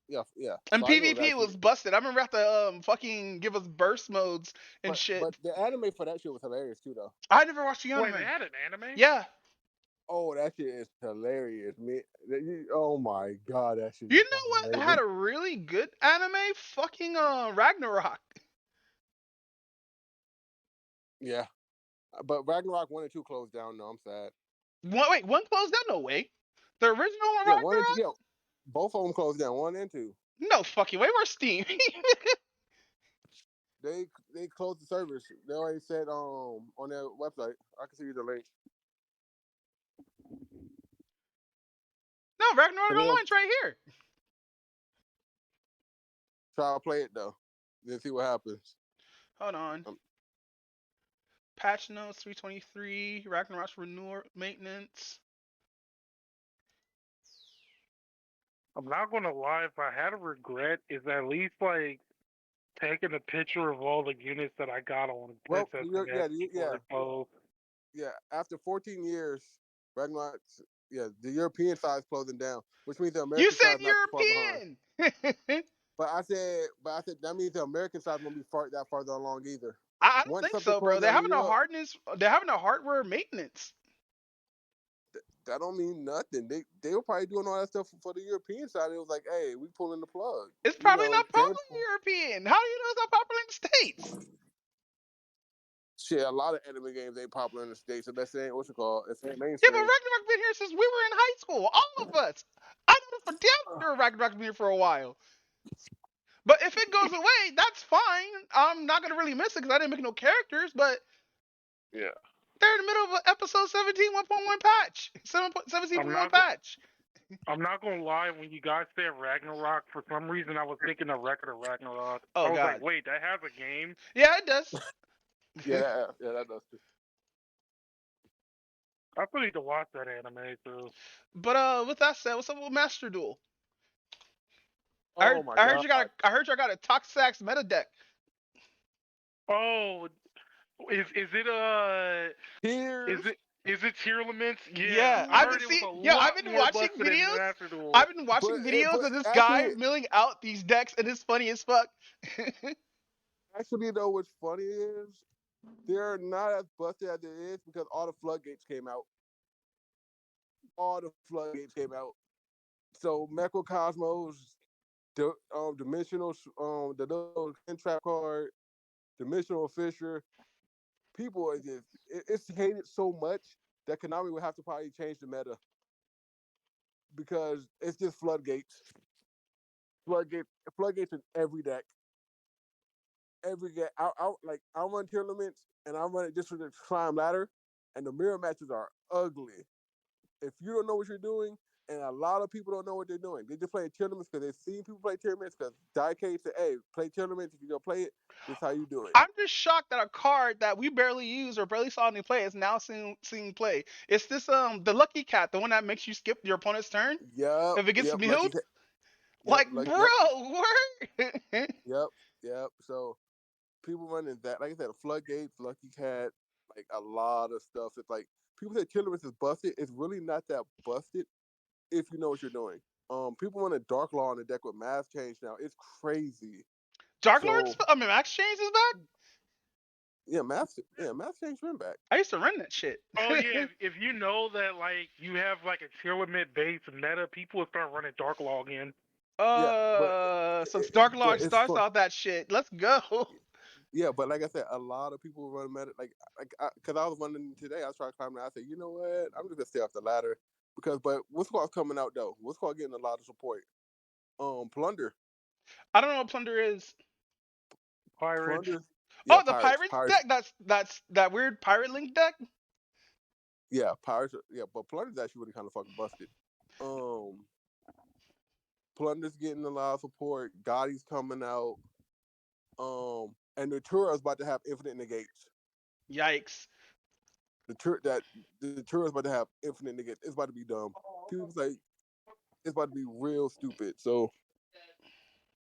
Yeah. And Fighter was PvP actually, was busted. I remember have to fucking give us burst modes and shit. but the anime for that shit was hilarious too, though. I never watched the Wait, anime. they had an anime? Yeah. Oh, that shit is hilarious, man. Oh my god, that shit You is know fucking what amazing. had a really good anime? Fucking Ragnarok. Yeah, but Ragnarok 1 and 2 closed down. No, I'm sad. One closed down? No way. The original one, Yeah, Ragnarok? both of them closed down. 1 and 2. No fucking way. Where's Steam? They closed the service. They already said on their website. I can see you the link. No, Ragnarok So they'll Online's right here. try to play it though, then see what happens. Hold on. Patch notes 323. Ragnarok's renewal maintenance. I'm not gonna lie, if I had a regret, is at least like taking a picture of all the units that I got on Well, Princess yeah. After 14 years, Ragnarok, the European side's closing down, which means the You American said side's not too far behind. European. But I said that means the American side won't be that farther along either. I don't Once think something so, bro. closes They're down in having a Europe, hardware maintenance. that don't mean nothing. They were probably doing all that stuff for the European side. It was like, hey, we pulling the plug. It's probably not popular in European. How do you know it's not popular in the States? Shit, a lot of anime games ain't popular in the States. So that's ain't what's it called? It's ain't Yeah, mainstream. but Ragnarok been here since we were in high school. All of us. I know for damn sure Ragnarok's been here for a while. But if it goes away, that's fine. I'm not gonna really miss it because I didn't make no characters. But yeah, they're in the middle of episode 17 1.1 patch, 17.1 patch. I'm not gonna lie, when you guys said Ragnarok, for some reason I was thinking of Record of Ragnarok. Oh, I was God. like, wait, that has a game? Yeah, it does. yeah, that does too. I still need to watch that anime too. But with that said, what's up with Master Duel? Oh I my heard god! I heard you got a Toxax meta deck. Oh, is it Tears. Is it tier limits? Yeah, I heard it was a lot more busted than Master Duel. I've been watching videos of this guy actually, milling out these decks, and it's funny as fuck. Actually, though, what's funny is they're not as busted as it is because all the floodgates came out. So Mechrocosmos, the dimensional, the little trap card, dimensional Fisher. People are just it's hated so much that Konami would have to probably change the meta because it's just floodgates. Floodgates in every deck. Every game, I run tournaments and I run it just for the climb ladder, and the mirror matches are ugly. If you don't know what you're doing, and a lot of people don't know what they're doing, they just play tournaments because they've seen people play tournaments. Because Diecade said, "Hey, play tournaments. If you're gonna play it, this is how you do it." I'm just shocked that a card that we barely use or barely saw any play is now seeing play. It's this the Lucky Cat, the one that makes you skip your opponent's turn. Yep. If it gets milled. Bro, word. Yep. So people running that, like I said, floodgates, Lucky Cat, like a lot of stuff. It's like people say tournaments is busted. It's really not that busted if you know what you're doing. People run a Dark Law on the deck with Mass Change now. It's crazy. Dark Lord's Max Change is back? Yeah, Mass Change went back. I used to run that shit. Oh yeah, if you know that like you have like a tier limit base meta, people will start running Dark Law again. So Dark Lord starts out that shit. Let's go. Yeah, but like I said, a lot of people run meta because I was running today. I was trying to climb. I said, you know what? I'm just gonna stay off the ladder but what's called coming out though? What's called getting a lot of support? Plunder. I don't know what Plunder is. Pirates. Plunders. Yeah, Oh, the pirates. pirates Pirates. deck. That's that weird pirate link deck. Yeah, pirates. Yeah, but plunders actually really kind of fucking busted. Um, plunders getting a lot of support. Gotti's coming out. And the tour is about to have infinite negates. Yikes. The tour is about to have infinite negates. It's about to be dumb. People say it's about to be real stupid. So,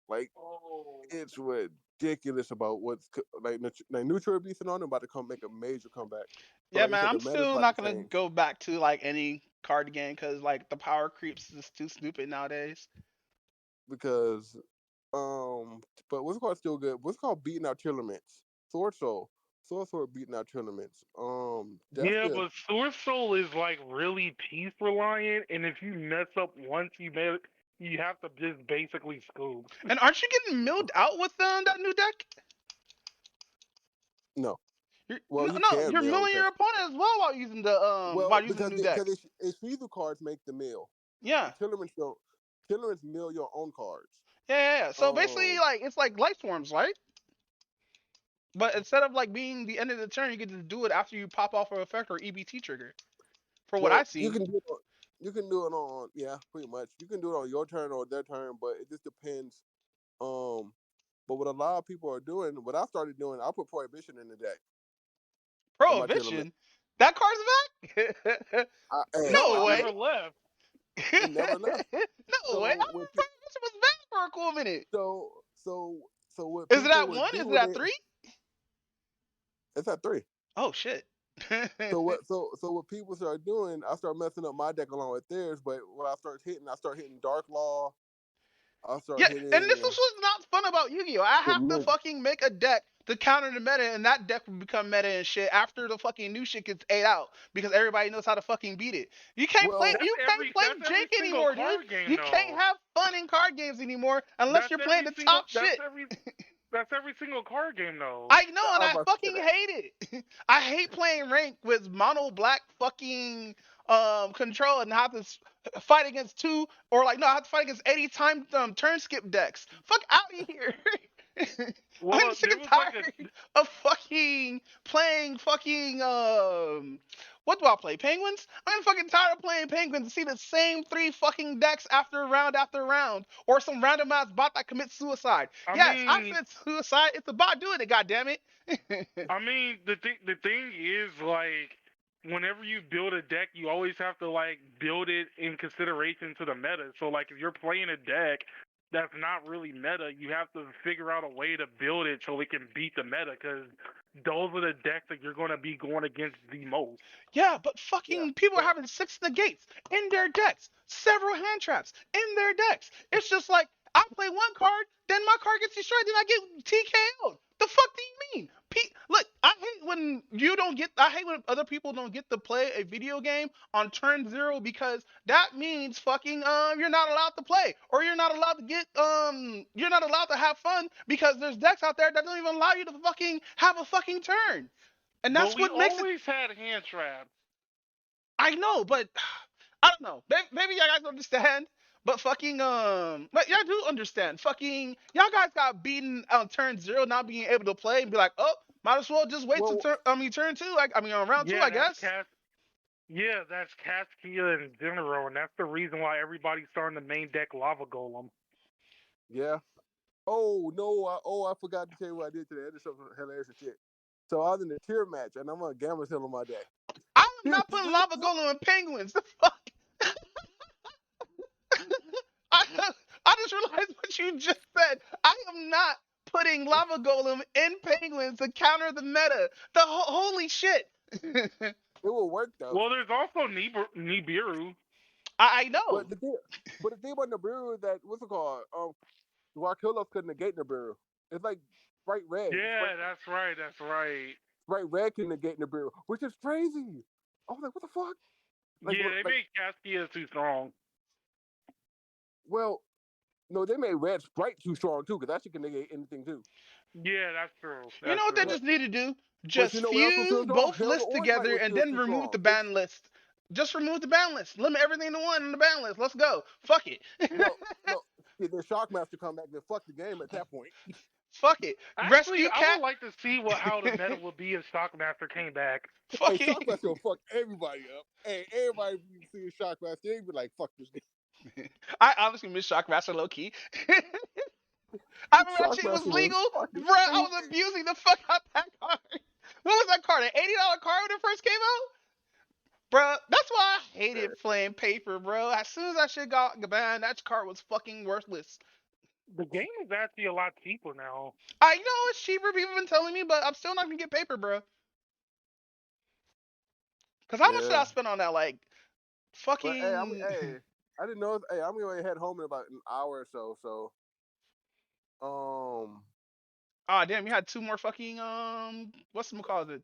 like, it's ridiculous about what's like neutral beasting on them about to come make a major comeback. But Yeah, like I man. said, I'm the meta's still about not to gonna change go back to like any card game because like the power creeps is too stupid nowadays. because but what's called still good? What's called beating out tournaments? Sword Soul. Sword beating out tournaments. That's Yeah, good. but Source Soul is like really piece reliant, and if you mess up once, you have to just basically scoop. And aren't you getting milled out with that new deck? No. You're, Well, no, you no, can you're mail milling because your opponent as well while using the new deck. it's either cards make the mill. The Yeah. tournaments don't. Tournaments mill your own cards. Yeah. So basically, Um, like it's like light swarms, right? But instead of like being the end of the turn, you get to do it after you pop off an effect or EBT trigger. From what well, I've seen. you can do it on yeah, pretty much. You can do it on your turn or their turn, but it just depends. But what a lot of people are doing, what I started doing, I put prohibition in the deck in my tournament. Prohibition. That card's back. Hey, No, No it I way. mean, never left. it never left. No way. I So thought prohibition was back for a cool minute. so so so what Is it people at were one? Is it at doing, three? it's at 3. Oh shit. So what people start doing, I start messing up my deck along with theirs. But when I start hitting Dark Law. I start Yeah, and this hitting is what's not fun about Yu-Gi-Oh! I the have to mint. fucking make a deck to counter the meta, and that deck will become meta and shit after the fucking new shit gets ate out because everybody knows how to fucking beat it. You can't play. Well, You can't play That's every jank single anymore, dude. card game You can't though. have fun in card games anymore unless That's you're playing every the single. top shit. That's every single card game though. I know, and I was I about to say fucking that. hate it. I hate playing rank with mono black fucking control and have to fight against two or like no, I have to fight against 80 time turn skip decks. Fuck out of here. I'm Well, sick there and was like a tired of fucking playing fucking what do I play? Penguins? I'm fucking tired of playing penguins and see the same three fucking decks after round or some randomized bot that commits suicide. I Yes, I mean, said suicide. It's a bot doing it, goddammit. the thing is like whenever you build a deck, you always have to like build it in consideration to the meta. So like if you're playing a deck that's not really meta, you have to figure out a way to build it so it can beat the meta because those are the decks that you're going to be going against the most. Yeah, but Yeah, fucking people are but having 6 negates in their decks, several hand traps in their decks. It's just like I play one card, then my card gets destroyed, then I get TKO'd. The fuck do you mean? Look, I hate when you don't get. I hate when other people don't get to play a video game on turn 0 because that means fucking you're not allowed to play or you're not allowed to get you're not allowed to have fun because there's decks out there that don't even allow you to fucking have a fucking turn. And But that's we what makes it. always had hand traps. I know, but I don't know. Maybe y'all guys understand, but fucking but y'all do understand. Fucking y'all guys got beaten on turn 0, not being able to play, and be like, oh, might as well just wait to well, turn 2. Like I mean, on round 2, Yeah, I guess. that's Caskia in general, and that's the reason why everybody's starting the main deck Lava Golem. yeah. Oh no! I forgot to tell you what I did today. I did something hilarious as shit. So I was in the tier match, and I'm on Gamma Hill on my deck. I am not putting lava golem in penguins. The fuck. I I just realized what you just said. I am not putting lava golem in penguins to counter the meta. Holy shit. It will work though. Well, there's also Nibiru. I know. But the thing about Nibiru is that what's it called? Rakulos could negate Nibiru. It's like bright red. Yeah, that's right. That's right. Bright red can negate Nibiru, which is crazy. I was like, what the fuck? Like, Yeah, they made Caskia too strong. Well, no, they made red Sprite too strong too, because that shit can negate anything too. Yeah, that's true. You know what they just need to do? But Just you know what else was fuse still strong? both Hell, the lists Orange Knight together was and still then too remove strong. the ban list. Just remove the ban list. Limit everything to 1 in the ban list. Let's go. Fuck it. No, no. Yeah, then Shockmaster come back, then fuck the game at that point. Fuck it. Actually, Rescue I cat. would like to see how the meta would be if Shockmaster came back. Hey, Fucking. Shockmaster will fuck everybody up. Hey, everybody see Shockmaster, they be like, "Fuck this nigga." I honestly miss Shockmaster low key. I remember that shit was Shockmaster was legal, fucking bro. I was stupid. abusing the fuck out that card. What was that card? An $80 card when it first came out, bro. That's why I hated playing paper, bro. As soon as that shit got banned, that card was fucking worthless. The game is actually a lot cheaper now. I know it's cheaper. People been telling me, but I'm still not gonna get paper, bro. Cause how much did I Yeah, spend on that? Like but fucking. I didn't know. Hey, I'm gonna head home in about an hour or so. So, Ah, damn, you had two more fucking what's the call it?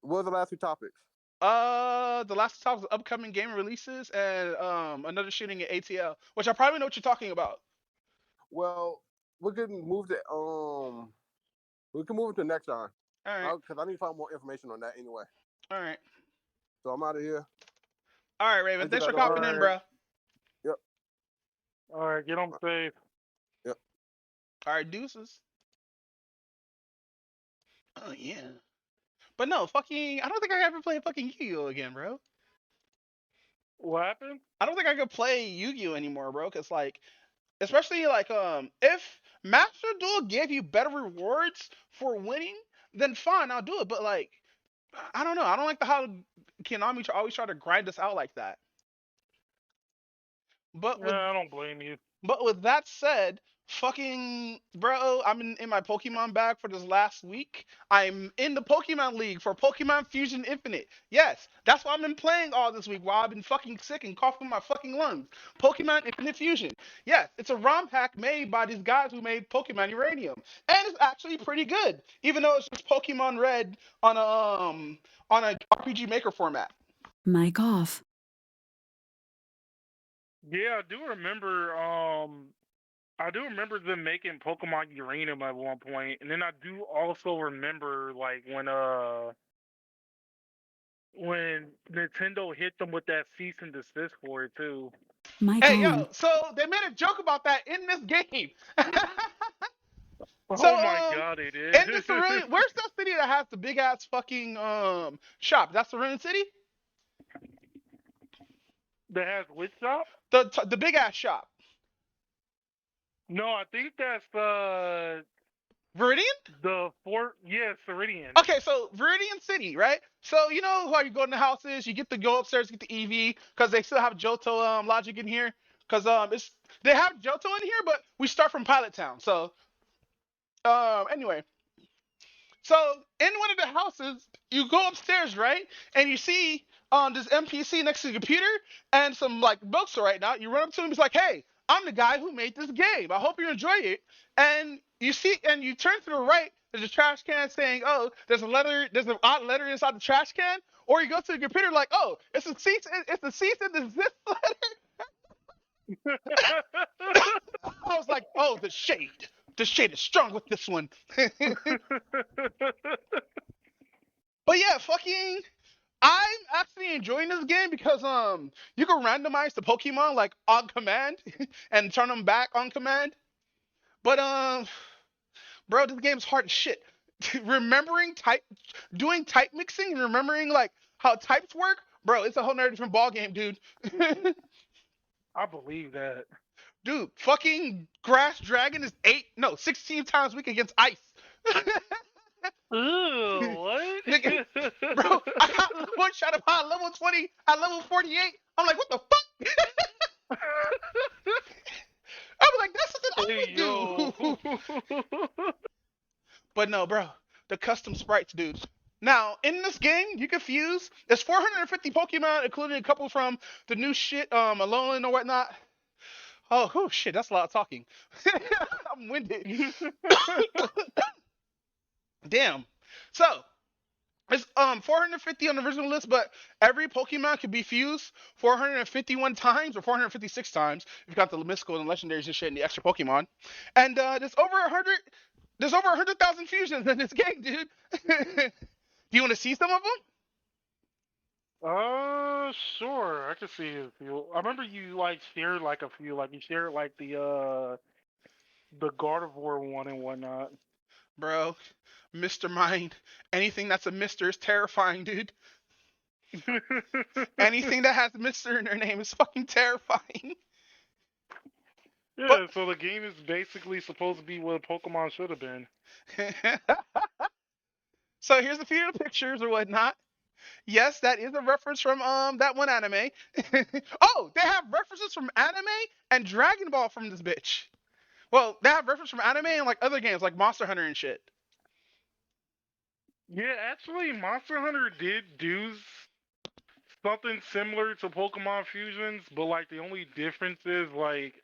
what were the last two topics? The last topic was upcoming game releases and another shooting at ATL, which I probably know what you're talking about. Well, we can move to the next time. All right, Because I need to find more information on that anyway. all right, So I'm out of here. all right, Raven. Thank you, Thanks for Dr. copping in, Alright. bro. Yep. Alright, get on safe. Yep. All right, deuces. Oh yeah, but no, fucking. I don't think I can ever play fucking Yu-Gi-Oh again, bro. What happened? I don't think I could play Yu-Gi-Oh anymore, bro. Cause like, especially like if Master Duel gave you better rewards for winning, then fine, I'll do it. But like, I don't know. I don't like how Konami always try to grind us out like that. But with I don't blame you. But with that said, fucking bro, I'm in my Pokemon bag for this last week. I'm in the Pokemon League for Pokemon Fusion Infinite. Yes, that's why I've been playing all this week while I've been fucking sick and coughing my fucking lungs. Pokemon Infinite Fusion. Yes, it's a ROM hack made by these guys who made Pokemon Uranium. And it's actually pretty good. Even though it's just Pokemon Red on a RPG Maker format. Mic off. Yeah, I do remember them making Pokemon Uranium at one point, and then I do also remember like when Nintendo hit them with that cease and desist for it too. Mic Hey on. yo, so they made a joke about that in this game. Oh So my god, they did. in the Cerulean, where's that city that has the big ass fucking shop? That's Cerulean City. That has which shop? The big ass shop. No, I think that's Viridian? Ceridian. Okay, so Viridian City, right? So you know how you go in the houses, you go upstairs, get the EV, because they still have Johto logic in here. Because they have Johto in here, but we start from Pilot Town. So anyway. So in one of the houses, you go upstairs, right? And you see this NPC next to the computer and some like bookstore right now. You run up to him, he's like, "Hey, I'm the guy who made this game. I hope you enjoy it." And you turn to the right, there's a trash can saying, "Oh, there's an odd letter inside the trash can." Or you go to the computer like, "Oh, it's a cease and desist letter." I was like, "Oh, the shade. The shade is strong with this one." But yeah, fucking I'm actually enjoying this game because you can randomize the Pokemon like on command and turn them back on command. But bro, this game's hard as shit. Remembering doing type mixing, and remembering like how types work, bro, it's a whole different ball game, dude. I believe that. Dude, fucking Grass Dragon is 16 times weak against ice. Ooh, what? Nigga, bro, I got one shot about level 20 at level 48. I'm like, what the fuck? I was like, that's something I would do. But no, bro, the custom sprites, dude. Now, in this game, you can fuse. There's 450 Pokemon, including a couple from the new shit, Alolan or whatnot. Oh, shit, that's a lot of talking. I'm winded. Damn. So, it's 450 on the original list, but every Pokemon can be fused 451 times or 456 times if you got the mystical and legendaries and shit and the extra Pokemon. And there's over 100,000 fusions in this game, dude. Do you want to see some of them? Sure. I can see a few. I remember you like shared like a few. Like you shared like the Gardevoir one and whatnot. Bro, Mr. Mind. Anything that's a Mister is terrifying, dude. Anything that has Mister in their name is fucking terrifying. But Yeah, so the game is basically supposed to be what Pokemon should have been. so here's a few of the pictures or whatnot. Yes, that is a reference from that one anime. Oh, they have references from anime and Dragon Ball from this bitch. Well, they have reference from anime and like other games like Monster Hunter and shit. Yeah, actually, Monster Hunter did do something similar to Pokemon Fusions, but like the only difference is like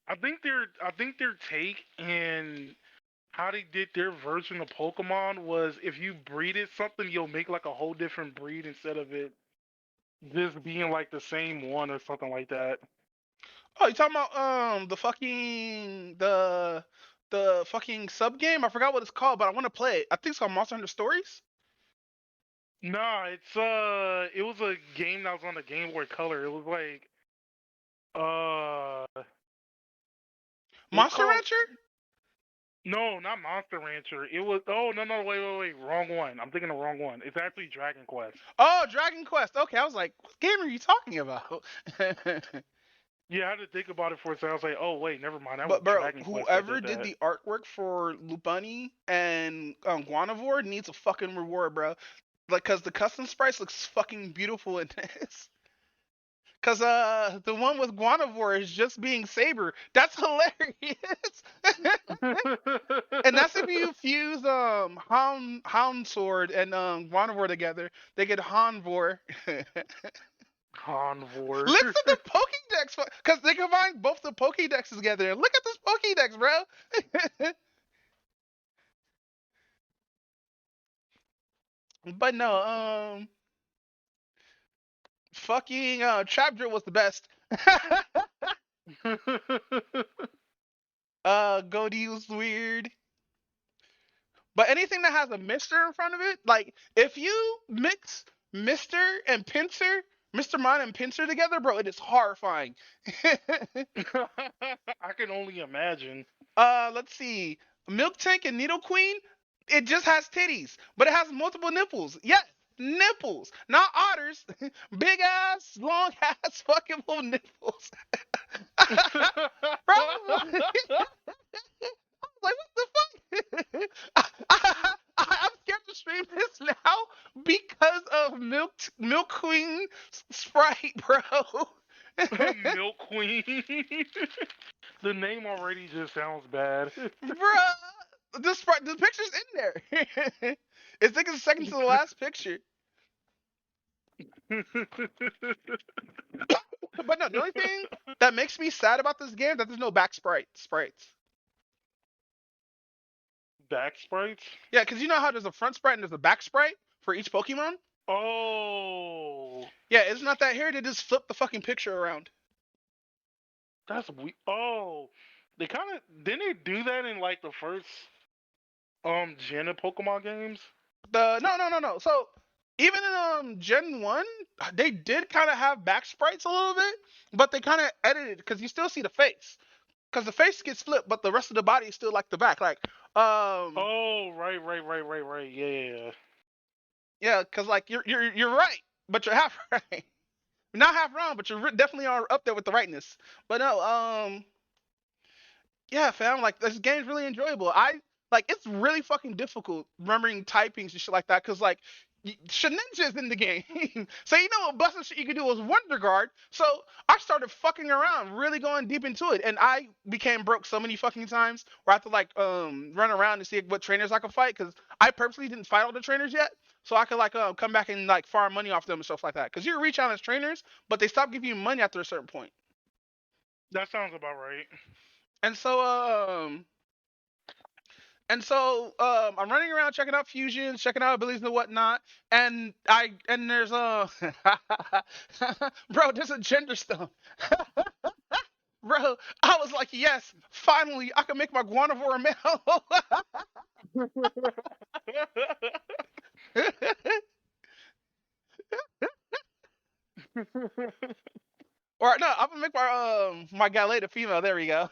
I think their take and how they did their version of Pokemon was if you breeded something, you'll make like a whole different breed instead of it just being like the same one or something like that. Oh, you talking about the fucking sub game? I forgot what it's called, but I want to play it. I think it's called Monster Hunter Stories. Nah, it was a game that was on the Game Boy Color. It was like uh it was Monster called Rancher? no, not Monster Rancher. It was no, wait, wrong one. I'm thinking the wrong one. It's actually Dragon Quest. Oh, Dragon Quest. Okay, I was like, what game are you talking about? Yeah, I had to think about it for a second. I was like, oh wait, never mind. That was But bro, Dragon Quest that whoever did did that. the artwork for Lupani and Guanavore needs a fucking reward, bro. Like, cause the custom sprites looks fucking beautiful in this. Cause the one with Guanavore is just being Saber. That's hilarious. And that's if you fuse Hound Sword and Guanavore together, they get Hanvor. Convor. Listen to Pokédex, cause they combine both the Pokédexes together. Look at this Pokédex, bro. But no, fucking Trap Drill was the best. Goldie was weird. But anything that has a Mister in front of it, like if you mix Mister and Pincer, Mr. Mine and Pincer together, bro, it is horrifying. I can only imagine. Let's see. Milk Tank and Needle Queen, it just has titties, but it has multiple nipples. Yes, nipples, not otters. Big ass, long ass, fucking little nipples. Bro, like, what the fuck? I'm scared to stream this now because of Milk Queen Sprite, bro. Milk Queen. The name already just sounds bad. Bruh, the picture's in there. It's like the second to the last picture. But no, the only thing that makes me sad about this game is that there's no back sprites. Back sprites? Yeah, because you know how there's a front sprite and there's a back sprite for each Pokemon? Oh. Yeah, it's not that here. They just flip the fucking picture around. That's weird. Oh. They kind of didn't they do that in like the first gen of Pokemon games? No. So even in Gen 1, they did kind of have back sprites a little bit, but they kind of edited because you still see the face. Because the face gets flipped, but the rest of the body is still like the back. Like, Oh, right. Yeah. yeah, because like you're right, but you're half right. Not half wrong, but you definitely are up there with the rightness. But no, yeah, fam, like this game's really enjoyable. It's really fucking difficult remembering typings and shit like that, cause like Shedinja's in the game. So you know what busting shit you can do was Wonder Guard. So I started fucking around, really going deep into it, and I became broke so many fucking times where I have to like run around and see what trainers I could fight, cause I purposely didn't fight all the trainers yet. So I could like come back and like farm money off them and stuff like that. Cause you reach out as trainers, but they stop giving you money after a certain point. That sounds about right. And so I'm running around checking out fusions, checking out abilities and whatnot, and there's bro, there's a gender stone. Bro, I was like, yes, finally, I can make my Guanavore a male. Or no, I'm gonna make my Galate a female. There we go.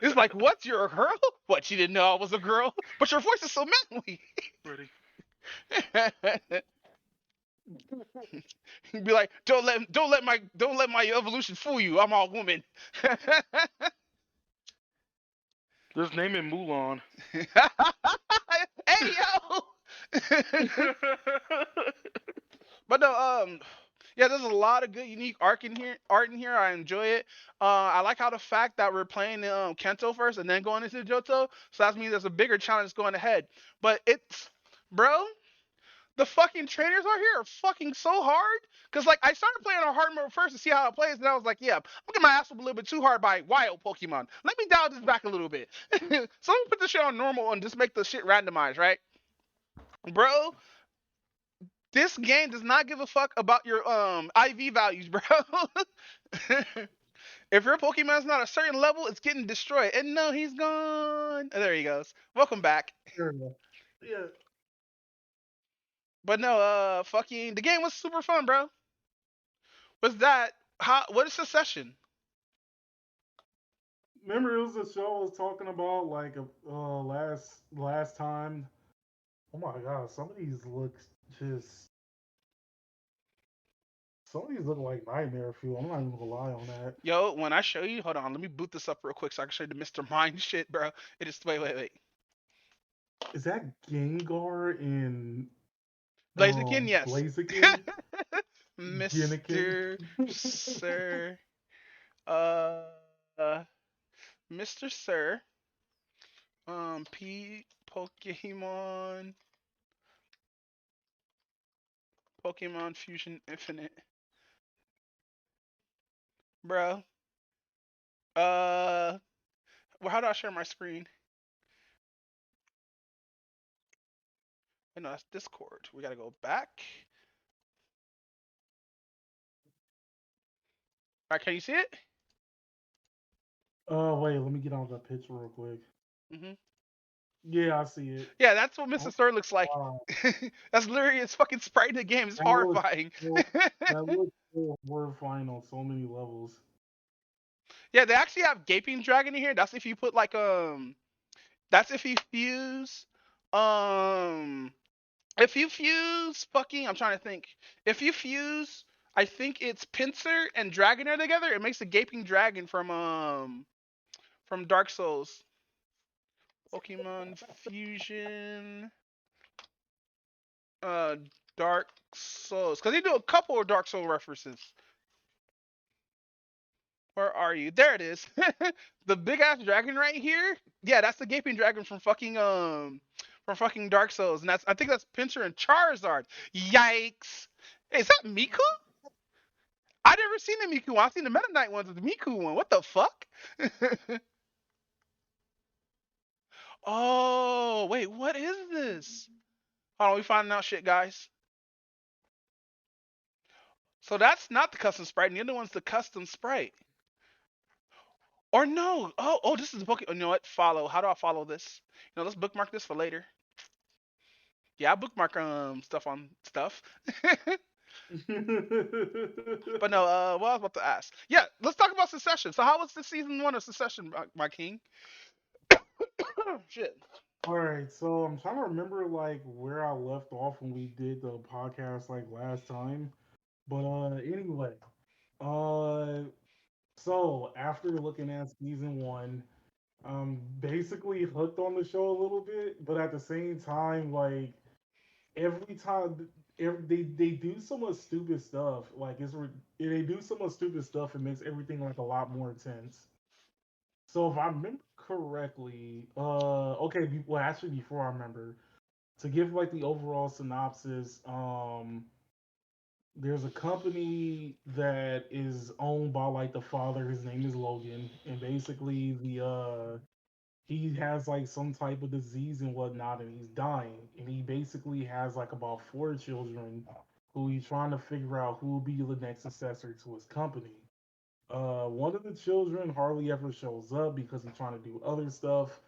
It's like, what? You're a girl? What? You didn't know I was a girl? But your voice is so manly. Ready? Be like, don't let my evolution fool you. I'm all woman. Just name it Mulan. Hey yo. But no, yeah, there's a lot of good, unique art in here. Art in here, I enjoy it. I like how the fact that we're playing Kento first and then going into Johto, so that means there's a bigger challenge going ahead. But it's, bro, the fucking trainers out here are fucking so hard. Cause like I started playing on hard mode first to see how it plays, and I was like, yeah, I'm getting my ass whooped a little bit too hard by wild Pokemon. Let me dial this back a little bit. So let me put this shit on normal and just make the shit randomized, right? Bro, this game does not give a fuck about your IV values, bro. If your Pokemon's not a certain level, it's getting destroyed. And no, he's gone. Oh, there he goes. Welcome back. Yeah. But no, fucking the game was super fun, bro. Was that how? What is Secession? Remember, it was a show I was talking about like last time. Oh my god, some of these look just. Some of these look like nightmare fuel. I'm not even gonna lie on that. Yo, when I show you, hold on, let me boot this up real quick so I can show you the Mr. Mind shit, bro. It is wait. Is that Gengar in Blaziken, yes. Blaziken? Ginnikin? Mr. Sir. Uh, uh Mr. Sir. P Pokemon Fusion Infinite. Bro. Well, how do I share my screen? No, that's Discord. We gotta go back. Alright, can you see it? Wait, let me get on that picture real quick. Mhm. Yeah, I see it. Yeah, that's what Mr. Oh, Sir looks like. wow. That's literally his fucking sprite in the game. It's That looks horrifying. that looks so horrifying on so many levels. Yeah, they actually have Gaping Dragon in here. That's if you put like that's um if you fuse fucking I'm trying to think. If you fuse I think it's Pinsir and Dragonair together, it makes a Gaping Dragon from Dark Souls. Pokemon Fusion uh Dark Souls. Cause they do a couple of Dark Soul references. Where are you? There it is. The big ass dragon right here. Yeah, that's the gaping dragon from fucking Dark Souls, and that's I think that's Pinsir and Charizard. Yikes! Hey, is that Miku? I never seen the Miku one. I've seen the Meta Knight ones with the Miku one. What the fuck? Oh wait, what is this? Hold on, we finding out shit, guys. So that's not the custom sprite, and the other one's the custom sprite. Or no. Oh, this is the Pokemon. You know what? Follow. How do I follow this? Let's bookmark this for later. Yeah, I bookmark stuff on stuff. But no, what I was about to ask. Yeah, let's talk about Secession. So how was the season 1 of Secession, my king? Shit. All right, so I'm trying to remember like where I left off when we did the podcast like last time. But anyway, uh so after looking at season 1, basically hooked on the show a little bit, but at the same time, like every time they do so much stupid stuff, like they do so much stupid stuff, it makes everything like a lot more intense. So if I remember correctly, okay, well actually before I remember, to give like the overall synopsis, there's a company that is owned by like the father. His name is Logan, and basically the he has like some type of disease and whatnot, and he's dying. And he basically has like about 4 children who he's trying to figure out who will be the next successor to his company. One of the children hardly ever shows up because he's trying to do other stuff.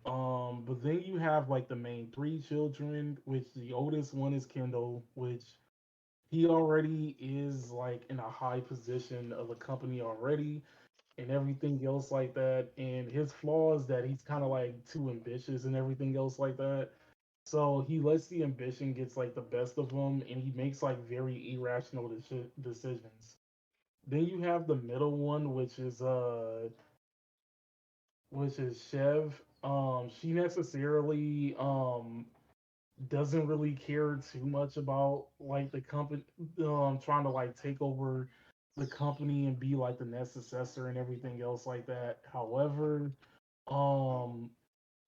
But then you have like the main 3 children, which the oldest one is Kendall, which he already is like in a high position of a company already, and everything else like that. And his flaw is that he's kind of like too ambitious and everything else like that. So he lets the ambition gets like the best of him, and he makes like very irrational decisions. Then you have the middle one, which is Chev. She necessarily doesn't really care too much about like the company, trying to like take over the company and be like the next successor and everything else like that. However, um,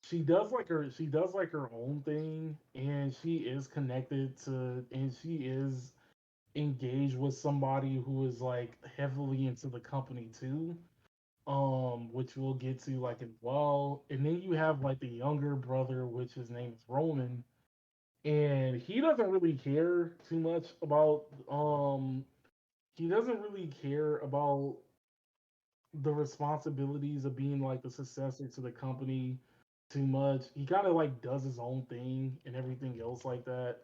she does like her own thing, and she is connected to, and she is engaged with somebody who is like heavily into the company too, which we'll get to like as well. And then you have like the younger brother, which his name is Roman, and he doesn't really care too much about he doesn't really care about the responsibilities of being like the successor to the company too much. He kind of like does his own thing and everything else like that.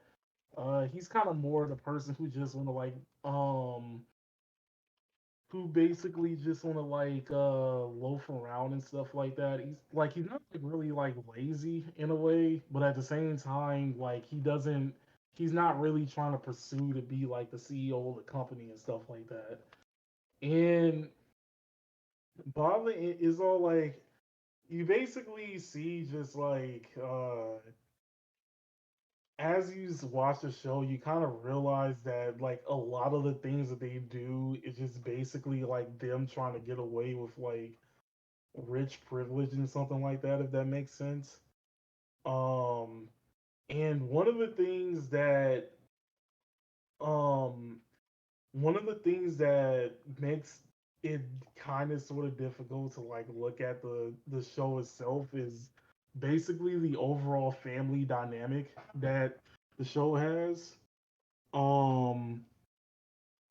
He's kind of more the person who just want to like who basically just want to like loaf around and stuff like that. He's not like really like lazy in a way, but at the same time like he's not really trying to pursue to be like the CEO of the company and stuff like that. And Bob is all like you basically see just like as you watch the show, you kind of realize that like a lot of the things that they do is just basically like them trying to get away with like rich privilege and something like that, if that makes sense. Um, and um one of the things that makes it kind of sort of difficult to like look at the show itself is basically the overall family dynamic that the show has. Um,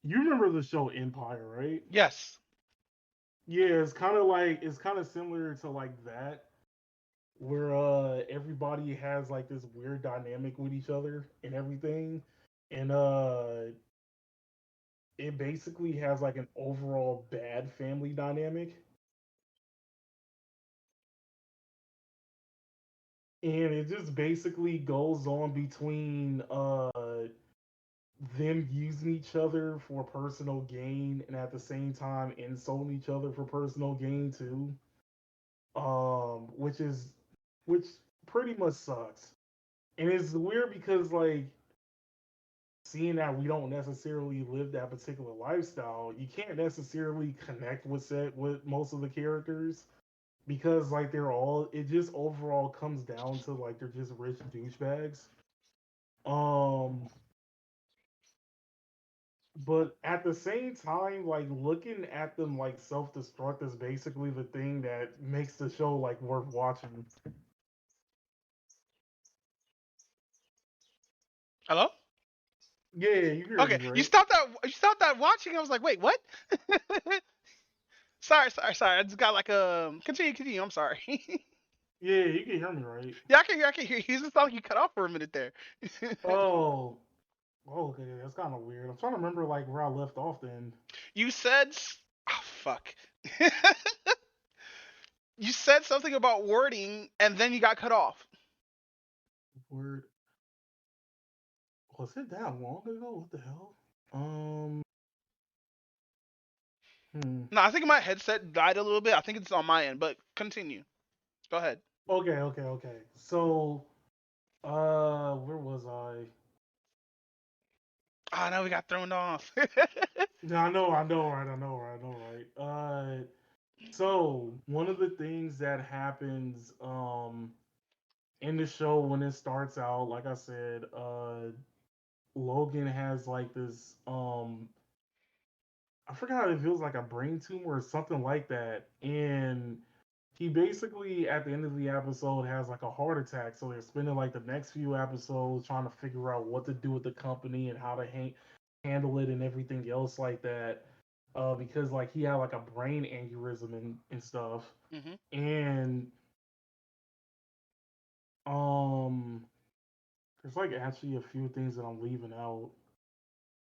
you remember the show Empire, right? Yes. Yeah, it's kind of similar to like that, where everybody has like this weird dynamic with each other and everything, and it basically has like an overall bad family dynamic, and it just basically goes on between them using each other for personal gain and at the same time insulting each other for personal gain too. Which is which pretty much sucks. And it's weird because like seeing that we don't necessarily live that particular lifestyle, you can't necessarily connect with most of the characters because like they're all it just overall comes down to like they're just rich douchebags. Um but at the same time, like looking at them like self destruct is basically the thing that makes the show like worth watching. Hello? Yeah, you hear Okay. me, right? You stopped that watching. I was like, wait, what? Sorry. I just got like continue. I'm sorry. Yeah, you can hear me, right? Yeah, I can hear you. You just thought you cut off for a minute there. Oh, okay, that's kind of weird. I'm trying to remember like where I left off then. You said, oh fuck. You said something about wording, and then you got cut off. Word. Was it that long ago? What the hell? Um. Hmm. No, I think my headset died a little bit. I think it's on my end, but continue. Go ahead. Okay. So, where was I? Oh no, we got thrown off. Yeah, I know, right. So one of the things that happens, in the show when it starts out, like I said, Logan has like this, I forgot if it was like a brain tumor or something like that, and he basically at the end of the episode has like a heart attack. So they're spending like the next few episodes trying to figure out what to do with the company and how to handle it and everything else like that. Because like he had like a brain aneurysm and stuff, hmm and um, there's like actually a few things that I'm leaving out.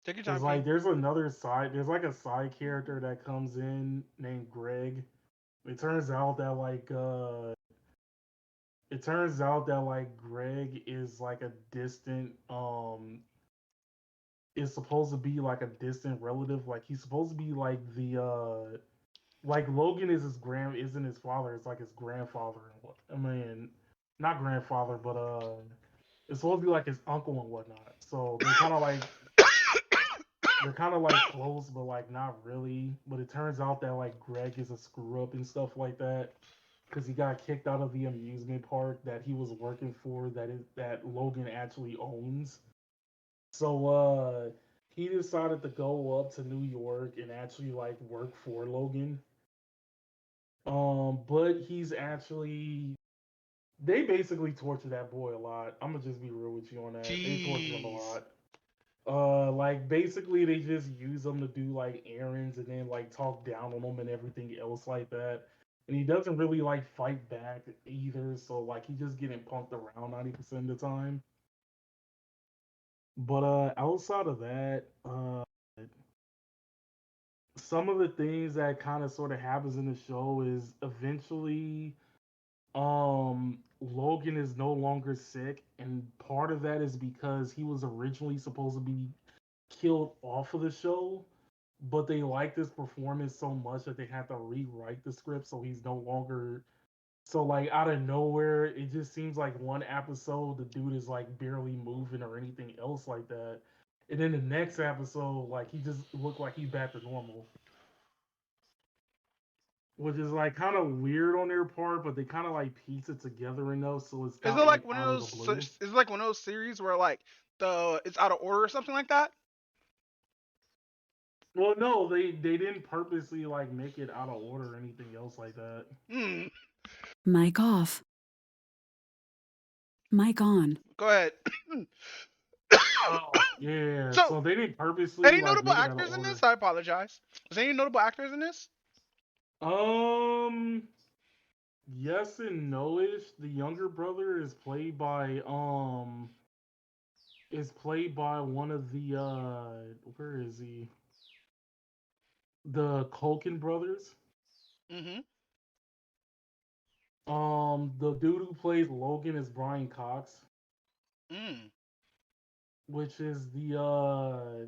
Take your Cause time, like King. there's another side. There's like a side character that comes in named Greg. It turns out that Greg is like a distant is supposed to be like a distant relative. Like he's supposed to be like the like Logan is isn't his father. It's like his grandfather. I mean, not grandfather, but it's supposed to be like his uncle and whatnot. So they're kind of like close, but like not really. But it turns out that like Greg is a screw up and stuff like that because he got kicked out of the amusement park that he was working for that Logan actually owns. So he decided to go up to New York and actually like work for Logan. But he's actually they basically torture that boy a lot. I'm gonna just be real with you on that. They torture him a Jeez. lot. Like basically they just use him to do like errands and then like talk down on him and everything else like that. And he doesn't really like fight back either, so like he's just getting punked around 90% of the time. But outside of that, some of the things that kind of sort of happens in the show is eventually Logan is no longer sick, and part of that is because he was originally supposed to be killed off of the show, but they liked his performance so much that they had to rewrite the script so he's no longer. So like out of nowhere, it just seems like one episode the dude is like barely moving or anything else like that, and then the next episode like he just looked like he's back to normal, which is like kind of weird on their part, but they kind of like piece it together enough so it's Is not it like like one of out of the those? blue. Is it like one of those series where like the it's out of order or something like that? Well, no, they didn't purposely like make it out of order or anything else like that. Hmm. Mic off. Mic on. Go ahead. Oh, yeah. So, So they didn't purposely any like notable make it out of actors in order. this? I apologize. Was there any notable actors in this? Um, yes and no-ish. The younger brother is played by one of the where is he? The Culkin brothers. Mm-hmm. The dude who plays Logan is Brian Cox, Mm. which is the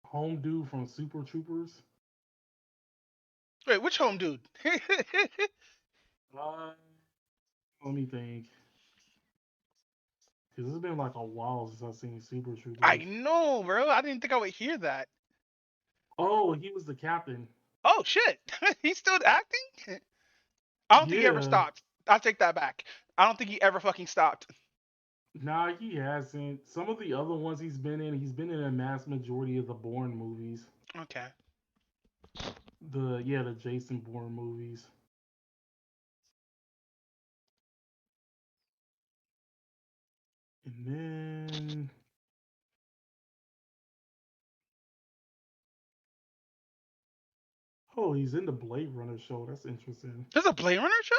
home dude from Super Troopers. Wait, which home dude? Uh, let me think. Because it's been like a while since I've seen Super I Troopers. know, bro. I didn't think I would hear that. Oh, he was the captain. Oh shit, he's still acting. I don't think he ever Yeah. stopped. I take that back. I don't think he ever fucking stopped. Nah, he hasn't. Some of the other ones he's been in a mass majority of the Bourne movies. Okay. The Jason Bourne movies. And then oh, he's in the Blade Runner show. That's interesting. There's a Blade Runner show.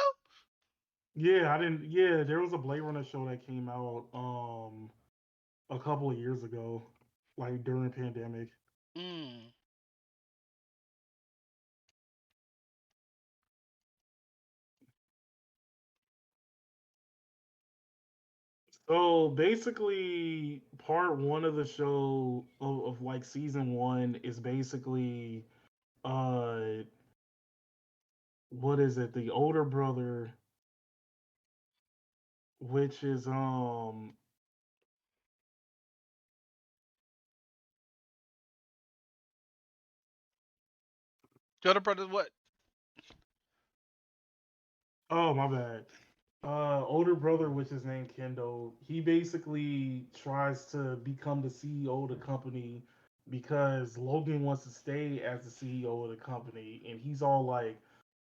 Yeah, I didn't. Yeah, there was a Blade Runner show that came out a couple of years ago, like during pandemic. Mm. So basically, part one of the show of like season one is basically uh what is it? The older brother, which is The other brother's what? oh my bad. Older brother, which is named Kendo, he basically tries to become the CEO of the company because Logan wants to stay as the CEO of the company, and he's all like,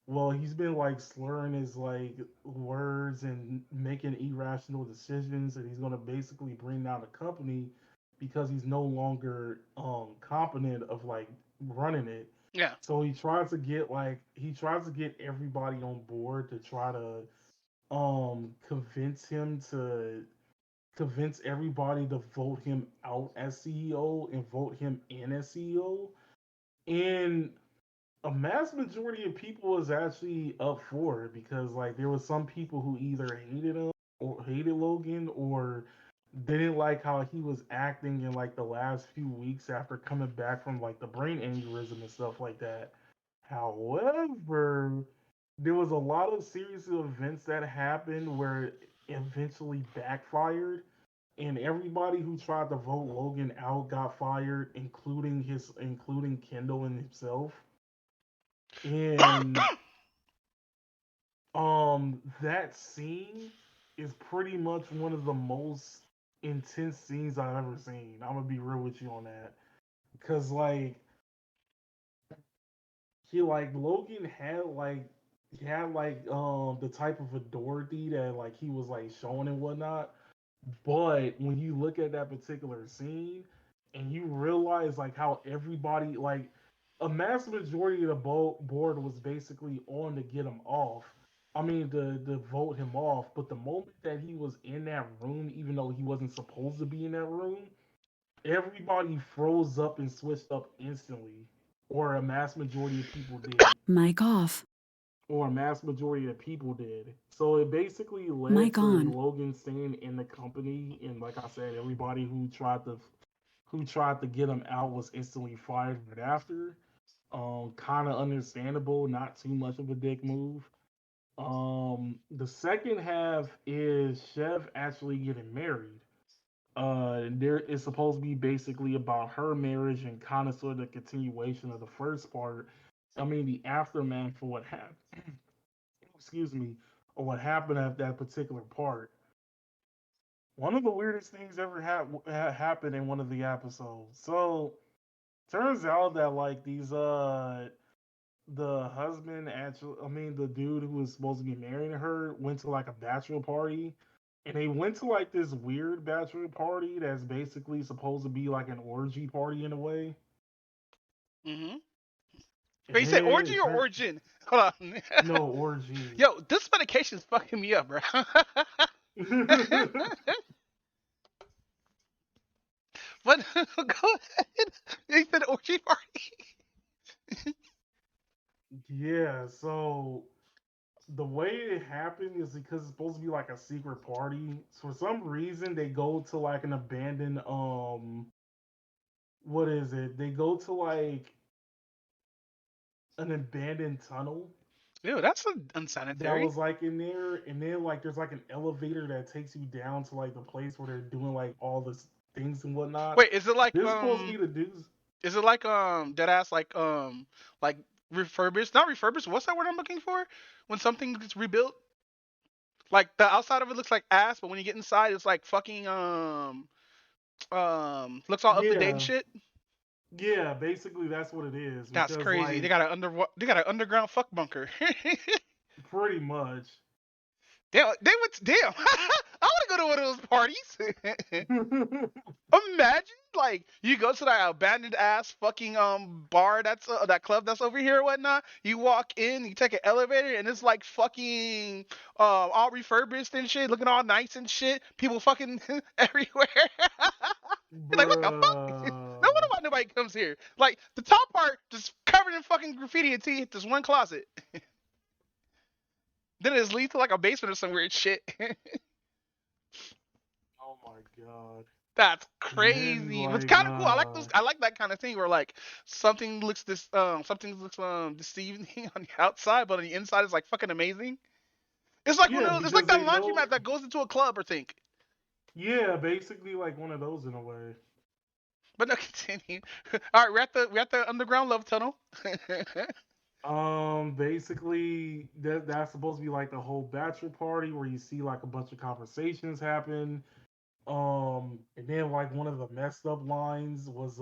well, he's been like slurring his like words and making irrational decisions, and he's gonna basically bring down the company because he's no longer competent of like running it. Yeah. So he tries to get everybody on board to try to convince him convince everybody to vote him out as CEO and vote him in as CEO. And a mass majority of people was actually up for it because like there was some people who either hated him or hated Logan or didn't like how he was acting in like the last few weeks after coming back from like the brain aneurysm and stuff like that. However, there was a lot of series of events that happened where it eventually backfired, and everybody who tried to vote Logan out got fired, including Kendall and himself. And that scene is pretty much one of the most intense scenes I've ever seen. I'm gonna be real with you on that. Cause like Logan had like the type of authority that like he was like showing and whatnot. But when you look at that particular scene and you realize like how everybody like a mass majority of the board was basically on to get him off. I mean to vote him off, but the moment that he was in that room, even though he wasn't supposed to be in that room, everybody froze up and switched up instantly. Or a mass majority of people did. Mic off. Or a mass majority of people did. So it basically led Mic to on. Logan staying in the company, and like I said, everybody who tried to get him out was instantly fired right after. Kind of understandable, not too much of a dick move. The second half is Chev actually getting married. There is supposed to be basically about her marriage and kind of sort of the continuation of the first part. I mean, the aftermath for what happened. Excuse me, or what happened at that particular part. One of the weirdest things ever happened in one of the episodes. So turns out that like these the husband actually, I mean the dude who was supposed to be marrying her went to like a bachelor party, and they went to like this weird bachelor party that's basically supposed to be like an orgy party in a way. Mm-hmm. And Wait, you said then orgy it or turned origin? Hold on. no orgy. Yo, this medication's fucking me up, bro. But go ahead. You said orgy party. Yeah, so the way it happened is because it's supposed to be like a secret party. So for some reason, they go to like an abandoned what is it? They go to like an abandoned tunnel Ew, that's that unsanitary. was like in there, and then like there's like an elevator that takes you down to like the place where they're doing like all the things and whatnot. Wait, is it like This is supposed to be the dudes. is it like dead ass like refurbished? Not refurbished. What's that word I'm looking for? When something gets rebuilt? Like the outside of it looks like ass, but when you get inside, it's like fucking looks all up to date and Yeah, shit. yeah, basically that's what it is That's because crazy. like They got an underground fuck bunker. pretty much. They went damn. I want to go to one of those parties. Imagine like you go to that abandoned ass fucking bar that's that club that's over here or whatnot. You walk in, you take an elevator, and it's like fucking all refurbished and shit, looking all nice and shit. People fucking everywhere. You're like, what the fuck? No wonder Bruh. why nobody comes here. Like the top part just covered in fucking graffiti until you hit this one closet. Then it leads to like a basement or some weird shit. Oh my god. That's And then crazy. But it's like kind of cool. I like those. I like that kind of thing where like something looks deceiving on the outside, but on the inside is like fucking amazing. It's like one yeah, of those, it's like because that they know laundromat that goes into a club or think. yeah, basically like one of those in a way. But no, continue. All right, we're at the underground love tunnel. Basically that's supposed to be like the whole bachelor party where you see like a bunch of conversations happen. And then like one of the messed up lines was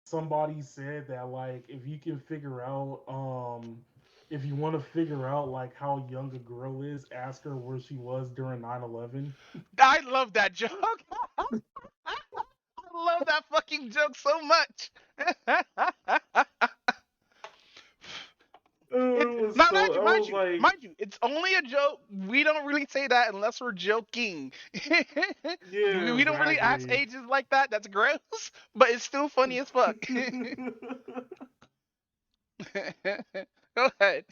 somebody said that like if you can figure out if you want to figure out like how young a girl is, ask her where she was during 9/11. I love that joke. I love that fucking joke so much. Oh, It it was Now, So I was like, mind you, it's only a joke. We don't really say that unless we're joking. yeah, We don't really ask exactly. ages like that. That's gross, but it's still funny as fuck. Go ahead.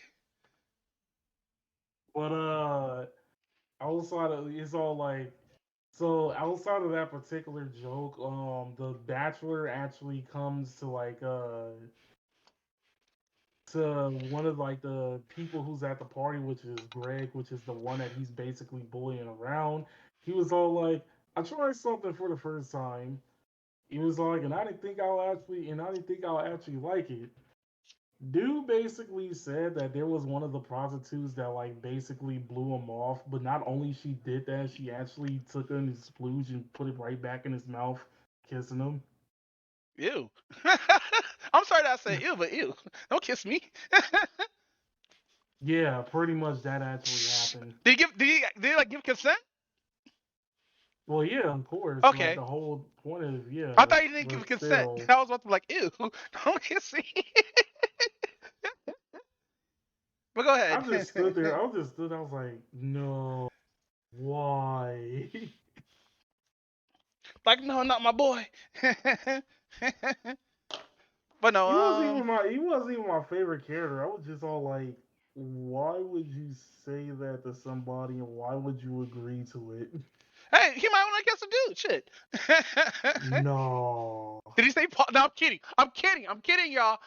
But outside of it's all like, so outside of that particular joke, the Bachelor actually comes to like to one of like the people who's at the party, which is Greg, which is the one that he's basically bullying around. He was all like, "I tried something for the first time." He was like, "And I didn't think I'll actually like it." Dude basically said that there was one of the prostitutes that like basically blew him off, but not only she did that, she actually took in his splooge and put it right back in his mouth, kissing him. Ew. I'm sorry that I said ew, but ew. Don't kiss me. Yeah, pretty much that actually happened. Did he like give consent? Well, yeah, of course. Like Okay. the whole point of I yeah, thought he didn't give but consent. still, I was about to be like, ew, don't kiss me. But go I ahead. just stood there. I was just stood. I was like, no, why? Like, no, not my boy. But no, He wasn't even my favorite character. I was just all like, why would you say that to somebody, and why would you agree to it? hey, he might want to kiss a dude. Shit. No. Did he say Paul? No, I'm kidding. I'm kidding, y'all.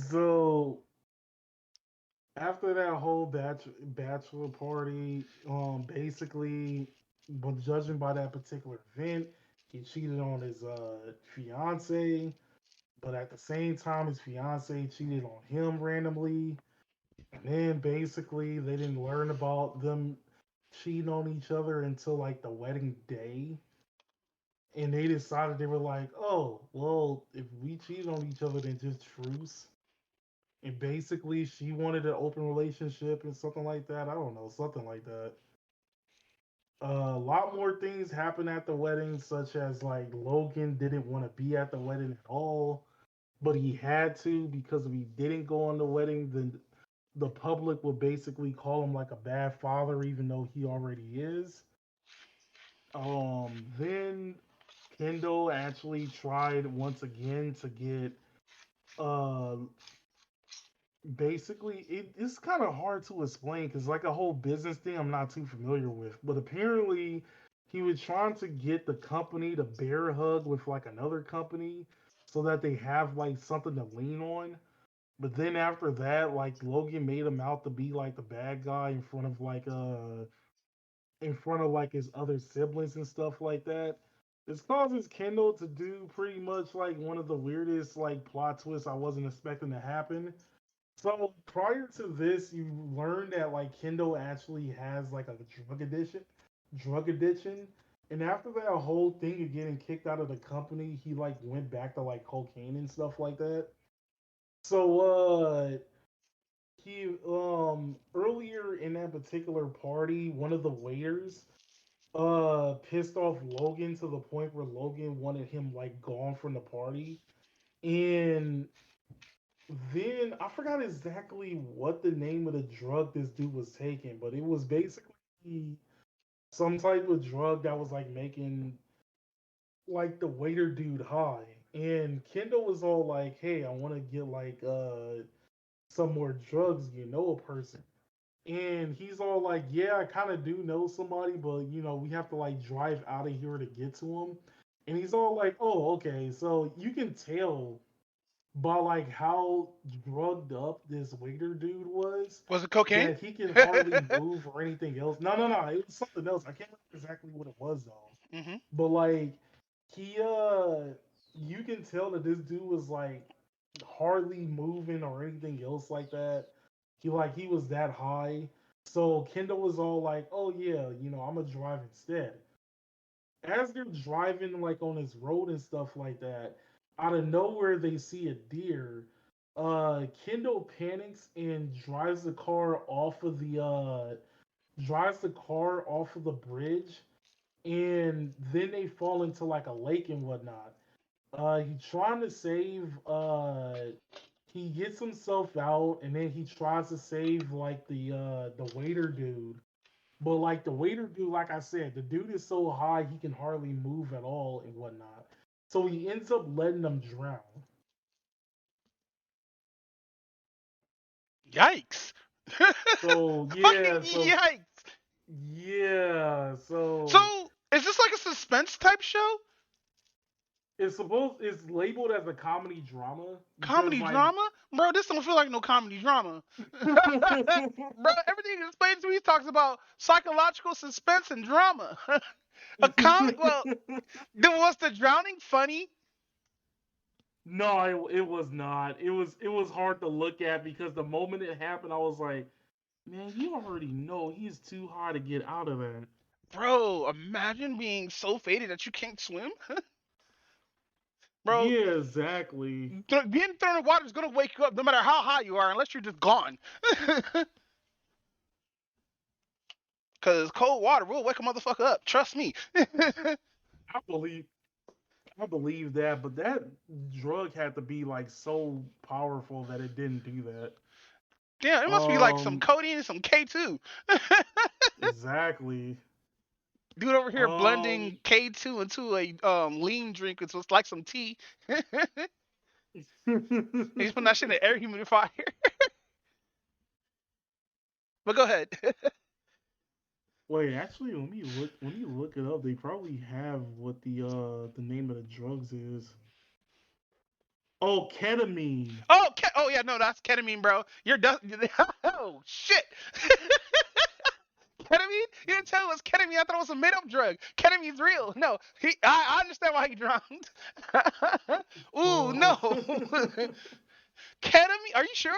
So after that whole bachelor party, basically, but judging by that particular event, he cheated on his fiance. But at the same time, his fiance cheated on him randomly. And then basically, they didn't learn about them cheating on each other until like the wedding day. And they decided, they were like, oh, well, if we cheated on each other, then just truce. And basically, she wanted an open relationship and something like that. I don't know, something like that. A lot more things happened at the wedding, such as like Logan didn't want to be at the wedding at all, but he had to because if he didn't go on the wedding, then the public would basically call him like a bad father, even though he already is. Then Kendall actually tried once again to get uh basically it's kind of hard to explain because like a whole business thing I'm not too familiar with, but apparently he was trying to get the company to bear hug with like another company so that they have like something to lean on. But then after that, like Logan made him out to be like the bad guy in front of like his other siblings and stuff like that. This causes Kendall to do pretty much like one of the weirdest like plot twists I wasn't expecting to happen. So prior to this, you learn that like Kendall actually has like a drug addiction, and after that whole thing of getting kicked out of the company, he like went back to like cocaine and stuff like that. So he earlier in that particular party, one of the waiters pissed off Logan to the point where Logan wanted him like gone from the party. And then I forgot exactly what the name of the drug this dude was taking, but it was basically some type of drug that was like making like the waiter dude high. And Kendall was all like, "Hey, I want to get like some more drugs. You know a person?" And he's all like, "Yeah, I kind of do know somebody, but you know we have to like drive out of here to get to him." And he's all like, "Oh, okay." So you can tell by like how drugged up this waiter dude was Was it cocaine? that he can hardly move or anything else. No, no, no, it was something else. I can't remember exactly what it was though. Hmm. But like he you can tell that this dude was like hardly moving or anything else like that. He was that high. So Kendall was all like, "Oh yeah, you know, I'm gonna drive instead." As they're driving like on this road and stuff like that, out of nowhere they see a deer. Kendall panics and drives the car off of the bridge, and then they fall into like a lake and whatnot. He trying to save. He gets himself out, and then he tries to save like the waiter dude. But like the waiter dude, like I said, the dude is so high he can hardly move at all and whatnot. So he ends up letting them drown. Yikes! So Fucking yeah, yikes! so So is this like a suspense type show? it's labeled as a comedy drama because Comedy drama? Bro, this don't feel like no comedy drama. Bro, everything he explains to me talks about psychological suspense and drama. A comedy. Well, was the drowning funny? no, it was not. It was hard to look at because the moment it happened, I was like, man, you already know he's too high to get out of that. Bro, imagine being so faded that you can't swim. Bro, Yeah, exactly. being thrown in water is gonna wake you up no matter how high you are, unless you're just gone. Cause cold water will wake a motherfucker up. Trust me. I believe I believe that, but that drug had to be like so powerful that it didn't do that. Damn, it must be like some Um, codeine and some K2. exactly. Dude over here Um, blending K2 into a lean drink, it's like some tea. He's putting that shit in the air humidifier. But go ahead. wait, actually, let me look. Let me look it up. They probably have what the name of the drugs is. Oh, ketamine. Oh, oh yeah, no, that's ketamine, bro. You're done. Oh shit. Ketamine? You didn't tell it was ketamine. I thought it was a made up drug. Ketamine's real. No, I understand why he drowned. Ooh, no. Uh, Ketamine? Are you sure?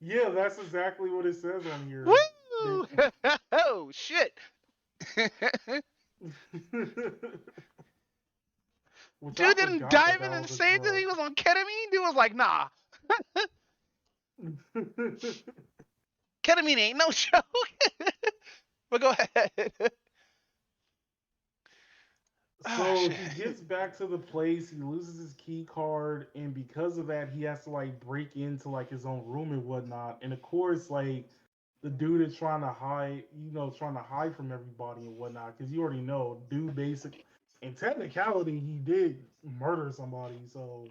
yeah, that's exactly what it says on here. They, Woo! Oh shit. which I Dude didn't forgot that dive in that and was a say that drug. he was on ketamine. Dude was like, nah, ketamine ain't no joke. But go ahead. Ah, So he shit. gets back to the place, he loses his key card, and because of that, he has to like break into like his own room and whatnot. And of course, like the dude is trying to hide, trying to hide from everybody and whatnot, because you already know, dude basic in technicality, he did murder somebody, so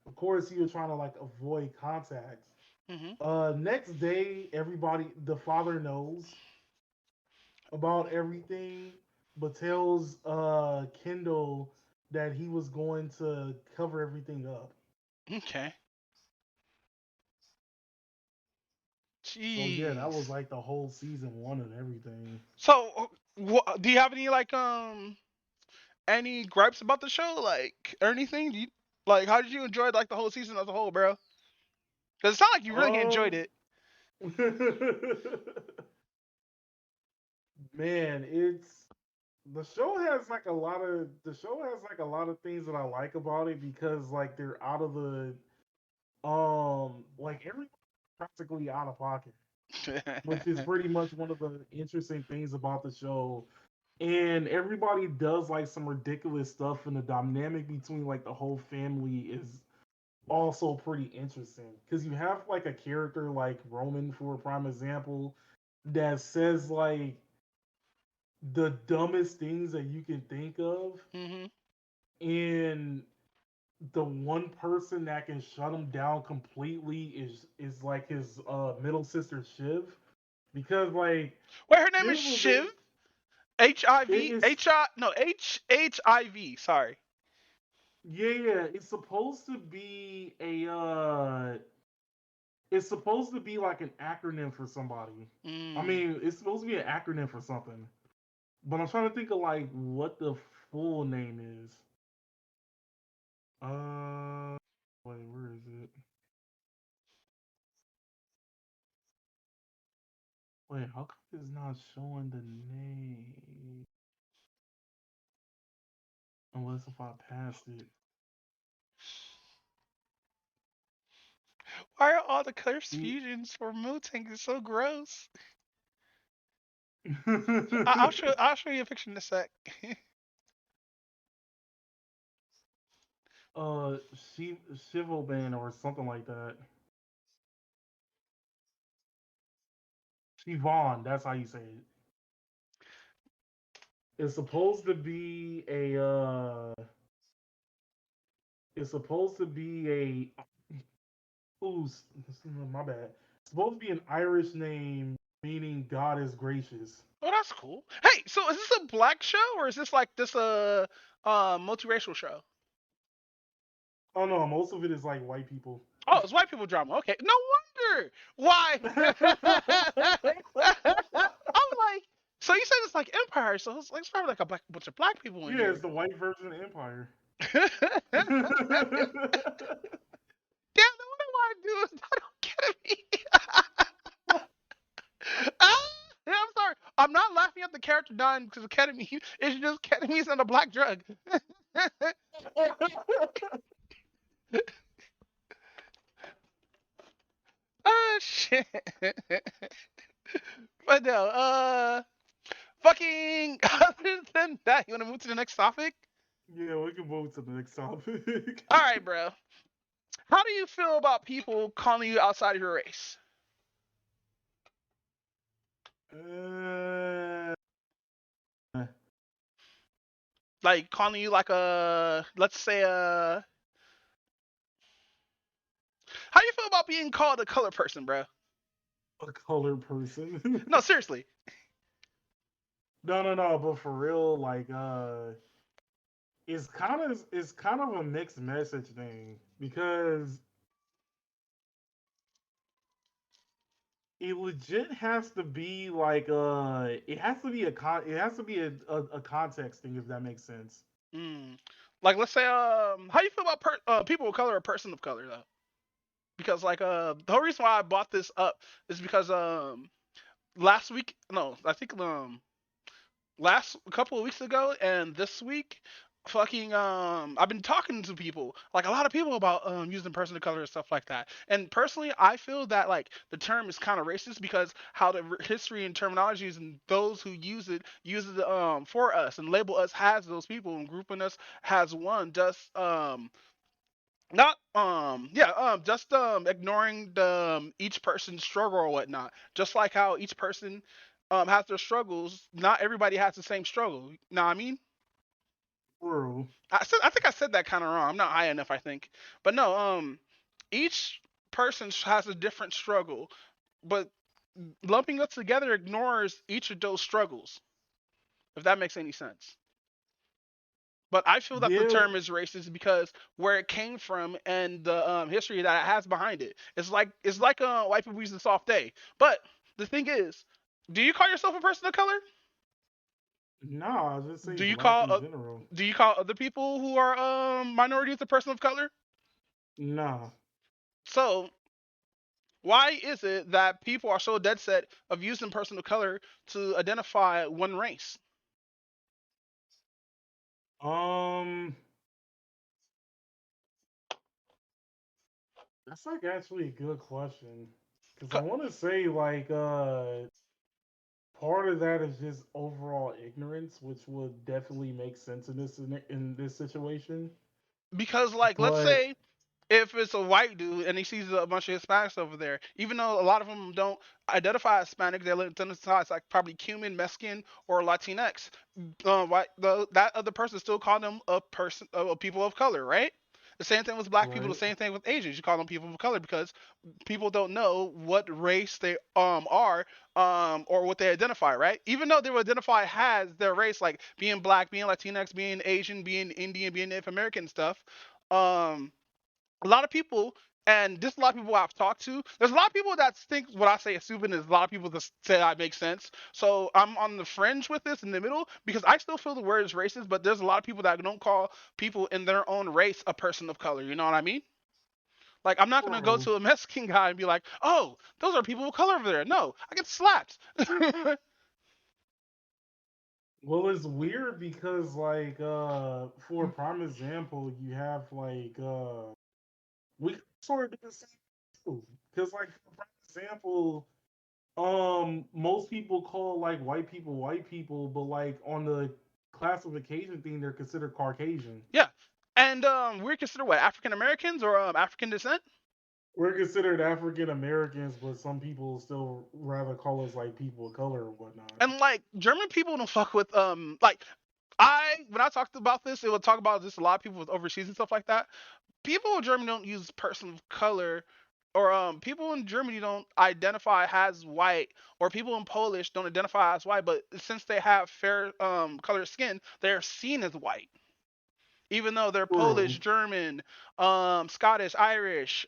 of course he was trying to like avoid contact. Hmm. Next day, the father knows about everything, but tells Kendall that he was going to cover everything up. Okay. So yeah, that was Jeez. like the whole season 1 and everything. So, do you have any like any gripes about the show, like or anything? Like, how did you enjoy like the whole season as a whole, bro? Because it sounds like you really enjoyed Um, it. man, it's the show has like a lot of things that I like about it because like they're out of the like everyone's practically out of pocket, which is pretty much one of the interesting things about the show. And everybody does like some ridiculous stuff, and the dynamic between like the whole family is also pretty interesting because you have like a character like Roman, for a prime example, that says like the dumbest things that you can think of, Hmm. and the one person that can shut him down completely is like his middle sister Shiv, because like Wait, her name is Shiv was Shiv. a it HIV. is H I no HIV. Sorry. yeah, it's supposed to be it's supposed to be like an acronym for somebody. I Mm. mean, it's supposed to be an acronym for something. But I'm trying to think of like what the full name is. Wait, where is it? Wait, how come it's not showing the name? Unless if I passed it. Why are all the curse Mm. fusions for Mutang is so gross? I'll show you a picture in a sec. Shivoban or something like that. Shivon, that's how you say it. It's supposed to be a it's supposed to be ooh, my bad. It's supposed to be an Irish name meaning God is gracious. Oh, that's cool. Hey, so is this a black show or is this like this multiracial show? Oh no, most of it is like white people. Oh, it's white people drama. Okay, no wonder why. I'm like, so you said it's like Empire, so it's probably like a bunch of black people in Yeah, it's here. the white version of Empire. Damn, no wonder why dudes I don't get it. Ah, yeah, I'm sorry. I'm not laughing at the character dying because of ketamine. It's just ketamine's not a black drug. Oh shit. But no, fucking. Other than that, you want to move to the next topic? Yeah, we can move to the next topic. All right, bro. How do you feel about people calling you outside of your race? uh, Like calling you like a, let's say a. How do you feel about being called a color person, bro? a colored person. No, seriously. No, but for real, like it's kind of a mixed message thing because it legit has to be like it has to be it has to be a context thing if that makes sense. Mm. Like let's say how do you feel about people of color or person of color though? Because like the whole reason why I bought this up is because last week, no, I think last a couple of weeks ago and this week, fucking I've been talking to people, like a lot of people, about using person of color and stuff like that. And personally, I feel that like the term is kind of racist because how the history and terminologies and those who use it for us and label us as those people and grouping us as one, just not yeah just ignoring the each person's struggle or whatnot, just like how each person has their struggles. Not everybody has the same struggle, you know what I mean? Bro, I think I said that kind of wrong. I'm not high enough, I think. But no, each person has a different struggle, but lumping us together ignores each of those struggles, if that makes any sense. But I feel that the yeah, term is racist because where it came from and the history that it has behind it. It's like white people use the soft A. But the thing is, do you call yourself a person of color? nah, I just say Do you black call in general. do you call other people who are minorities a person of color? Nah, So why is it that people are so dead set of using person of color to identify one race? um, that's like actually a good question because I want to say like part of that is just overall ignorance, which would definitely make sense in this situation. Because like let's But say if it's a white dude and he sees a bunch of Hispanics over there, even though a lot of them don't identify as Hispanic, they identify as like probably Cuban, Mexican, or Latinx. That other person still call them a people of color, right? The same thing with black people. The right, same thing with Asians. You call them people of color because people don't know what race they are or what they identify, right? Even though they would identify as their race, like being black, being Latinx, being Asian, being Indian, being Native American stuff. Um, a lot of people, and just a lot of people I've talked to, there's a lot of people that think what I say is stupid, and there's a lot of people that say that makes sense. So I'm on the fringe with this in the middle because I still feel the word is racist, but there's a lot of people that don't call people in their own race a person of color. You know what I mean? Like I'm not gonna go bro. to a Mexican guy and be like, "Oh, those are people of color over there." No, I get slapped. Well, it's weird because like for a prime example, you have like we sort of do the same too. Because like for prime example, most people call like white people, but like on the classification thing, they're considered Caucasian. Yeah, And we're considered what, African Americans or African descent? We're considered African Americans, but some people still rather call us like people of color or whatnot. And like German people don't fuck with like when I talked about this, it would talk about just a lot of people with overseas and stuff like that. People in Germany don't use person of color, or people in Germany don't identify as white, or people in Polish don't identify as white, but since they have fair colored skin, they're seen as white. Even though they're True. Polish, German, Scottish, Irish,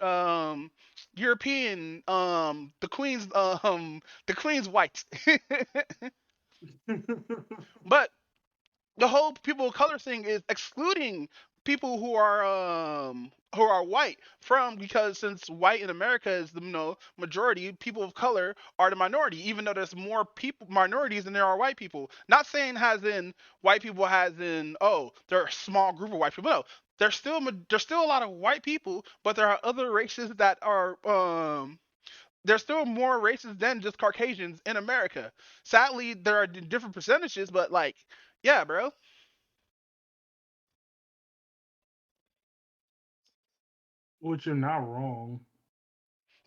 European, the Queen's white. But the whole people of color thing is excluding people who are white from, because since white in America is the majority, people of color are the minority, even though there's more people minorities than there are white people. Not saying as in white people as in, oh, they're a small group of white people. No, there's still a lot of white people, but there are other races that are there's still more races than just Caucasians in America. Sadly, there are different percentages, but like, yeah, bro. Which you're not wrong.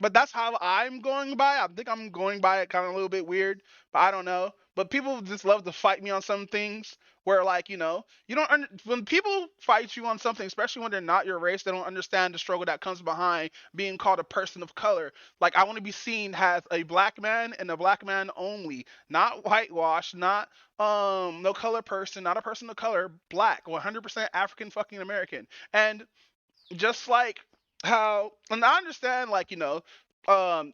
But that's how I'm going by. I think I'm going by it kind of a little bit weird, but I don't know. But people just love to fight me on some things where, like, you don't when people fight you on something, especially when they're not your race, they don't understand the struggle that comes behind being called a person of color. Like, I want to be seen as a black man and a black man only, not whitewashed, not no color person, not a person of color, black, 100% African fucking American. And just like how, and I understand, like,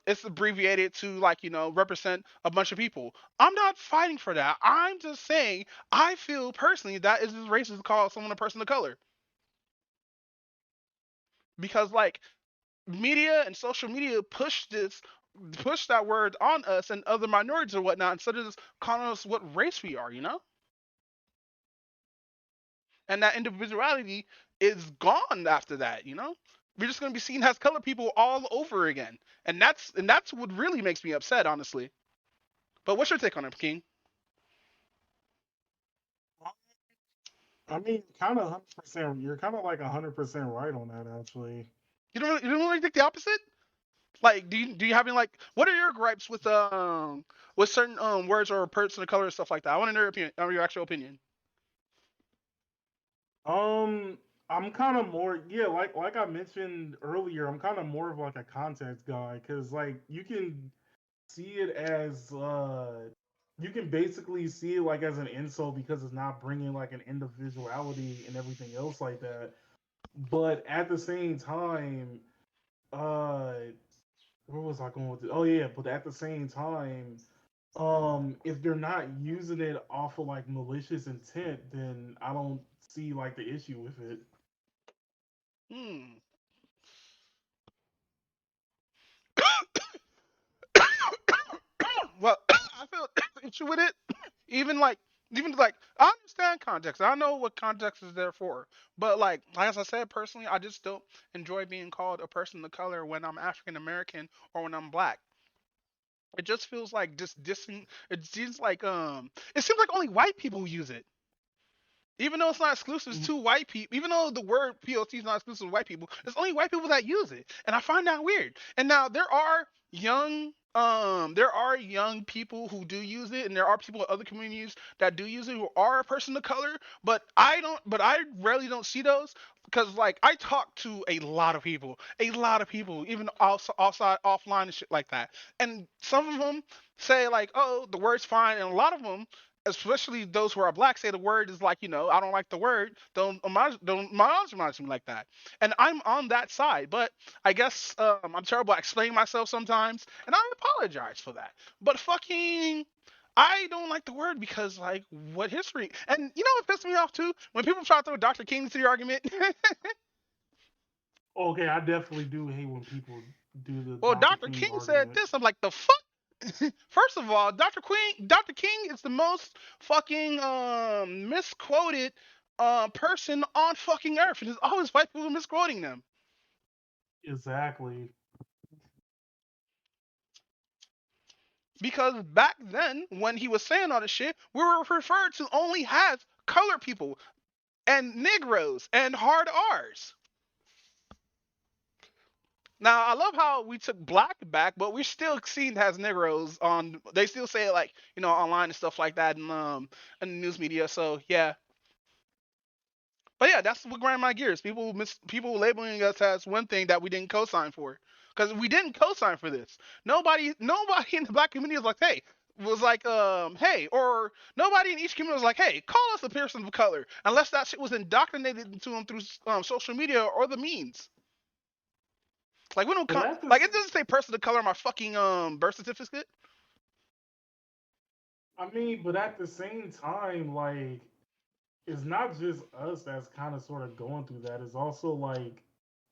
it's abbreviated to, like, represent a bunch of people. I'm not fighting for that. I'm just saying I feel personally that is just racist to call someone a person of color, because like media and social media push that word on us and other minorities or whatnot, instead of just calling us what race we are. And that individuality is gone after that. We're just gonna be seen as color people all over again, and that's what really makes me upset, honestly. But what's your take on it, King? I mean, kind of 100%. You're kind of like 100% right on that, actually. You don't really think the opposite? Like, do you have any, like, what are your gripes with certain words or person of color and stuff like that? I want to know your opinion, or your actual opinion. Um, I'm kind of more, yeah, like I mentioned earlier, I'm kind of more of like a context guy, because like you can see it as you can basically see it like as an insult because it's not bringing like an individuality and everything else like that. But at the same time, uh, where was I going with it? Oh yeah, but at the same time, if they're not using it off of like malicious intent, then I don't see like the issue with it. Hmm. Well, I feel issue with it. Even like, I understand context. I know what context is there for. But like as I said, personally, I just don't enjoy being called a person of color when I'm African American or when I'm black. It just feels like just dissing. It seems like only white people use it. Even though it's not exclusive to white people, even though the word POC is not exclusive to white people, it's only white people that use it, and I find that weird. And now there are young people who do use it, and there are people in other communities that do use it who are a person of color, but I rarely don't see those, because like I talk to a lot of people, even outside, offline and shit like that, and some of them say like, oh, the word's fine, and a lot of them, especially those who are black, say the word is like, I don't like the word. Don't homage me like that. And I'm on that side, but I guess I'm terrible at explaining myself sometimes, and I apologize for that. But fucking, I don't like the word because, like, what history? And you know what pissed me off too? When people try to throw Dr. King into the argument. Okay, I definitely do hate when people do the Well, Dr. Dr. King King said argument. this. I'm like, the fuck? First of all, Dr. King is the most fucking misquoted person on fucking earth. And there's always white people misquoting them. Exactly. Because back then, when he was saying all this shit, we were referred to only as color people. and Negroes and hard R's. Now I love how we took black back, but we're still seen as Negroes on. They still say it like online and stuff like that, and in the news media. So yeah, but yeah, that's what grind my gears. People labeling us as one thing that we didn't co-sign for, because we didn't co-sign for this. Nobody in the black community hey, or nobody in each community was like, hey, call us a person of color, unless that shit was indoctrinated into them through social media or the means. Like we don't like it doesn't say person of color on my fucking birth certificate. I mean, but at the same time, like, it's not just us that's kind of sort of going through that. It's also like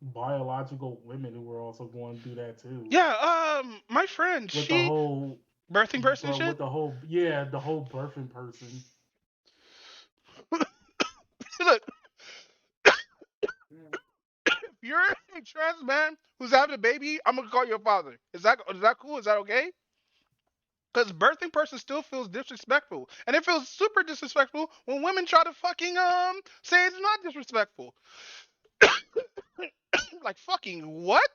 biological women who are also going through that too. Yeah, my friend, With the she whole, birthing person but shit. with the whole, yeah, the whole birthing person. Look, if you're a trans man who's having a baby, I'm gonna call you a father. Is that cool? Is that okay? Because birthing person still feels disrespectful, and it feels super disrespectful when women try to fucking say it's not disrespectful. Like fucking what?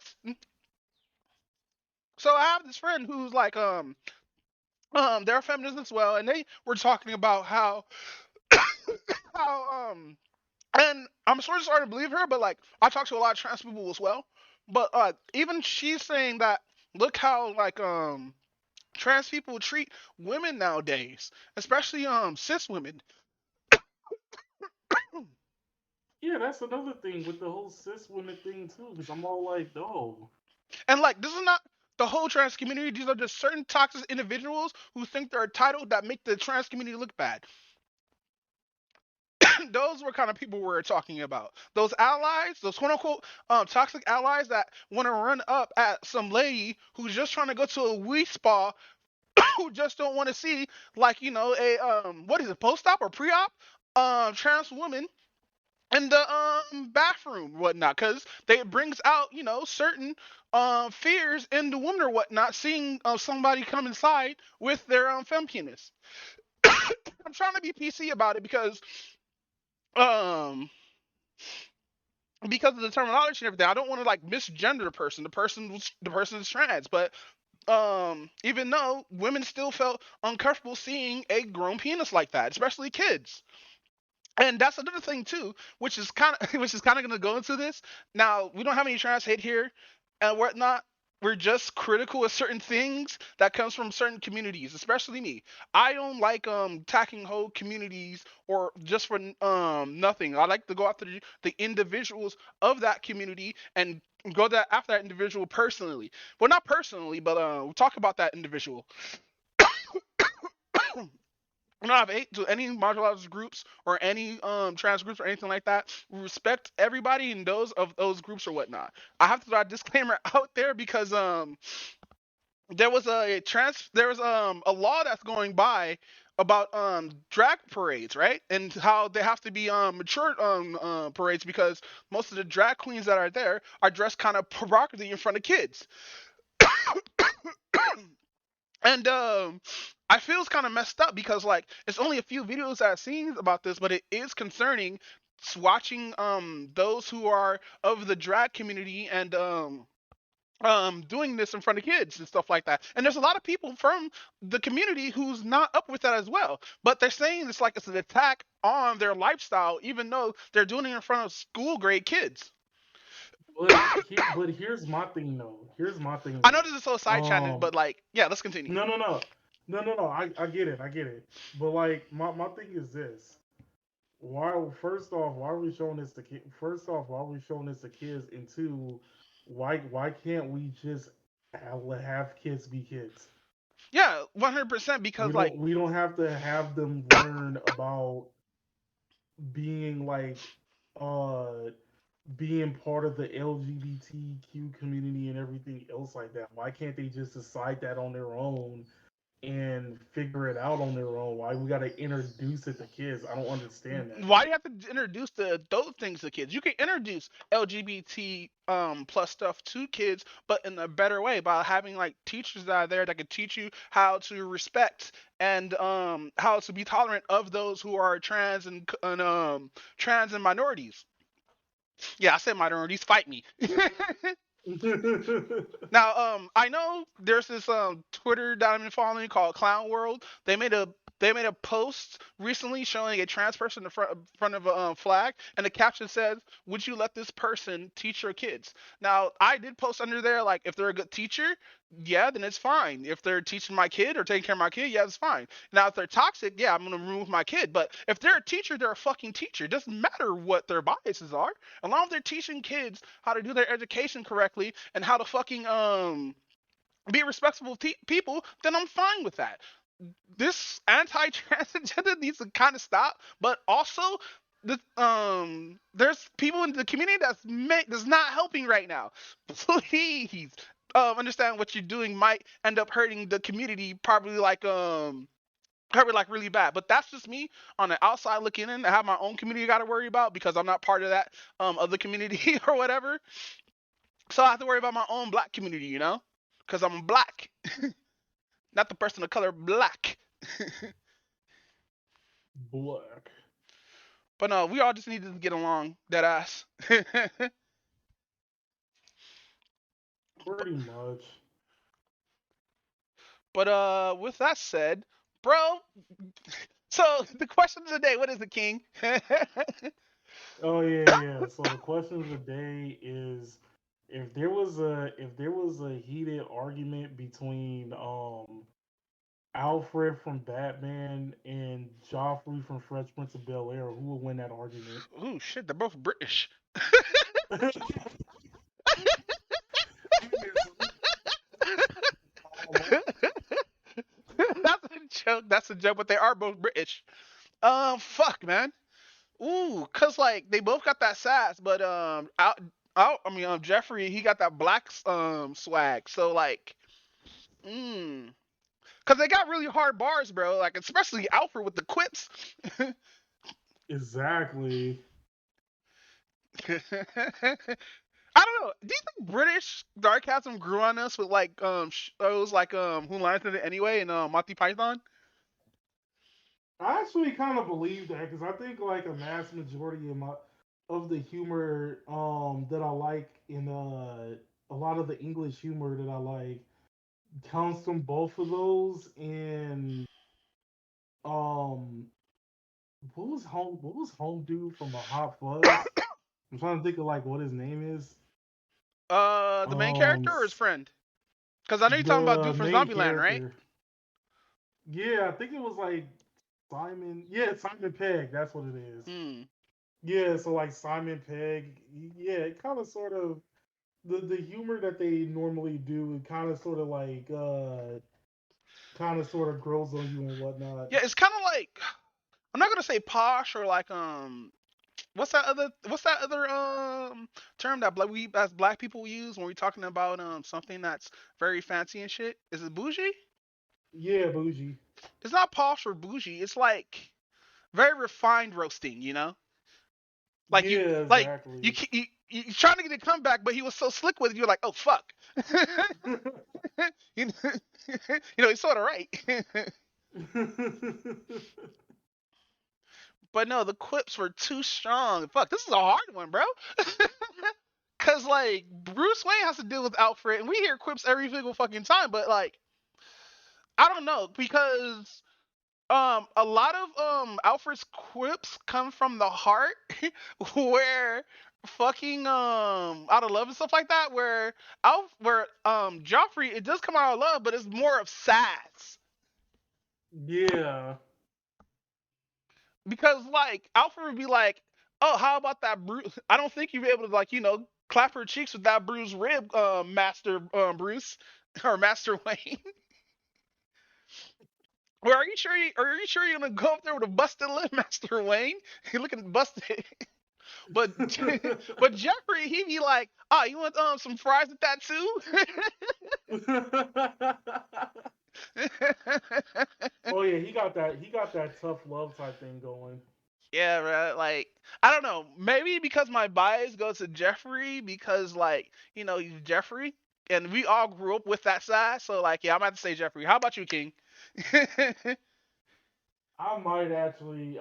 So I have this friend who's like they're a feminist as well, and they were talking about how how and I'm sort of starting to believe her, but like I talk to a lot of trans people as well. But even she's saying that look how like trans people treat women nowadays, especially cis women. Yeah, that's another thing with the whole cis women thing too. Because I'm all like, no. And like this is not the whole trans community. These are just certain toxic individuals who think they're entitled that make the trans community look bad. Those were kind of people we're talking about. Those allies, those quote unquote toxic allies that want to run up at some lady who's just trying to go to a wee spa, who just don't want to see like a what is it, post op or pre op trans woman in the bathroom whatnot, because it brings out certain fears in the woman or whatnot, seeing somebody come inside with their femme penis. I'm trying to be PC about it um because of the terminology and everything. I don't want to like misgender the person. The person is trans, but even though women still felt uncomfortable seeing a grown penis like that, especially kids. And that's another thing too, which is kind of going to go into this. Now we don't have any trans hate here and whatnot. We're just critical of certain things that comes from certain communities, especially me. I don't like attacking whole communities or just for nothing. I like to go after the individuals of that community and go after that individual personally. Well, not personally, but we'll talk about that individual. I don't have hate to any marginalized groups or any trans groups or anything like that. We respect everybody in those groups or whatnot. I have to throw a disclaimer out there because there was a law that's going by about drag parades, right? And how they have to be mature parades, because most of the drag queens that are there are dressed kind of provocatively in front of kids. And I feel it's kind of messed up because like it's only a few videos I've seen about this, but it is concerning watching those who are of the drag community and doing this in front of kids and stuff like that. And there's a lot of people from the community who's not up with that as well. But they're saying it's like it's an attack on their lifestyle, even though they're doing it in front of school grade kids. But here's my thing though. Here's my thing I know though. this is so side chatted, but like, yeah, let's continue. No. I get it. I get it. But like, my thing is this. Why are we showing this to kids? First off, why are we showing this to kids? And two, why can't we just have kids be kids? Yeah, 100%, because like We don't have to have them learn about being like uh being part of the LGBTQ community and everything else like that. Why can't they just decide that on their own and figure it out on their own. Why we got to introduce it to kids? I don't understand that. Why do you have to introduce the adult things to kids? You can introduce LGBT plus stuff to kids, but in a better way by having like teachers that are there that can teach you how to respect and how to be tolerant of those who are trans and trans and minorities. Yeah, I said minorities. Fight me. Now, I know there's this Twitter that I've been following called Clown World. They made a post recently showing a trans person in front of a flag, and the caption says, "Would you let this person teach your kids?" Now, I did post under there like, if they're a good teacher, yeah, then it's fine. If they're teaching my kid or taking care of my kid, yeah, it's fine. Now, if they're toxic, yeah, I'm gonna remove my kid. But if they're a teacher, they're a fucking teacher. It doesn't matter what their biases are, as long as they're teaching kids how to do their education correctly and how to fucking be respectful people, then I'm fine with that. This anti-trans agenda needs to kind of stop, but also there's people in the community that's not helping right now. Please understand what you're doing might end up hurting the community, probably like really bad. But that's just me on the outside looking in. I have my own community I got to worry about because I'm not part of that other community or whatever. So I have to worry about my own black community, because I'm black, not the person of color black. Black. But no, we all just need to get along, dead ass. Pretty much. But with that said, bro. So the question of the day, what is it, King? Oh yeah. So the question of the day is, if there was a heated argument between Alfred from Batman and Joffrey from Fresh Prince of Bel Air, who would win that argument? Ooh, shit, they're both British. That's a joke. That's a joke, but they are both British. Fuck, man. Ooh, cause like they both got that sass, but Jeffrey, he got that black swag. So like, cause they got really hard bars, bro. Like especially Alfred with the quips. Exactly. I don't know. Do you think British sarcasm grew on us with like shows like Who Lions Did It Anyway and Monty Python? I actually kind of believe that because I think like a mass majority of the humor that I like in a lot of the English humor that I like comes from both of those. And um what was home dude from a Hot Fuzz? I'm trying to think of like what his name is. The main character or his friend? Because I know you're talking about The dude from main Zombieland, right? character. Yeah, I think it was like Simon. Yeah, Simon Pegg. That's what it is. Yeah, so like Simon Pegg. Yeah, it kind of sort of the humor that they normally do. It kind of sort of like kind of sort of grows on you and whatnot. Yeah, it's kind of like, I'm not gonna say posh or like what's that other term that we as black people use when we're talking about something that's very fancy and shit? Is it bougie? Yeah, bougie. It's not posh or bougie. It's like very refined roasting. Like you Yeah, like exactly. you trying to get a comeback, but he was so slick with it. You're like, oh fuck. you he's sort of right. But no, the quips were too strong. Fuck, this is a hard one, bro. Cause like Bruce Wayne has to deal with Alfred, and we hear quips every single fucking time. But like, I don't know because a lot of Alfred's quips come from the heart, where fucking out of love and stuff like that. Where Joffrey, it does come out of love, but it's more of sass. Yeah. Because like Alfred would be like, "Oh, how about that Bruce? I don't think you'd be able to like clap her cheeks with that bruised rib, Master Bruce or Master Wayne." Well, are you sure you're gonna go up there with a busted lip, Master Wayne? You're looking busted. But but Jeffrey, he'd be like, "Ah, you want some fries with that too?" Oh yeah, he got that. He got that tough love type thing going. Yeah, bro. Like, I don't know. Maybe because my bias goes to Jeffrey because, like, he's Jeffrey, and we all grew up with that side. So, like, yeah, I'm about to say Jeffrey. How about you, King? I might actually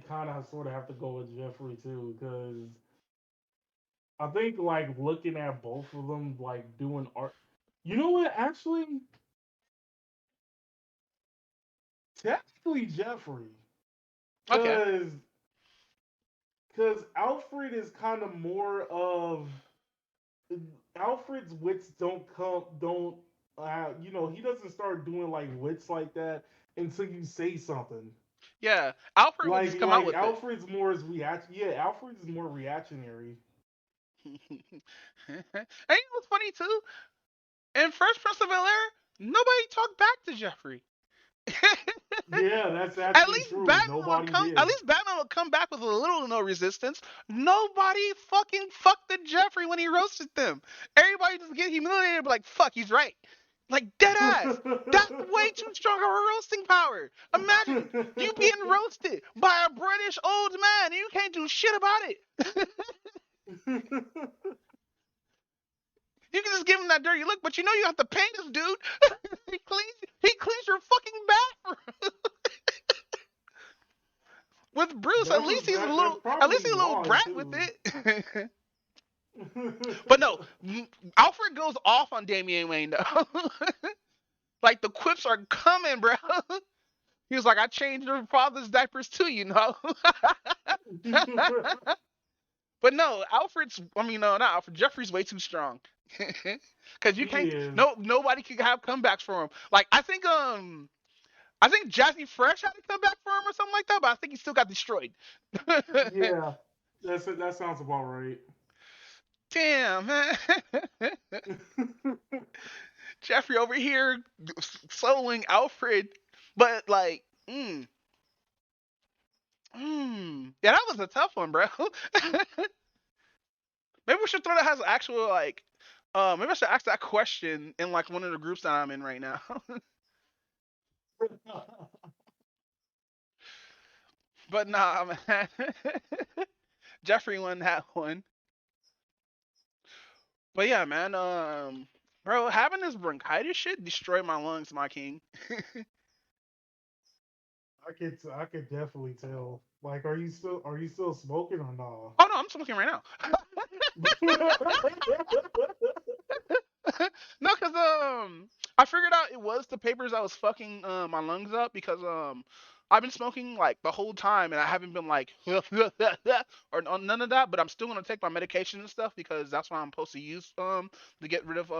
kind of sort of have to go with Jeffrey too, because I think like looking at both of them like doing art. You know what? Actually, technically Jeffrey, Okay. because Alfred is kind of more of Alfred's wits don't he doesn't start doing like wits like that until you say something. Yeah, Alfred will just Like come out like with it. Alfred's more is reaction. Yeah, Alfred's is more reactionary. And what's funny too? In Fresh Prince of Bel Air, nobody talked back to Jeffrey. Yeah, that's At actually least true. Batman would Nobody come. At did. least Batman would come back with a little to no resistance. Nobody fucking fucked the Jeffrey when he roasted them. Everybody just get humiliated, but like, fuck, he's right. Like dead ass. That's way too strong of a roasting power. Imagine you being roasted by a British old man and you can't do shit about it. You can just give him that dirty look, but you have to pay this dude. he cleans your fucking bathroom. With Bruce, at least he's a That's little, at least probably he's a little why brat with too. it. But no, Alfred goes off on Damian Wayne though. Like the quips are coming, bro. He was like, I changed your father's diapers too. But no, I mean, no, not Alfred. Jeffrey's way too strong. Cause you He can't, is. nobody can have comebacks for him. Like I think Jazzy Fresh had to come back for him or something like that, but I think he still got destroyed. Yeah, that sounds about right. Damn, man. Jeffrey over here soloing Alfred, but like, yeah, that was a tough one, bro. Maybe we should throw that as actual like, maybe I should ask that question in like one of the groups that I'm in right now. But nah, man. Jeffrey won that one. But yeah, man. Bro, having this bronchitis shit destroyed my lungs, my king. I could definitely tell. Like, are you still smoking or not? Oh no, I'm smoking right now. No, cause I figured out it was the papers that was fucking my lungs up because I've been smoking like the whole time and I haven't been like or none of that, but I'm still gonna take my medication and stuff because that's what I'm supposed to use to get rid of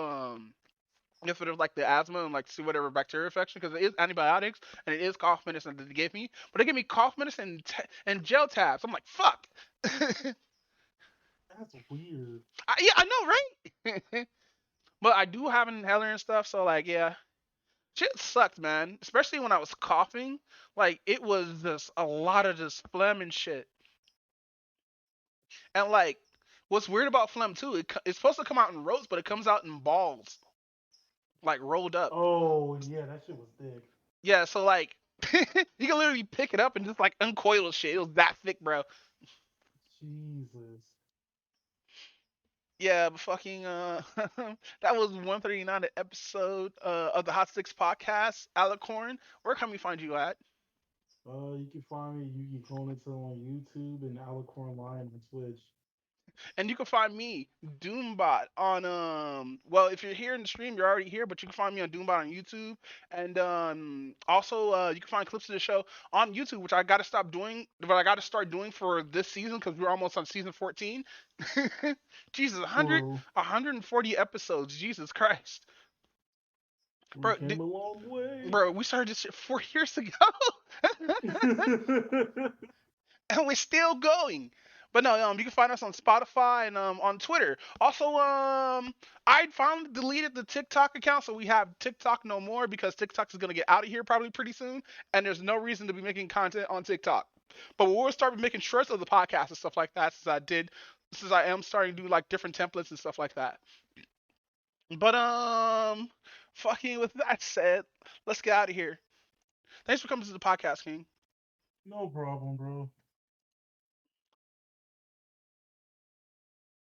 like the asthma and like see whatever bacteria infection because it is antibiotics and it is cough medicine that they gave me, but they gave me cough medicine and gel tabs. I'm like fuck. That's weird. Yeah, I know, right? But I do have an inhaler and stuff, so like yeah, shit sucked, man. Especially when I was coughing, like it was just a lot of just phlegm and shit. And like, what's weird about phlegm too? It's supposed to come out in rotes, but it comes out in balls, like rolled up. Oh yeah, that shit was thick. Yeah, so like, you can literally pick it up and just like uncoil the shit. It was that thick, bro. Jesus. Yeah, but fucking that was 139 episode of the Hot Sticks podcast. Alicorn, where can we find you at? You can find me Yugi Konato on YouTube and Alicorn Lion on Twitch. And you can find me, Doombot, on well, if you're here in the stream, you're already here, but you can find me on Doombot on YouTube. And also you can find clips of the show on YouTube, which I gotta stop doing, but I gotta start doing for this season because we're almost on season 14. Jesus, True. 140 episodes, Jesus Christ. We Bro, came a long way. bro, we started this shit 4 years ago. And we're still going. But no, you can find us on Spotify and on Twitter. Also, I finally deleted the TikTok account, so we have TikTok no more because TikTok is gonna get out of here probably pretty soon, and there's no reason to be making content on TikTok. But we'll start making shorts of the podcast and stuff like that, since I am starting to do like different templates and stuff like that. But Fucking with that said, let's get out of here. Thanks for coming to the podcast, King. No problem, bro.